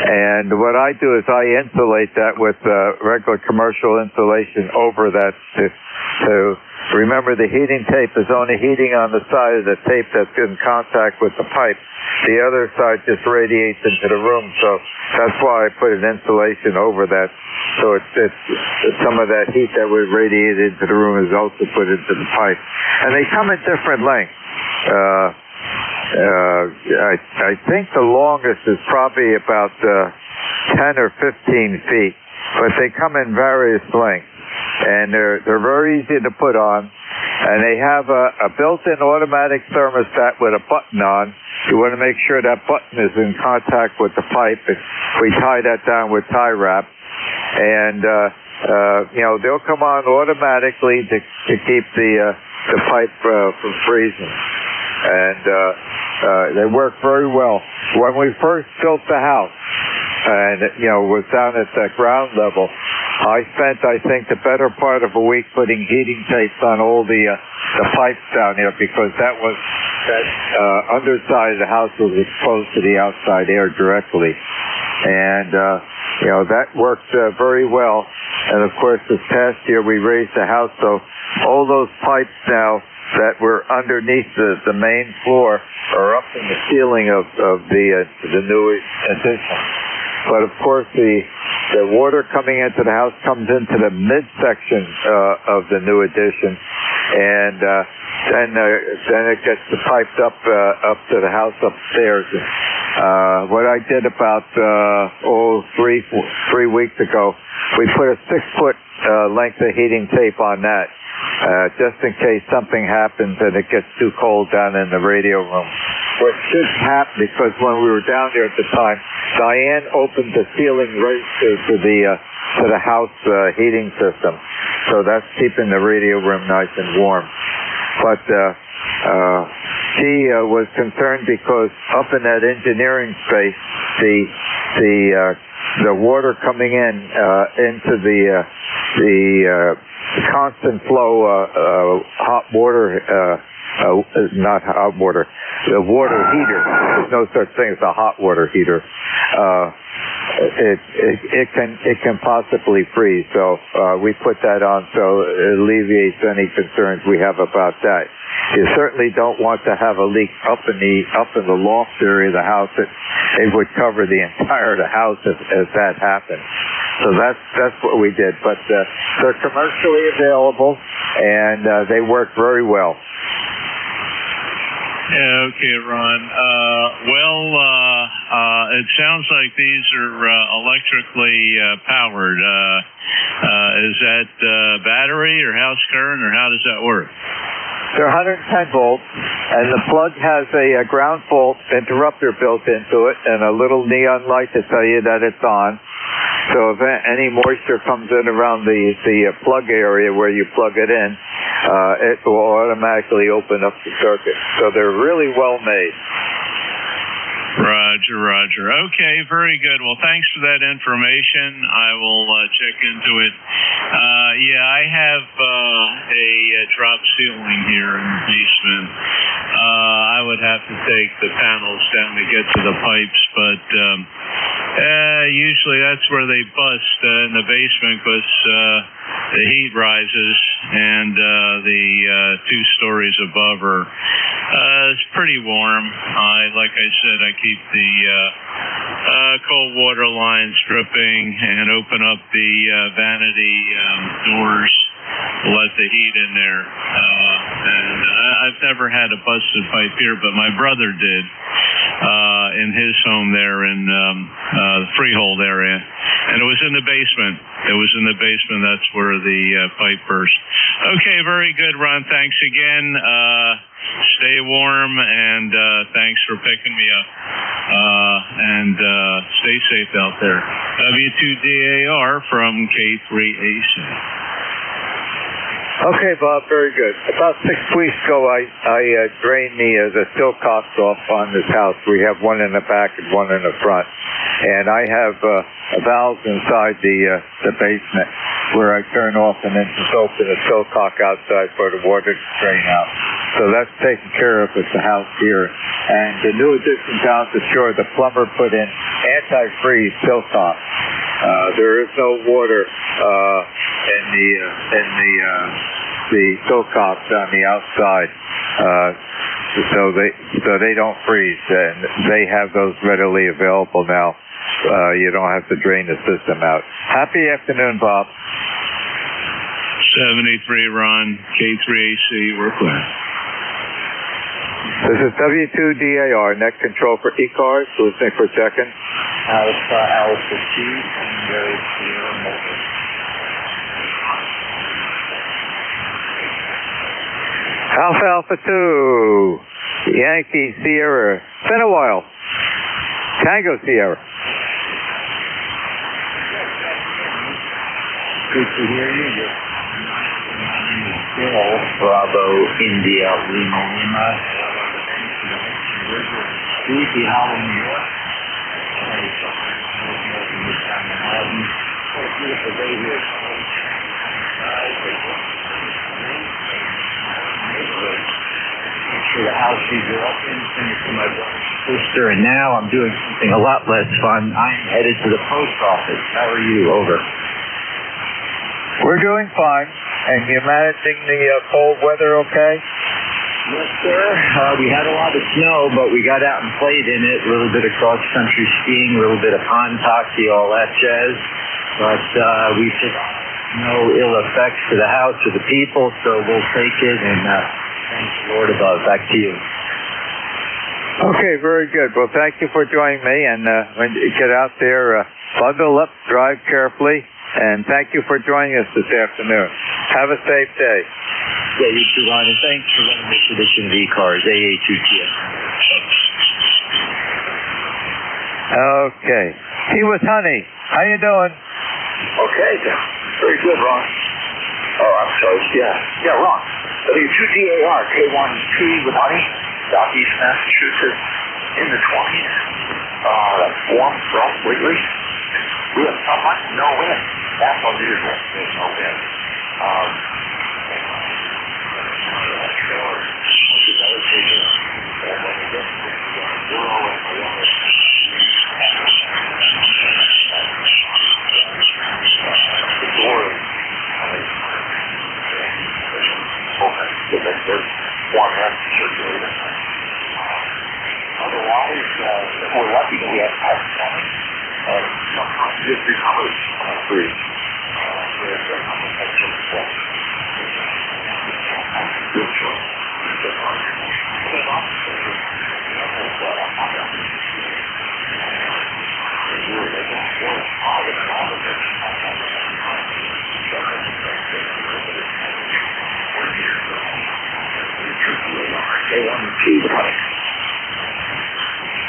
And what I do is I insulate that with regular commercial insulation over that to remember the heating tape is only heating on the side of the tape that's in contact with the pipe. The other side just radiates into the room, so that's why I put an insulation over that. So it's some of that heat that would radiate into the room is also put into the pipe. And they come in different lengths. I think the longest is probably about 10 or 15 feet, but they come in various lengths, and they're very easy to put on, and they have a built-in automatic thermostat with a button on. You want to make sure that button is in contact with the pipe. We tie that down with tie wrap, and they'll come on automatically to keep the pipe from freezing. And they work very well. When we first built the house, and was down at the ground level, I spent, I think, the better part of a week putting heating tapes on all the pipes down here, because that underside of the house was exposed to the outside air directly, and that worked very well. And of course, this past year we raised the house, so all those pipes now that were underneath the main floor are up in the ceiling of the new addition. But of course, the water coming into the house comes into the midsection of the new addition, and then it gets piped up to the house upstairs. What I did about 3 weeks ago, we put a 6-foot length of heating tape on that. Just in case something happens and it gets too cold down in the radio room. What should happen, because when we were down there at the time, Diane opened the ceiling right to the house heating system, so that's keeping the radio room nice and warm. But she was concerned because up in that engineering space, the water coming into the constant flow hot water, not hot water, the water heater. There's no such thing as a hot water heater. It can possibly freeze. So we put that on so it alleviates any concerns we have about that. You certainly don't want to have a leak up in the loft area of the house. It would cover the entire house if that happened. So that's what we did. But they're commercially available, and they work very well. Yeah, okay, Ron. It sounds like these are electrically powered. Is that battery or house current, or how does that work? They're 110 volts, and the plug has a ground fault interrupter built into it, and a little neon light to tell you that it's on. So if any moisture comes in around the plug area where you plug it in, it will automatically open up the circuit. So they're really well made. Roger. Okay, very good. Well, thanks for that information. I will check into it. I have a drop ceiling here in the basement. I would have to take the panels down to get to the pipes, but usually that's where they bust in the basement, because the heat rises, and the 2 stories above are it's pretty warm. Like I said, I keep the cold water lines dripping and open up the vanity doors to let the heat in there. And I've never had a busted pipe here, but my brother did in his home there in the Freehold area. And it was in the basement. That's where the pipe burst. Okay, very good, Ron. Thanks again. Stay warm, and thanks for picking me up. And stay safe out there. W2DAR from K3AC. Okay, Bob, very good. About 6 weeks ago, I drained the sill cocks off on this house. We have one in the back and one in the front. and I have valves inside the basement where I turn off and then just open a sillcock outside for the water to drain out. So that's taken care of at the house here. And the new addition down the shore, the plumber put in anti-freeze sillcock. There is no water in the sillcocks on the outside. So they don't freeze, and they have those readily available now. You don't have to drain the system out. Happy afternoon, Bob. 73 Ron, K3AC, we're clear. This is W2DAR, net control for ECARS, listening for checking. Alpha 2, Tango Sierra Motor. Alpha 2, Yankee Sierra. It's been a while. Tango Sierra. Good to hear you. Bill, Bravo, India, Lima, Lima. Sleepy Hollow, New York. Beautiful day here. Picture the house we grew up in, send it to my brother's sister, and now I'm doing something a lot less fun. I'm headed to the post office. How are you? Over. We're doing fine. And you're managing the cold weather okay? Yes, sir. We had a lot of snow, but we got out and played in it. A little bit of cross-country skiing, a little bit of pond hockey, all that jazz. But we just no ill effects to the house or the people, so we'll take it. And thanks, Lord above. Back to you. Okay, very good. Well, thank you for joining me. And when you get out there, bundle up, drive carefully. And thank you for joining us this afternoon. Have a safe day. Yeah, you too, Ron. And thanks for running this edition of ECARS, AA2TS. Okay. He was Honey. How you doing? Okay. Very good, Ron. Oh, I'm sorry. Yeah, Ron. W2DAR, K1T with Honey, Southeast Massachusetts, in the 20s. That's warm, rough, wiggly. We have not much, no wind. That's unusual. There's no wind. Otherwise, we're lucky to have past coming. Sometimes it becomes free. Good choice.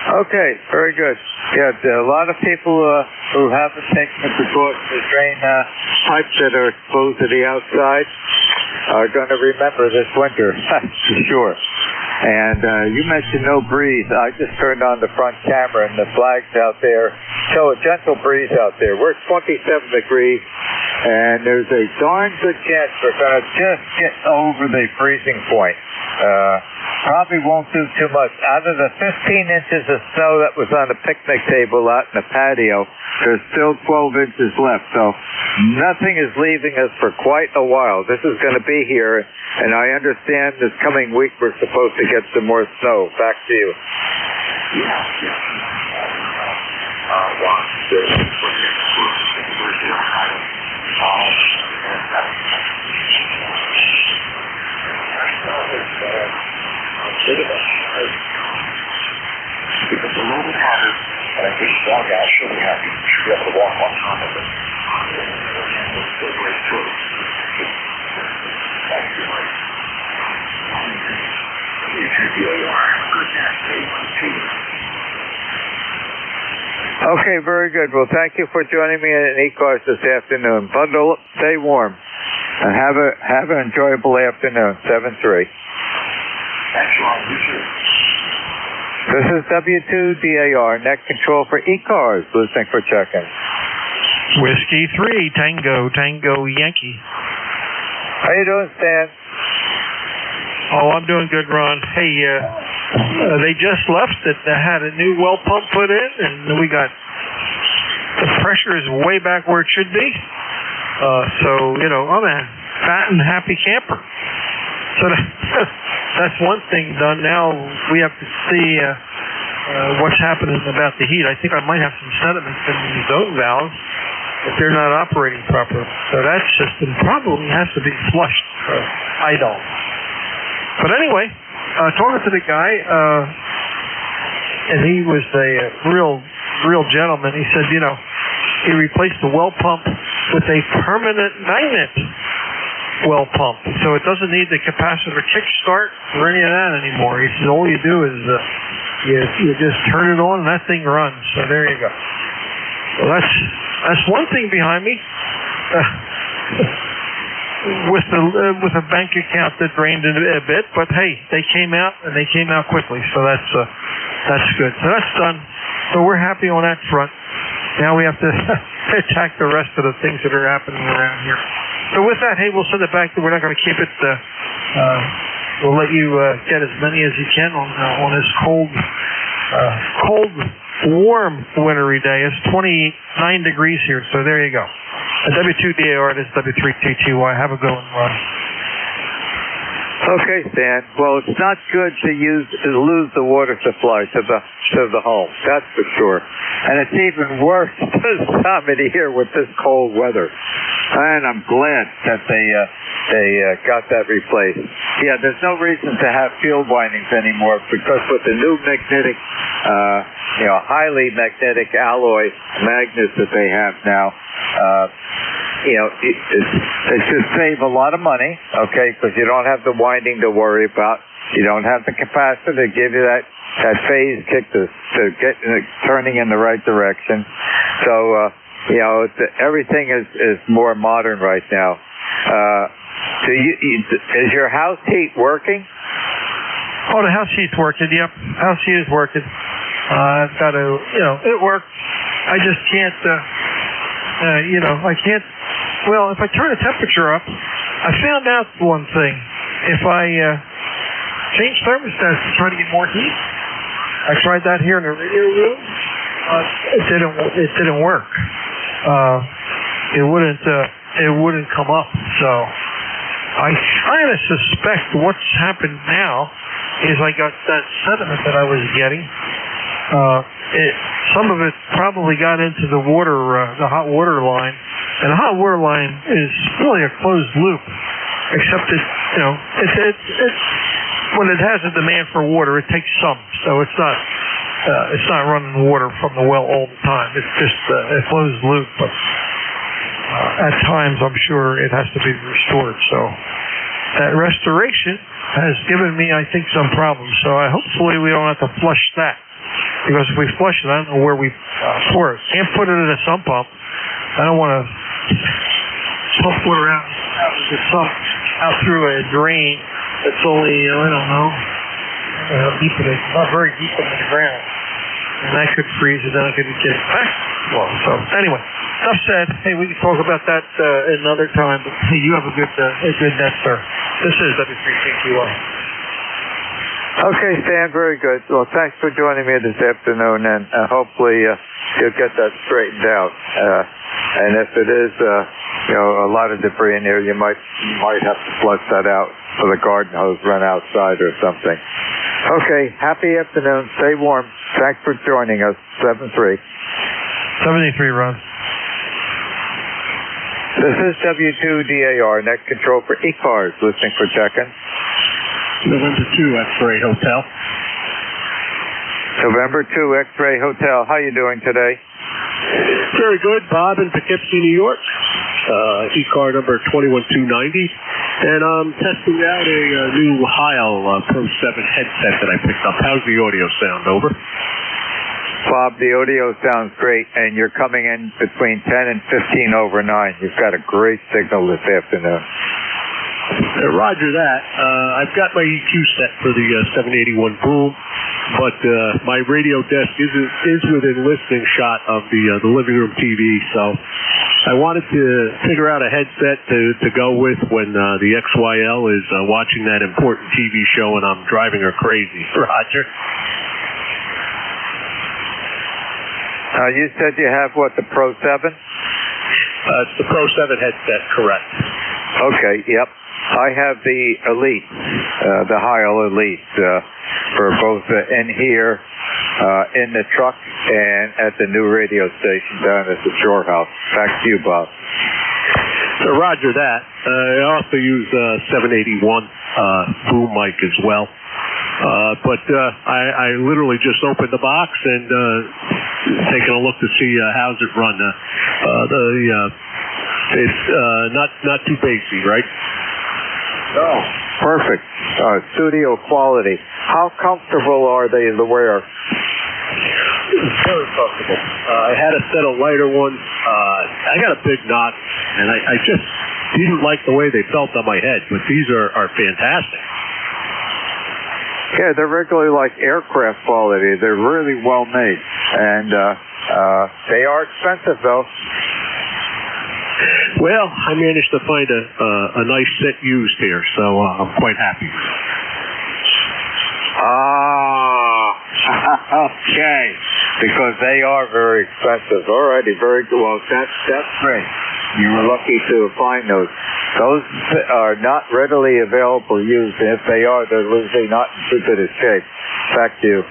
Okay, very good. Yeah, a lot of people who haven't taken the precaution to drain pipes that are exposed to the outside are going to remember this winter, for sure. And you mentioned no breeze. I just turned on the front camera, and the flags out there show a gentle breeze out there. We're 27 degrees, and there's a darn good chance we're going to just get over the freezing point. Probably won't do too much. Out of the 15 inches of snow that was on the picnic table out in the patio, there's still 12 inches left. So nothing is leaving us for quite a while. This is going to be here, and I understand this coming week we're supposed to get some more snow. Back to you. Bit of a hard because a little bit harder, and I think one guy should be happy. Should be able to walk on top of it. And we'll still break through. Thank you, Mike. You should be able to have a good day. Okay, very good. Well, thank you for joining me at ECARS this afternoon. Bundle up, stay warm, and have an enjoyable afternoon. 7-3. Thanks, Ron. You too. This is W2DAR, net control for ECARS, listening for check-in. Whiskey 3, Tango Yankee. How you doing, Stan? Oh, I'm doing good, Ron. Hey, they just left it. They had a new well pump put in, and we got the pressure is way back where it should be. So, you know, I'm a fat and happy camper. So that's one thing done. Now we have to see what's happening about the heat. I think I might have some sediment in the zone valves if they're not operating properly. So that system probably has to be flushed or idle. But anyway, talking to the guy, and he was a real gentleman. He said, you know, he replaced the well pump with a permanent magnet well pump, so it doesn't need the capacitor kickstart or any of that anymore. He said all you do is you just turn it on and that thing runs. So there you go. Well, that's one thing behind me. With a bank account that drained a bit, but hey, they came out and they came out quickly, so that's good. So that's done. So we're happy on that front. Now we have to attack the rest of the things that are happening around here. So with that, hey, we'll send it back. We're not going to keep it. We'll let you get as many as you can on this cold, warm, wintry day. It's 29 degrees here, so there you go. W2DAR, this is W3TTY. Have a good one, Ron. Okay, Stan. Well, it's not good to lose the water supply to the home. That's for sure. And it's even worse this time of the year with this cold weather. And I'm glad that they got that replaced. Yeah, there's no reason to have field windings anymore because with the new magnetic, highly magnetic alloy magnets that they have now, it should save a lot of money, okay, because you don't have the winding to worry about. You don't have the capacitor to give you that phase kick to get turning in the right direction. So, everything is more modern right now. Is your house heat working? Oh, the house heat's working, yep. House heat is working. I've got to, it worked. I just can't, I can't. Well, if I turn the temperature up, I found out one thing. If I change thermostats to try to get more heat, I tried that here in the radio room. It didn't work. It wouldn't come up. So I kind of suspect what's happened now is I got that sediment that I was getting. Some of it probably got into the water, the hot water line. And the hot water line is really a closed loop, except it's when it has a demand for water, it takes some. So it's not running water from the well all the time. It's just a closed loop. But at times, I'm sure it has to be restored. So that restoration has given me, I think, some problems. So hopefully we don't have to flush that. Because if we flush it, I don't know where we pour it. Can't put it in a sump pump. I don't want to pump water out the sump out through a drain that's only, I don't know how deep it is. Not very deep in the ground. And that could freeze it, then I could get it back. Well, so anyway, enough said. Hey, we can talk about that another time. But hey, you have a good net, sir. This is W3TQI. Okay, Stan, very good. Well, thanks for joining me this afternoon, and hopefully you'll get that straightened out. And if it is, a lot of debris in here, you might have to flush that out so the garden hose run outside or something. Okay, happy afternoon. Stay warm. Thanks for joining us. 73. 73, Ron. This is W2DAR, net control for ECARS, listening for check-in. November 2 X-Ray Hotel. November 2 X-Ray Hotel. How you doing today? Very good. Bob in Poughkeepsie, New York. ECAR number 21290. And I'm testing out a new Heil Pro 7 headset that I picked up. How's the audio sound? Over. Bob, the audio sounds great, and you're coming in between 10 and 15 over 9. You've got a great signal this afternoon. Roger that. I've got my EQ set for the 781 boom. but my radio desk is within listening shot of the living room TV, so I wanted to figure out a headset to go with when the XYL is watching that important TV show and I'm driving her crazy. Roger. You said you have, what, the Pro 7? It's the Pro 7 headset, correct. Okay, yep. I have the Elite, the Heil Elite, for both in here, in the truck, and at the new radio station down at the Shore House. Back to you, Bob. So roger that. I also use 781 boom mic as well. But I literally just opened the box and taking a look to see how's it run. It's not too bassy, right? Oh, perfect. Studio quality. How comfortable are they to wear? Very comfortable. I had a set of lighter ones. I got a big knock, and I just didn't like the way they felt on my head, but these are fantastic. Yeah, they're regularly like aircraft quality. They're really well made, and they are expensive, though. Well, I managed to find a nice set used here, so I'm quite happy. Okay, because they are very expensive. Alrighty, very good. Well, that's great. You were lucky to find those. Those are not readily available used, and if they are, they're usually not in too good a shape. Back to you.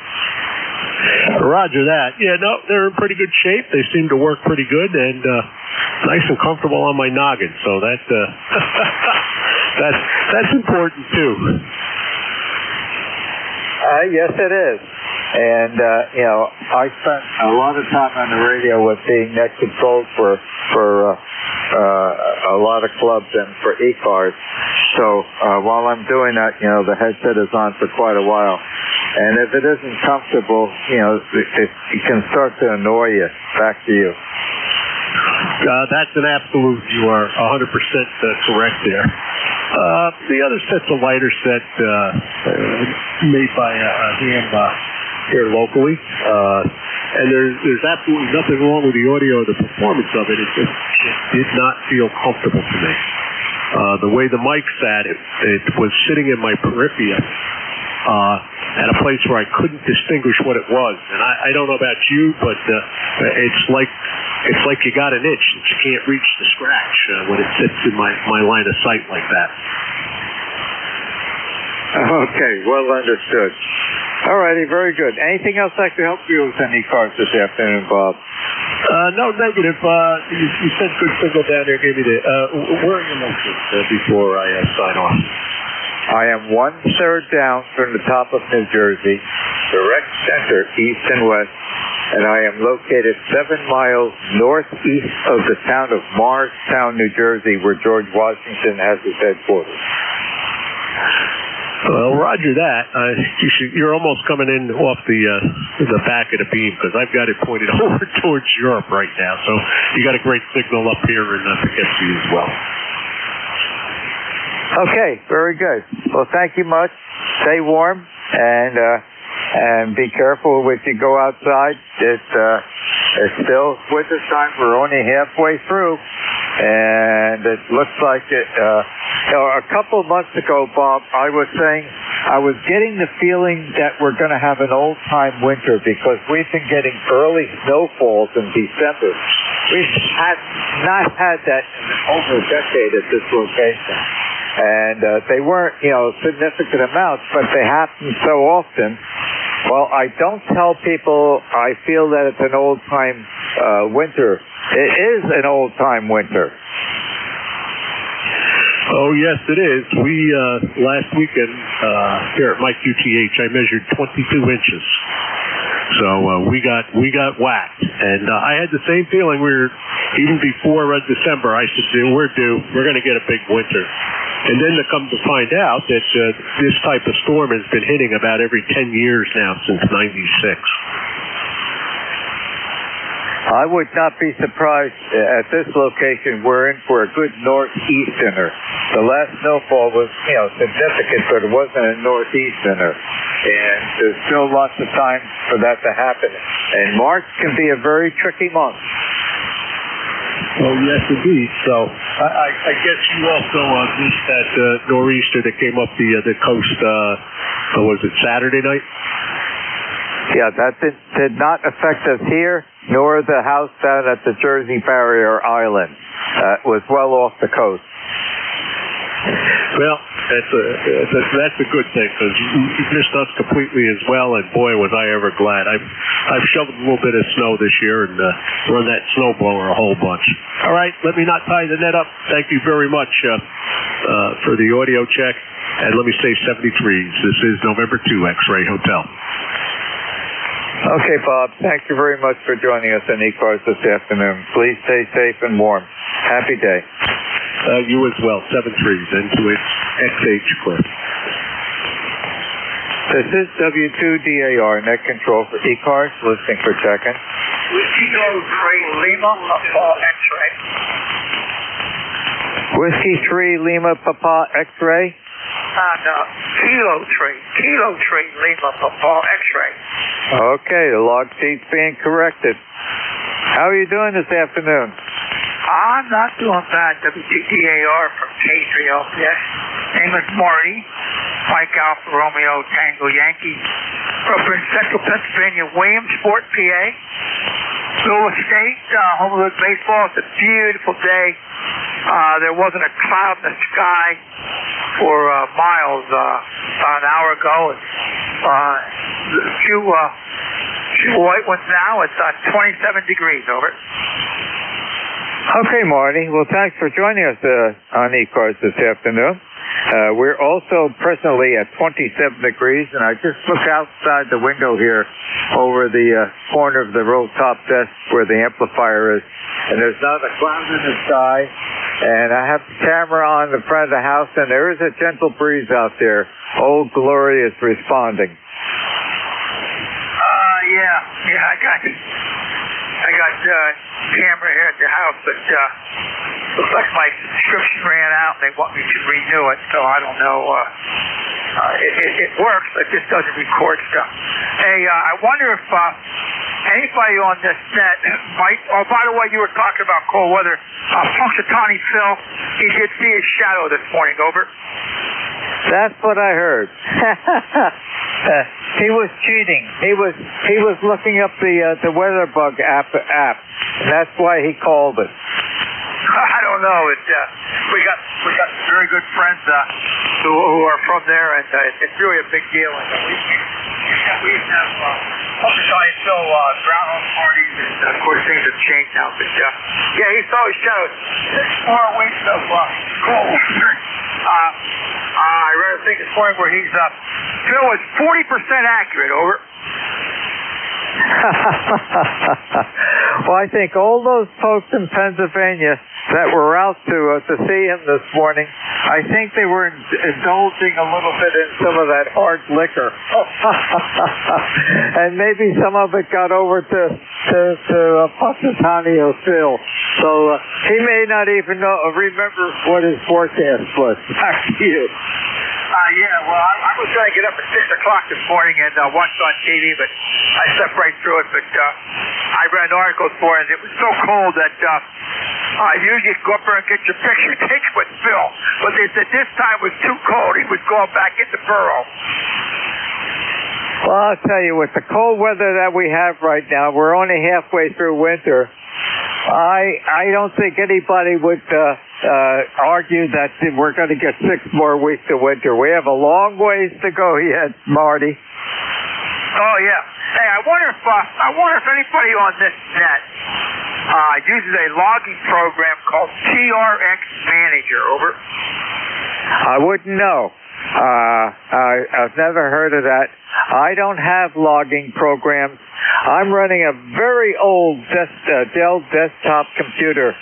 Roger that. Yeah, no, they're in pretty good shape. They seem to work pretty good, and nice and comfortable on my noggin. So that's important too. Yes, it is. And I spent a lot of time on the radio with being net controlled for a lot of clubs and for ECARS. So while I'm doing that, the headset is on for quite a while. And if it isn't comfortable, it can start to annoy you. Back to you. That's an absolute. You are 100% correct there. The other set's a lighter set made by him here locally. And there's absolutely nothing wrong with the audio or the performance of it. It just did not feel comfortable to me. The way the mic sat, it was sitting in my periphery at a place where I couldn't distinguish what it was. And I don't know about you, but it's like you got an itch that you can't reach the scratch when it sits in my line of sight like that. Okay, well understood. All righty, very good. Anything else I could help you with any ECARS this afternoon, Bob? No, negative. You said good signal down there. Gave me the. Where are you located before I sign off? I am 1/3 down from the top of New Jersey, direct center, east and west, and I am located 7 miles northeast of the town of Morristown, New Jersey, where George Washington has his headquarters. Well, roger that. You're almost coming in off the back of the beam because I've got it pointed over towards Europe right now. So you got a great signal up here in Poughkeepsie as well. Okay, very good. Well, thank you much. Stay warm and be careful if you go outside. It's still winter time. We're only halfway through, and it looks like it. A couple of months ago, Bob, I was saying I was getting the feeling that we're going to have an old-time winter because we've been getting early snowfalls in December. We've not had that in over a decade at this location. And they weren't, significant amounts, but they happen so often. Well, I don't tell people I feel that it's an old-time winter. It is an old-time winter. Oh, yes, it is. We, last weekend, here at Mike UTH, I measured 22 inches. So we got whacked. And I had the same feeling. Even before December, I said, we're due. We're going to get a big winter. And then to come to find out that this type of storm has been hitting about every 10 years now since '96. I would not be surprised at this location. We're in for a good northeasterner. The last snowfall was, significant, but it wasn't a northeasterner. and there's still lots of time for that to happen. And March can be a very tricky month. Oh, yes, indeed. So I guess you also missed that nor'easter that came up the coast, was it Saturday night? Yeah, that did not affect us here, nor the house down at the Jersey Barrier Island. It was well off the coast. Well, that's a good thing, because you missed us completely as well, and boy, was I ever glad. I've shoveled a little bit of snow this year and run that snowblower a whole bunch. All right, let me not tie the net up. Thank you very much for the audio check, and let me say 73s. This is November 2 X-Ray Hotel. Okay, Bob, thank you very much for joining us on ECARS this afternoon. Please stay safe and warm. Happy day. You as well. 73s, N2XH Cliff. This is W2DAR, net control for ECARS, listening for check-in. Whiskey 3 Lima Papa X-ray. Whiskey 3 Lima Papa X-ray. No, Kilo 3 Lima Papa X-ray. Okay, the log sheet's being corrected. How are you doing this afternoon? I'm not doing bad. WTDAR from K3LPS. Name is Marty. Mike Alpha Romeo Tango Yankee. Up in Central Pennsylvania, Williamsport, PA. Iowa State, home of the baseball. It's a beautiful day. There wasn't a cloud in the sky for miles about an hour ago. A few white ones now. It's 27 degrees over. Okay, Marty. Well, thanks for joining us on ECARS this afternoon. We're also presently at 27 degrees, and I just looked outside the window here over the corner of the roll top desk where the amplifier is, and there's not a cloud in the sky, and I have the camera on the front of the house, and there is a gentle breeze out there. Old Glory is responding. Yeah, I got camera here at the house, but looks like my subscription ran out and they want me to renew it, so I don't know. It works, it just doesn't record stuff. Hey, I wonder if anybody on this net might, oh, by the way, you were talking about cold weather. Punxsutawney Phil, he did see his shadow this morning, over. That's what I heard. He was cheating. He was looking up the weather bug app, and that's why he called it. I don't know. We got very good friends who are from there, and it's really a big deal. And we have Punxsutawney Phil ground parties, and of course things have changed now. But yeah, he saw his shadow. 6 more weeks of cold weather. I read a thing this morning where he's Phil is 40% accurate, over. Well, I think all those folks in Pennsylvania that were out to see him this morning, I think they were indulging a little bit in some of that hard liquor. And maybe some of it got over to Punxsutawney Phil. So he may not even remember what his forecast was. Back to you. Yeah, well, I was going to get up at 6 o'clock this morning and watch it on TV, but I slept right through it. But I read an article this morning. It was so cold that usually you go up there and get your picture taken with Phil. But they said this time was too cold. He was going back into Burrow. Well, I'll tell you, with the cold weather that we have right now, we're only halfway through winter. I don't think anybody would argue that we're going to get 6 more weeks of winter. We have a long ways to go yet, Marty. Oh yeah. Hey, I wonder if anybody on this net uses a logging program called TRX Manager, over. I wouldn't know. I've never heard of that. I don't have logging programs. I'm running a very old Dell desktop computer,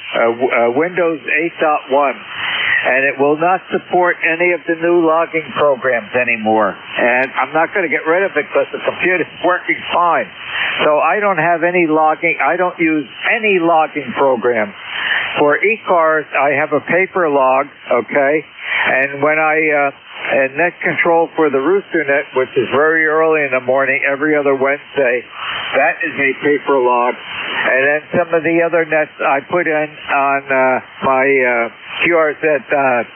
Windows 8.1, and it will not support any of the new logging programs anymore. And I'm not going to get rid of it because the computer's working fine. So I don't have any logging. I don't use any logging program. for ECARS, I have a paper log, okay? And when and net control for the rooster net, which is very early in the morning, every other Wednesday, that is a paper log. And then some of the other nets I put in on my QRZ.com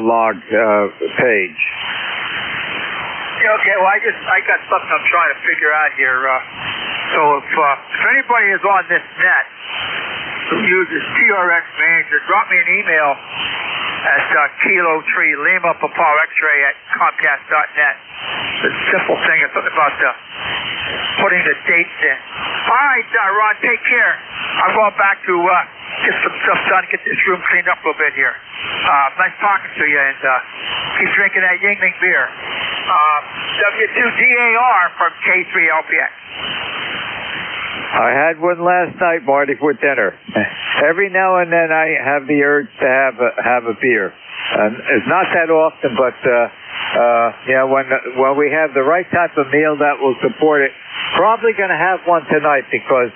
log page. Okay, well, I got something I'm trying to figure out here. So if anybody is on this net who uses TRX Manager, drop me an email at Kilo 3 Lima Papa X-ray at Comcast.net. It's a simple thing. It's something about putting the dates in. All right, Ron, take care. I'm going back to get some stuff done, get this room cleaned up a little bit here. Nice talking to you, and keep drinking that Yingling beer. W2DAR from K3LPX. I had one last night, Marty, for dinner. Every now and then I have the urge to have a beer. It's not that often, but when we have the right type of meal that will support it, probably going to have one tonight because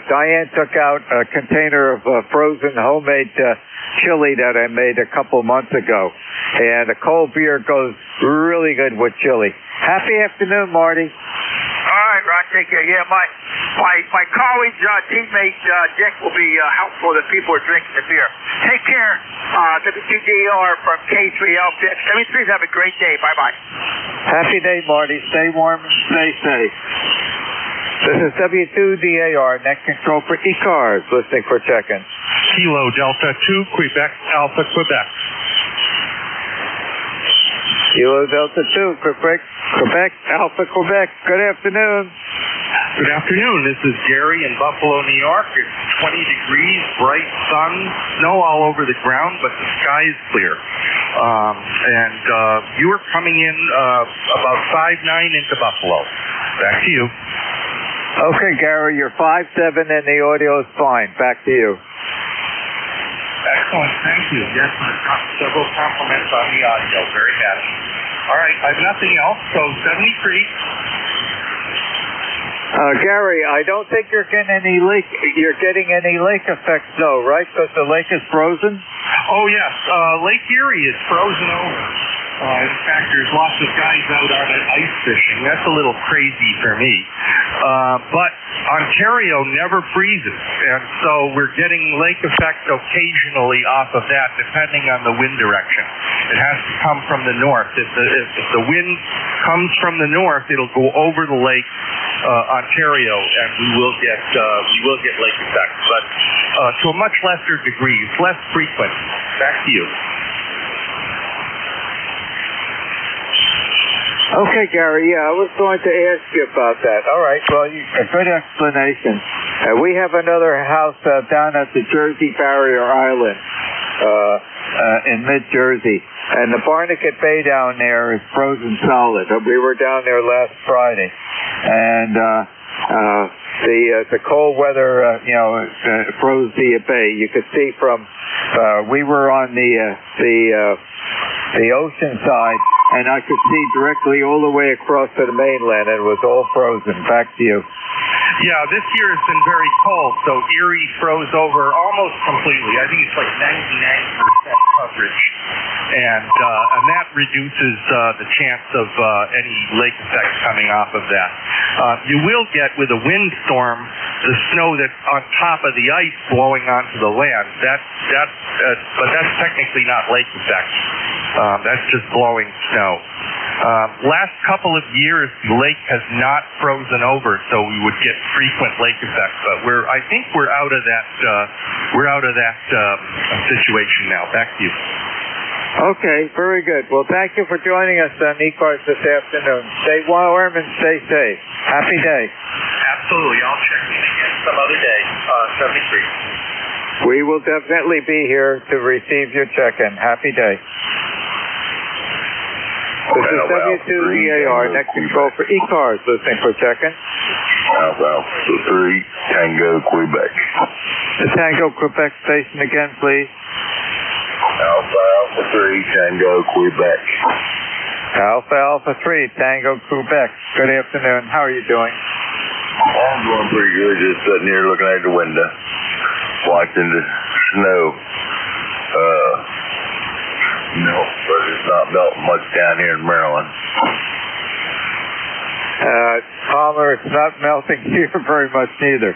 Diane took out a container of frozen homemade chili that I made a couple months ago, and a cold beer goes really good with chili. Happy afternoon, Marty. All right, Ron, take care. Yeah, my colleague, teammate Dick will be helpful to people who are drinking the beer. Take care. WTDR from K3LPX. 73s, have a great day. Bye-bye. Happy day, Marty. Stay warm and stay safe. This is W2DAR, net control for ECARS, listening for check-in. Kilo Delta 2, Quebec, Alpha, Quebec. Kilo Delta 2, Quebec, Alpha, Quebec. Good afternoon. Good afternoon. This is Gary in Buffalo, New York. It's 20 degrees, bright sun, snow all over the ground, but the sky is clear. You were coming in about 5'9" into Buffalo. Back to you. Okay, Gary, you're 5'7", and the audio is fine. Back to you. Excellent, thank you. Yes, several compliments on the audio. Very happy. All right, I have nothing else, so 73. Gary, I don't think you're getting any lake effect snow, right? Because the lake is frozen? Oh, yes. Lake Erie is frozen over. In fact, there's lots of guys out on it ice fishing. That's a little crazy for me. But Ontario never freezes, and so we're getting lake effect occasionally off of that, depending on the wind direction. It has to come from the north. If the wind comes from the north, it'll go over the lake, Ontario, and we will get lake effect, but to a much lesser degree. It's less frequent. Back to you. Okay, Gary, I was going to ask you about that. All right, well, a good explanation. We have another house down at the Jersey Barrier Island in mid-Jersey, and the Barnegat Bay down there is frozen solid. We were down there last Friday, and the cold weather, froze the bay. You could see from, we were on the ocean side, and I could see directly all the way across to the mainland, and it was all frozen. Back to you. Yeah, this year has been very cold, so Erie froze over almost completely. I think it's like 99% coverage, and that reduces the chance of any lake effect coming off of that. You will get, with a windstorm, the snow that's on top of the ice blowing onto the land. But that's technically not lake effect. That's just blowing snow. Last couple of years, the lake has not frozen over, so we would get frequent lake effect. But I think we're out of that. Situation now. Back to you. Okay, very good. Well, thank you for joining us on ECARS this afternoon. Stay warm and stay safe. Happy day. Absolutely. I'll check in again some other day. 73. We will definitely be here to receive your check-in. Happy day. This is W2DAR, net control for ECARS, listening for check-in. Alpha 3, Tango, Quebec. The Tango, Quebec station again, please. Alpha 3, Tango, Quebec. Alpha 3, Tango, Quebec. Good afternoon. How are you doing? I'm doing pretty good, just sitting here looking out the window, watching the snow melt, but it's not melting much down here in Maryland. Palmer, it's not melting here very much neither.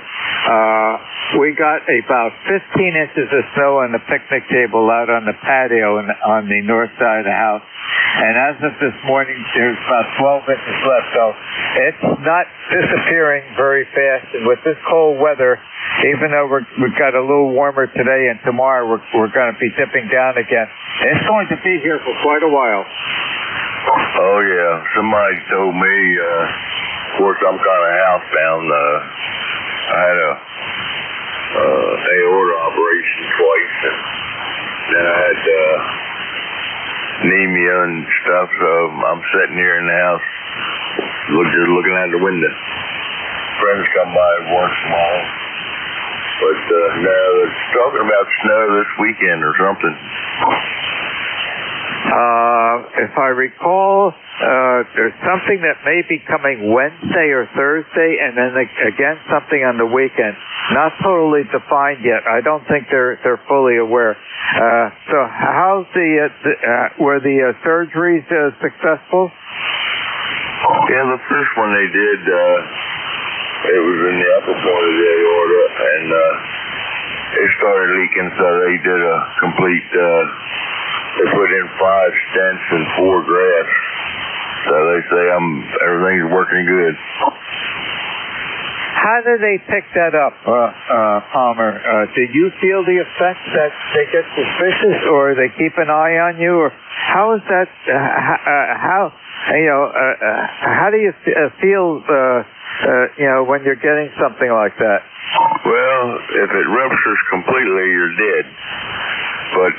We got about 15 inches of snow on the picnic table out on the patio on the north side of the house. And as of this morning, there's about 12 inches left. So it's not disappearing very fast. And with this cold weather, even though we've got a little warmer today and tomorrow we're going to be dipping down again, it's going to be here for quite a while. Oh, yeah. Somebody told me, of course, I'm kind of housebound. I had a aorta operation twice, and then I had anemia and stuff, so I'm sitting here in the house just looking out the window. Friends come by once in a while. But no, it's talking about snow this weekend or something. If I recall, there's something that may be coming Wednesday or Thursday, and then again something on the weekend. Not totally defined yet. I don't think they're fully aware. So how's were the surgeries successful? Yeah, the first one they did, it was in the upper part of the aorta, and it started leaking, so they did a complete, they put in 5 stents and 4 grafts. So they say everything's working good. How do they pick that up, Palmer? Do you feel the effect that they get suspicious, or they keep an eye on you, or how is that? How do you feel? When you're getting something like that? Well, if it ruptures completely, you're dead. But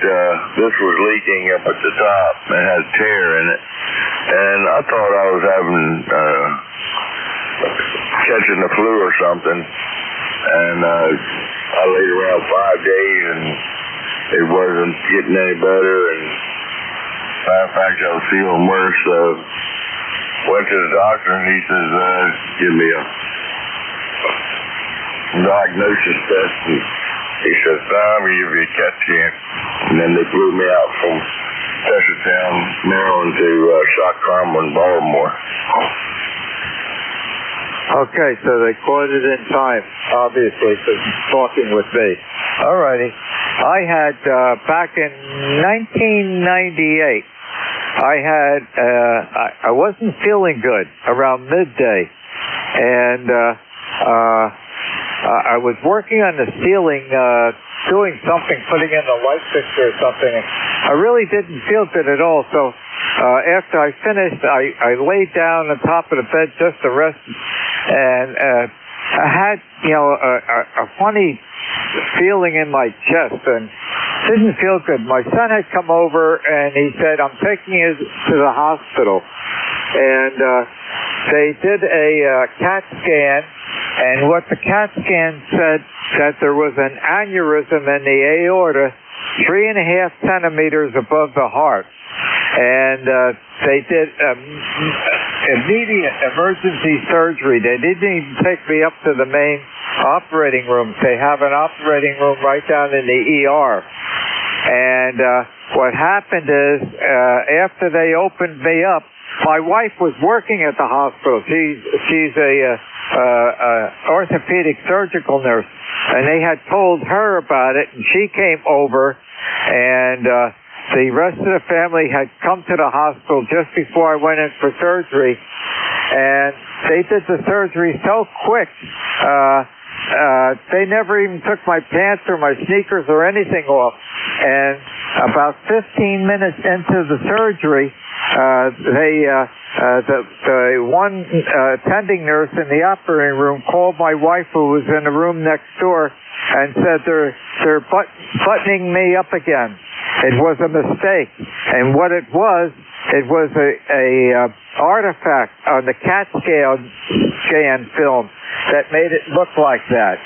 this was leaking up at the top and had a tear in it, and I thought I was having catching the flu or something, and I laid around 5 days and it wasn't getting any better, and matter of fact I was feeling worse, so went to the doctor and he says give me a diagnosis test, and he says I'm going to give you a CAT scan, and then they flew me out from Chestertown, Maryland to Shock Carmel in Baltimore. Okay, so they caught it in time, obviously, for talking with me. Alrighty. I had, back in 1998, I wasn't feeling good around midday, and I was working on the ceiling, doing something, putting in a light fixture or something, and I really didn't feel good at all, so after I finished, I laid down on top of the bed just to rest, and I had, a funny feeling in my chest, and didn't feel good. My son had come over, and he said, I'm taking you to the hospital, and they did a CAT scan, and what the CAT scan said, that there was an aneurysm in the aorta 3.5 centimeters above the heart. And they did immediate emergency surgery. They didn't even take me up to the main operating room. They have an operating room right down in the ER. And what happened is, after they opened me up, my wife was working at the hospital. She's a orthopedic surgical nurse, and they had told her about it, and she came over, and the rest of the family had come to the hospital just before I went in for surgery, and they did the surgery so quick, they never even took my pants or my sneakers or anything off, and about 15 minutes into the surgery, the one attending nurse in the operating room called my wife, who was in the room next door, and said they're buttoning me up again. It was a mistake, and what it was a artifact on the CAT scan film that made it look like that.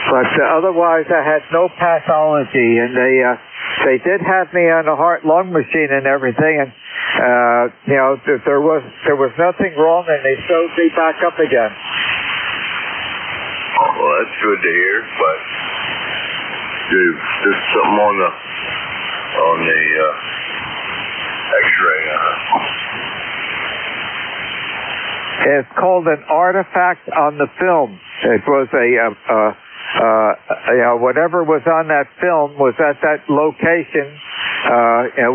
But otherwise, I had no pathology, and they did have me on a heart-lung machine and everything, and there was nothing wrong, and they sewed me back up again. Well, that's good to hear, but there's something on the X-ray. It's called an artifact on the film. It was whatever was on that film was at that location,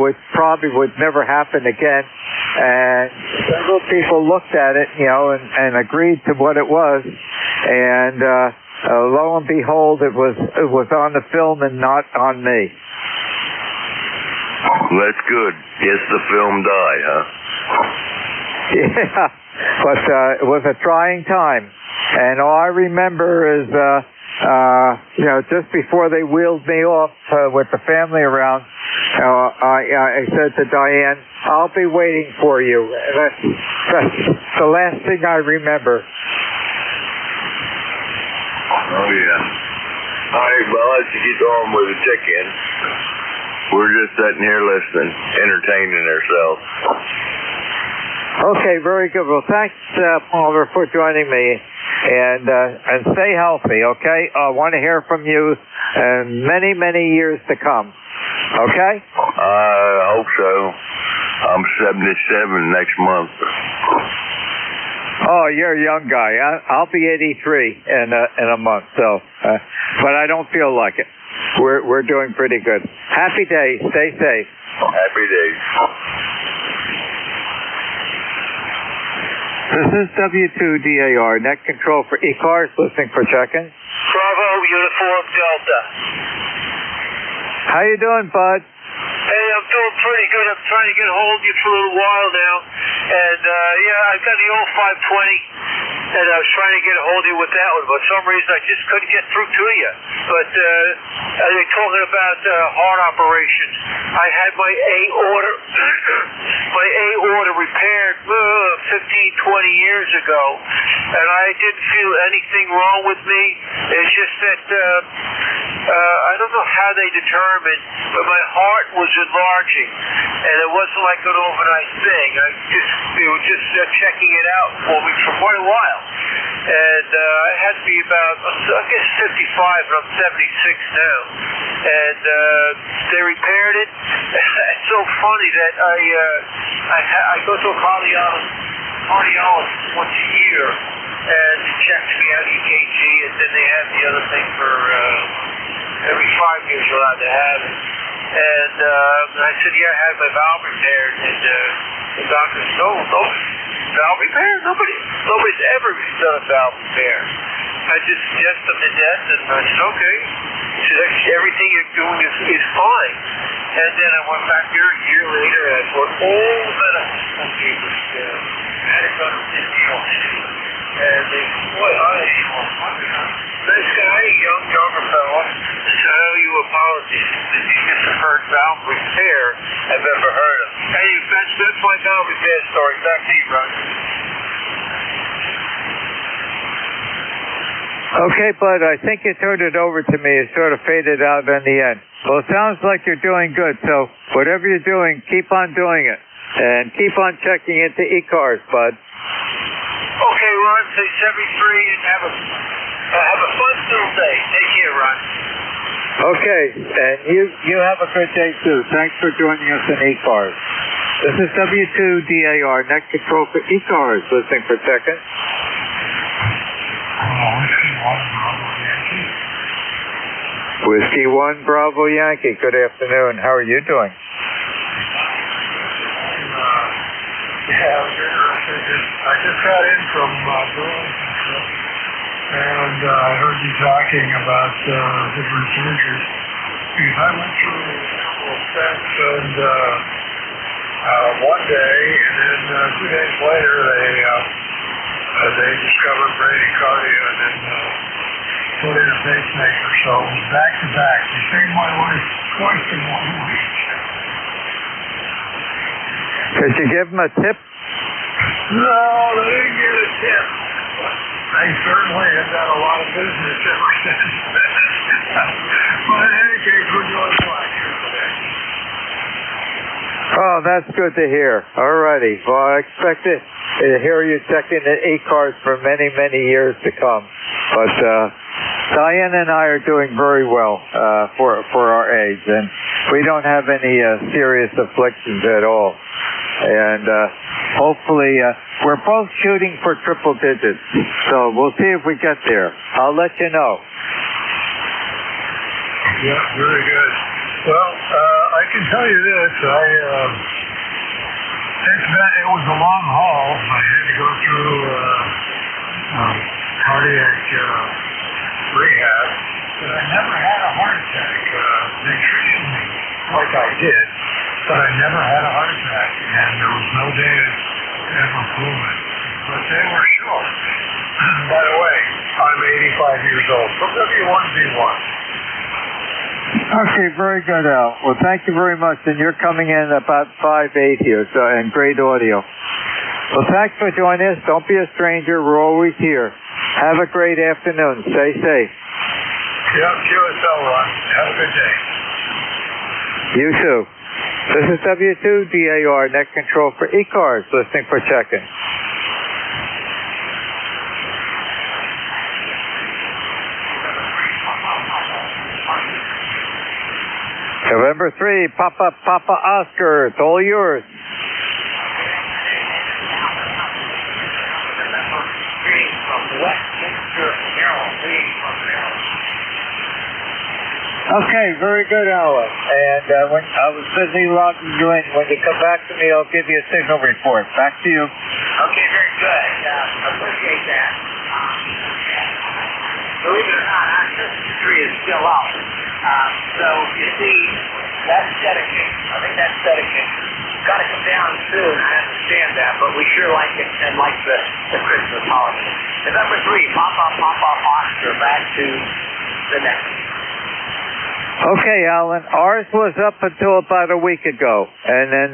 which probably would never happen again. And several people looked at it, and agreed to what it was. And lo and behold, it was on the film and not on me. That's good. Yes, the film died, huh? Yeah, but it was a trying time. And all I remember is, just before they wheeled me off with the family around, I said to Diane, "I'll be waiting for you." And that's the last thing I remember. Oh, yeah. All right, well, let's get on with the check-in. We're just sitting here listening, entertaining ourselves. Okay, very good. Well, thanks, Palmer, for joining me. And stay healthy, okay? I want to hear from you in many, many years to come. Okay? I hope so. I'm 77 next month. Oh, you're a young guy. I'll be 83 in a month. So, but I don't feel like it. We're doing pretty good. Happy days. Stay safe. Happy days. This is W2DAR, net control for ECARS, listening for check-in. Bravo, Uniform Delta. How you doing, bud? Hey, I'm doing pretty good. I'm trying to get a hold of you for a little while now. And, I've got the old 520, and I was trying to get a hold of you with that one, but for some reason I just couldn't get through to you. But they're talking about heart operations. I had my aorta repaired 15, 20 years ago, and I didn't feel anything wrong with me. It's just that I don't know how they determined, but my heart was enlarging, and it wasn't like an overnight thing. They were just checking it out for me for quite a while. And I had to be about, I guess, 55, and I'm 76 now. And they repaired it. It's so funny that I go to a cardiologist once a year, and he checks me out, EKG, and then they have the other thing for every 5 years you're allowed to have it. And I said, yeah, I had my valve repaired, and the doctor said, no, valve repair? Nobody's ever done a valve repair. I just suggest them to death, and I said, okay. He said, everything you're doing is fine. And then I went back there a year later, and I thought, all the medical papers had it done in New York City. And they, boy, this guy, younger fella, said, I owe you apologies. This is the first valve repair I've ever heard of. Hey, that's my valve repair story. Back to you, Roger. Okay, bud, I think you turned it over to me. It sort of faded out in the end. Well, it sounds like you're doing good, so whatever you're doing, keep on doing it. And keep on checking into ECARS, bud. Okay, Ron, say 73 and have a fun little day. Take care, Ron. Okay, and you have a good day, too. Thanks for joining us in ECARS. This is W2DAR, net control for ECARS, listening for check-in. Whiskey 1 Bravo Yankee, good afternoon. How are you doing? Yeah, I just got in from Burlington, and I heard you talking about different surgeries. Because I went through a couple of steps, and one day, and then 2 days later, they discovered bradycardia and then put in a pacemaker. So it was back to back. They saved my life twice in 1 week. Did you give them a tip? No, they didn't get a tip. They certainly have done a lot of business ever since. But in any case, we're doing fine here today. Oh, that's good to hear. All righty. Well, I expect to hear you checking the ECARS for many, many years to come. But Diane and I are doing very well for our age, and we don't have any serious afflictions at all. And hopefully, we're both shooting for triple digits, so we'll see if we get there. I'll let you know. Yeah, very good. Well, I can tell you this. It was a long haul. I had to go through cardiac rehab, but I never had a heart attack. They treated me like I did, but I never had a heart attack, and there was no day it ever flew it. But they were sure. By the way, I'm 85 years old, so W1B1. Okay, very good, Al. Well, thank you very much. And you're coming in about 5'8" here, so, and great audio. Well, thanks for joining us. Don't be a stranger. We're always here. Have a great afternoon. Stay safe. Yeah, QSL, Ron. Have a good day. You too. This is W2DAR, Net Control for ECARS, listening for check-in. November 3, Papa Oscar, it's all yours. Okay, very good, Alan. And when I was busy logging you in, when you come back to me, I'll give you a signal report. Back to you. Okay, very good. Appreciate that. Believe it or not, our Christmas tree is still out. So, you see, that's dedication. I think that's dedication. Got to come down soon, I understand that, but we sure like it and like the Christmas holiday. And number 3, Papa Oscar, back to the next. Okay, Alan. Ours was up until about a week ago, and then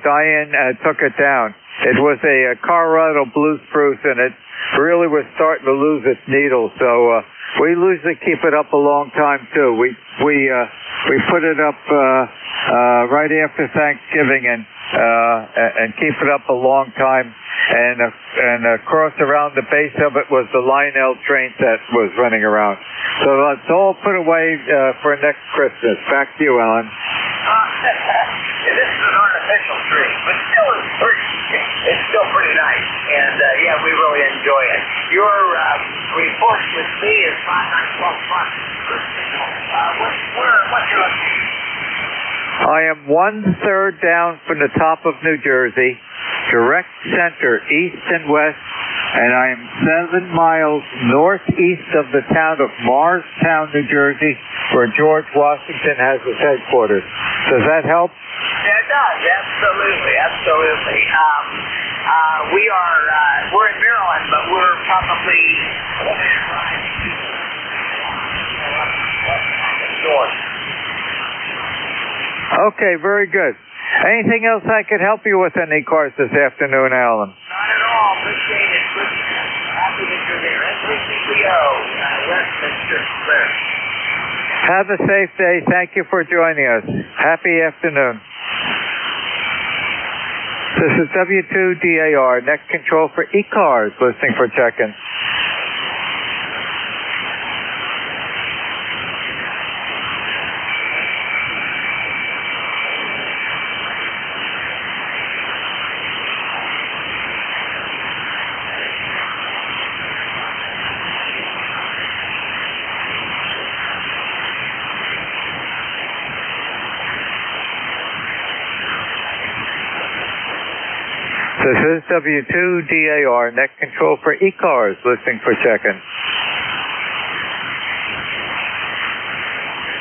Diane took it down. It was a Colorado blue spruce, and it really was starting to lose its needle. So we usually keep it up a long time too. We put it up right after Thanksgiving and keep it up a long time. And across around the base of it was the Lionel train that was running around. So it's all put away for next Christmas. Back to you, Alan. This is an artificial tree, but still it's still pretty nice. And yeah, we really enjoy it. Your report with me is 5912 what's your location? I am 1/3 down from the top of New Jersey, direct center, east and west, and I am 7 miles northeast of the town of Morristown, New Jersey, where George Washington has his headquarters. Does that help? Yeah, it does. Absolutely. We're in Maryland, but we're probably north. Okay, very good. Anything else I could help you with in ECARS this afternoon, Alan? Not at all. Appreciate it. Happy that you're there. N3CPO, Westminster Square. Have a safe day. Thank you for joining us. Happy afternoon. This is W2DAR, Net Control for ECARS, listening for check-in. This is W2DAR, Net Control for ECARS, listening for check-in.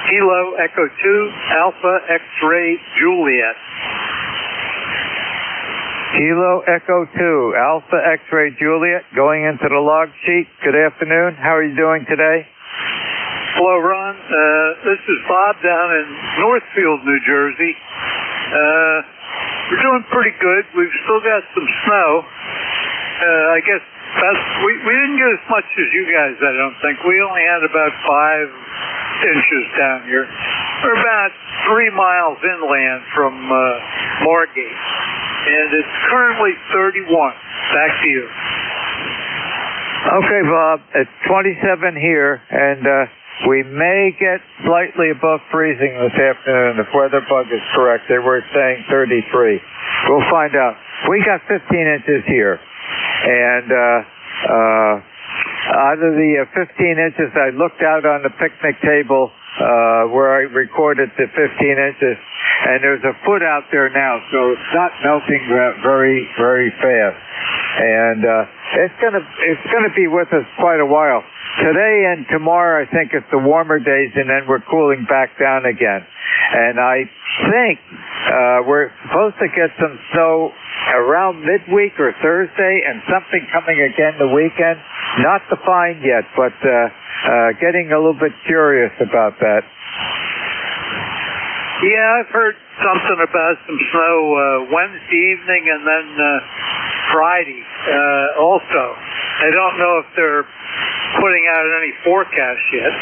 Kilo Echo 2, Alpha X-Ray Juliet. Kilo Echo 2, Alpha X-Ray Juliet, going into the log sheet. Good afternoon. How are you doing today? Hello, Ron. This is Bob down in Northfield, New Jersey. We're doing pretty good. We've still got some snow. I guess we didn't get as much as you guys, I don't think. We only had about 5 inches down here. We're about 3 miles inland from Margate. And it's currently 31. Back to you. Okay, Bob, it's 27 here, and we may get slightly above freezing this afternoon if weather bug is correct. They were saying 33. We'll find out. We got 15 inches here, and out of the 15 inches, I looked out on the picnic table where I recorded the 15 inches, and there's a foot out there now, so it's not melting very, very fast. And it's gonna be with us quite a while. Today and tomorrow, I think it's the warmer days, and then we're cooling back down again. And I think we're supposed to get some snow around midweek or Thursday, and something coming again the weekend. Not defined yet, but getting a little bit curious about that. Yeah, I've heard something about some snow Wednesday evening and then Friday also. I don't know if they're putting out any forecast yet.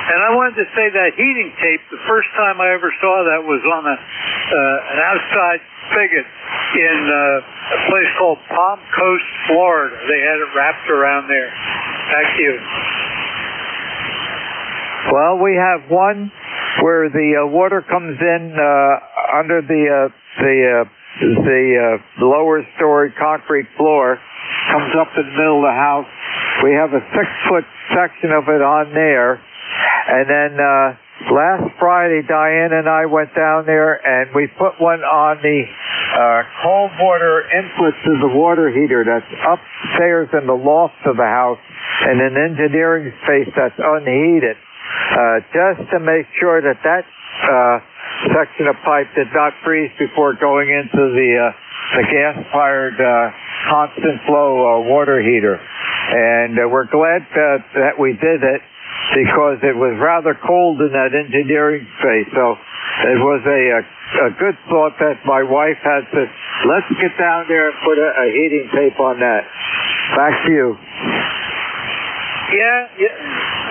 And I wanted to say that heating tape, the first time I ever saw that was on an outside spigot in a place called Palm Coast, Florida. They had it wrapped around there. Back to you. Well, we have one where the water comes in under the lower story concrete floor, comes up in the middle of the house. We have a 6-foot section of it on there. And then last Friday, Diane and I went down there and we put one on the cold water input to the water heater that's upstairs in the loft of the house in an engineering space that's unheated, just to make sure that section of pipe did not freeze before going into the gas-fired constant flow water heater. And we're glad that we did it, because it was rather cold in that engineering space. So it was a good thought that my wife had to, let's get down there and put a heating tape on that. Back to you. Yeah.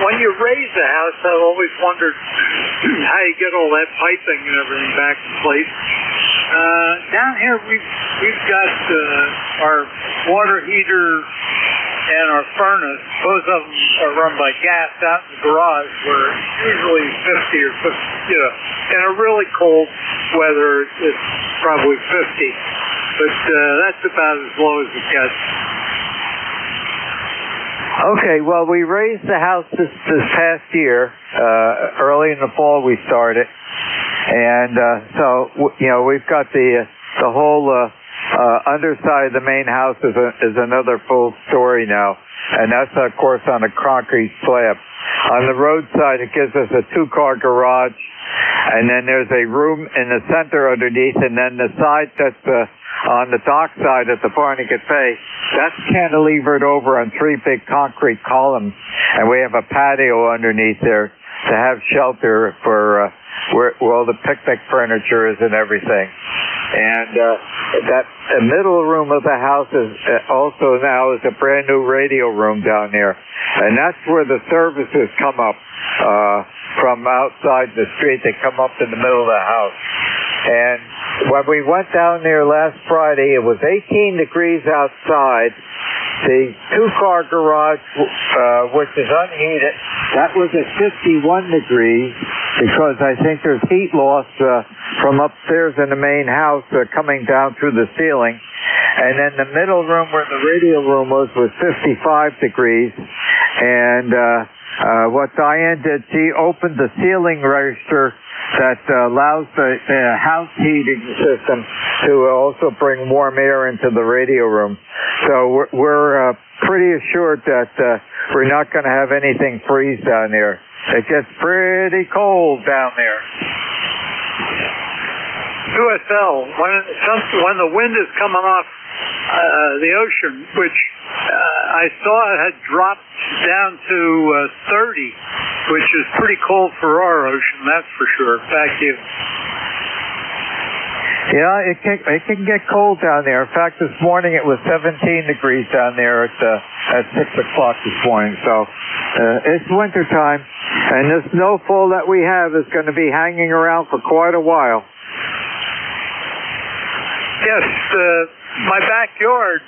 When you raise the house, I've always wondered how you get all that piping and everything back in place. Down here, we've got our water heater and our furnace. Both of them are run by gas out in the garage, where usually 50 or 50, in a really cold weather, it's probably 50. But that's about as low as it gets. Okay, well, we raised the house this past year. Early in the fall we started. And so, we've got the whole underside of the main house is another full story now. And that's, of course, on a concrete slab. On the roadside, it gives us a 2-car garage. And then there's a room in the center underneath. And then the side that's on the dock side at the Barney Cafe, that's cantilevered over on 3 big concrete columns. And we have a patio underneath there to have shelter for where all the picnic furniture is and everything. And the middle room of the house is also now is a brand new radio room down there. And that's where the services come up from outside the street. They come up in the middle of the house. And when we went down there last Friday, it was 18 degrees outside. The 2-car garage, which is unheated, that was at 51 degrees, because I think there's heat loss from upstairs in the main house coming down through the ceiling. And then the middle room where the radio room was 55 degrees. And what Diane did, she opened the ceiling register that allows the house heating system to also bring warm air into the radio room. So we're pretty assured that we're not going to have anything freeze down there. It gets pretty cold down there. QSL, when the wind is coming off the ocean, which I saw it had dropped down to 30, which is pretty cold for our ocean, that's for sure. Back to you. Yeah, it can get cold down there. In fact, this morning it was 17 degrees down there at 6 o'clock this morning. So it's winter time, and this snowfall that we have is going to be hanging around for quite a while. Yes, my backyard,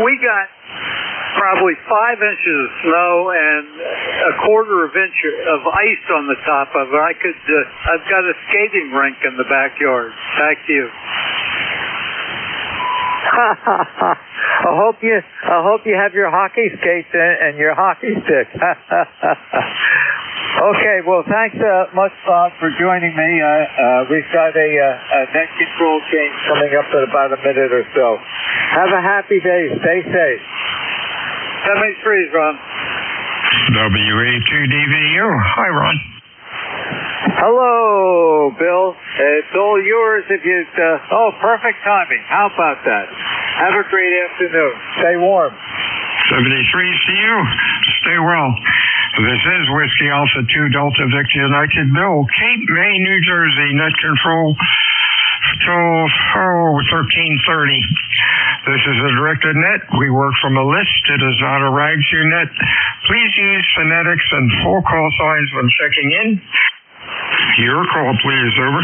we got probably 5 inches of snow and a quarter of inch of ice on the top of it. I've got a skating rink in the backyard. Back to you. I hope you have your hockey skates and your hockey stick. Okay, well, thanks much, Bob, for joining me. We've got a net control change coming up in about a minute or so. Have a happy day. Stay safe. 783, Ron. WA2DVU. Hi, Ron. Hello, Bill. It's all yours if you... perfect timing. How about that? Have a great afternoon. Stay warm. 73 to you. Stay well. This is Whiskey Alpha 2 Delta Victor United. Bill, Cape May, New Jersey. Net control till 1330. This is a directed net. We work from a list. It is not a rag to net. Please use phonetics and full call signs when checking in. Your call, please. Over.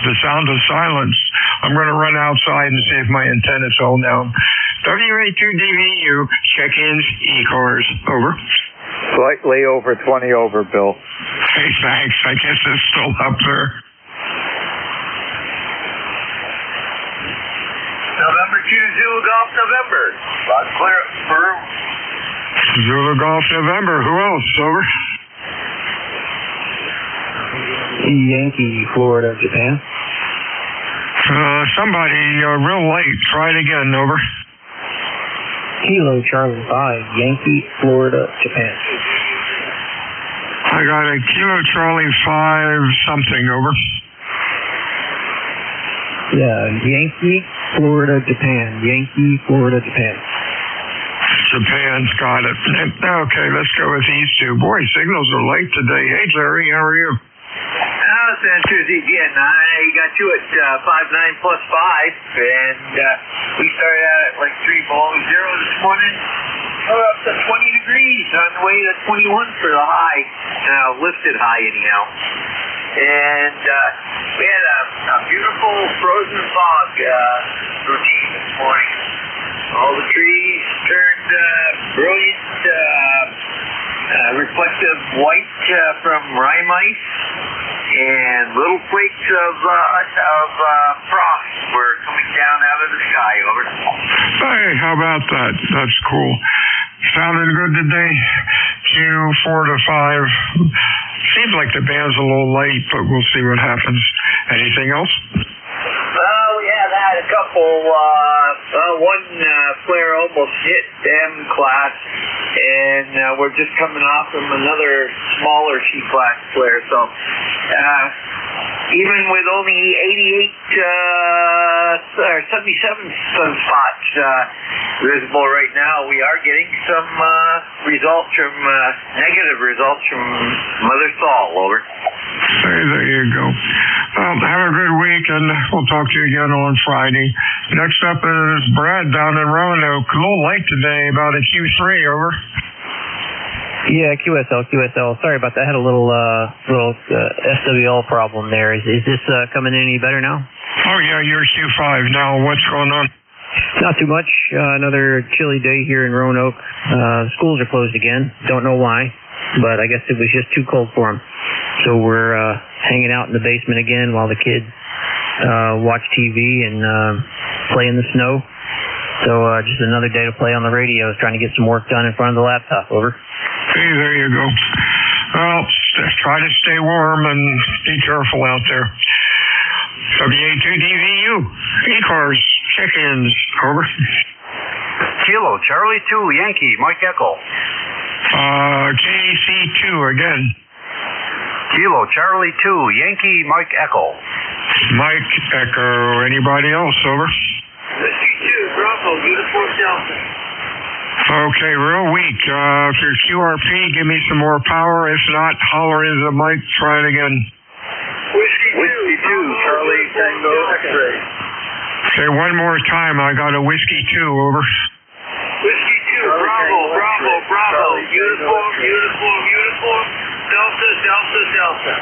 The sound of silence. I'm going to run outside and see if my antenna's all down. WA2DVU, check-ins, ECARS. Over. Slightly over 20 over, Bill. Hey, thanks. I guess it's still up there. November 2, Zulu Golf November. Loud clear for Zulu Golf November. Who else? Over. Yankee, Florida, Japan. Somebody real late. Try it again. Over. Kilo Charlie 5, Yankee, Florida, Japan. I got a Kilo Charlie 5 something. Over. Yeah, Yankee, Florida, Japan. Yankee, Florida, Japan. Japan's got it. Okay, let's go with these two. Boy, signals are late today. Hey, Jerry, how are you? San Susie again. I got you at 5.9 plus 5, and we started out at like 3 below zero this morning. We're up to 20 degrees on the way to 21 for the high, lifted high anyhow. And we had a beautiful frozen fog routine this morning. All the trees turned brilliant, reflective white from rime ice, and little flakes of frost were coming down out of the sky. Over. Hey, how about that? That's cool. Sounded good today. 4 to 5. Seems like the band's a little late, but we'll see what happens. Anything else? Well, we have had a couple. One flare almost hit M class, and we're just coming off from another smaller C class flare. So even with only 88 or 77 sunspots visible right now, we are getting some results from negative results from Mother Sol. Over. Hey, there you go. Have a good week, and we'll talk to you again on Friday. Next up is Brad down in Roanoke. A little late today, about a Q3. Over. Yeah, QSL. Sorry about that. I had a little SWL problem there. Is this coming in any better now? Oh, yeah, you're Q5 now. What's going on? Not too much. Another chilly day here in Roanoke. Schools are closed again. Don't know why, but I guess it was just too cold for them. So we're hanging out in the basement again while the kids watch TV and play in the snow. So just another day to play on the radio, trying to get some work done in front of the laptop. Over. Hey, there you go. Well, try to stay warm and be careful out there. WA2DVU, ECARS, check-ins. Over. Kilo, Charlie 2, Yankee, Mike Echo. KC2 again. Kilo, Charlie 2, Yankee, Mike Echo. Mike Echo. Anybody else? Over. Whiskey 2, Bravo, Uniform Delta. Okay, real weak. If you're QRP, give me some more power. If not, holler into the mic. Try it again. Whiskey 2, Charlie Tango X-ray. Say one more time. I got a Whiskey 2. Over. Whiskey 2, Bravo, Uniform, Delta. Delta.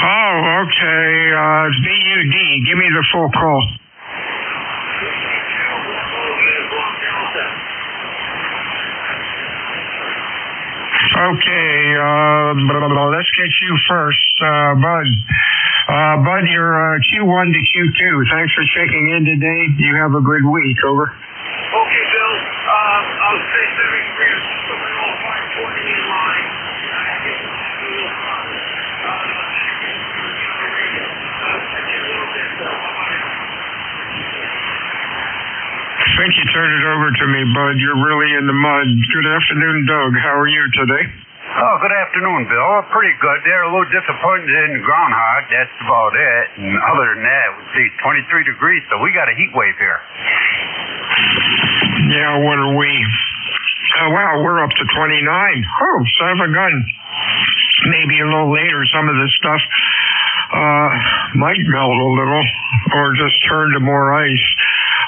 Oh, okay. BUD. Give me the full call. Okay, let's get you first, Bud. Bud, you're Q1 to Q2. Thanks for checking in today. You have a good week. Over. Okay, Bill. I'll say 73 or something on 540 in line. I think you turned it over to me, Bud. You're really in the mud. Good afternoon, Doug. How are you today? Oh, good afternoon, Bill. Pretty good. They're a little disappointed in the groundhog. That's about it. And other than that, we see 23 degrees, so we got a heat wave here. Yeah, what are we? Wow, we're up to 29. Oh, son of a gun. Maybe a little later, some of this stuff might melt a little or just turn to more ice.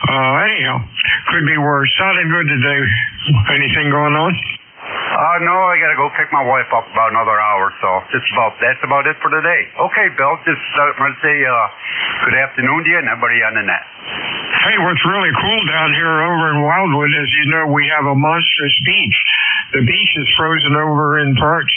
Anyhow, could be worse. Sounding good today. Anything going on? No, I gotta go pick my wife up about another hour, so that's about it for today. Okay, Bill, just want to say good afternoon to you and everybody on the net. Hey, what's really cool down here over in Wildwood is, you know, we have a monstrous beach. The beach is frozen over in parts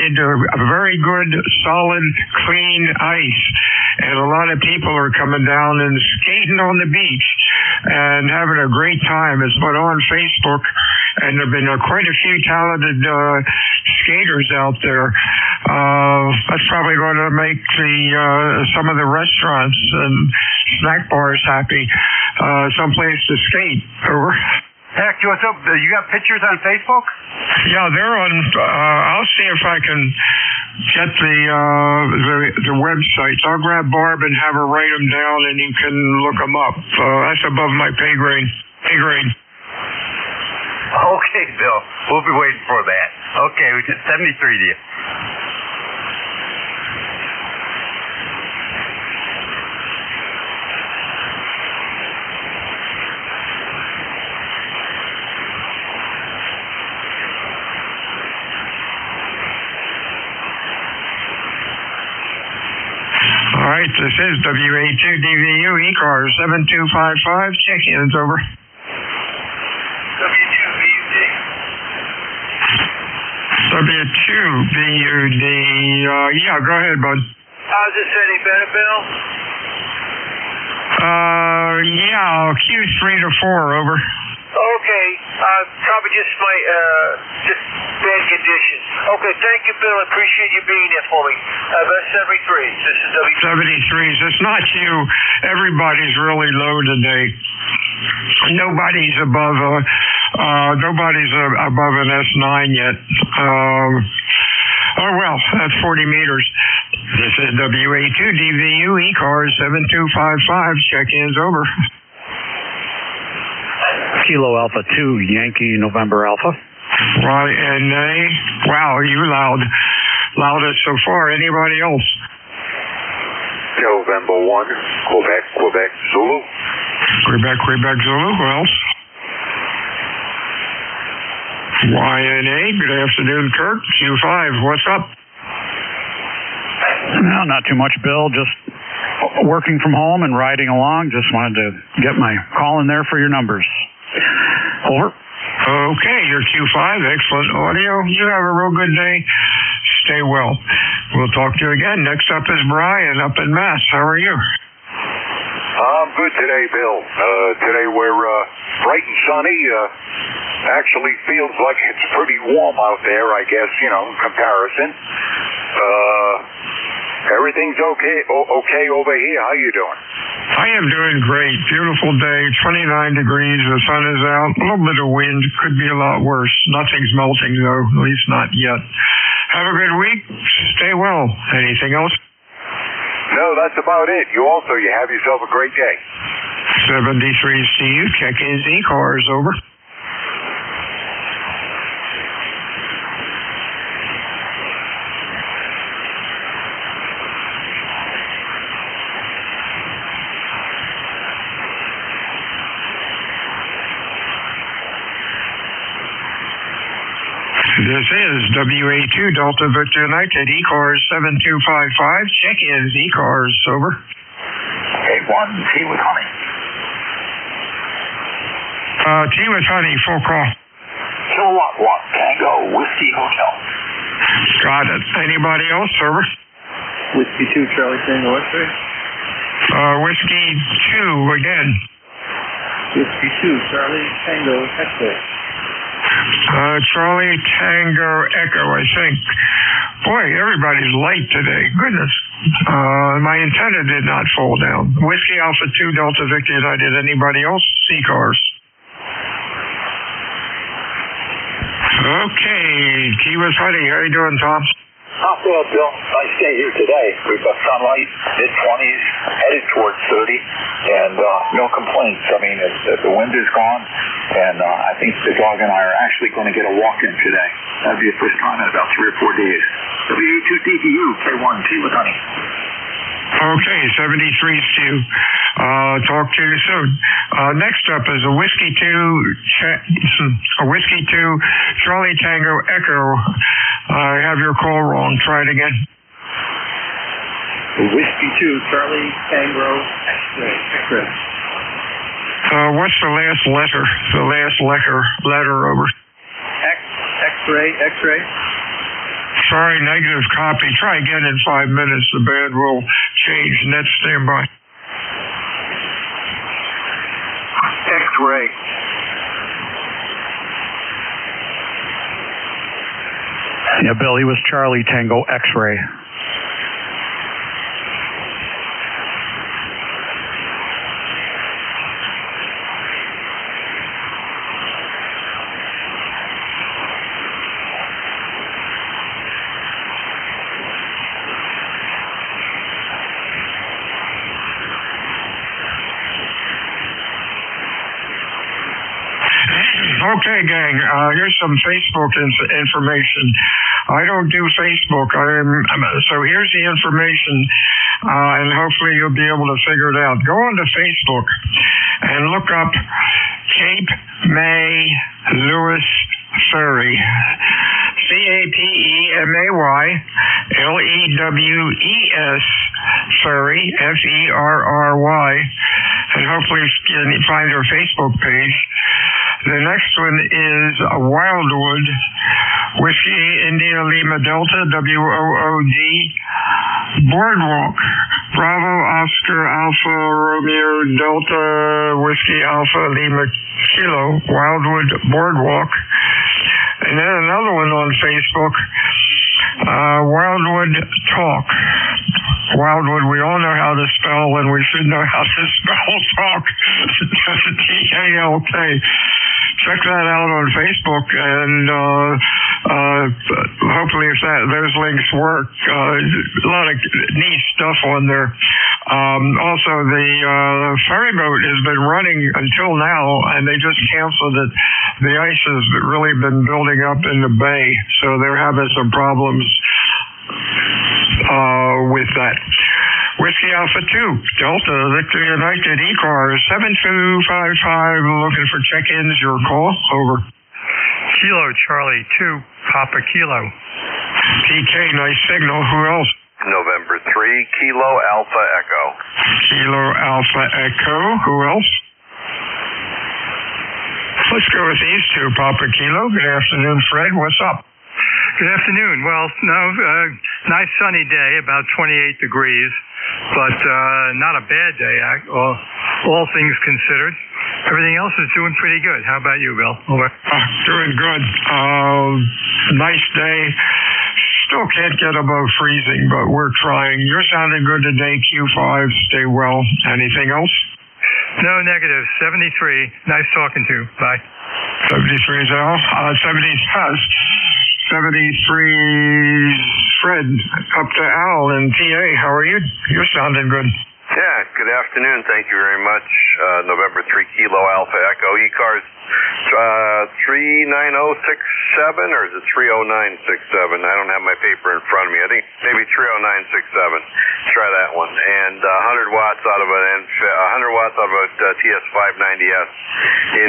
into a very good, solid, clean ice. And a lot of people are coming down and skating on the beach and having a great time. It's been on Facebook, and there have been quite a few talented skaters out there. That's probably going to make some of the restaurants and snack bars happy. Someplace to skate. Over. Heck, what's up? You got pictures on Facebook? Yeah, they're on. I'll see if I can get the websites. I'll grab Barb and have her write them down, and you can look them up. That's above my pay grade. Okay, Bill. We'll be waiting for that. Okay, we get 73 to you. All right, this is WA2DVU ECARS 7255. Check-ins, over. W2BUD. Yeah, go ahead, bud. How's this any better, Bill? Yeah, Q3 to 4, over. Okay, probably just my, just bad conditions. Okay, thank you, Bill. I appreciate you being there for me. That's 73. This is W. 73s. It's not you. Everybody's really low today. Nobody's above an S9 yet. Oh well, that's 40 meters. This is WA2DVU ECARS 7255. Check-ins, over. Kilo Alpha 2, Yankee November Alpha. YNA. Wow, you loudest so far. Anybody else? November 1, Quebec, Zulu. Quebec, Zulu. Who else? YNA. Good afternoon, Kirk. Q5. What's up? No, not too much, Bill. Just working from home and riding along. Just wanted to get my call in there for your numbers. Over. Okay, you're Q5. Excellent audio. You have a real good day. Stay well. We'll talk to you again. Next up is Brian up in Mass. How are you? I'm good today, Bill. Today we're bright and sunny. Actually feels like it's pretty warm out there, I guess, you know, in comparison. Everything's okay over here. How you doing? I am doing great. Beautiful day. 29 degrees. The sun is out. A little bit of wind. Could be a lot worse. Nothing's melting, though. At least not yet. Have a good week. Stay well. Anything else? No, that's about it. You have yourself a great day. 73 Steve. Check-ins ECARS, over. This is WA2 Delta Victor United, ECARS 7255. Check-ins, ECARS, over. A1, T with honey. T with honey, full call. Kilowatt Watt Tango Whiskey Hotel. Got it. Anybody else, over? Whiskey 2, Charlie Tango X-ray. Whiskey 2 again. Whiskey 2, Charlie Tango X-ray. Charlie Tango Echo, I think. Boy, everybody's late today. Goodness. My antenna did not fall down. Whiskey Alpha 2 Delta Victor United. Anybody else? ECARS. Okay. T with honey. How you doing, Tom? Not bad, Bill. Nice day here today. We've got sunlight, mid-20s, headed towards 30, and no complaints. I mean, the wind is gone, and I think the dog and I are actually going to get a walk-in today. That'd be the first time in about 3 or 4 days. WA2DTU, K1, T with honey. Okay, 73 Stu. Talk to you soon. Next up is a Whiskey 2 Charlie Tango Echo. I have your call wrong. Try it again. Whiskey 2 Charlie Tango X-ray. What's the last letter? The last letter, over. X-ray. Sorry, negative copy. Try again in 5 minutes. The band will change. Net standby. X-ray. Yeah, Bill, he was Charlie Tango X-ray. Okay, gang. Here's some Facebook information. I don't do Facebook. So here's the information, and hopefully you'll be able to figure it out. Go onto Facebook and look up Cape May Lewis Ferry. CAPEMAY LEWES Ferry, FERRY, and hopefully you can find our Facebook page. The next one is Wildwood, Whiskey India Lima Delta, WOOD, Boardwalk, Bravo Oscar Alpha Romeo Delta, Whiskey Alpha Lima Kilo, Wildwood Boardwalk. And then another one on Facebook, Wildwood Talk. Wildwood, we all know how to spell, and we should know how to spell talk. TALK. Check that out on Facebook, and hopefully if those links work, a lot of neat stuff on there. Also, the ferry boat has been running until now, and they just canceled it. The ice has really been building up in the bay, so they're having some problems with that. Whiskey Alpha 2, Delta, Victor United, ECARS, 7255, looking for check-ins. Your call, over. Kilo Charlie 2, Papa Kilo. TK, nice signal. Who else? November 3, Kilo Alpha Echo. Kilo Alpha Echo. Who else? Let's go with these two, Papa Kilo. Good afternoon, Fred. What's up? Good afternoon. Well, no, nice sunny day, about 28 degrees, but not a bad day, all things considered. Everything else is doing pretty good. How about you, Bill? Over. Doing good. Nice day. Still can't get above freezing, but we're trying. You're sounding good today, Q5. Stay well. Anything else? No, negative. 73. Nice talking to you. Bye. 73 is Al. 73 Fred. Up to Al and TA. How are you? You're sounding good. Yeah, good afternoon. Thank you very much. November 3 Kilo Alpha Echo ECARS 39067, or is it 30967? I don't have my paper in front of me. I think maybe 30967. Try that one. And 100 watts out of a TS590S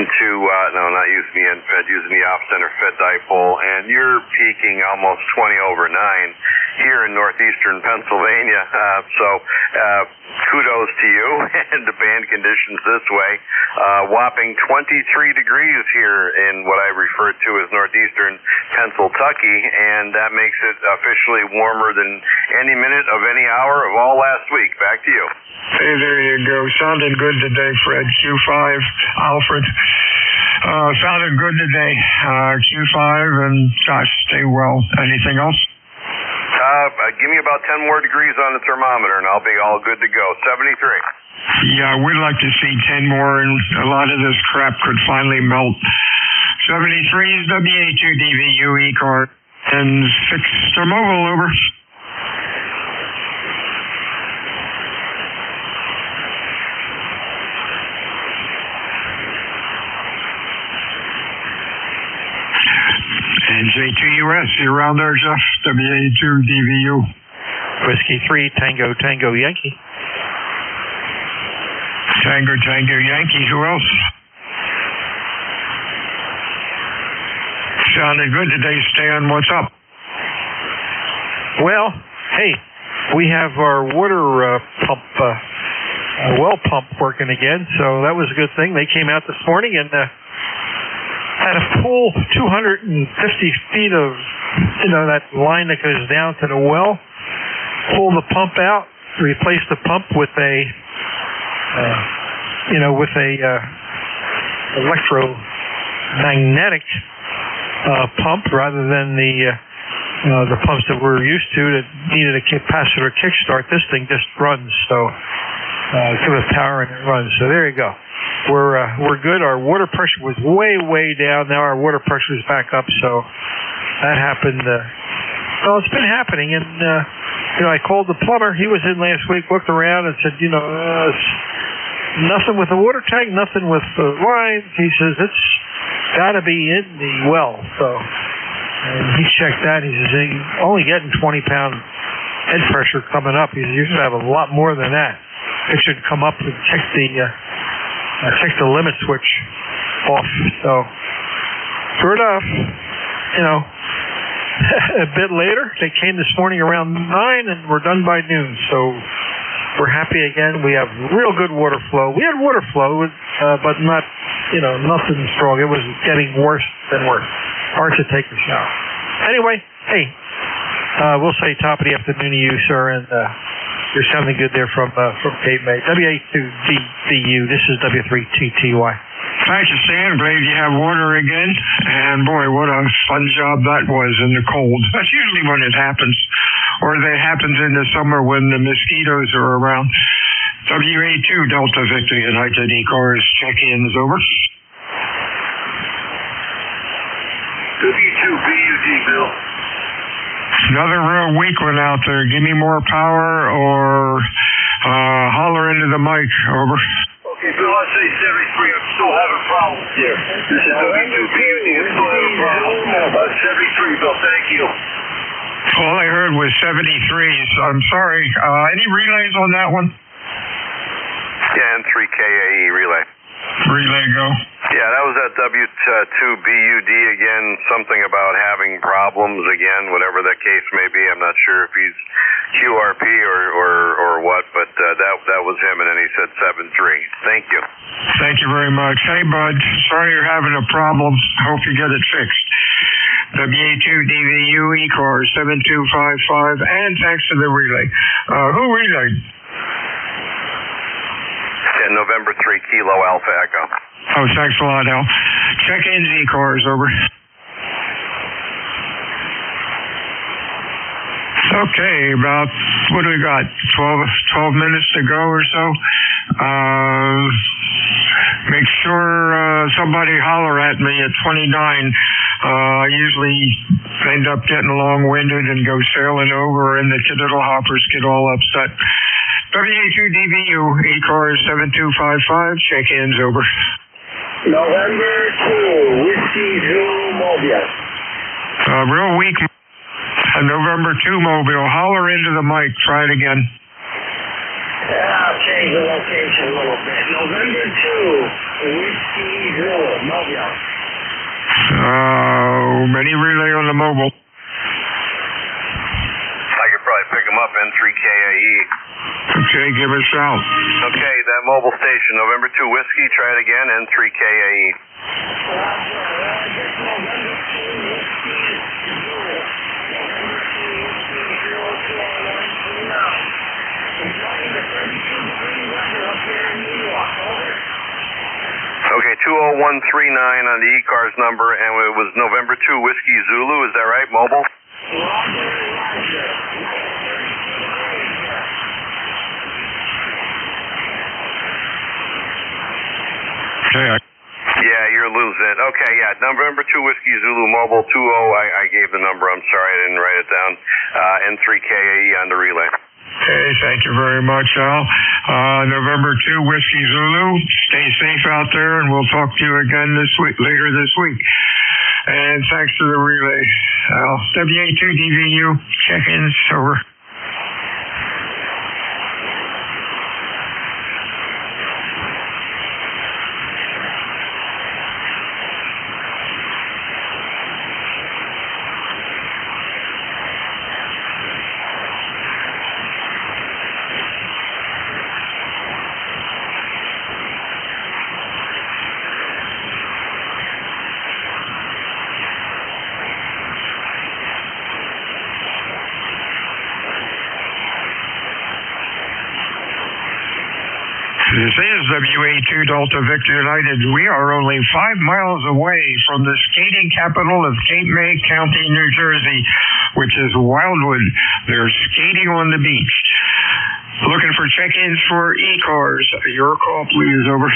into not using the end fed, using the off center fed dipole, and you're peaking almost 20 over 9 here in northeastern Pennsylvania. So kudos to you and the band conditions this way. Whopping 23 degrees here in what I refer to as northeastern Pennsylvania, and that makes it officially warmer than any minute of any hour of all last week. Back to you. Hey, there you go. Sounding good today, Fred. Q5, Alfred. Sounded good today. Q5, and gosh, stay well. Anything else? Give me about 10 more degrees on the thermometer, and I'll be all good to go. 73. Yeah, we'd like to see 10 more, and a lot of this crap could finally melt. 73 is WA2DVU ECARS, and 6 thermobile, over. NJ2US, you're around there, Jeff. WA2DVU. Whiskey 3, Tango, Tango, Yankee. Tango, Tango, Yankee. Who else? Sounded good today, Stan. What's up? Well, hey, we have our water pump, well pump working again, so that was a good thing. They came out this morning and had a full 250 feet of, that line that goes down to the well. Pull the pump out, replace the pump with a, electromagnetic pump rather than the pumps that we're used to that needed a capacitor kickstart. This thing just runs, so give it power and it runs. So there you go. We're good. Our water pressure was way down. Now our water pressure is back up. So that happened. Well, it's been happening, and I called the plumber. He was in last week, looked around, and said, nothing with the water tank, nothing with the lines. He says it's got to be in the well. So and he checked that. He says he's only getting 20-pound head pressure coming up. He says you should have a lot more than that. It should come up and check the limit switch off. So sure enough, a bit later, they came this morning around 9 and we're done by noon. So we're happy again. We have real good water flow. We had water flow, but not, nothing strong. It was getting worse than worse. Hard to take a shower. Anyway, hey, we'll say top of the afternoon to you, sir, and you're sounding good there from Cape May. WA2DVU, this is W3TTY. Thank you, Stan. Glad you have water again. And boy, what a fun job that was in the cold. That's usually when it happens. Or that happens in the summer when the mosquitoes are around. WA2 Delta Victor United ECARS check-ins, over. W2BUD, Bill. Another real weak one out there. Give me more power or holler into the mic, over. Okay, Bill, I say 73. I'm still having problems here. This is W2BUD. I'm still having problems. 73, Bill. Thank you. All I heard was 73, so I'm sorry. Any relays on that one? Yeah, N3KAE relay. Relay go. Yeah, that was at W2BUD again, something about having problems again, whatever that case may be. I'm not sure if he's QRP or what, but that was him, and then he said 73. Thank you. Thank you very much. Hey, bud, sorry you're having a problem. Hope you get it fixed. WA2DVU ECARS 7255, and thanks to the relay. Who relayed? Yeah, November 3 Kilo Alpha Echo. Oh, thanks a lot, Al. Check-ins ECARS, over. Okay, about, what do we got, 12 minutes to go or so? Make sure somebody holler at me at 29. I usually end up getting long-winded and go sailing over, and the little hoppers get all upset. WA2DVU, ECARS 7255, check-ins over. November 2, Whiskey Zulu Mobile. Real weak. November 2 Mobile. Holler into the mic. Try it again. Yeah, I'll change the location a little bit. November 2, Whiskey Zulu Mobile. Many relay on the mobile. I could probably pick them up, N3KAE. Okay, give us out. Okay, that mobile station, November 2 Whiskey, try it again, N3KAE. Okay, 20139 on the ECARS number, and it was November 2 Whiskey Zulu, is that right, mobile? Okay. Yeah, you're losing it. Okay, yeah, November 2 Whiskey Zulu Mobile 20, I gave the number, I'm sorry, I didn't write it down. N3KAE on the relay. Okay, thank you very much, Al. November 2 Whiskey Zulu, stay safe out there, and we'll talk to you again later this week. And thanks to the relay, Al. WA2DVU, check-ins, over. This is WA2 Delta Victor United. We are only 5 miles away from the skating capital of Cape May County, New Jersey, which is Wildwood. They're skating on the beach. Looking for check-ins for ECARS. Your call, please. Over.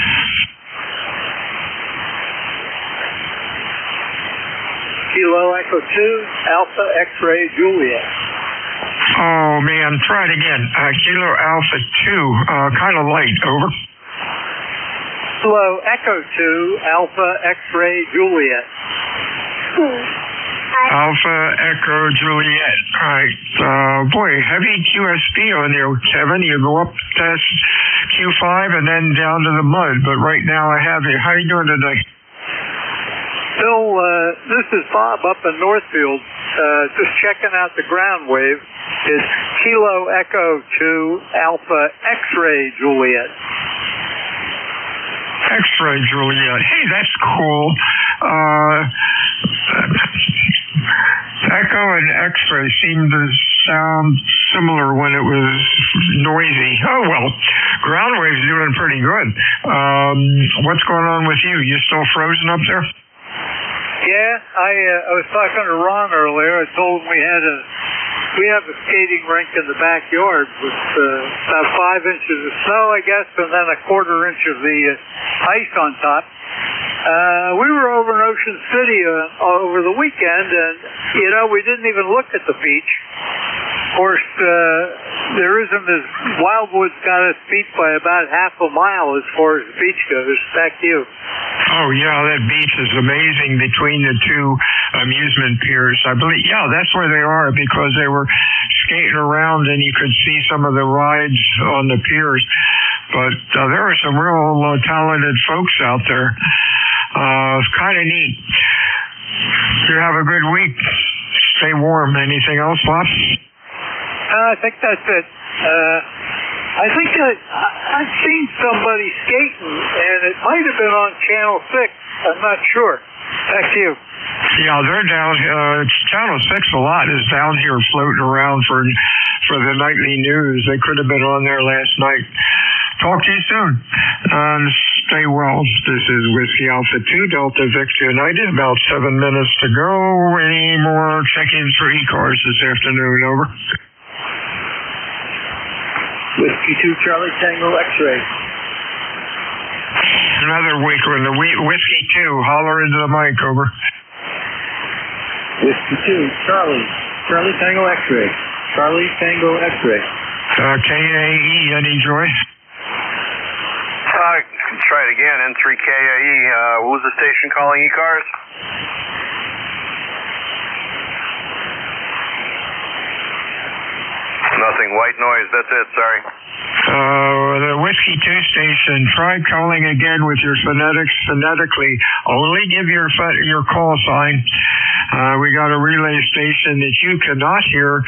Kilo Echo 2, Alpha X-Ray Juliet. Oh, man, try it again. Kilo Alpha 2, kind of light, over. Kilo Echo 2, Alpha X-Ray Juliet. Alpha Echo Juliet. All right. Boy, heavy QSP on there, Kevin. You go up past Q5 and then down to the mud, but right now I have you. How are you doing today? Bill, this is Bob up in Northfield. Just checking out the ground wave. It's Kilo Echo 2 Alpha X-Ray Juliet. X-Ray Juliet. Hey, that's cool. Echo and X-Ray seem to sound similar when it was noisy. Oh, well, ground wave's doing pretty good. What's going on with you? You still frozen up there? Yeah, I was talking to Ron earlier. I told him we have a skating rink in the backyard with about 5 inches of snow, I guess, and then a quarter inch of the ice on top. We were over in Ocean City over the weekend, and, we didn't even look at the beach. Of course, there isn't as Wildwood's got us beat by about half a mile as far as the beach goes. Back to you. Oh, yeah, that beach is amazing between the two amusement piers. I believe, yeah, that's where they are, because they were skating around and you could see some of the rides on the piers. But there are some real talented folks out there. It's kind of neat. You have a good week. Stay warm. Anything else, Bob? I think that's it. I think I've seen somebody skating, and it might have been on Channel 6. I'm not sure. Back to you. Yeah, they're down. Channel 6 a lot is down here floating around for the nightly news. They could have been on there last night. Talk to you soon. Stay well. This is Whiskey Alpha 2 Delta Victor United. About 7 minutes to go. Any more check-ins for ECARS this afternoon? Over. Whiskey 2 Charlie Tango X-Ray. Another week on the Whiskey 2. Holler into the mic. Over. Whiskey 2 Charlie Tango X-Ray. Charlie Tango X-Ray. KAE, any joy? Try it again, N3KAE. What was the station calling ECARS? Nothing. White noise. That's it. Sorry. The Whiskey 2 station, try calling again with your phonetics phonetically. Only give your call sign. We got a relay station that you cannot hear,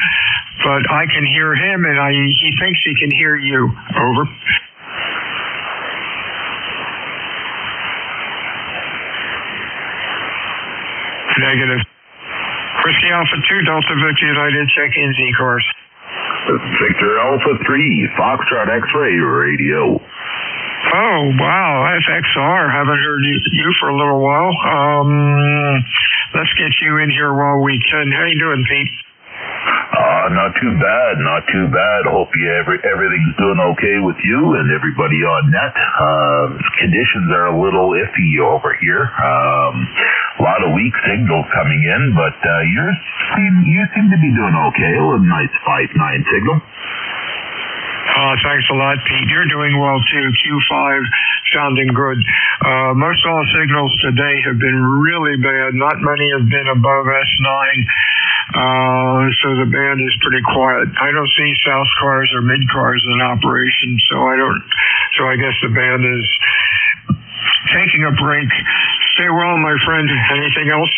but I can hear him, and he thinks he can hear you. Over. Negative. Whiskey Alpha 2, Delta Victor United, check-in ECARS. Victor Alpha 3, Foxtrot X-Ray Radio. Oh, wow, FXR. Haven't heard you for a little while. Let's get you in here while we can. How you doing, Pete? Not too bad, not too bad. Hope everything's doing okay with you and everybody on net. Conditions are a little iffy over here. A lot of weak signals coming in, but you seem to be doing okay. A nice 5.9 signal. Thanks a lot, Pete. You're doing well, too. Q5 sounding good. Most all signals today have been really bad. Not many have been above S9, so the band is pretty quiet. I don't see south cars or mid cars in operation, so I guess the band is taking a break. Stay well, my friend. Anything else?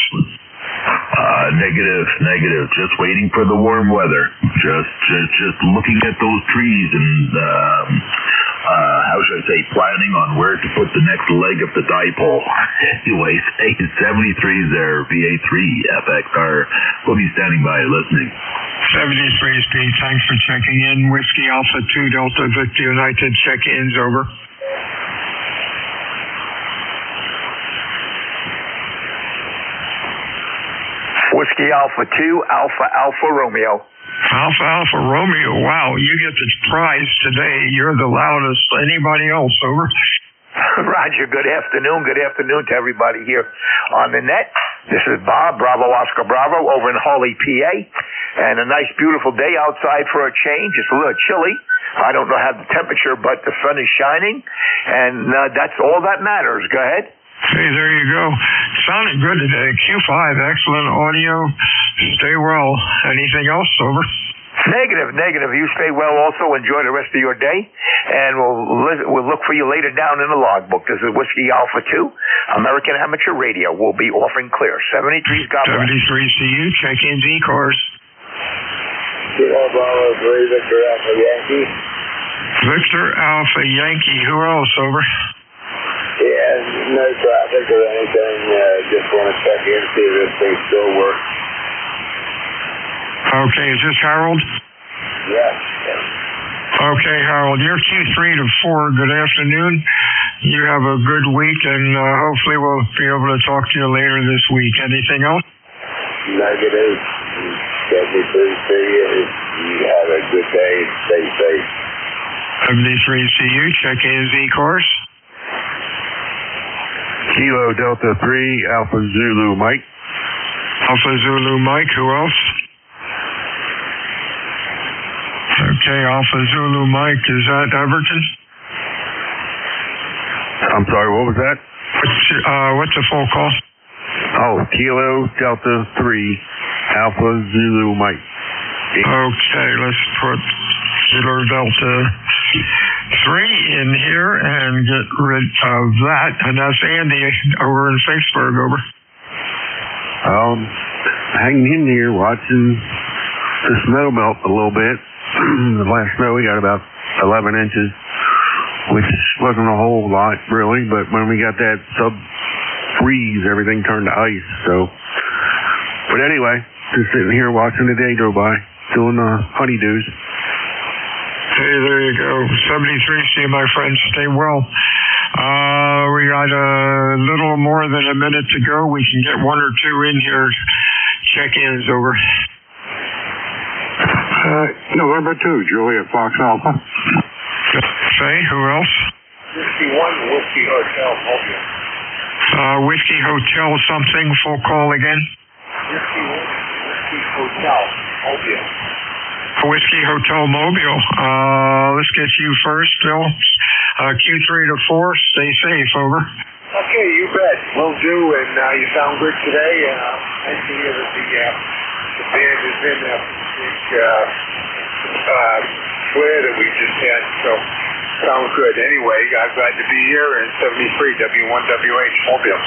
Negative. Just waiting for the warm weather. Just looking at those trees and how should I say, planning on where to put the next leg of the dipole. Anyways, 73's there, VA3 FXR. We'll be standing by listening. 73's Pete. Thanks for checking in. Whiskey Alpha 2 Delta Victor United check-ins over. Whiskey Alpha 2, Alpha Romeo. Alpha Romeo. Wow, you get the prize today. You're the loudest. Anybody else? Over. Roger. Good afternoon. Good afternoon to everybody here on the net. This is Bob, Bravo Oscar Bravo, over in Hawley, PA. And a nice, beautiful day outside for a change. It's a little chilly. I don't know how the temperature, but the sun is shining. And that's all that matters. Go ahead. Hey, there you go. Sounding good today. Q5, excellent audio. Stay well. Anything else? Over. Negative. You stay well also. Enjoy the rest of your day. And we'll look for you later down in the logbook. This is Whiskey Alpha 2, American Amateur Radio. We'll be off and clear. 73's God bless. 73CU, check-in ECARS. Bravo 3, Victor Alpha Yankee. Victor Alpha Yankee. Who else? Over. Yeah, no traffic or anything. Just want to check in, see if this thing still works. Okay, is this Harold? Yes. Okay, Harold, you're Q3 to 4. Good afternoon. You have a good week, and hopefully we'll be able to talk to you later this week. Anything else? Negative. 73C. You have a good day. Stay safe. 73CU, check in ECARS. Kilo Delta 3, Alpha Zulu Mike. Alpha Zulu Mike, who else? Okay, Alpha Zulu Mike, is that Everton? I'm sorry, what was that? What's the full call? Oh, Kilo Delta 3, Alpha Zulu Mike. Okay, let's put Kilo Delta 3 in here and get rid of that. And that's Andy over in Faceburg, over. Hanging in here watching the snow melt a little bit. The last snow we got about 11 inches, which wasn't a whole lot really, but when we got that sub-freeze, everything turned to ice. But anyway, just sitting here watching the day go by, doing the honeydews. Hey, there you go. 73C, my friend. Stay well. We got a little more than a minute to go. We can get one or two in here. Check-ins, over. November 2, Juliet Fox Alpha. Say, who else? Whiskey 1, Whiskey Hotel, Mobile. Whiskey Hotel something, full call again. Whiskey 1, Whiskey Hotel, Mobile. Whiskey Hotel Mobile. Let's get you first, Bill. Q3 to 4, stay safe, over. Okay, you bet. Will do, and you sound good today. Nice to hear that the band is in that big flare that we just had, so sounds good. Anyway, I'm glad to be here, and 73 W1WH Mobile.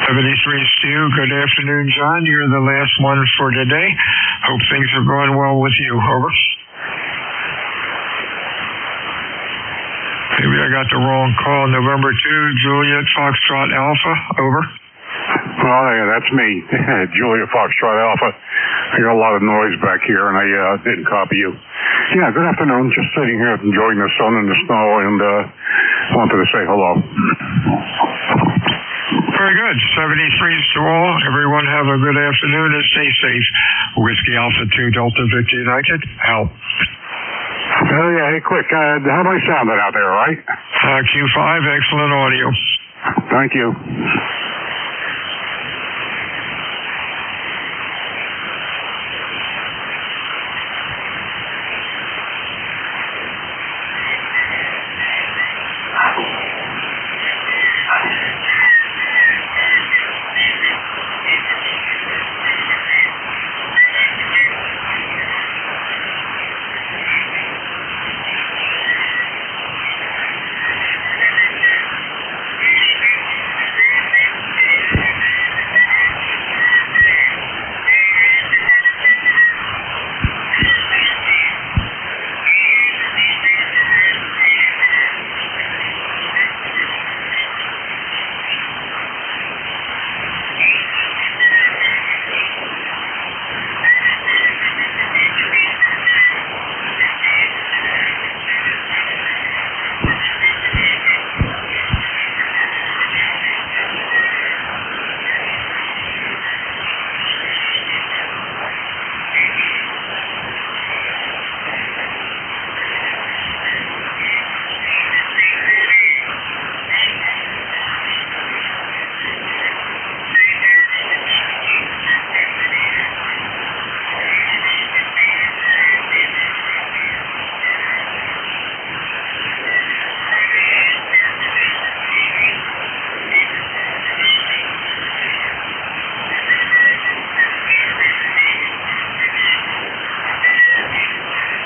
73 Stu, good afternoon, John. You're the last one for today. Hope things are going well with you, over. Maybe I got the wrong call. November 2, Juliet Foxtrot Alpha, over. Oh, yeah, that's me. Juliet Foxtrot Alpha. I got a lot of noise back here, and I didn't copy you. Yeah, good afternoon. Just sitting here enjoying the sun and the snow, and wanted to say hello. Very good. 73s to all. Everyone have a good afternoon and stay safe. Whiskey Alpha 2 Delta Victor United, out. Oh, yeah, hey, quick. How am I sounding out there, all right? Q5, excellent audio. Thank you.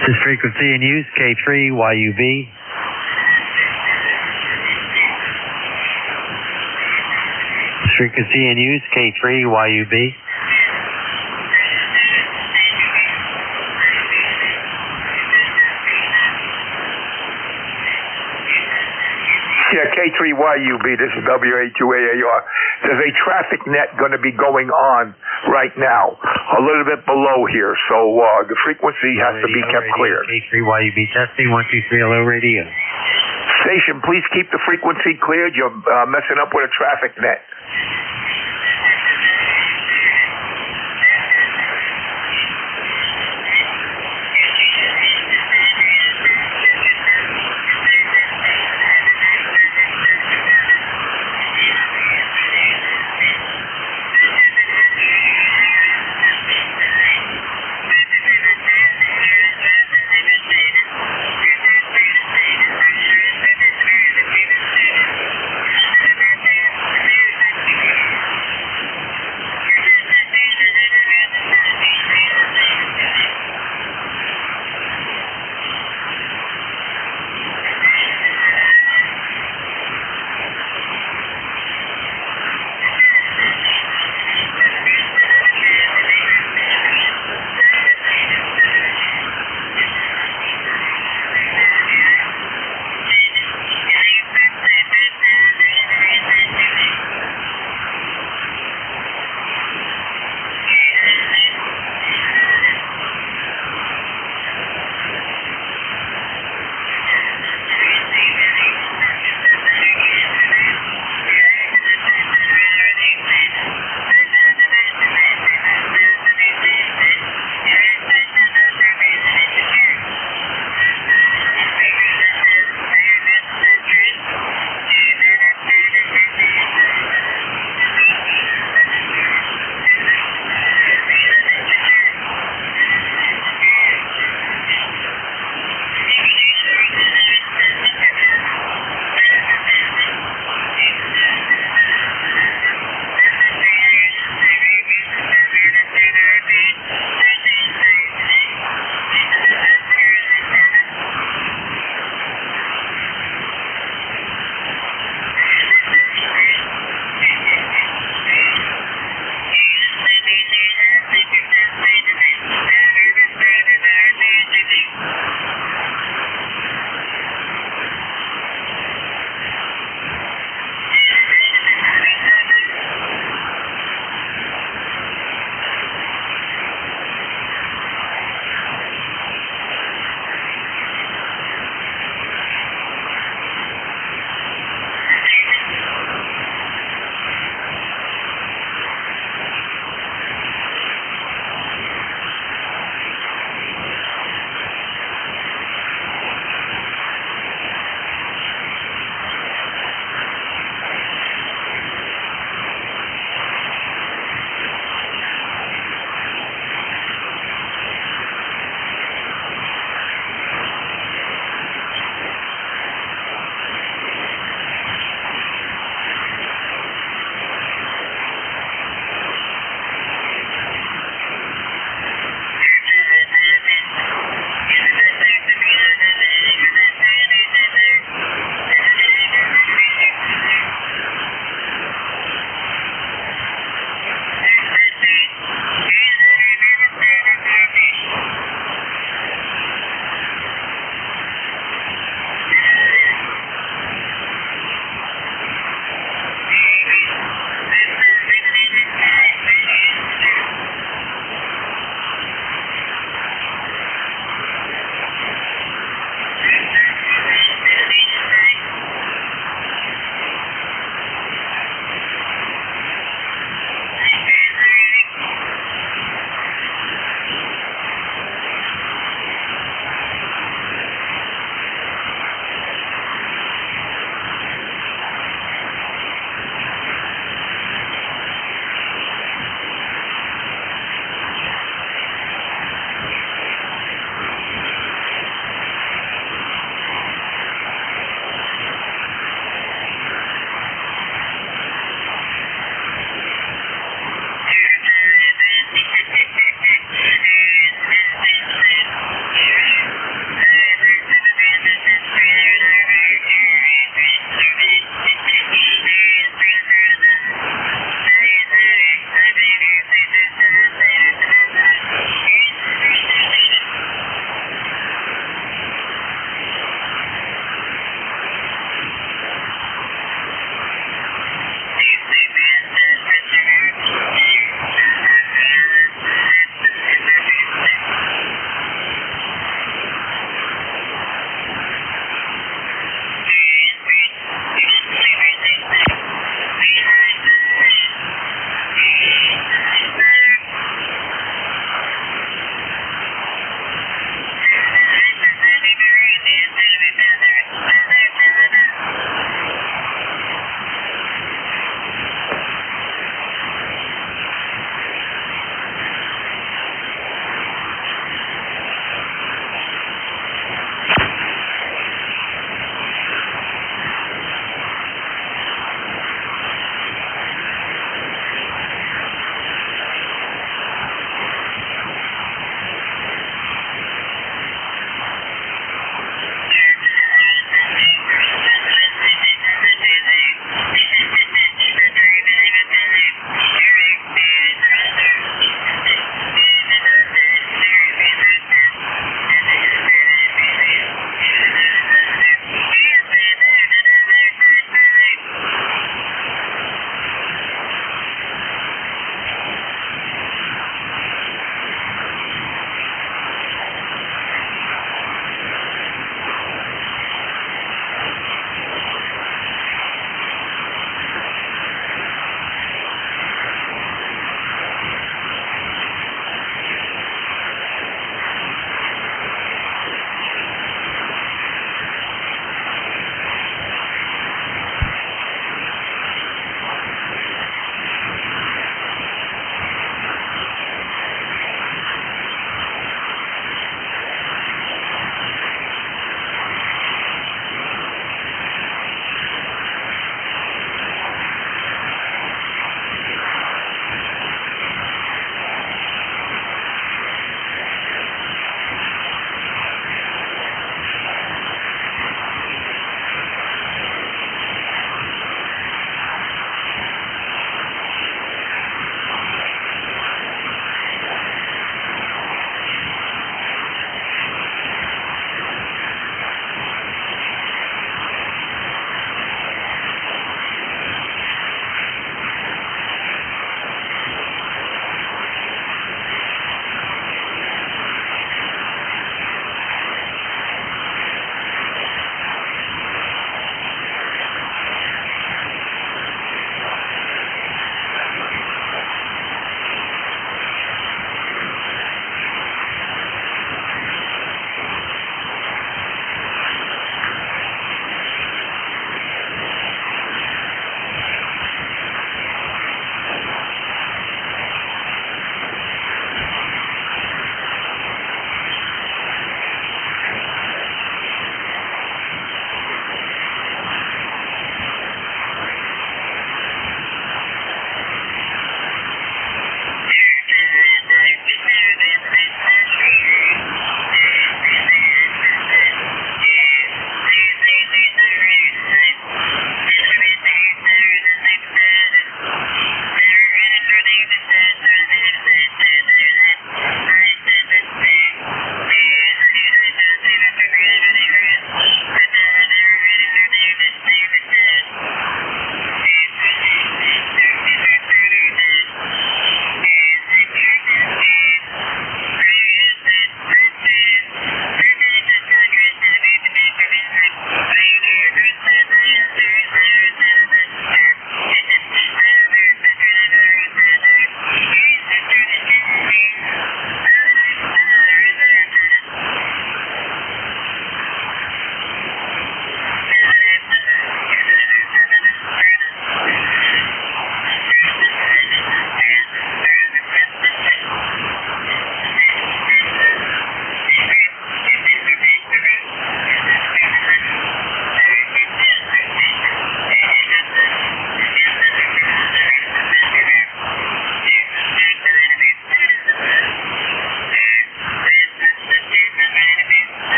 This frequency in use, K3YUB. This frequency in use, K3YUB. Yeah, K3YUB, this is WA2AAR. There's a traffic net going to be going on right now, a little bit below here, so the frequency has to be kept clear. K3YUB testing, 123 hello radio. Station, please keep the frequency cleared. You're messing up with a traffic net.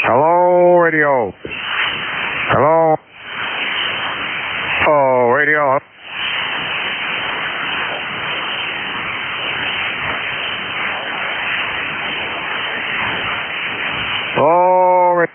Hello, radio. Hello. Oh, radio. Oh, radio.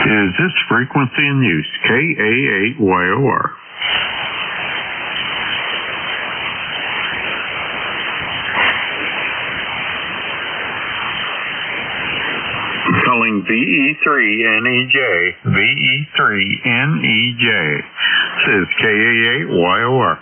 Is this frequency in use? KA8YOR. Calling VE3NEJ. VE3NEJ. Says KA8YOR.